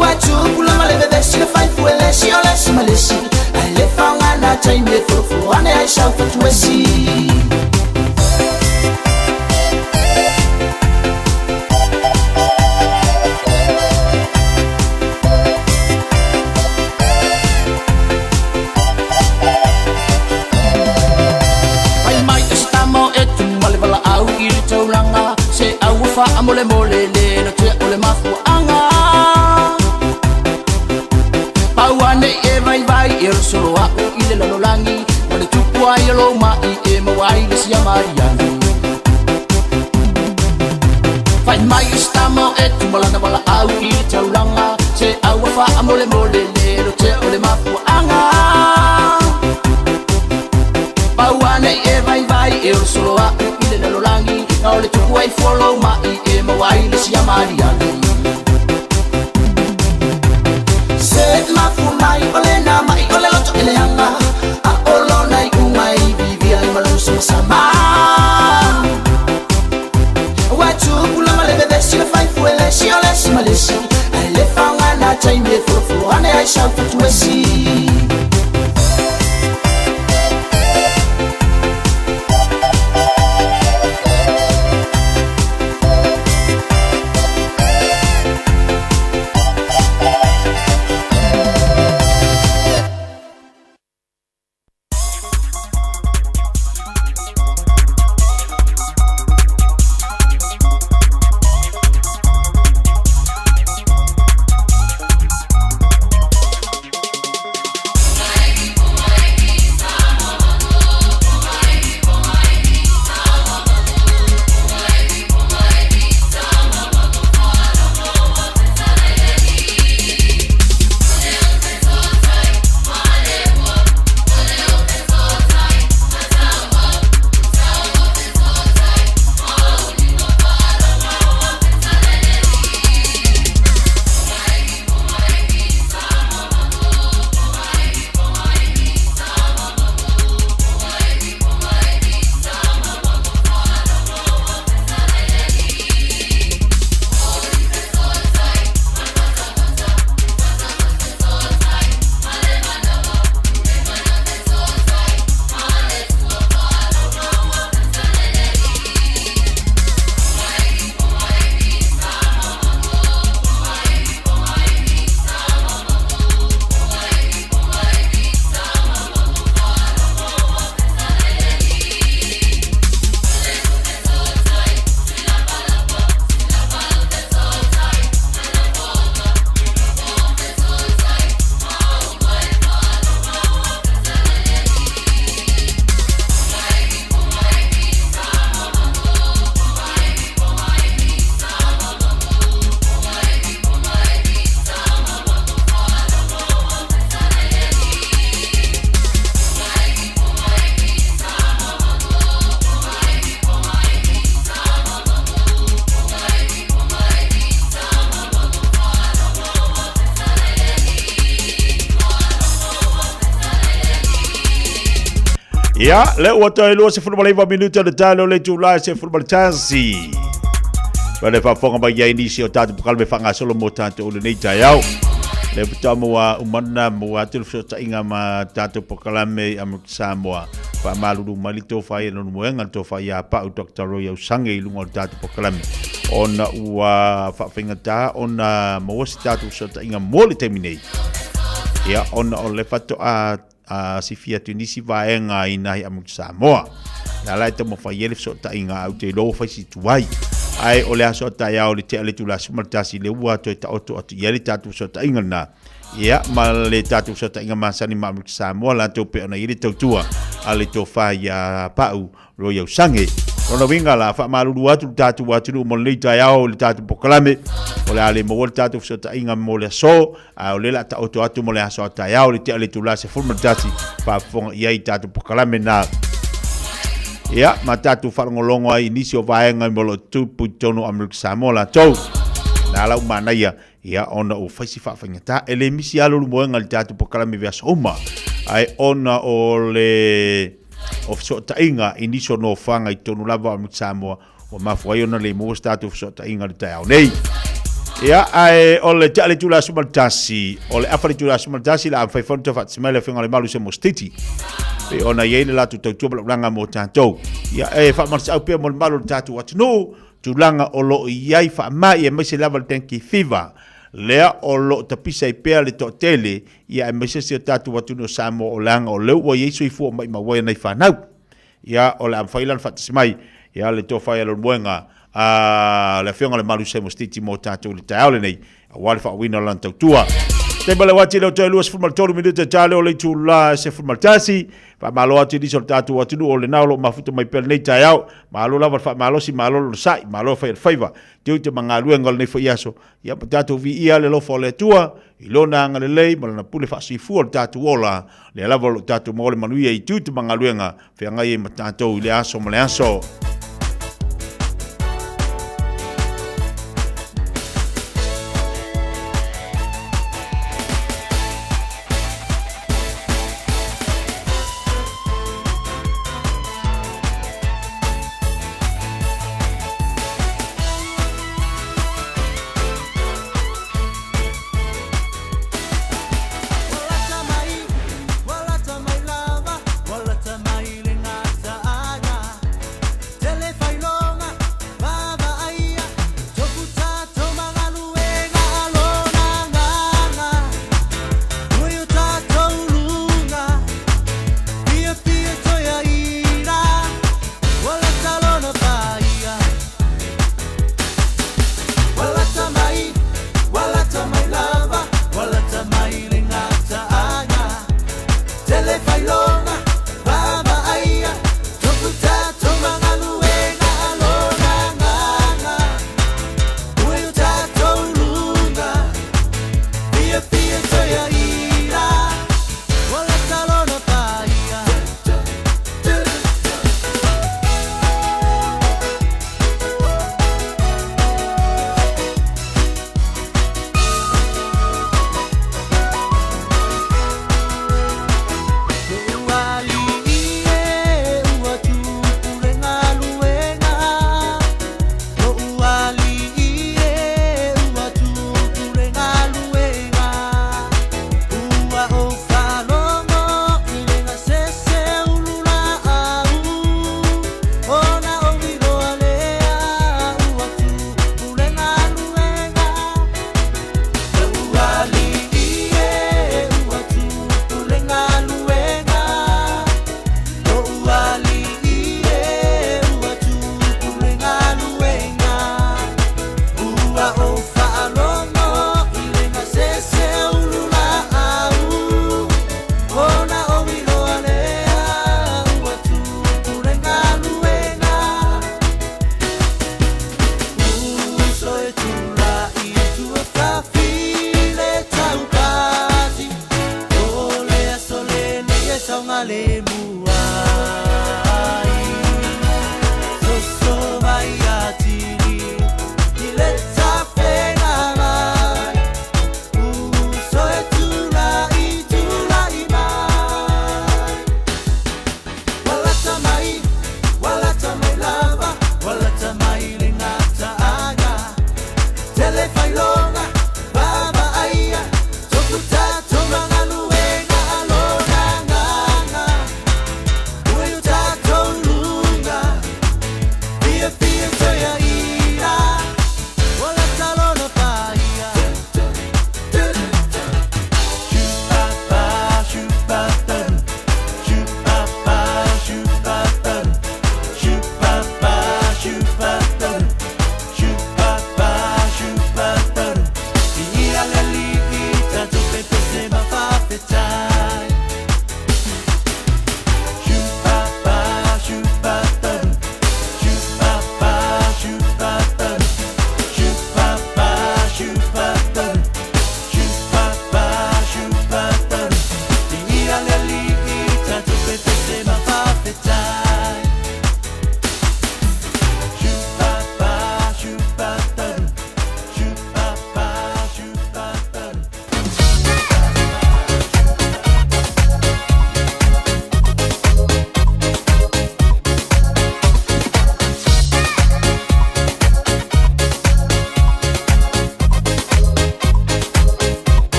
wa tu pula male bebe si le fai fu ele si ole si male si ai le fanga na tai me fu ane ai sa fu tu si Amole mole le no te ole mafu anga Pauane e vai vai e solo a ile lo langi Mole tupu ai lo mai e mawai le sia mariani Fai mai stamo e tu malana bala au i te ulanga Se au fa amole mole le no te ole mafu anga Pauane e vai vai e solo a ile lo langi Ole tupu ai follow mai e mawai le sia mariani Se ma fu mai ole na mai ole lo ele anga a olo nai umai vivi ai malo so sama Wa tu pula male bebe si le fai fu ele si ole si male si ai le fanga na tai me fu ane ai sa tu si Ya, le wata ilo se fulma leva minuta de talo le tula se fulma chansi. Bale fa fonga ba ya inisi o tatu kalme fanga solo mo tatu o le nei tayau. Le putamu wa umana mo atul so inga ma tatu pokalame am Samoa. Fa malulu malito fa ya no moenga to fa ya pa o Dr. Roy Sange ilungo tatu pokalame. Ona wa fa finga ta ona mo tatu so inga mo le terminate. Ya ona o le fato si fia tunisi vaenga ina hi amu Samoa. Na lai te mo fa yele so ta inga au te lo fa si tuai. Ai ole aso ta ya ole te ale tu la sumaltasi le ua to ta oto atu yele tatu so ta inga na. Ya ma le tatu so ta inga masani ma amu Samoa la to pe ona yele tautua ale to fa ya pau ro yo sange. Ona winga la fa malulu atu tatu atu mo le ta ya ole tatu pokalame. Ole ale mo le tatu so ta inga mo le so ole la ta oto atu mo le aso ta ya ole te ale tu la se fulmaltasi fa fonga yai tatu pokalame na. Ya matatu falongolongo ai inisio vaenga molo tupu tono Amerika Samoa la tau. la mana ia ona o faisi whaafangata e le misi alo moenga le tatu pokalami vea soma ai ona o le o so tainga iniso no fanga i tonu lava o Samoa o mafuai ona le mo statu so tainga le tau nei ia ai o le tale tula sumaltasi o le afari tula sumaltasi la fai fonto fa smele finga le malu se mostiti pe ona yele la tu tu langa mo tanto ia e fa marsa au pe mo malu tatu wat no tulanga o lo iai fa mai e mese lava tanki fever lea o lo tapisa i pea le totele ia e mese se tatu watu no Samoa o langa o leu o yesu i fu mai mawai nei whanau ia o le amwhailan whatasmai ia le tō whai alo muenga le whionga le malu se mostiti mo tatu le taole nei a wale wha wina lan tautua te bale wati leo toi luas fulmal tolu minuta tale o le tu la se fulmal tasi fa malo ati di sol tatu watu o le naulo mafuta mai pel nei tai au malo lava fa malo si malo lo sai malo fa faiva tu te manga luenga nei fa yaso ia tatu vi ia le lo fo le tua i lona anga le lei malana pule fa si fu tatu ola le lava lo tatu mo le manuia i tu te manga luenga fa ngai e matato i le aso mo le aso Te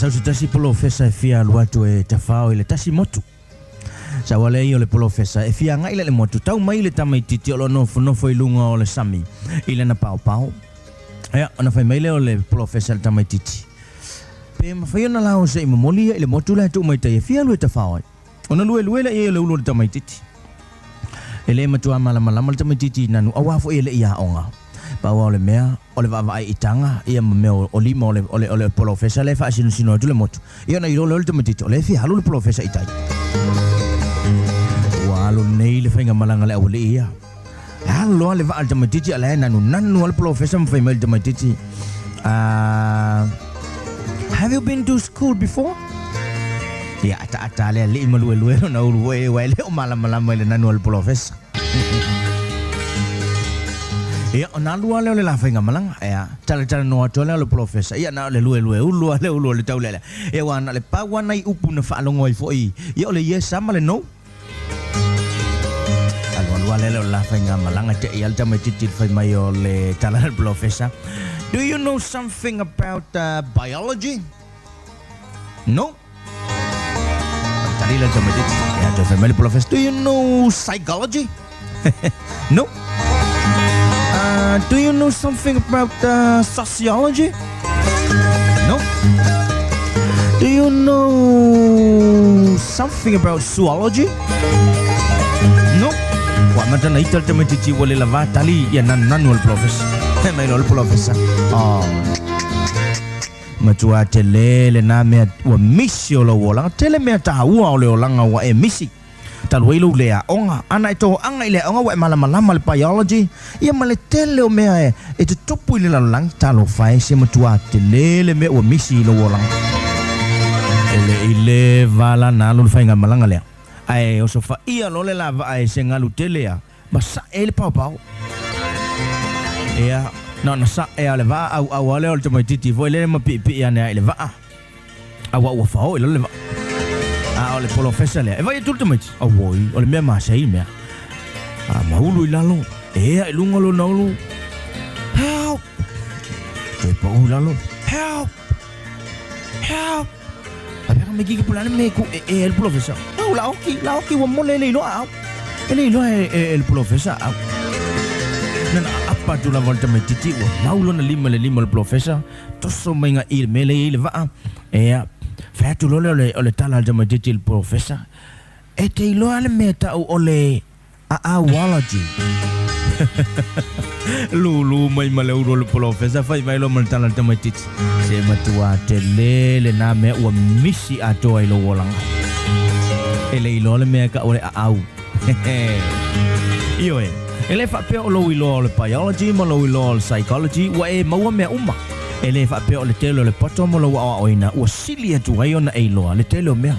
sau se tasi polofesa e fia aluatu e tafao i le tasi motu. Sa wale i o le polofesa e fia ngai le motu. Tau mai le tamaititi o lo nofo i lunga o le sami. I le na pao pao. Ea, ona fai mai le o le polofesa le tamaititi. Pe mawhai ona lao se i mamolia i le motu le tu mai tai e fia lue tafao ai. Ona lue le i o le ulo le tamaititi. E le matua malama le tamaititi nanu awafo i le ia onga. Paua o le mea, o le vava i tanga, ia mea o lima o le polofesa le wha sino tu le motu. Ia na i rolo le tamatiti, o le fi halu le polofesa i tai. Walo nei le whainga malanga le awale ia. Halo loa le vaa le tamatiti, ala nanu al polofesa mwhai mai le tamatiti. Have you been to school before? Ia ata le ima lue na uru e le o malama le nanu al polofesa. Ia ona lua le la whainga malanga ia tala no atola le professor ia na le lue ulu le taulele ia wana le pawana i upu na whaalongo i foi ia o le yes sama le no alua le la whainga malanga te ia tama titi whai mai o le tala le professor. Do you know something about biology? No? Tali le tama titi ia te whai mai le professor. Do you know psychology? No? Do you know something about sociology? No. Do you know something about zoology? No. Wa mata na ital te metici wale lava tali ya nanu al professor. Mai lo al professor. Oh. Matua tele na me wa missio lo wala tele me ta wa le olanga wa e misi. Talwelo lea onga ana ito anga ile onga wa malama le biology ia male tele o mea e te topu ile lang talo fai se matua tele me o misi lo wolang ile vala na lu fai malanga lea ai o sofa ia lo le lava ai se ngalu tele a basa ele pau ia na sa e ale va au ale o te mai titi vo ile ma pi ana ile va wa fao ile va o le polofesa le e vai tu tamai o voi o le mea masai mea mahulu i lalo e lunga lo naulu help te pa lalo help a ver me gigi pulane me ku e el polofesa la oki wa mole le lo au el polofesa au nana apa tu la volta me titi o naulo na lima le polofesa toso mainga il mele il va e Fatu lole ole tala jama ditil professor. Ete ilo ale meta ole awology. Lulu mai male uro professor fai mai lo tala jama dit. Se matua tele na me o misi ato ilo wolang. Ele ilo ale me ka ole au. Io ele fa pe lo ilo biology mo lo ilo psychology wa e maua me umma. Ele fa pe o le telo le potomo lo wa oina o silia tu ai ona eilo le telo mea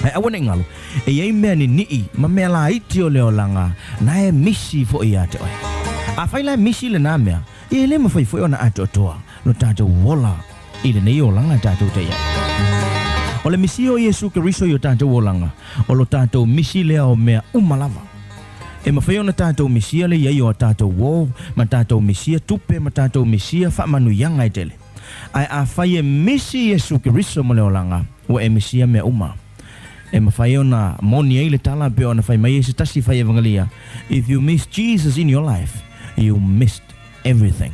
ai awana ngalo e ai mea ni ma mea la iti o le olanga na e misi fo ia te oi a fai la misi le na mea e le ma fai fo ona ato toa no tato wola ile nei olanga tato te ia o le misi o Yesu Keriso yo tato wolanga o lo tato misi le o mea umalava e mawhai ona tātou misia le iai o tātou wō, ma tātou misia tupe, ma tātou misia whamanu yanga i tele. Ai a whai e misi Yesu Keriso mo leo langa, o e misia mea uma. E mawhai ona moni e le tala pe ona whai mai e se tasi whai evangelia. If you miss Jesus in your life, you missed everything.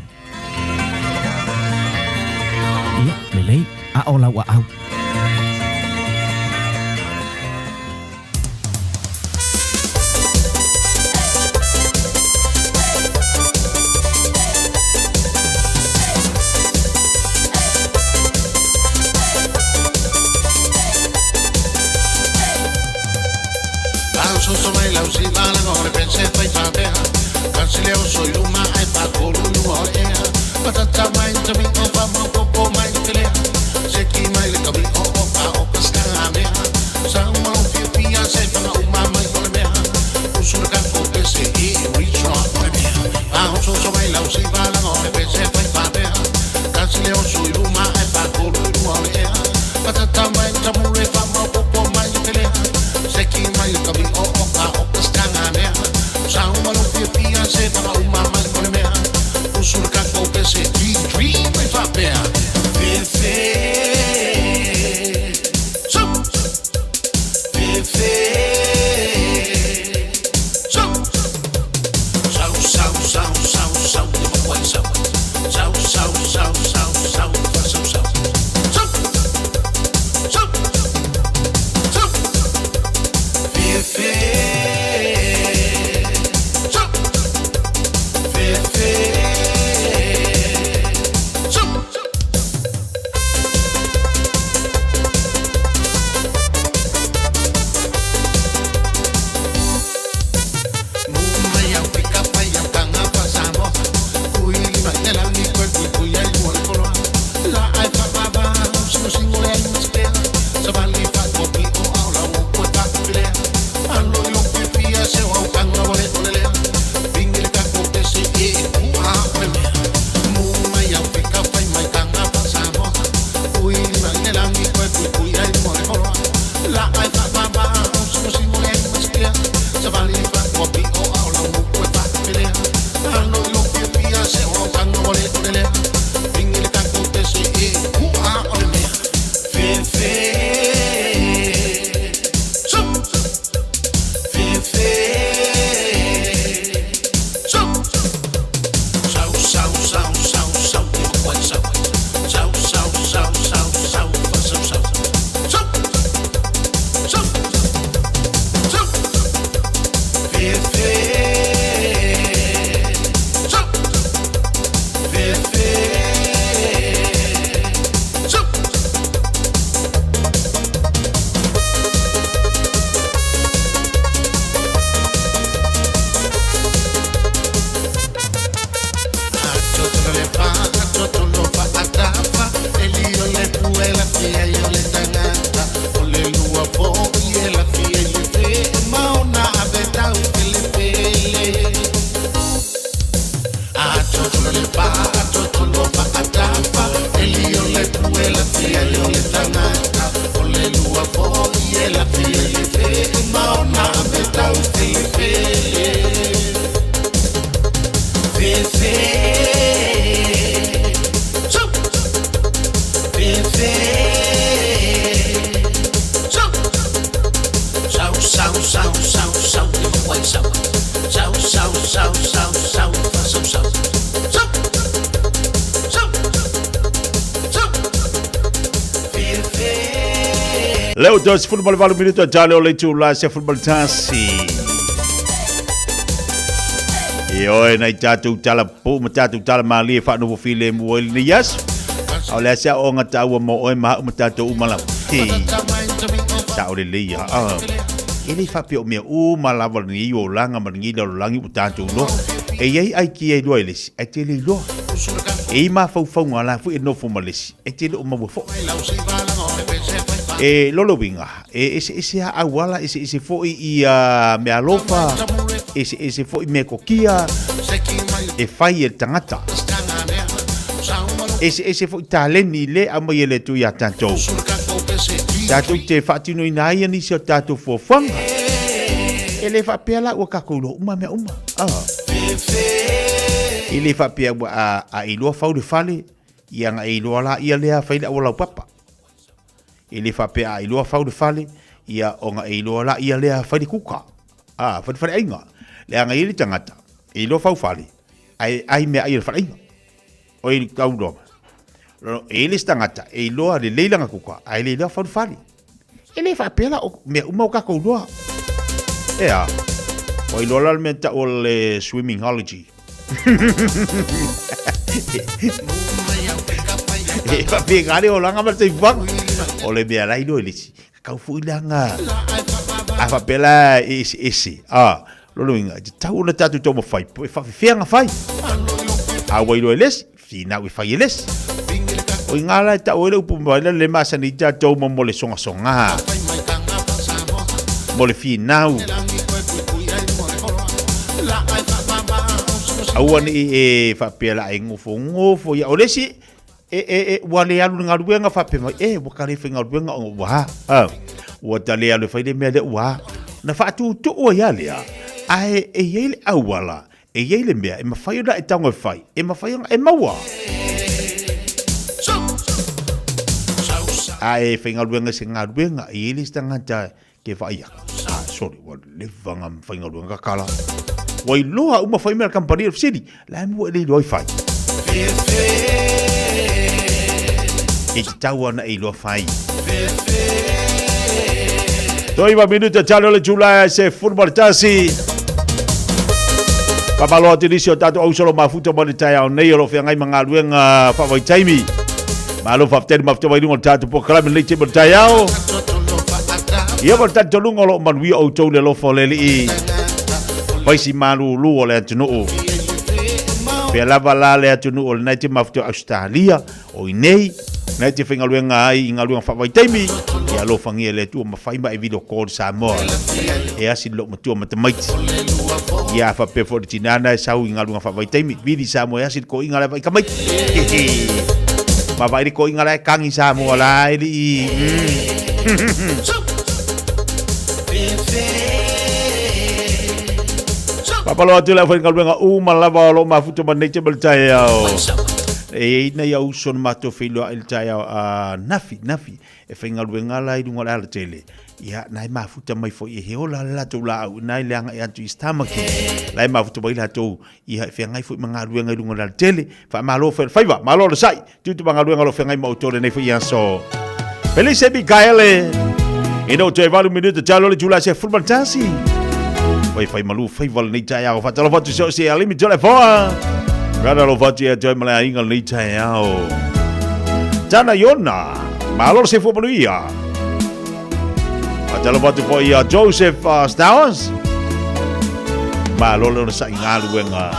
Ia, lelei, a ola wa au. Soy luma ai pa kolu no ea patata mai tabi o pa mo popo mai tele se ki mai le kabi Leo dos football valu minuto jale o le tula se football tasi. Yo e nai tatu tala pu matatu tala mali fa no file mo ni yas. Au le sia o ngata wa mo o ma matatu umala. Sa o le lia. Ele fa pe o me o mala va ni yo langa ma ni do langi utatu lo. E yei ai ki e doiles. E te le lo. E ma fau fau ngala fu e no fu malesi. E te o ma fo. E lolo winga ese awala ese foi I me alofa ese foi me kokia e fai el tangata ese foi taleni le amo yele tu ya tanto tato te fatino inai ni se tato fofanga ele fa pela o kakolo uma me uma ele fa pia a ilo fa de fale yang ilo la ia le fa ila wala papa ele fa pe ai loa fau de fale ia onga e loa la ia lea fai kuka fai fai ainga le anga ili tangata e loa fau fale ai me ai fai ainga o i kau do ele tangata e loa le leilanga kuka ai le loa fau fale ele fa pe la me uma ka ko loa o i loa la menta o le swimmingology e fa pe gare o langa ma te fang o le mea lai do elisi kau fu ilanga fa pela isi lolo inga tau na tatu tomo fai po fa fianga fai wai do eles fina we fai eles o ingala ta o le upu le masa ni ta tomo mo le songa songa mo le finau awani fa pela ngofo ya olesi wale alu ngaruenga fa pe mai wakale fe ngaruenga o wa wa tale alu fa de me de wa na fa tu o ya le ai yele awala yele me e mafai da etango fai e mafai e mawa ai fe ngaruenga se ngaruenga yele stangata ke fa ya sorry wa le vanga fa ngaruenga kala wai loa uma fai me campania city la mo le do fai e taua na ilo fai. Toiva minuto talo le July se football tasi. Papalo atilisio tato au solo mafuta mo le tai au nei lo fengai mangaluenga fa vai taimi. Malo fa tete mafto vai lungo tato po kala le te tai au. Ia mo tato lungo lo manwi au to le lo fo le li. Vai si malu lu o le tunu. Pe lava la le tunu o le te mafto Australia o nei na te whinga luenga ai inga luenga whawai taimi ia lo whangia le tua mawhaima e video call Samoa e asi lo matua matamaiti ia whape fo tinana e sau inga luenga whawai taimi vidi Samoa e asi ko inga le vai kamaiti ma vai ko inga le kangi Samoa la e li papalo atu le whinga luenga malava lo mafuta maneite baltai au na ya uson mato filo el taya nafi e fenga luenga la i dunga la tele ya na mafuta mai fo e hola la to la na leanga ya tu stomach la mafuta mai la to ia fenga fo manga luenga dunga la tele fa malo fa faiva malo lo sai tu tu manga luenga lo fenga mo to ne fo ya so felice bi gaele ino te valu minuto talo le jula se football tasi vai fai malu faiva ni taya fa talo fa tu se alimi telefona Rada lo fati e toi malai inga ni tai au. Tana yona, malor se fo ia. Atalo fatu fo ia Joseph Stowers. Malor lo sa inga luenga.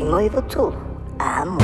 Ingo i tulu a mo.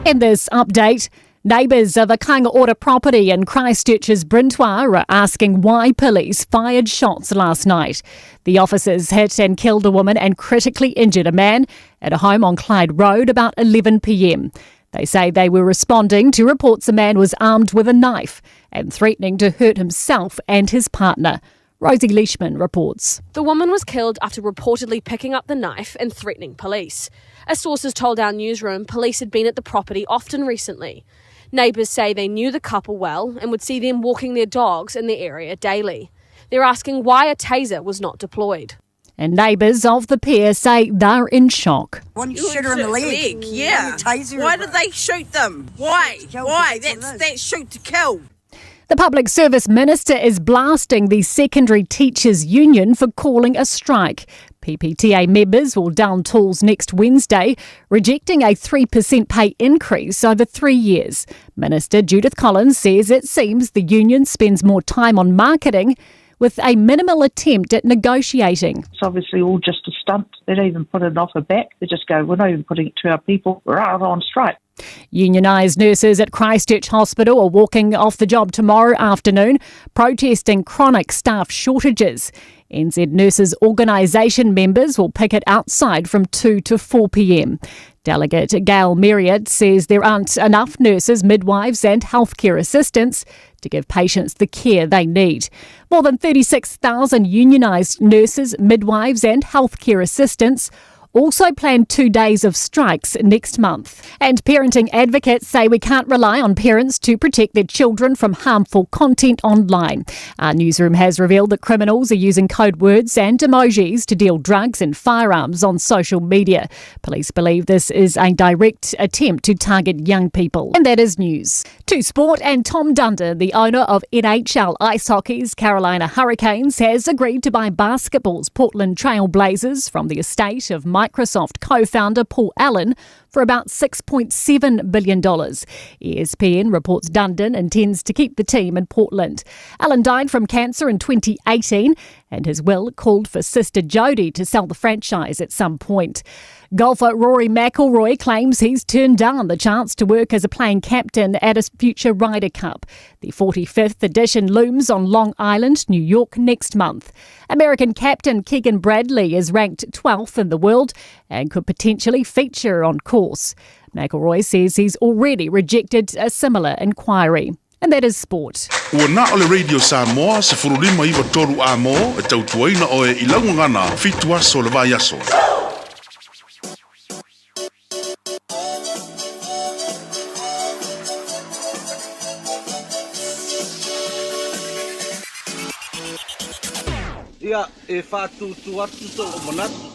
In this update, neighbours of a Kainga Ora property in Christchurch's Brintwa are asking why police fired shots last night. The officers hit and killed a woman and critically injured a man at a home on Clyde Road about 11 p.m. They say they were responding to reports a man was armed with a knife and threatening to hurt himself and his partner. Rosie Leishman reports. The woman was killed after reportedly picking up the knife and threatening police. As sources told our newsroom, police had been at the property often recently. Neighbours say they knew the couple well and would see them walking their dogs in the area daily. They're asking why a taser was not deployed. And neighbours of the pair say they're in shock. Why didn't you shoot her in the leg? Yeah. Why did they shoot them? Why? Why? That's shoot to kill. The Public Service Minister is blasting the Secondary Teachers Union for calling a strike. PPTA members will down tools next Wednesday, rejecting a 3% pay increase over 3 years. Minister Judith Collins says it seems the union spends more time on marketing with a minimal attempt at negotiating. It's obviously all just a stunt. They don't even put an offer back. They just go, we're not even putting it to our people. We're out on strike. Unionised nurses at Christchurch Hospital are walking off the job tomorrow afternoon, protesting chronic staff shortages. NZ Nurses Organisation members will picket outside from 2 to 4 p.m. Delegate Gail Marriott says there aren't enough nurses, midwives and healthcare assistants to give patients the care they need. More than 36,000 unionised nurses, midwives and healthcare assistants also planned 2 days of strikes next month. And parenting advocates say we can't rely on parents to protect their children from harmful content online. Our newsroom has revealed that criminals are using code words and emojis to deal drugs and firearms on social media. Police believe this is a direct attempt to target young people. And that is news. To sport, and Tom Dundon, the owner of NHL Ice Hockey's Carolina Hurricanes, has agreed to buy basketball's Portland Trail Blazers from the estate of Microsoft co-founder Paul Allen for about $6.7 billion. ESPN reports Dundon intends to keep the team in Portland. Allen died from cancer in 2018 and his will called for sister Jodie to sell the franchise at some point. Golfer Rory McIlroy claims he's turned down the chance to work as a playing captain at a future Ryder Cup. The 45th edition looms on Long Island, New York next month. American captain Keegan Bradley is ranked 12th in the world and could potentially feature on course. McIlroy says he's already rejected a similar inquiry. And that is sport. Ua na ole Radio Samoa se furulima iwa toru a mo e tautuaina o e ilaungangana fitua so le vai aso. Ia e whātutu atu so o manatu.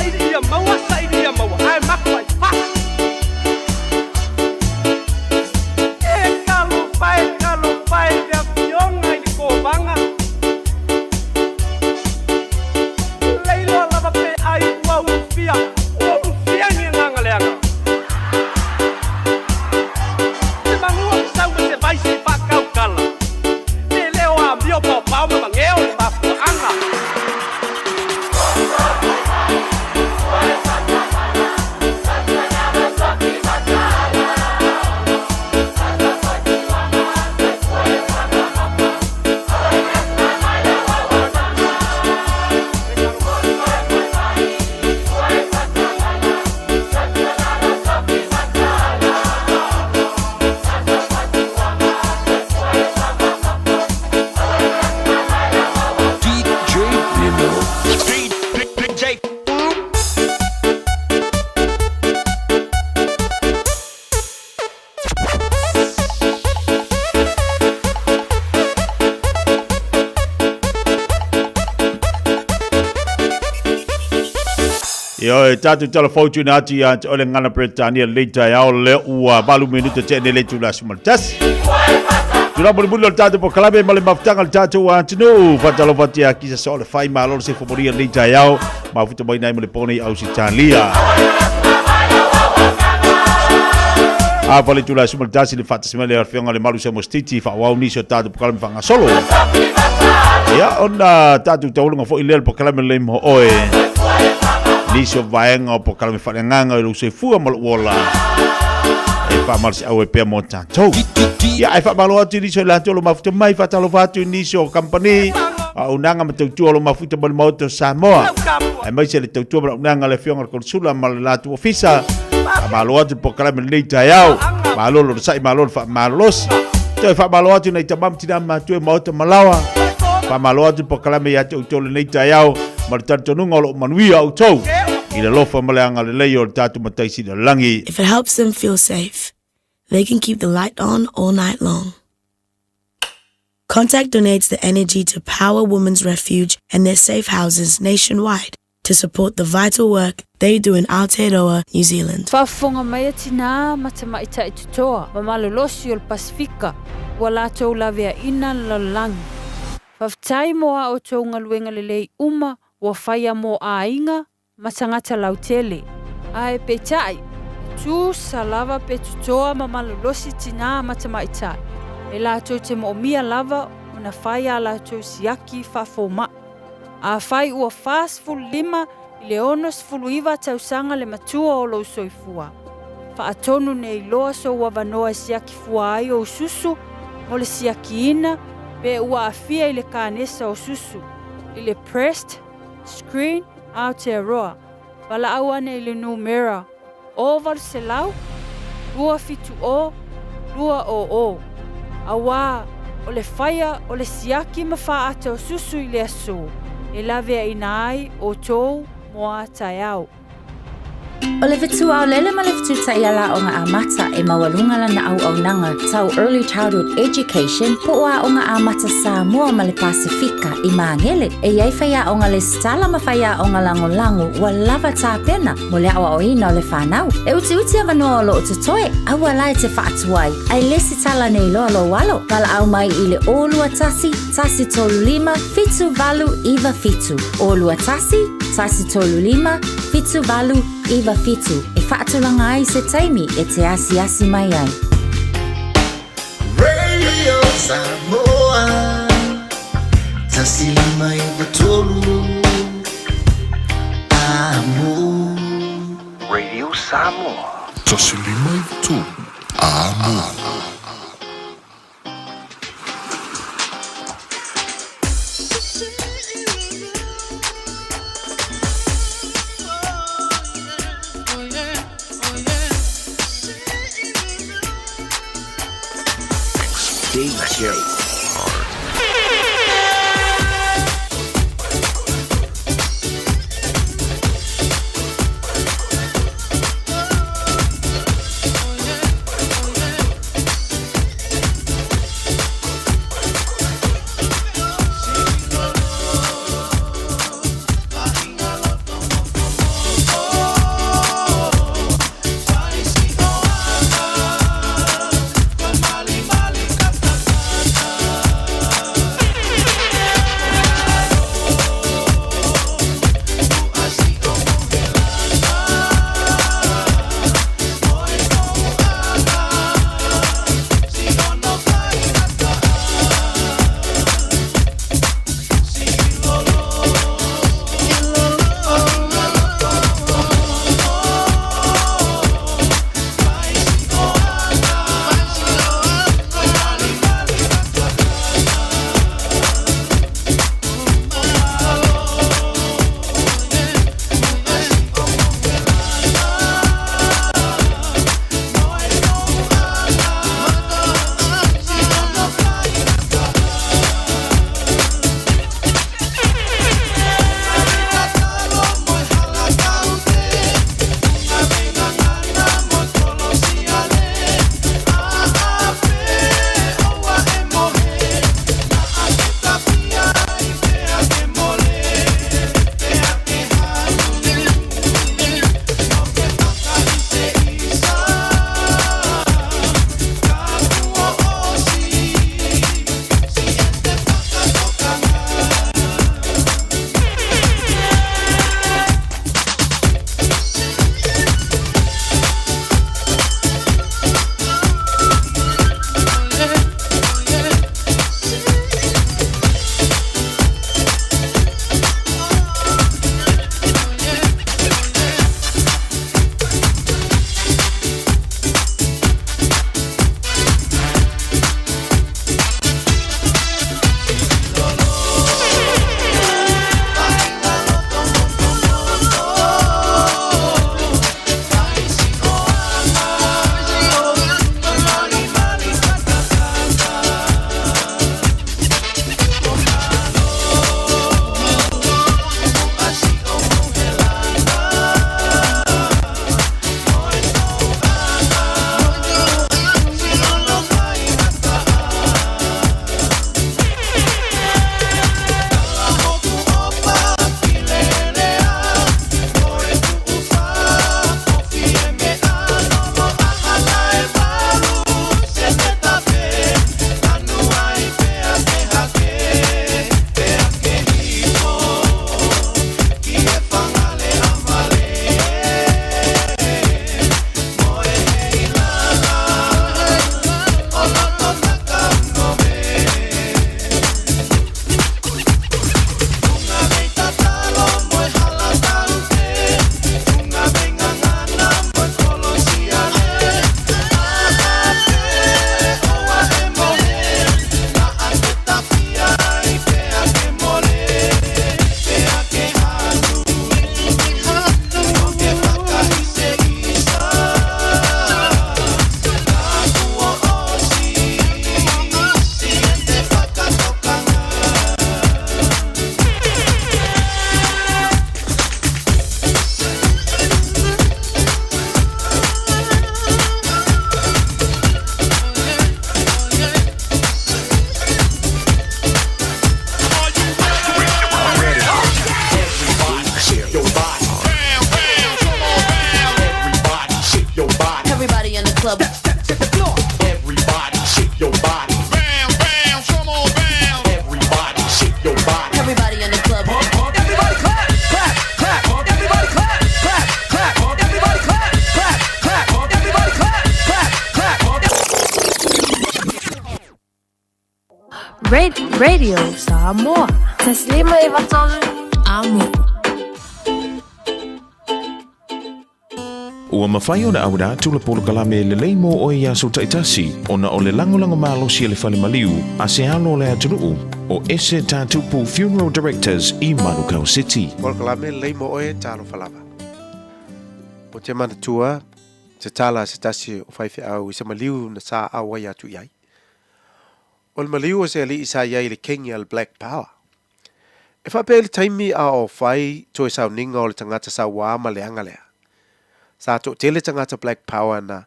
Saidia maua, ai makwai pa. Kalau pai dia pion ai di kobanga. Leilo lava pe ai wa ufia ni ngangaleanga. Se mangua sau se vai se pa kau kala. Le leo a bio pa pa ma ngeo le pa anga. Yo, tatu telefonu ati ya ole ngana Britania leita ya ole ua balu minuto tene le tula sumaltas. Tula bulu tatu po kalabe male maftanga tatu wa tinu fatalo fatia kisa sole fai malo se fomoria leita ya mafuta boy nai male poni au sitalia. Avale tula sumaltas le fatas male arfionga le malu se mostiti fa wa uniso tatu po kalabe fanga solo. Ya ona tatu taulunga fo ilel po kalabe le mo oe. Liso vaenga po kalame whanenganga i luse fua malwola e whamarsi au e pia mo tātou. Ia e whamalo atu niso i lato lo mafuta mai whatalo whatu niso company a unanga ma tautua lo mafuta mali mauto Samoa. E mai se le tautua ma unanga le whionga konsula ma le lato ofisa a malo atu po kalame leita iau malolo sai malolo whamalosi. Te e whamalo atu nei tamamtina ma tue mauto malawa whamalo atu po kalame ia tautua le leita iau ma le tartonunga lo manuia au tau. If it helps them feel safe, they can keep the light on all night long. Contact donates the energy to Power Women's Refuge and their safe houses nationwide to support the vital work they do in Aotearoa, New Zealand. Whafonga mai tina matamaita i tutoa, mamalolosi o Pasifika, wala tau lavea ina lalangi. Whaftai moa o tau ngaluenga lelei uma, wa whaia mo ainga, matangata lautele. Ai pe tai, tu salava pe tutoa mamalolosi tina matamaita. E la tau te moomia lava, una whaia la tau siaki whafoma. A whai ua whaasful lima, i le onos fuluiva tausanga le matua o lo soifua. Whaatonu nei loa so wavanoa siaki fua ai o susu, mo le siaki ina, pe ua afia i le kānesa o susu. I le pressed, screen, Aotearoa. Wala awane i le numera. O Valselau, lua fitu o, lua o. Awa, o le whaia o le siaki mawha ate o susu i le aso. E lavea ina ai o tou moa tai au. O le vitu au lele ma le vitu tai ala o ngā amata e mawalunga lana au au nanga tau early childhood education po a o ngā amata Samoa ma le Pasifika I Mangele e iai whaia o ngā le stala ma whaia o ngā lango wa lava tā pena mo le awa o ina o le whanau. E uti avanoa o lo o tutoe au alai te whaatuai ai lesi tala nei loa lo walo wala au mai I le olua tasi tolu lima fitu valu iwa fitu olua tasi tolu lima fitu valu iwa fitu e whaatulanga ai se taimi e te asi mai ai. Radio Samoa Tasi lima iwa tolu Amo Radio Samoa Tasi lima iwa tolu Amo DJ Radio Samoa. Taslima iwatolu Amo. Ua mawhai o na awada tula polo kalame le leimo o ia so taitasi o na o le lango malo si le fale maliu a se alo le atunuu o ese tatupu Funeral Directors i Manukau City. Polo kalame le leimo o e talo falava. O te manatua, te tala se tasi o whaiwhi au i se maliu na sa awa i atu iai. O le maliu o se ali i sa iai le kengi al Black Power. E whape le taimi a o whai to e sau ninga o le tangata sa wāma le angalea. Sa to tele tangata Black Power na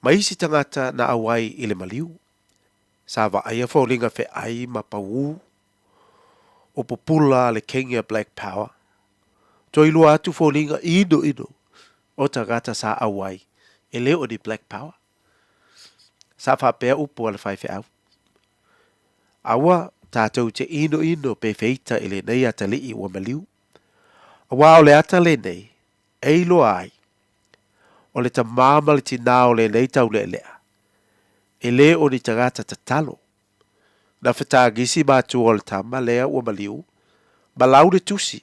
maisi tangata na awai i le maliu. Sa wa aia fōlinga fe ai ma pau o popula le kengi a Black Power. To ilu atu fōlinga ido o tangata sa awai e leo di Black Power. Sa whapea upo ala whaife au. Awa tātou te ino pe feita i le nei ata lii ua maliu. Awa o le ata le nei, e ilo ai. O le ta māma le tina o le nei tau le lea. E le o ni tangata ta talo. Na whetagisi mātu o le tama lea ua maliu. Ma lau le tusi,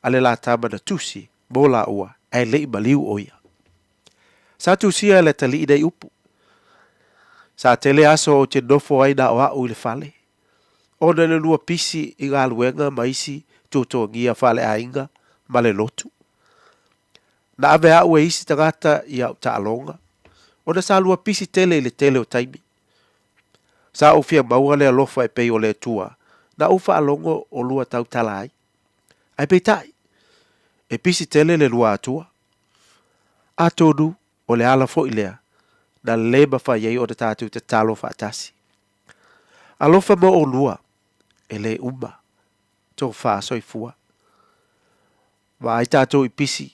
ale la tama na tusi, mō la ua, e lei maliu oia. Sa tusia le tali nei upu. Sa tele aso o te nofo aina o au le fale. Ona le lua pisi i ngā luenga maisi tūtō ngia whale a inga ma le lotu. Na ave au e isi tangata i au ta alonga. Ona sa lua pisi tele i le tele o taimi. Sa ufia maua le alofa e pei o le tua. Na ufa alongo o lua tau tala ai. Ai pei tai. E pisi tele le lua atua. A tonu o le ala fo i lea. Na leba fa yei o te tātou te talo fa atasi. Alofa mo o lua. E le uma, tō wha soifua. Wa ai tātou i pisi,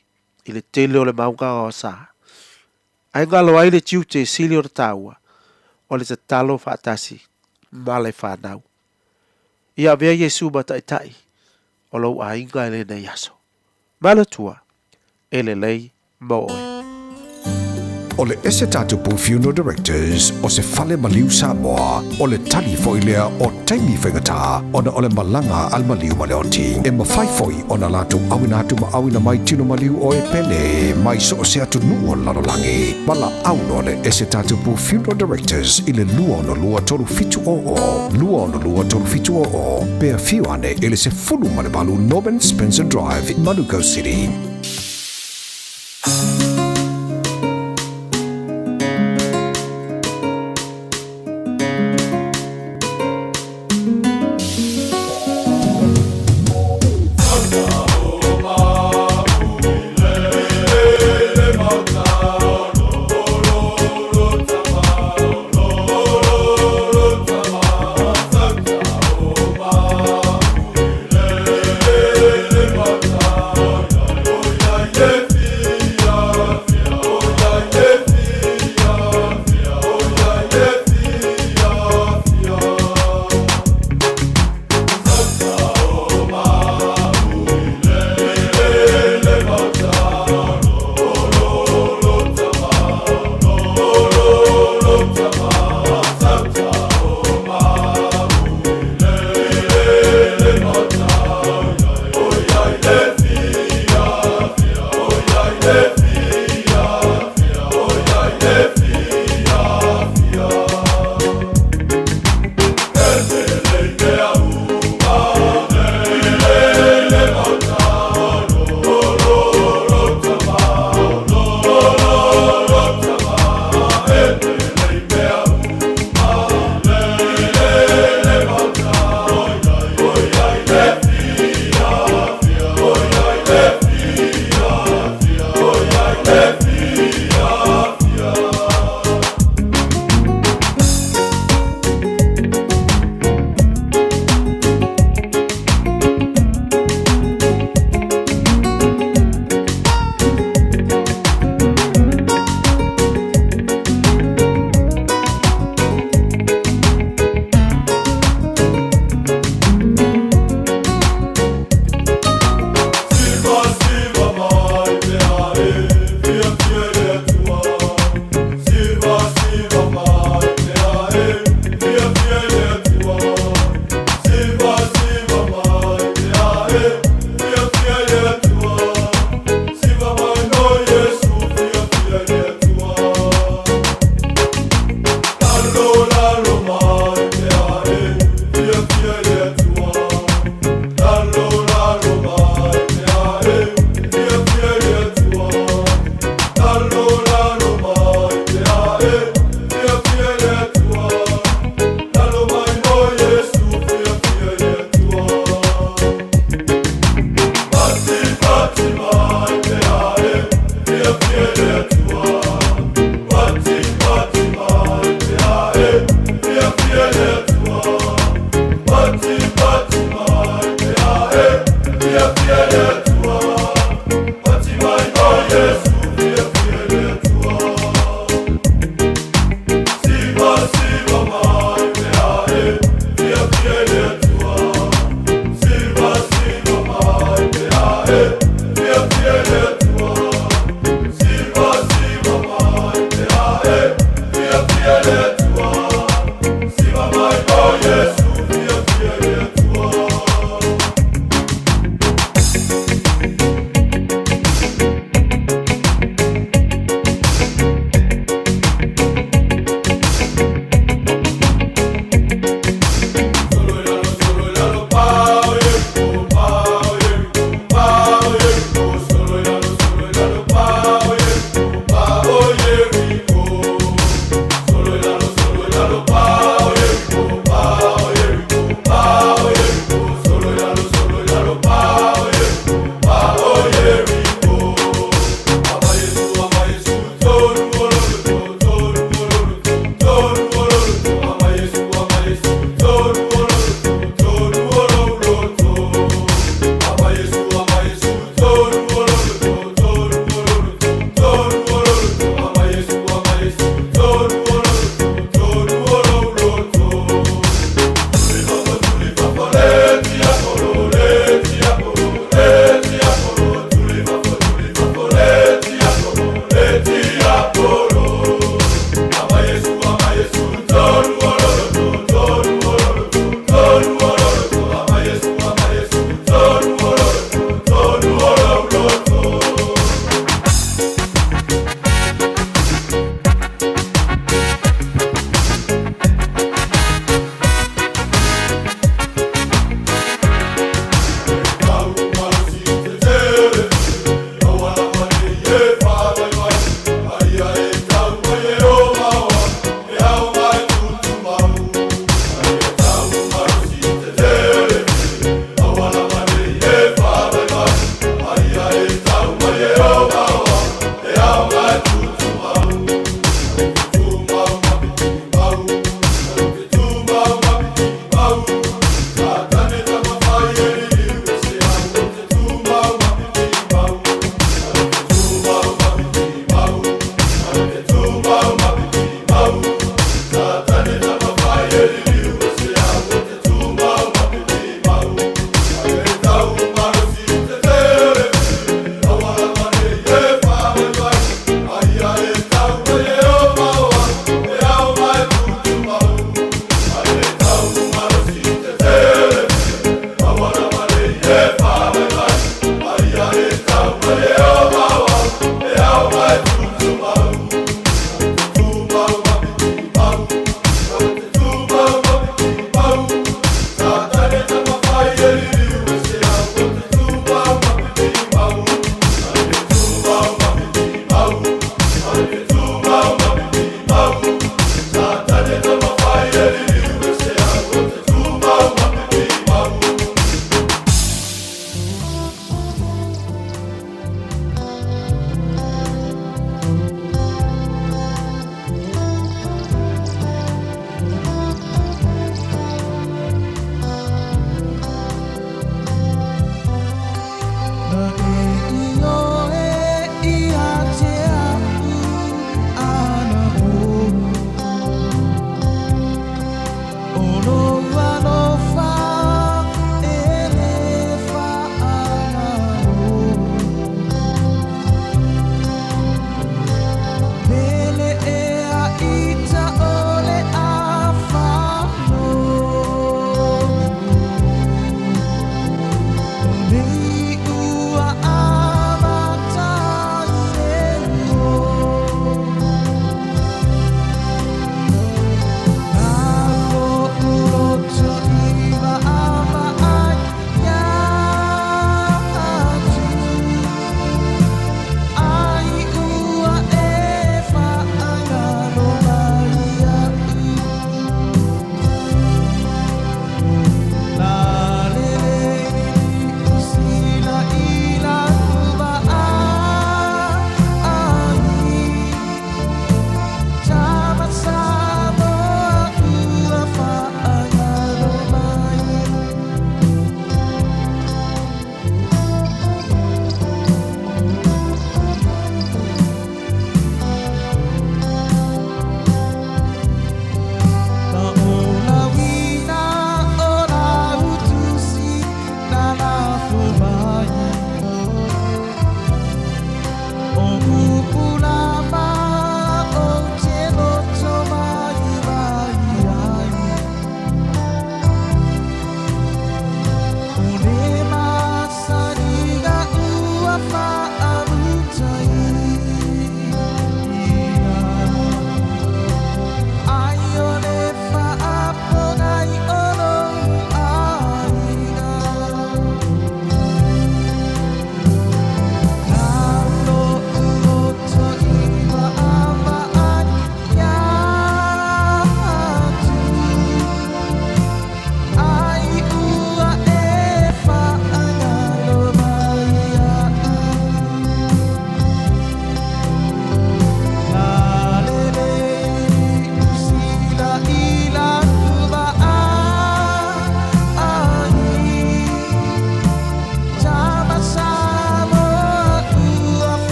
i le tele o le maunga o sa. Ai ngalo ai le tiu te sili o le tāua, o le te talo whaatasi, ma le whanau. Ia vea Yesu mata i tai, o lau a inga ele nei aso. Mana tua, ele lei mo oe. O le ese tatupu Funeral Directors o se fale maliu Samoa o le tali foilea o taimi whaingata o na o le malanga al maliu maleoti e mawhaifoi o na lato awina atu ma awina mai tino maliu o e pele mai so o se atu nuo lalolangi mala auno le ese tatupu Funeral Directors i le lua no lua tolu fitu o pea fiu ane ele se fulu male balu Norman Spencer Drive in Manukau City.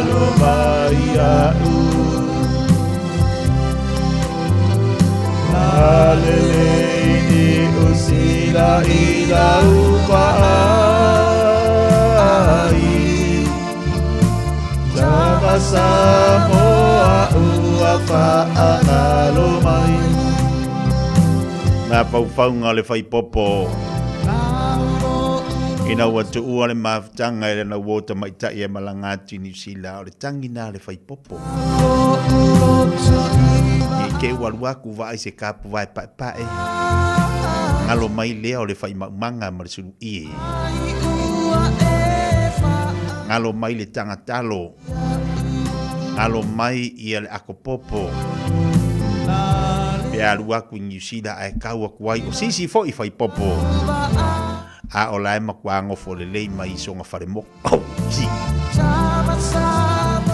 alo mai au Alele ni usila ila upai Sama Samoa ua whaangalo mai Nā pauwhaunga le whai popo Ina ua tu ua le mawhtanga e na wota mai tai e malangati New Zealand o le tangina le whai popo I ke waluaku vai se kapu vai pae Ngalo mai lea o le whai maumanga ma le suru ie Ngalo mai le tangatalo Ngalo mai ia le akopopo Pea aluaku New Zealand ai kau aku wai o sisi fo I whai popo A o lai makwango fo le lei mai songa whare moko si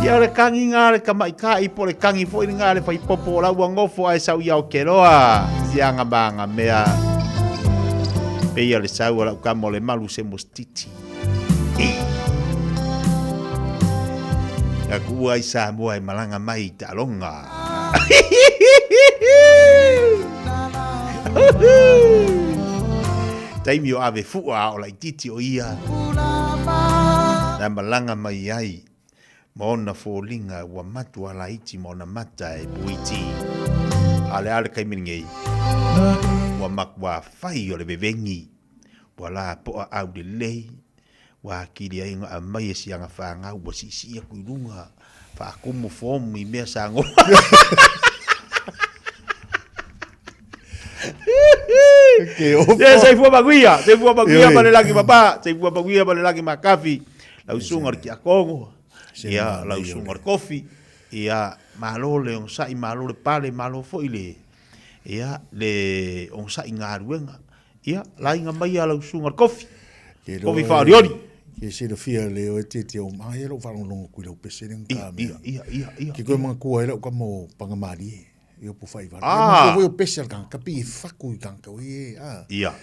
Ia le kangi ngā le kamaikai po le kangi fo I ngā le whai popo o lau ngofo ai sau iau keroa Sianga banga mea Pea le sau ala ukamo le malu se mostiti Ka kua I Samoa I malanga mai ta longa Taimi o ave fua o lai titi o ia Na malanga mai ai Mona fōlinga ua matu ala iti mona mata e puiti Ale ale kai miningei Ua makwa whai o le bevengi Ua la po a au de lei Wa kiri ai ngā mai e sianga whanga ua sisia kuirunga Whaakumu fomu I mea sango Sei fua maguia ma le lagi mapa Sei fua maguia ma le lagi makafi Lau sunga ki a kongo Ia lau sunga kofi Ia malo le on sai malo le pale malo fo ile Ia le on sai ngā ruenga Ia lai ngā mai a lau sunga kofi Kofi whaariori Ke se fia le o te o mai ro fa longo ku lo pese ning ka ia ki ko man ku era ka mo pangamari yo po fai va ko yo pese ka pi faku ka we ia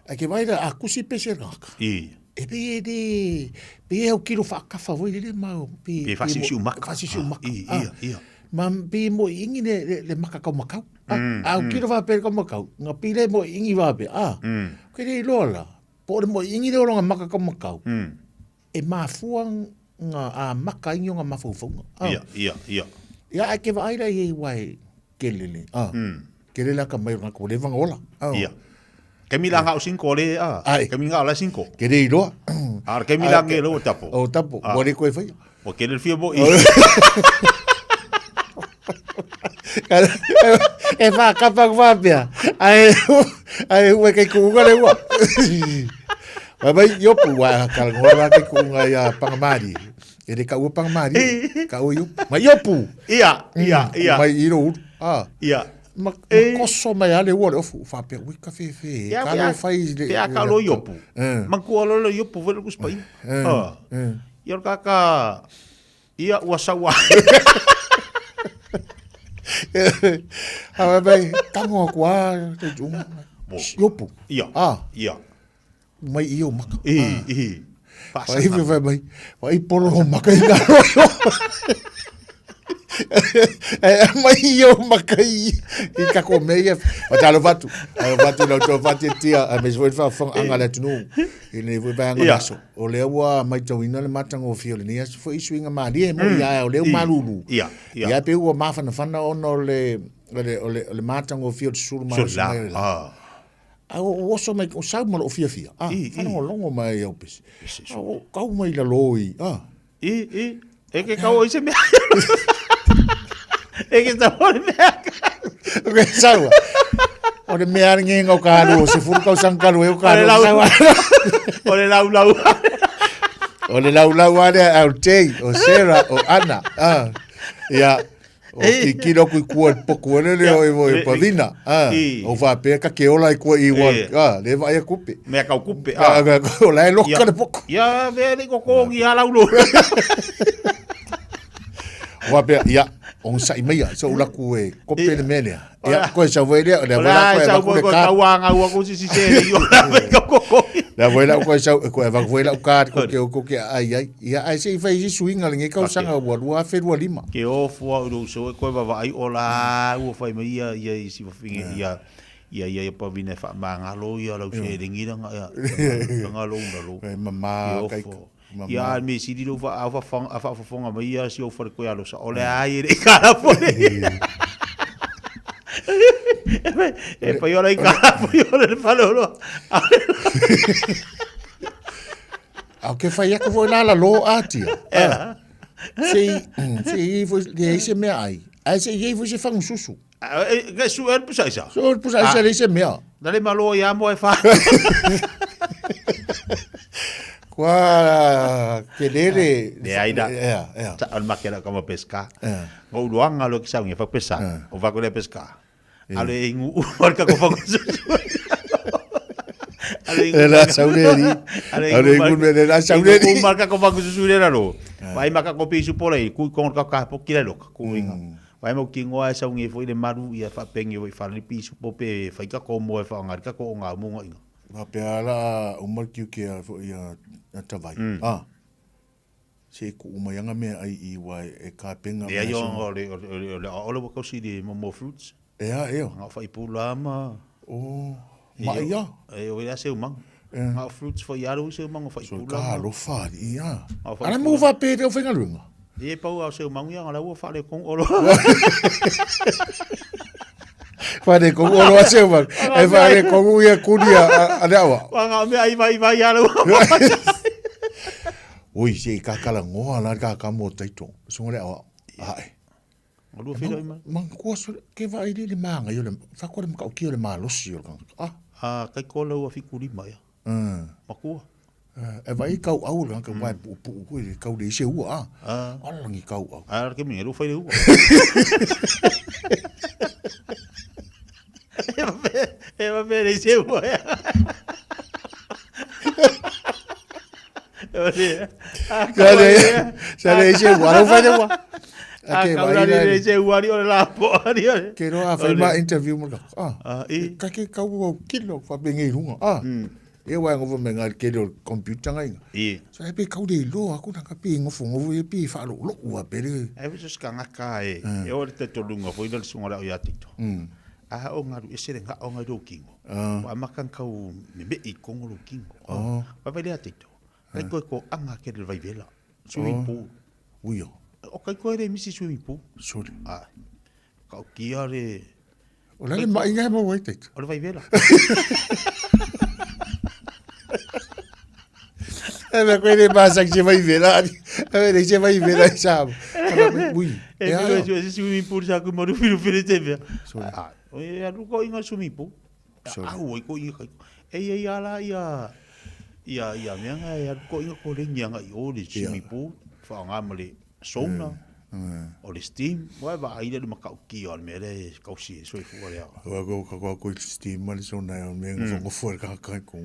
a ke vai da akusi pese ka e be o kilo fa ka fa voi le ma pe fasi su maka ia mam bi mo ingi le maka ka makau a o kilo va pe ka makau nga pi le mo ingi va pe ke le lola po mo ingi le longa maka ka makau e mafuang nga a maka ingi nga mafufunga ia ia a ke vai da ye wai kelele kelele ka mai nga ko le vanga ola ia Kami lang au 5 le kami nga ala 5 ke dei lo kami lang e lo tapo mo le ko fai o ke le fio bo e fa kapa va bia ai we ke ku ga le wa vai yo pu wa ka ngora ke ku nga ya pangamari e de ka u pangamari ka u yo ma yo pu ia mai iro ia ma koso mai ale wo fu fa pe we ka fe ka lo fai le ka lo yo pu ma ku lo yo pu velo kus pai yo ka ia wa sawa bai tango kwa te juma yo pu ia mai io maka vai vai polo maka ina mai io maka I ka ko meia o talo vatu no to vatu tia a me voi fa fong anga le tunu ine voi ba anga so o le wa mai to ina le matango fio ni as foi swinga ma di mo ia o le malulu ia pe o ma fana ono le matango fio sul ma o so mai o sa mo o fia fana o longo mai o pis o kau mai la loi e que kau ise me e que está por me o que sawa o de me arnge ngo kalu se fur kau sangkalu e o kalu o le lau ada au tei o Sarah o Ana ia o ki no ku poku le o pavina o va pe ka ke ola ku I wa le va ia kupe me ka kupe o la loka de poku ia ve le ko ngi ala ulo wa pe ia On sa imaya so ula ku e ko pe mene. Ya ko sa vele le wala ko e ka wanga wa ko si se yo. La vela ko sa ko va vela ka ko ke ai ya ai se fa ji swinga ngi ka sanga wa fe wa lima. Ke o fo ro so ko va ai ola u fa mai ya si finge ya pa vine fa manga lo ya lo se ringi nga lo mama kai ya me si di lo fa fonga mai ya si o fa ko ya lo sa ole ai re kala po e pa yo la kala po yo le fa lo ke fa ya ko la lo atia se se me ai se ye vo se fa un susu che su er pusa isa le se mea dale malo ya mo e fa qua che dere ai da al macchina come pesca o luanga lo che sa fa pesca o va con le pesca ale ingu marca ko fa la sauderi ale ingu la sauderi marca ko fa su lo vai marca ko pi su pole ku con ka po kilo ku inga vai mo kingoa sa ngi foi le maru ia fa pengi vai fa le pisu pope fa ka ko mo fa ngar ka ko nga mo nga va pe ala o mal ki fo ia ta vai se ku uma yanga me ai I wai e ka penga ia yo ole ko si di mo fruits ia nga fa I pula ma ma ia e o ia se umang nga fruits for ia ro se umang fa I pula ka lo fa ia ana mo va pe o fenga lunga e pau au seu mangu yang la ua fa le kong olo fa le kong olo seu man e fa le kong ia kudia ada wa nga me ai vai ya lo oi se ka kala ngoa la ka mo taito so le wa ai lo fi lo man ko so ke va ile le manga yo le fa ko le ka ki le malo si yo kai ko lo fi kuri mai makua e vai kau au lang ka vai pu kau de se ua ala ngi kau au ke me lo fai ua e va bene se ua sale se ua lo fai ua ke vai se ua ri la po ri ke no a fai ma interview mo ka ke kau kilo fa bengi runga e wa ngovo menga ke do computer ngai so e pe kau de lo aku na ka pe ngovo e pe fa lo wa pe e so ska ngaka e o te to lunga foi del sunga o ya tito o ngaru e sere nga o ngaru kingo wa makan kau me be I kongo lo kingo wa pe le tito kai ko anga ke del vai vela swimming pool uyo o kai ko re misi swimming pool sorry kau kiare o le mai nga mo wait o le vai vela me quelle basa che vai vela avere che vai vela sabe ui e swimming pool sa ko mo filu te via o e alu ko inga swimming pool o ko inga e ala ia me nga e ko inga ko le nyanga o le swimming pool fa nga mole sauna o le steam wa ba ai le makau ki o me le kausi so fu wa ko steam mal so na me ngo fo ka ko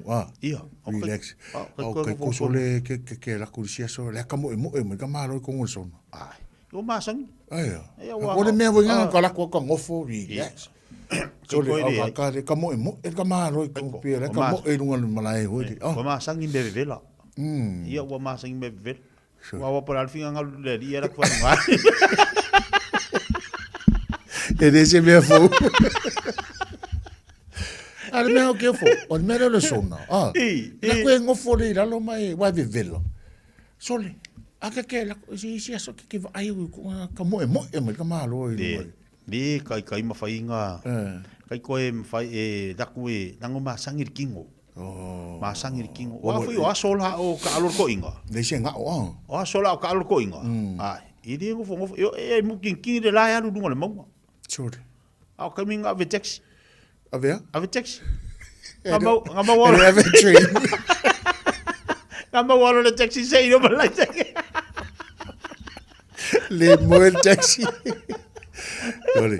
relax ko so le ke la kursia so le ka mo ka malo ko ngo so o ma sang o le me nga ka la ko ngo fo relax so le ka mo ka malo ko pe le ka mo lunga malai ho o ma sang be vela ia o ma sang be vela wa por al fin ngal le era ko nga e dese me fo al me o ke fo o me lo sona la ko ngo fo le la lo mai wa ve velo sole aka ke la si so ke ai ka mo ka malo ni kai ma fai nga kai ko e fai e da ku e nango ma sangir kingo ma sangir kingo wa foi o asola o ka alor ko inga de se nga o asola o ka alor ko inga i di ngo fo yo e mu kin de la ya lu le mo sure au coming ave taxi ave taxi ngama wa ave train ngama wa le taxi sei no la le mo el taxi ole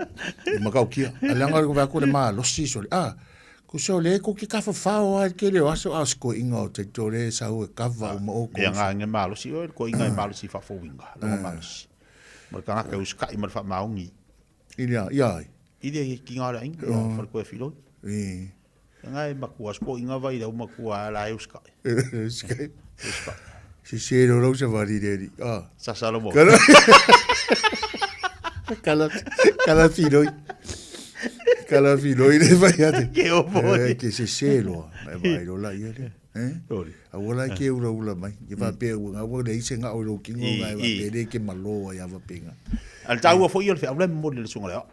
makau kia alanga ko va ko le ma lo si so ko so le ko ki ka fa o ke le aso asko inga o te tore sa o ka va mo ko ya nga nge malo si o ko inga malo si fa fo winga lo malo si Ma ka ka uska I ma fa maungi. Ia, ia. Ile ki ngara ing, fa ko filo. Ngai makua spo inga vai da makua la uska. Uska. Si ro ro sa vari deri. Ah. Sa salo mo. Kala filo. Kala filo ile vai ate. Ke o mo. Que se selo. Vai ro la ile. A wala ke ula mai. Ke va pe u nga wo dei senga o ro kingo ngai va pe de ke malo ya va penga. Al tau fo yo fe abla mo le sunga.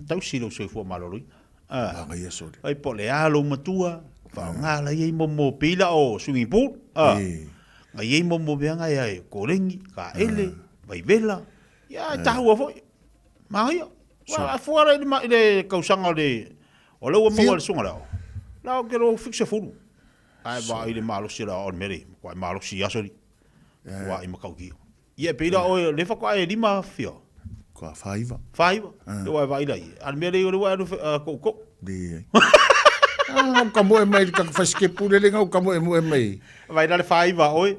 Tau silo so fo malo lui. Ah, ngai so. Ai po le alo matua. Fa nga la ye mo pila o swimming pool. Ngai ye mo beanga ya ko rengi ka ele vai vela. Ya tau fo. Mai. Wa fora le kausanga le o lo mo le sunga. La ke ro fixe fulu. Ai ba ile malo sira on meri, ko malo si asori. Wa I makauki. Ye pila o le fa ko ai lima fio. Ko faiva. Faiva. Wa va ile. Al meri o wa ko. Di. Ah, kamo e mai ka faske pule le ngau kamo e mai. Vai dale faiva oi.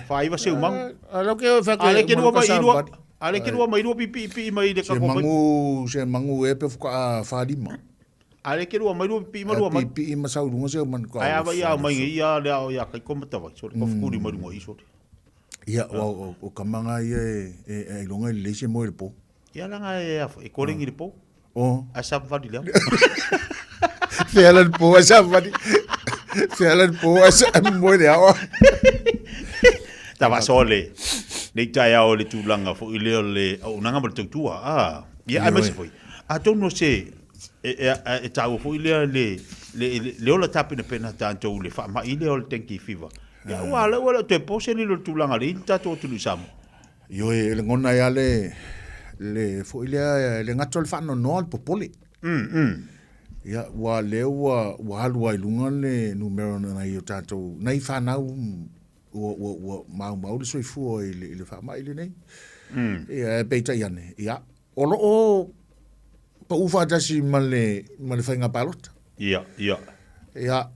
Faiva se umang. Alo ke fa Ale ke no mai iro. Ale ke no mai iro pi mai de ka ko. Se mangu e pe fa fadima. Ale ke rua mai rua pi mai rua mai pi ma sau runga se man ko ai ya mai ia le ya kai ko mata vai so ko fukuri mai runga iso ia o kamanga e longa le se mo el po ia langa e ko ringi le po o a sa va di le fela el po a sa va di fela el po a sa mo le a tava sole nei tai o le tulanga fo ile le o nanga mo tua ia ai mai se foi a tono se e tau fo ile le ola tapina pena tanto le fa ma ile ol tenki fiva ya wala te pose ni lo tulanga le ta to tu sam yo le ngona ya le fo ile le ngatol fa no popoli ya wa le wa halwa ilunga le numero na yo tanto na fa na o ma le so fu le fa ma ile nei ya peita yane ya o pa ufa tasi male whainga palota. Ia. Ia,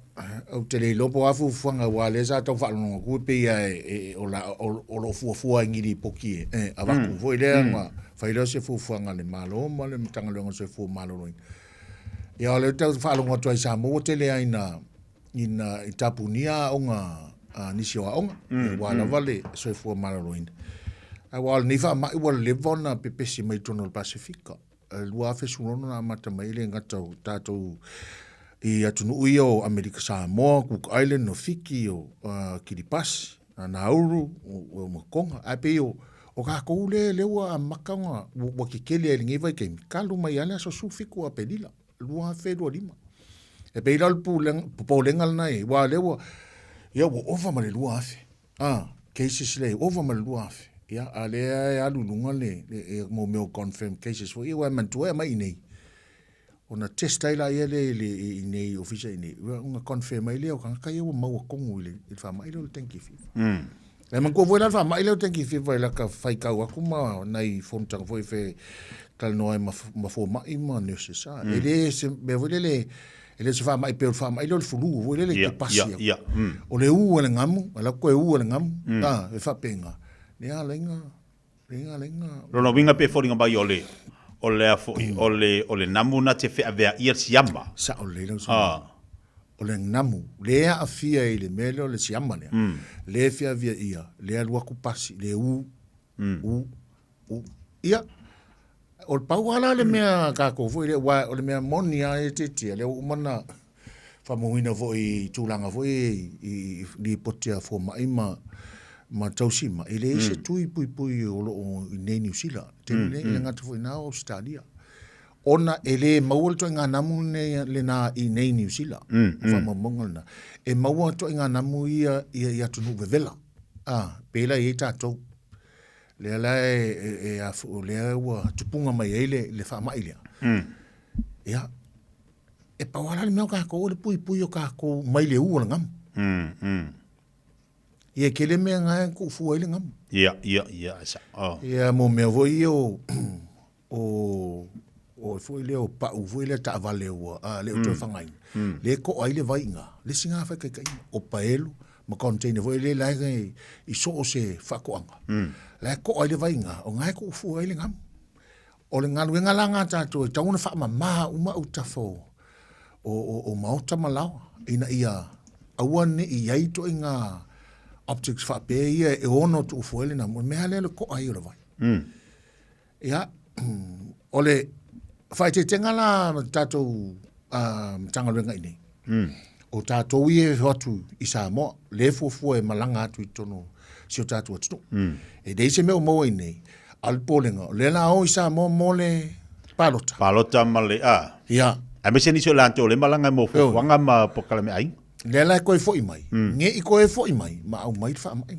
au te le lopo afu whanga wale sa tau whalonga kua pe o lo fuafua ngiri poki a waku. Foi lea ngā whaira se fuafanga le malo, ma le mtanga leonga se fua malo noin. Ia o le tau whalonga tuai sa mo te lea ina tapunia o ngā nisi o aonga. Wala wale se fua malo noin. Ai wale nifa mai wale levona pepesi mai tono Pasifika. Lua fe sulono na mata mai le ngatau tatou I atunu ui o Amerika Samoa, Cook Island no Fiki o Kiripasi, na Nauru o Makonga. Ai pe o ka kou le ua makanga wa kikele e lingi vai kemi. Kalu mai ale aso sufiku a pelila. Lua fe lua lima. E pe ila po lenga lana e. Wa le ua, ia wa ova ma le lua afe. Cases le, ova ma le lua afe. Ia, ale e alulunga le mo meo confirm cases. Ia wa mantua e mai inei. Ona testa ila ele nei ofisa nei. Nga confirm ile o kan kai o mau kongu ile. Il fa mai le tanki fi. E man ko voila fa mai le tanki fi vai la ka fai ka wa kuma nai fonta foi fe kal no ma fo mai ma necessa. Ele se me voile ele se fa mai pe fa mai le fulu voile le pasi. O le u le ngamu, ala ko u le ngamu. E fa penga. Ne alenga. Rono winga pe foringa ba yole. O le namu na te whea vea ia siama. Sa o le o le namu. Lea a fia i le mele o le siama nea. Le fia via ia. Lea lua kupasi. Le u. Ia. O le pau ala le mea kako fo o le mea monia e te tia. Le umana whamuhina fo i tūlanga fo i li potia fo maima ma tausima. Ele ise tui pui o nei New Zealand. Tene le ngata foi na Australia. Ona ele maua to nga namu le na I nei New Zealand. Fa mamonga na. E maua to nga namu ia tunu vevela. Pela I tatou. Le la e le wa tupunga mai ele le fa mai le. Ia. E pawala le meu ka ko le pui o ka ko mai le u ngam. Ia kele mea ngai ko fu ele ngam. Ia sa. Ia mo me voi o fu ele o pa fu ele ta vale o le to fangai. Le ko ai le vai nga. Le singa fa kai o paelo ma container foi le lai I so se whakoanga. La ko ai le vainga, o ngai ko fu ai le ngam. O le ngalu ngalanga tātou, tauna wha maha uma utafo o mauta malau, ina ia aua ne I ai to inga optics wha pe ia e ono tu ufuele na, mea lele ko ai o le vai. Ia, o le whai te tenga la tātou tangaluenga inei. O tātou ie hotu I Samoa, le fuafua e malanga atu I tono si o tātou atu. E deise meo moa inei, alpolenga, le la o I Samoa mo le palota. Palota ma le a. Ia. A me se ni so lanto le malanga mo fuanga ma pokala me ai. Le la koe fo I mai. Nge I koe fo I mai, ma au mai wha mai.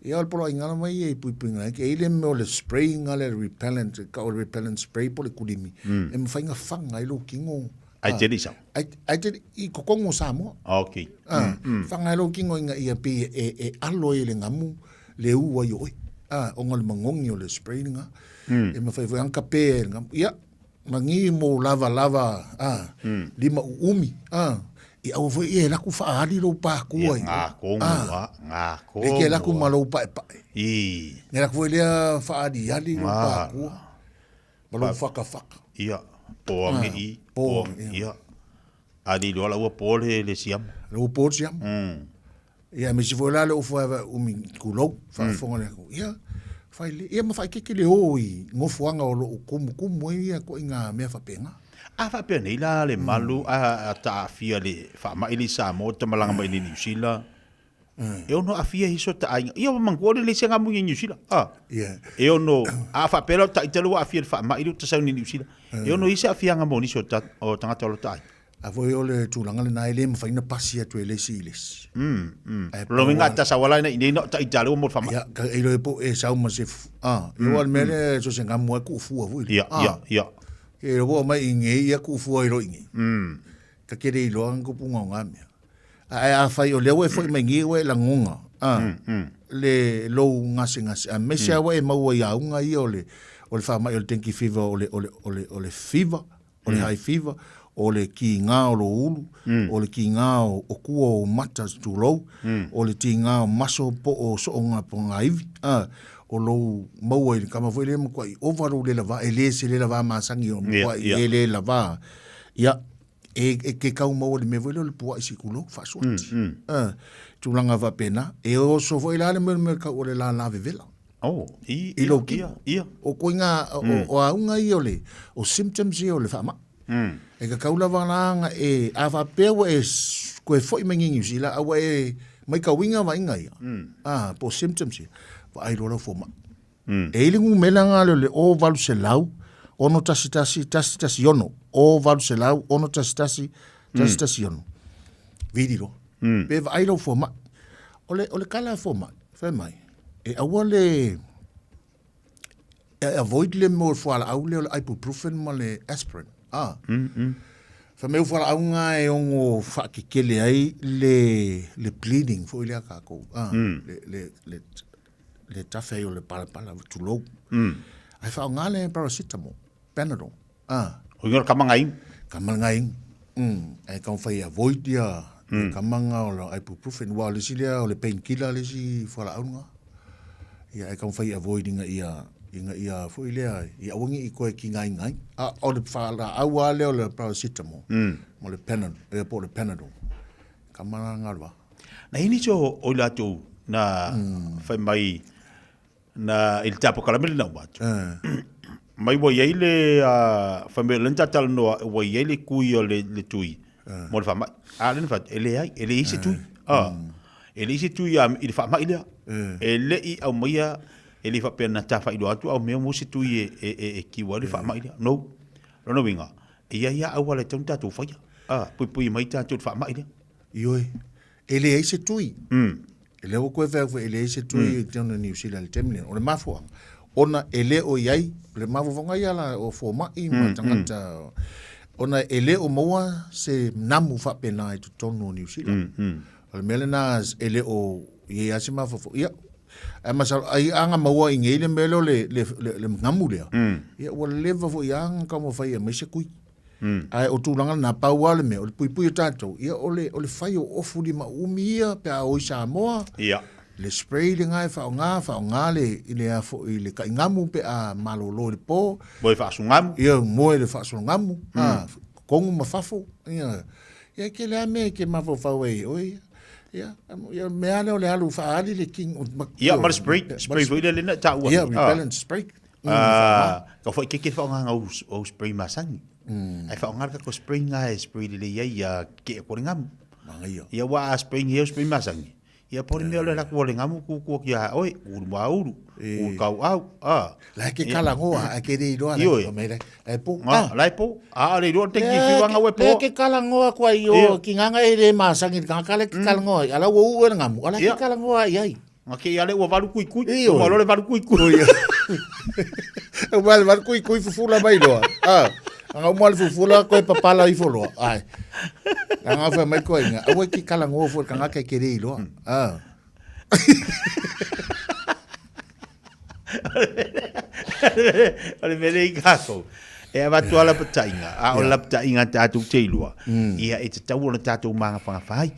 Ia alpolo ingana mai e puipinga, ke ile me o le spray ngale repellent, ka o repellent spray po le kulimi. E mwhainga whanga I lo kingo. Ai te risau. Ai te I kokongo Samoa. Ok. Whanga I lo kingo inga ia pe e alo e le ngamu, le ua I oi. O ngale mangongi o le spray nga. E mwhai anka pe e ngamu. Ia, mangi mo lava, lima umi. I au foi e laku whaari rau pā kua. Ngā kongu, ngā kongu. E ke laku malau pae pae. I. Nge laku foi lea whaari hali rau pā kua. Malau whaka. Ia. Poange I. Poange. Ia. Adi loa la ua pole le siam. Le ua pole siam. Ia, me si foi la le ufa umi kulou. Whaafonga le ku. Ia. Ia ma whai keke le hoi. Ngofuanga o lo kumu ia ko inga mea whapenga. A fa pe nei la le malu a ta fia le fa mai li sa mo te malanga mai ni New Zealand. E ono a fia hiso ta ai. Ia mangole le senga mu ni New Zealand. Yeah. E ono a fa pe ta itelo a fia fa mai lu ta sa ni New Zealand. E ono isa fia nga mo ni so ta o tanga tolo ta ai. A voi o le tulanga le nai le ma faina pasi atu ele siles. Lo minga ta sa wala ni no ta italo mo fa mai. Ya, ka e lo po e sa mo se. Yo al mele so senga mo ku fu a voi. Ya. E robo mai inge ia ku fu ai ro inge. Ka kere I loang ko punga ngame. A fai o lewe foi mai ngi we la ngunga. Le lo ngase. A mesia we mau ia unga I ole fa mai o tenki fever ole fever, ole high fever, ole ki ngā o lo ulu, ole ki ngā o kua o mata tu lo, ole ti ngā o maso po o so ngā po ngā iwi. O lo maua I kama foi le mo kwai overall le lava ele se le lava masangi o kwai ele lava ia e ke kau maua le me foi le pua isi kulo fa suati tu langa va pena e o so foi la le me ka o le la vela I lo ki o koinga o aunga I ole o symptoms I ole fa ma e ka kau lava nga e a va pewa e koe foi mengi sila awa e mai ka winga va inga ia po symptoms ai rola foma. E ilingu melanga le o valu se lau, ono tasi yono. O valu se lau, ono tasi yono. Vidiro. Pe ai rola foma. Ole kala foma. Fai mai. E awa le avoid le mo fuala au le ibuprofen ma le aspirin. Fa meu fala unga e ongo fa kele ai le bleeding fo ile ka ko. Le tafe o le pala tu lo. Ai fa ngale paracetamol, Panadol. O ngor kamangai. Ai kan fai avoid dia. Kamanga o le ibuprofen wa le silia o le painkiller le si fala unga. Ia ai kan fai avoiding ia fo ile ia wangi I koe ki ngai. O le fala au ale o le paracetamol. Mo le Panadol, e po le Panadol. Kamanga ngalwa. Na ini so o la tu na fai mai na il tapo calamel na wat. Mai wo yele fa me lenta tal no wo yele ku yo le tui. Mo fa mai. Alen fa ele ai ele isi tui. Ele isi tui il fa mai le. Ele I au mai ele fa pena ta fa ido atu au me mo si tui e ki wo le fa mai le. No. No winga. Ia au wala tonta tu fa. Pui mai ta tu fa mai le. Ioi. Ele isi tui. Ele o koe whau ele se tui te ona New Zealand temle o le mafua ona ele o iai le mafua ia la o fo mai ma tangata ona ele o moa se namu fa pena I tonu New Zealand o le melenas ele o ia asi mafua ia ma sa ai anga maua I ngele melo le namu le ia o leva fo ia ka mo fai me se kui Ai o tūlanga na pauale me, o le pui tātou. Ia o le whai o ofu li maumi ia pe a oi Samoa. Ia. Le spray le ngai whao ngā le i le afo i le kaingamu pe a malolo le pō. Moe whaasungamu. Ia moe le whaasungamu. Kongu mawhafo. Ia ke lea me ke mawhau whau e oi. Ia mea leo le alu whaali le king. Ia mara spray fo ile lena ta ua. Ia repellent spray. Ka fo ke whao ngā o spray masangi. Ai whao ngā ko spray ngā e spray le ia ke kore ngamu. Ia wa spray ngā spray masangi. Ia pori mea le laku ole ngamu kukua ki a oi, uru mauru, uru kau au. Lai ke kalangoa, a ke rei roa. Lai po. Lai po. Le roa te ki whiwanga ue po. Lai ke kalangoa kua i o, ki nganga e re maasangi, kale ke kalangoa. Ala ua ue ngamu, ala ke kalangoa i ai. Nga ke ale ua varu kui kui. Ua le varu kui kui. Ua le varu kui kui fufula mai roa. Nga umale fufula koe papala i foloa. Ai. Nga wha mai koe inga. Awe ki kalangoa fo ka ngaka ke rei loa. Ole mele i kako. E a watu ala patainga. A o la patainga tātou teilua. Ia e te tau ona tātou manga whangawhai.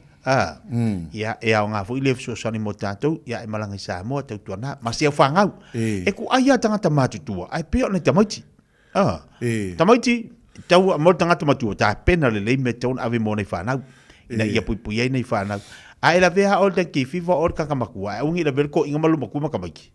Ia e ao ngā fo i lefu sani mo tātou. Ia e malanga i Samoa tau tuana. Ma se au whangau. E ku aia tangata mātutua. Ai peo ne tamaiti. Tamaiti tau mo tangata matua ta pena le me tau ave mo nei whanau ina ia pui nei whanau a ela vea o te ki fiva o ka kamakua e ungi la verko inga malu maku makamaki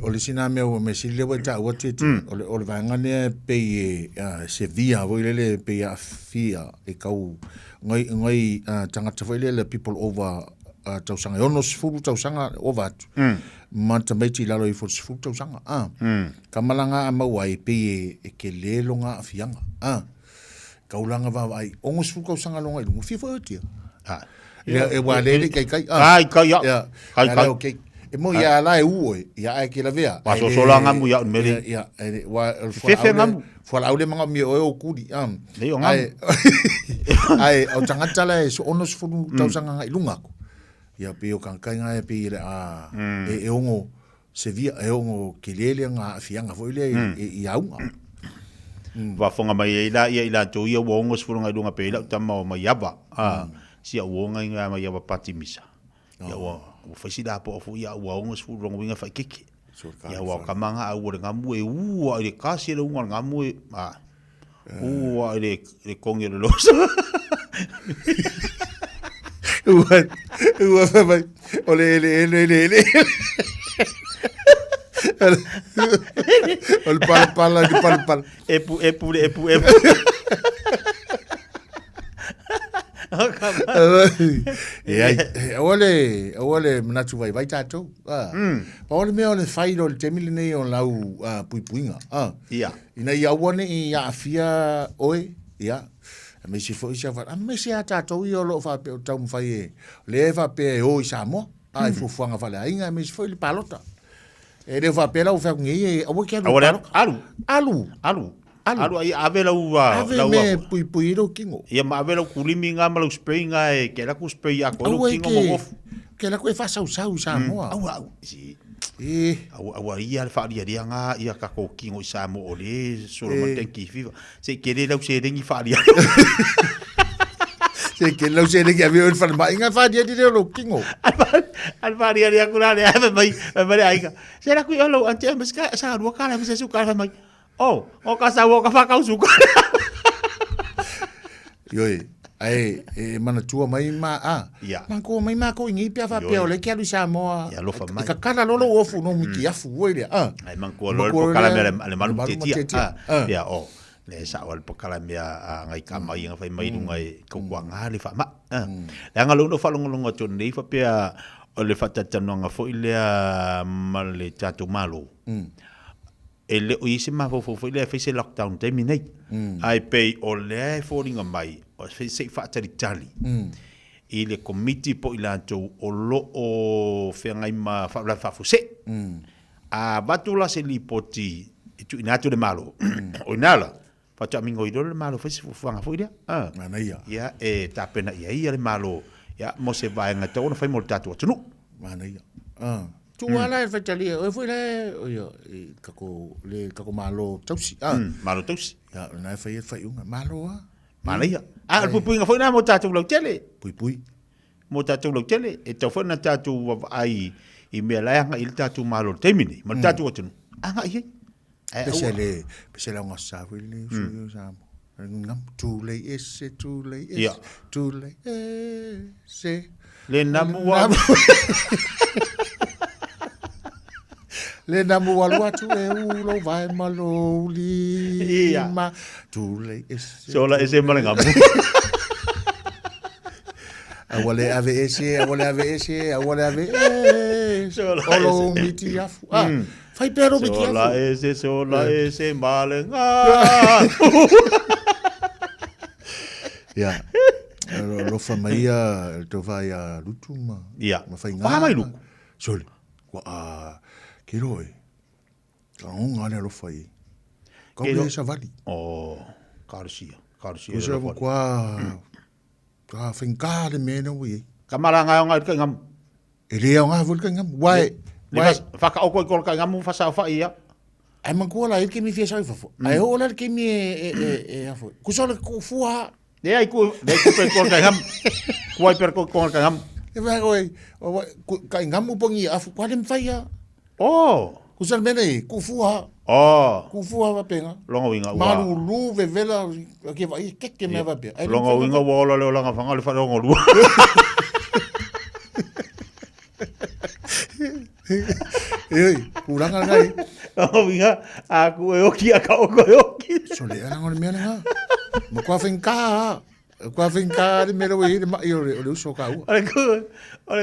ole sina me o me sile wa ta o te ole vangane pe Sevilla vo le pe a fia e kau ngai tangata foi le people over tau sanga ono sfuru tau sanga over mata maiti lalo i fos futa usanga kamalanga ama ai pe e ke lelonga afianga kaulanga va ai ongos fuka usanga longa i lungu fifa tia e wa lele kai kai kai okay e mo ia la e uo ia ai ke la vea paso solanga mu ia mele ia wa fefe ngamu fora aule manga mi o kudi ai au tangata la so onos funu tau sanga i lunga ia peo kankainga e pile e ongo Sevilla e ongo kelele nga fianga foile i aunga wa fonga mai ila to ia wongo sfurunga dunga pela tama mai yaba sia wonga nga mai yaba patimisa ia wa fasi da po fu ia wongo sfurunga winga fa kiki ia wa kamanga au nga mu e u ile kasi le unga nga mu u ile kongi le los Ua mai ole ole pala epu ole manatu vai tatou ole me ole fai ole temile nei on lau puipuinga ina ia wone ia afia oi ia me si foi sa va me si ata to io lo fa pe tau fai le fa pe o Samoa ai fu fuanga fa la inga me si foi le palota e le fa pe la o fa ngi o ke alu ai avela ua la me pui ro kingo ia ma avela kulimi nga ma lo springa e ke la ku spray a ko kingo mo ke la ku fa sa Samoa au si au ia fa dia nga ia ka ko kingo Samoa ole solo mo tenki viva se ke le lau se ringi fa dia se ke lau se ringi avio fa ma inga fa dia lo kingo al fa dia kula le ave mai ai se la ku lo ante mas ka sa ru ka la se su ka mai o ka sa wo ka fa ka su ka yoi ai mana tua mai manko mai ma ko ingi pia fa pia ole ke alu Samoa ka kala lolo ofu no miki afu oile ai manko lolo po kala me malu tetia ya o le sa wal po kala me ngai ka mai nga fa mai dunga ko kwa nga le fa ma la nga lo fa lo to nei fa pia ole fa tatano nga fo ile mal le tato malo ele o isi ma fo ile fa se lockdown terminate ai pay ole fo ringa mai se fa tali i le committee po ila to o lo o fengai ma fa la fa fuse a batula se lipoti tu inato de malo o inala fa ta mingo i le malo fa se fuanga fo ida mana ia e ta pena ia le malo ia mo se vai nga to no fa mo tatu tunu mana ia Tu ala fa tali o foi le o yo kako malo tausi. Malo tausi. Ya, na fa unga malo a. Malaya. Ah, pui nga foi na mo tatu lo tele. Pui. Mo tatu lo tele e tau foi na tatu ai I me la nga il tatu malo temini. Ma tatu o tenu. Anga i. Pesele nga sa wili so sa. Ngam too late is too late is le namu wa le namu wa watu e ulo vai maloli ma too late is so la ese malengamu awale ave ese olo miti afu fai pero miti afu so la ese malenga ya lo famia to vai a lutuma ma fai nga mai lu sole wa kilo e ka unga le lo fai ka le sa vali karsia usa kwa ka finka de meno wi kamaranga nga ka ngam ele nga vul ka ngam wai fa ka o ko ka ngam fa sa fa ia ai man ko la ke mi fia sa fa ai o la ke mi afo ku so ku fuha de ai ku pe ko ka ngam ku ai per ko ka ngam e va ka ngam mo pongi afu kwa dem faia ku so mene ku fuha ku fuha va penga longa winga wa malu lu ve vela ke va ke me va be longa winga wa lo longa fanga le fa longa lu kuranga ngai winga aku e oki aka o ko oki so le ana ngol mena nga mo kwa finka de mero we de ma yo le so ka u ole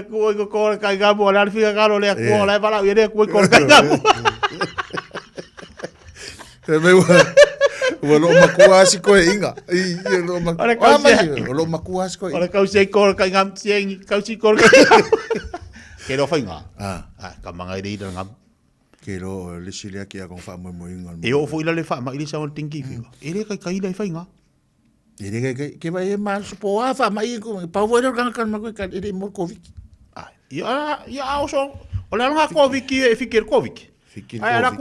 ku ko ka ga mo la figa ka lo le ku la para ye de ku ko ka ga me lo makuasi ko inga lo makuasi ko ole ka se ko ka ngam sing ka si ko ke lo fainga ka manga ri de ngam ke lo le silia ki a kon fa mo inga e o foi la le fa ma ili sa on tinki fi ele ka ile fainga ele ke vai mal supo a fa ma i ko pa vo le kan ma ko ka ele mo covid ya so ole nga covid e fikir covid ala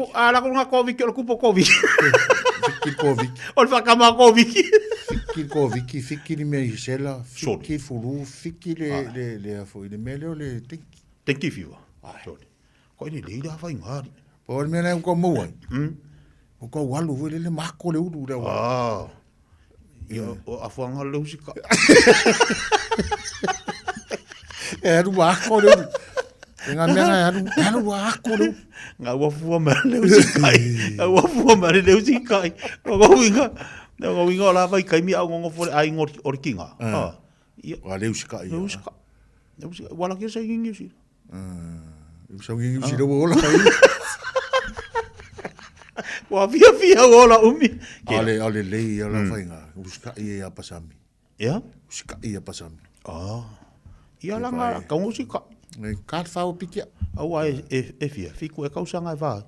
ko nga covid ko ku covid fikir covid ol fa kama covid fikir me sela fikir furu fikir le fo ile mele le tinki fi ko ni le da fa inga por me na ko mo ko walu vele le mako le udu da yo afuanga le usika era mako le nga menga era mako le nga wafu ma le usika wafu ma le usika ngo winga la vai kai mi au ngo fo ai ngo orkinga wa le usika wala ke sa ngi si so ngi si do wala wa via wala umi ale le ala fainga usika ia pasami ya usika ia pasami ia langa ka musika ka fa o pikia au ai e fia fiku e kausanga va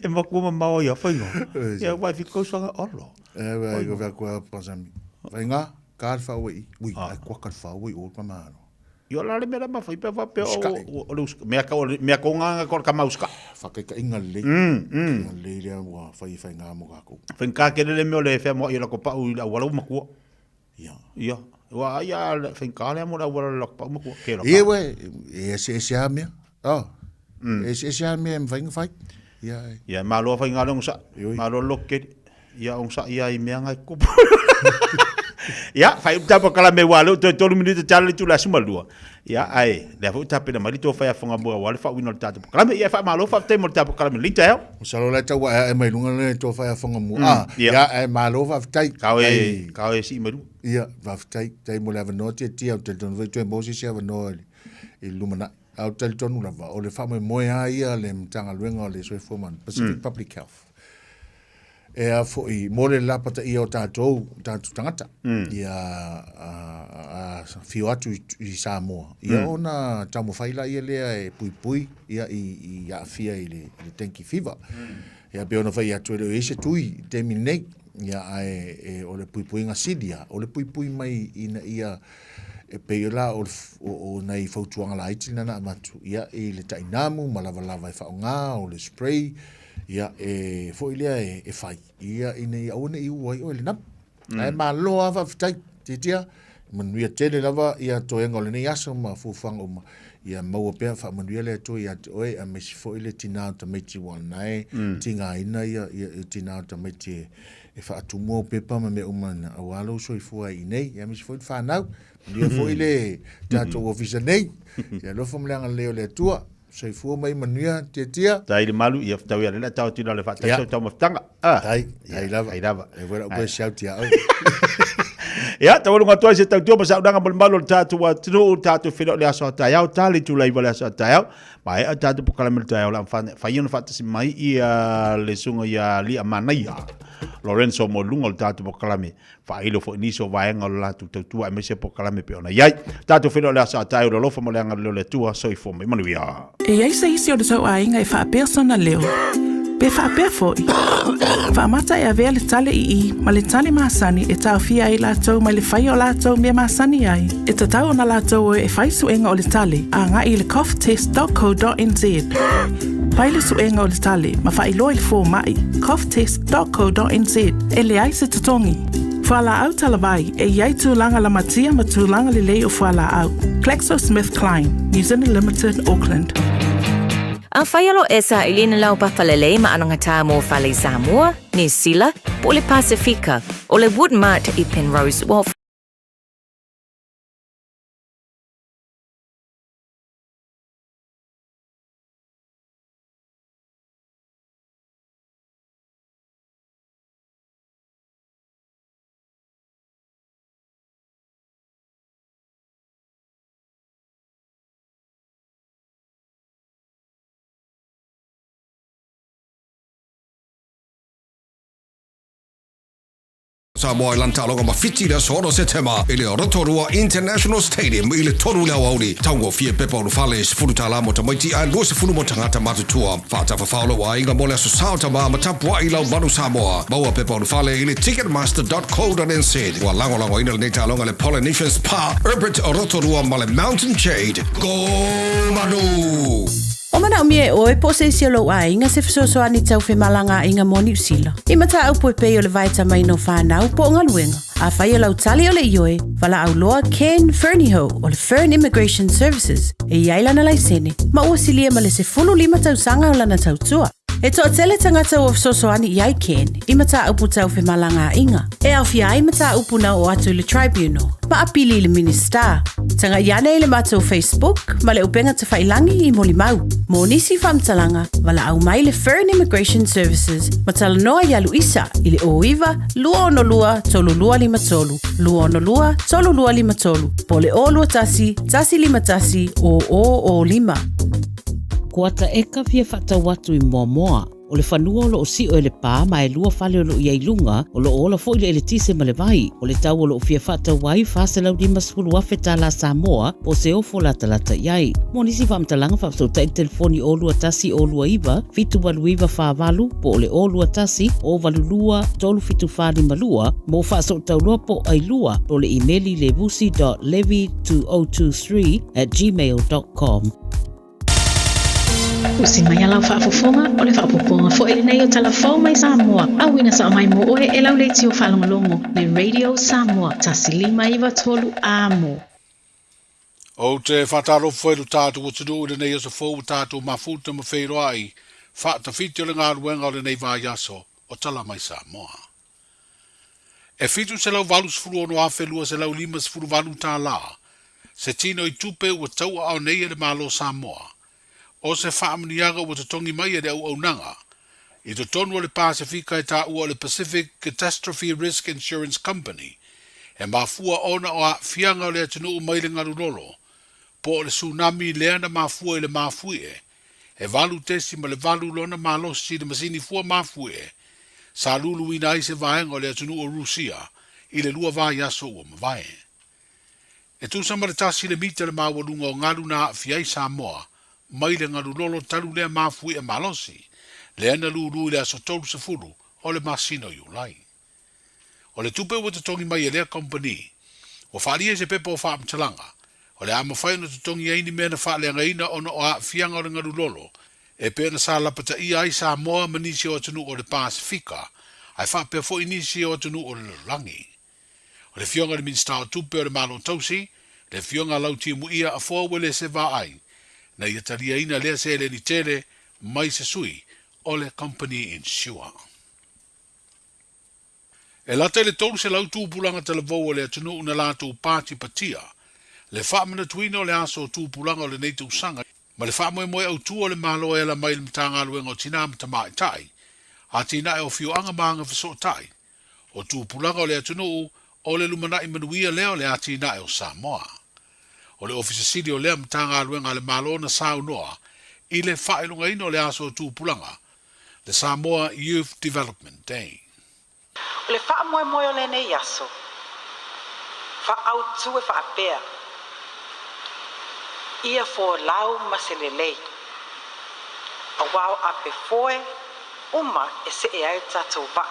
e makuma mau ia fainga ia vai fiku kausanga orlo vai go va kwa pasami fainga ka fa o ui ai kwa ka fa o o pamano yo la le mera ma fai pe va pe o me ka nga ko ka mauska fa ka inga le le wa fai nga mo ka ko fa ka ke le me le fe mo ira ko pa u la wala ma ko ya wa ya fa ka le mo la wala la pa ma ko ke la we se amia se amia me fa ya ma lo fa nga long sa ma lo ke ya on sa ya I me nga ko ya fai tapa kala me walo to minute tale tu la suma lua ya ai le fu tapa na mari to fai fonga bo wale fa wino tapa kala me ya fa malo fa te mo tapa kala me linta yo salo la tawa e mai lunga le to fai fonga mo ya ai malo fa tai kawe si maru ya va tai mo la no te o te don ve to mo si se no il lumana au tel tonu la va o le fa mo ya ia le mtanga luenga le so foman Pacific Public Health e a foi mole la pata I o tatou tangata ia fio atu I Samoa ia ona tamo faila ia lea e pui ia I fia I le tenki fiva ia be ona fai atu e se tui terminate ia ai o le pui nga sidia o le pui mai ina ia e pe la o nei fautuanga la iti nana matu ia e le tainamu ma lava e whaonga o le spray ia e fo ilia e whai ia i nei au nei uai o le nam ai ma loa whaftai titia manuia tele lava ia toenga o le nei aso ma fufanga o ma ia maua pea wha manuia le to ia te oe a mesi fo ile tina o ta meiti wana e tinga ina ia tina o ta meiti e wha atumo pepa ma me umana au alo so i fua i nei ia mesi fo i whanau ia fo ile tato ofisa nei ia lofo mleanga leo le tua so i fua mai manuia tia tai le malu ia tau ia le tau tina le wha tau maftanga tai lava e wera ube shouti au ia tau lunga toa se tau tua masa udanga malu tatu wa tinu tatu whino le aso tai au tali tu lai wale aso tai au mai a tatu pokalamil tai au la whaiona whatasi mai ia le sunga ia li amanai Lorenzo mo lunga le tatu pokalame whailo fo iniso vaenga lo latu tautua e mese pokalame pe ona iai tatu whino le aso tai au lofa mo le anga le tua so i fo mai manuia e ai se isi o le tau ainga e wha persona leo pe wha pia foi wha mata e avea le tale i ma le tale maasani e tau fia i lātou mai le whai o lātou mea maasani ai e tatau ona lātou e whai suenga o le tale a ngā i le coughtest.co.nz pai le suenga o le tale ma whai loa i fō mai coughtest.co.nz e le ai se tatongi Whala au talawai e iai tūlanga la matia ma tūlanga le lei o whala au GlaxoSmithKline, New Zealand Limited, Auckland. Ang whaialo esa ilina lau papalelei ma anong hata mo whale Samoa, New Zealand, po le Pasifika, o le Woodmart i Penrose Wharf. Samoa lanta longa mafiti da soro setema ile Rotorua International Stadium ile toru le auri tango fie pepa o fale furutala mo tamaiti a lo se fulu mo tangata matutua fata fa faulo wa inga mole so sauta ma matapua ila manu Samoa bawa pepa o fale ile ticketmaster.co.nz wa lango ina le talonga le Polynesian Spa Herbert Rotorua male Mountain Jade go manu O mana umie oe po se siolo a inga se fisoso ani tau fe malanga inga mo New Zealand. I mata au po pe o le vaita mai no whanau po ngā luenga. A whai o lau tali o le ioe, wala au loa Ken Ferniho o le Fern Immigration Services. E iailana lai sene, ma ua silia ma le se fulu lima tau sanga o lana tau tua. E toa tele tangata o fisoso ani iai Ken, I mata au po tau fe malanga inga. E au fia ai mata au puna o atu le tribunal. Ma apili le minister. Tanga iane le matou Facebook, ma le upenga te whailangi I moli mau. Mo nisi whamtalanga, wala au mai le Fern Immigration Services, ma tala noa ia Luisa, I le oiva, lua ono lua, tolu lua lima tolu. Lua ono lua, tolu lua lima tolu. Po le o lua tasi, tasi lima tasi, o lima. Kua ta eka fia whata watu I moa. O le whanua o lo o si o le pā ma e lua whale o lo I ailunga o lo ola fo ile ele tise ma le vai. O le tau o lo fia whata wai whasa lau di masfulu wafeta la Samoa o se ofo la talata iai. Mo nisi whamtalanga whapsota I telefoni o lua tasi o lua iwa, fitu walu iwa whāwalu po o le o lua tasi o walulua tolu fitu whāli malua mo whasota lua po ai lua o le emaili levusi.levy2023@gmail.com. Usi mai alau whaafofonga o le whaapoponga fo ele nei o talafou mai Samoa. Awina sa mai mo oe e lau leiti o whalongolongo le Radio Samoa. Tasi lima iwa tolu amo. O te whataro whairu tātu o tunu le nei o sa fōu tātu mafuta ma whairoa I whaata whiti o le ngā ruenga o le nei vā yaso o tala mai Samoa. E whitu se lau valu sfuru ono a whelua se lau lima sfuru valu tā la. Se tino I tupe ua tau au nei e le malo Samoa. O se whaamaniaga o te tongi mai e le au nanga. I te tonu o le Pasifika e tā ua o le Pacific Catastrophe Risk Insurance Company. E mafua ona o a fianga o le atinu mai le ngarulolo. Po o le tsunami leana mafua I le mafue. E valu tesi ma le valu lona malosi le masini fua mafue. Sa lulu ina I se vaenga o le atinu o Rusia. I le lua vai aso ua mavae. E tu sama le tasi le mita le mawalunga o ngalu na fiai Samoa. Mai le ngarulolo talu lea mafui e malosi, le ana lulu le aso tolu se furu, o le masino iulai. O le tupe ua te tongi mai e lea company, O whaalia se pepa o whaamtalanga. O le ama whai na tutongi aini mea na whaale angaina o na o a fianga o le ngaru lolo. E pēr na sā lapata i ai Samoa manisi o tunu o le Pasifika. Ai whapea fo inisi o tunu o le langi. O le fionga le minsta o tupe o le malo tausi, le fionga lauti mu ia a fōwele se vā ai. Na ia taria ina lea se le ni tere mai se sui o le company insure. E lata le tolu se lau tūpulanga televou o le atunu una lātou pāti patia. Le whaamana tuina o le aso tūpulanga o le neitu sanga. Ma le whaamoe moe au tū o le malo e la mai le mtanga aluenga o tina mta mai tai. A tina e o fio anga maanga fiso tai. O tūpulanga o le atunu o le lumanai manuia leo le atina e o Samoa. O le ofisa siri o le mtanga aluenga le malo na sau noa. I le whaelunga ino le aso tūpulanga. Le Samoa Youth Development Day. O le wha moe moe o le nei aso. Wha au tu e wha apea. Ia fo lau maselelei. A wao ape foe, uma e se e ai tatou wa.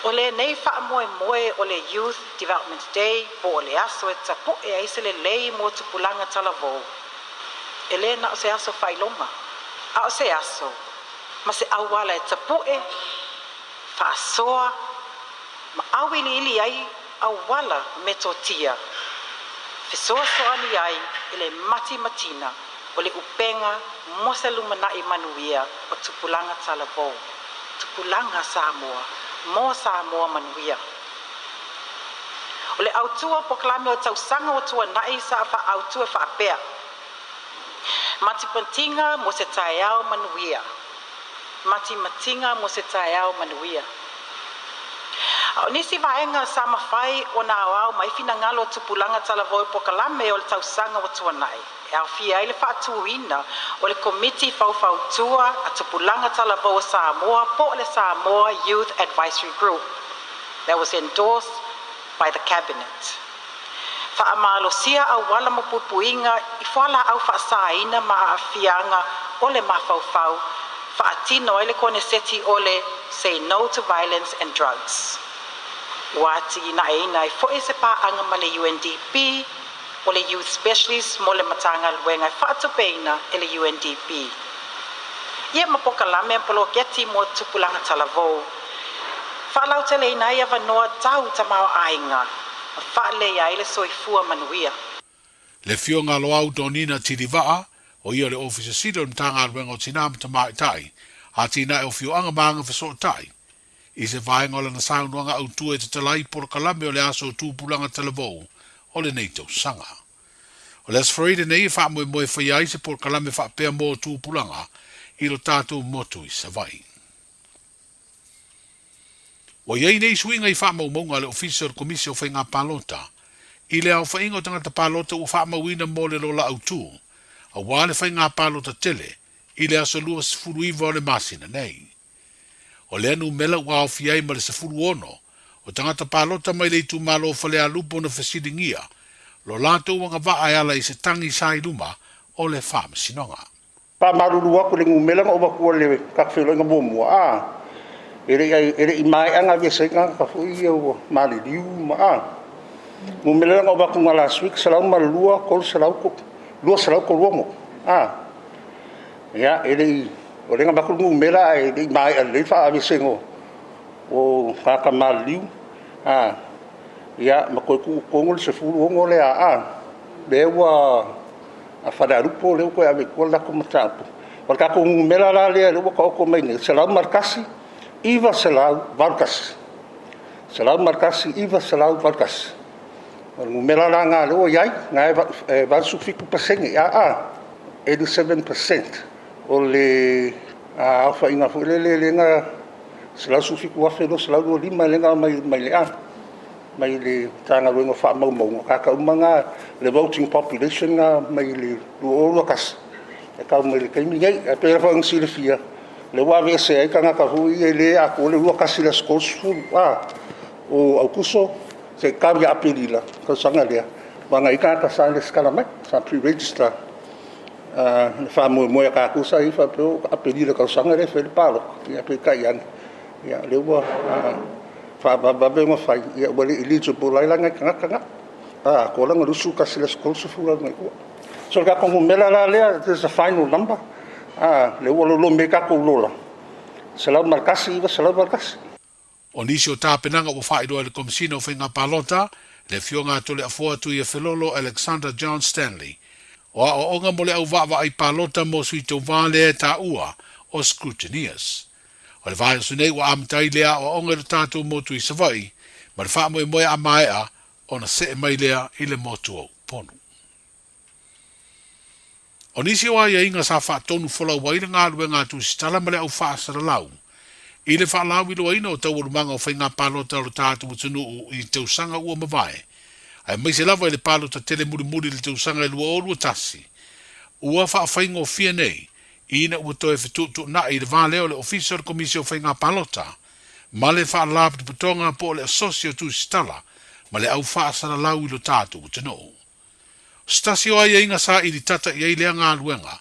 O le nei wha moe moe o le Youth Development Day po o le aso e tapu e ai se le lei mo tupulanga talavou. E le na o se aso whailonga. A o se aso, ma se awala e tapu e whaasoa, ma awili ili ai awala metotia. Fesoa soani ai ele mati matina o le upenga mosa lumanai manuia o tupulanga talavou. Tupulanga Samoa, mo Samoa manuia. O le autua poklame o tausanga o tua nai sa fa autua fa apea. Mati pantinga mo se taiao manuia. Mati matinga mo se taiao manuia. O nisi vaenga sa mawhai o na awao mai fina ngalo tupulanga talavoi pokalame o le tausanga o tuanai. E au fia ele whaatuina o le komiti fau-fautua a tupulanga talavoi Samoa po le Samoa Youth Advisory Group that was endorsed by the cabinet. Whaamalosia au wala mapupuinga I whala au whaasaina maa fianga o le mawhau-fau whaatino ele kone seti o le Say No to Violence and Drugs. Wati na ina I foe se pa anga ma le UNDP o le Youth Specialist mo le matanga luenga whaatupeina e le UNDP. Ia mapokalame polo geti mo tupulanga talavou. Whaalau tele ina ia vanoa tau tamao ainga. Whaale ia ele soifua manuia. Le fionga lo au donina tiriwaa o ia le ofisa sida o mtanga luenga o tinam tamai tai. A tina e o fioanga maanga fiso tai. I se vaenga o le na saunuanga au tue te talai por kalame o le aso tūpulanga talavou o le neito sanga. O le asfaride nei wha moe moe whaiai se por kalame wha pea mo tūpulanga I lo tātou motu I sa vai. O iei nei suinga I wha maunga le ofisa o komisi o whainga palota. I le au whainga o tangata palota o wha mauina mo le lola au tū. A wale whainga palota tele I le aso lua sifuru iwa o le masina nei. O le anu mela ua o fiai ma le sifuru ono, o tangata palota mai le tu malo o whale a lupo na whasiringia, lo lato wanga waa e ala I se tangi sai luma o le whama sinonga. Pa maruru aku le ngumela o wakua le kakwhelo inga mōmua, ere I mai anga via senga ka fui o mali liu ma ngumela o wakunga last week salau malua kol salau ko lua salau ko luomo. Ya, ere o renga bakul ngumela e mai le fa via sengo o kaka mali liu. Ya, ma ko ngol se fulu ngole le wa a whararupo leo koe ame kua lako matapu. Wal kako ngumela la lea leo ko mai ne. Salau markasi, iwa salau valkasi. Salau markasi, iwa salau valkasi. Wal ngumela la ngā leo iai, ngā vansufiku pasenge, 87% o le alfa inga fuelele le ngā salau sufiku wafe no salau no lima le ngā mai le mai le tanga luenga wha mau kaka umanga le voting population nga mai le luoa kas e kau mai le kaimi ngai e pera whang sile fia le wawe se e kanga ka hui e le ako le lua kasi la schools full o au kuso se kawia apelila ka sanga lea wanga ika ka sa le skala mai sa pre-register le wha moe ka kusa I wha peo apelila ka sanga le whele palo i ape kai an ia le ua Whababe ngā whai, ia wale eligible lai langa kanga. Ko langa rusu kasi le skol sufura ngai ua. So ka kongu mela la lea, there's a final number. Le walo lo me kako lola. Salau markasi iwa, salau markasi. O nisi o tāpenanga o whairoa le komisina o whainga palota, le fionga tole a fua tu ia Filolo Alexander John Stanley. O a o onga mole au wawa ai palota mo sui tau wale e tā ua o scrutineers. O le vai sunei wa amtai lea o onga le tātou motu i savai, ma le wha moe moe a maea o na se mai lea i le motu au ponu. O nisi o aia inga sa wha tonu wholau waira ngā lue ngā tu stala ma le au wha asara lau. I le wha lau i loa ina o tau urumanga o whainga palota o tātou mutunu i tau sanga ua mawai. Ai mai se lava i le palota tele muri muri le tau sanga i lua o lua tasi. Ua wha whainga o fia nei, ina ua toe whetutu na i le vale o le ofisio le komisio o whainga palota, ma le wha lapu te putonga po le asosio tu stala, ma le au wha asara lau i lo tātou mutunu. Stasi o aia inga sa i li tata i ai lea ngā luenga,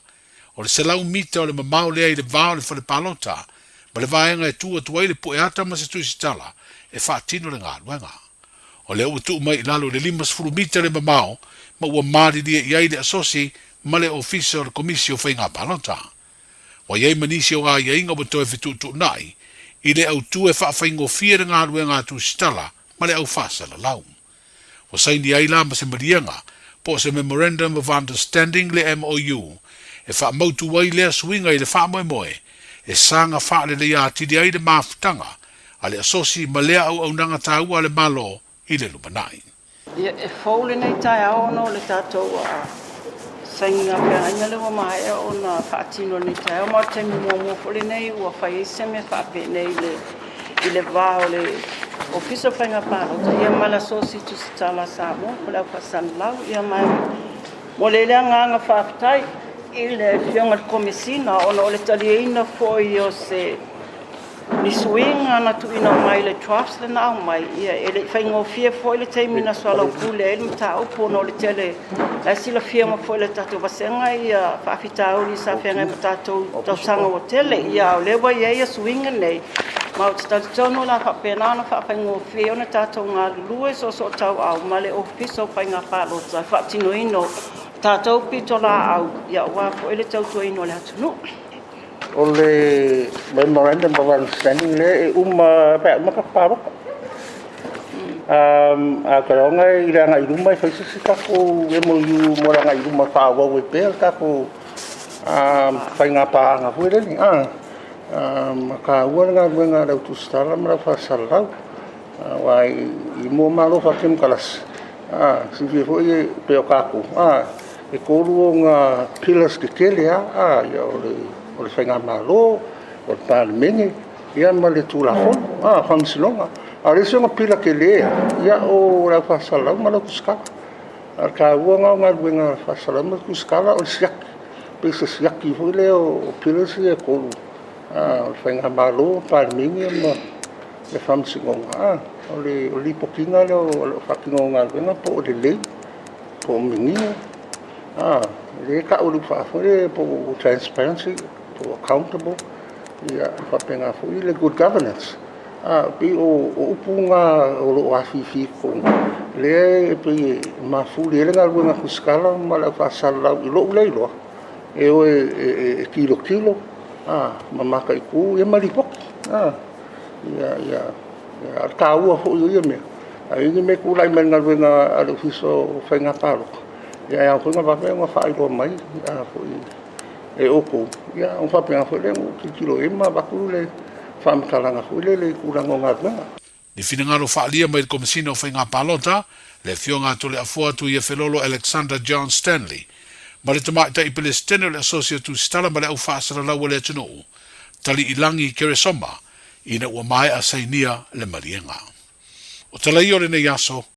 o le selau mita o le mamau lea i le vao le whale palota, ma le vaenga e tua tua i le poe ata ma se tu sitala, e whaatino le ngā luenga. O le utu mai i lalo le 5 mita le mamau, ma ua maari lia i ai le asosi, ma le ofisa o le komisio whainga palota. Wa iei manisi o aia inga wa toe whitutu nai, i le au tu e whaafeingo fia le ngā luenga tu sitala, ma le au whaasala lau. Wa saini ai la ma se marianga, po se Memorandum of Understanding le MOU, e wha mautu wai lea suinga i le wha moe moe, e sanga wha le lea tidi ai le mafutanga, a le asosi ma lea au nanga tāua le malo i le lumanai. E whaule nei tai ao no le tātou a sainga pia aina le wa mai o na whaatino nei tai ao, ma te mua fole nei ua whai ese me whaape nei i le vao le ofisa whainga pārota, ia mala sosi tu sitala Samoa, ko lau whasan lau, ia mai mo le lea nganga whaapetai, i le fionga le komisina, ona o le talieina foi o se nisuinga na tuina mai le trust le nao mai, ia e le whaingofia foi le teimina swala upule, e le mta upo no le tele, e sila fiama foi le tatou vasenga, ia whaafitau ni sa whianga ma tatou tausanga o tele, ia o lewa ia suinga nei, ma o te tatitono la whapenana whaafhaingofia, ona tatou ngā lulue so tau au, ma le ofiso whainga pālota, whaatino ino, tātou pito la au, ia wā po ele tautua ino le hatunu. O le Memorandum of Understanding le e pēr makapāwaka. A karonga i ranga i ruma i whaisisi kako MOU mo ranga i ruma whaawau e pēr kako whainga pāanga hui reni. Ka ua ngā ruenga rau tu stara mara whaasara rau. Wai i mua malo whakem kalas. Si fie hui e pēo kako. E koru o ngā pillars ke kele ia o le whainga malo, o le pālemenge, ia ma le tūlafon, whangsinonga. A le sunga pila ke lea, ia o rau whasalau ma lau kuskala. A ka ua ngā ruenga whasalau ma kuskala o le siaki. Pesa siaki hui le o pillars e koru. O le whainga malo, pālemenge ma le whangsinonga. O le lipokinga le o whakingonga ruenga po o le lei, po o minginga. Le ka ulu whaafore po transparency, po accountable, ia whapenga fui le good governance. Pi o upunga o lo afifi ko. Le pi mafuli le ngā ruenga kuskala ma la whasala i lo uleilo. E o e kilo, mamaka i ku, e maripoki. Ia ka ua fo ia mea. Ingi me kulai me ngā ruenga ale fiso whainga pāroka. Ia ko nga vape nga whairo mai, e oko. Ia on whapenga fo le kilo ema bakuru le whamtalanga fo le kurango ngā ruenga. Ni whinangaro whaalia mai komisina o whainga palota, le fionga tole a fua tu ia Filolo Alexander John Stanley. Ma le tamaita i pele stene le asosia tu stala ma le au whaasara lau le tino. Tali ilangi kere soma, ina ua mai a sainia le marienga. O talai o le ne yaso,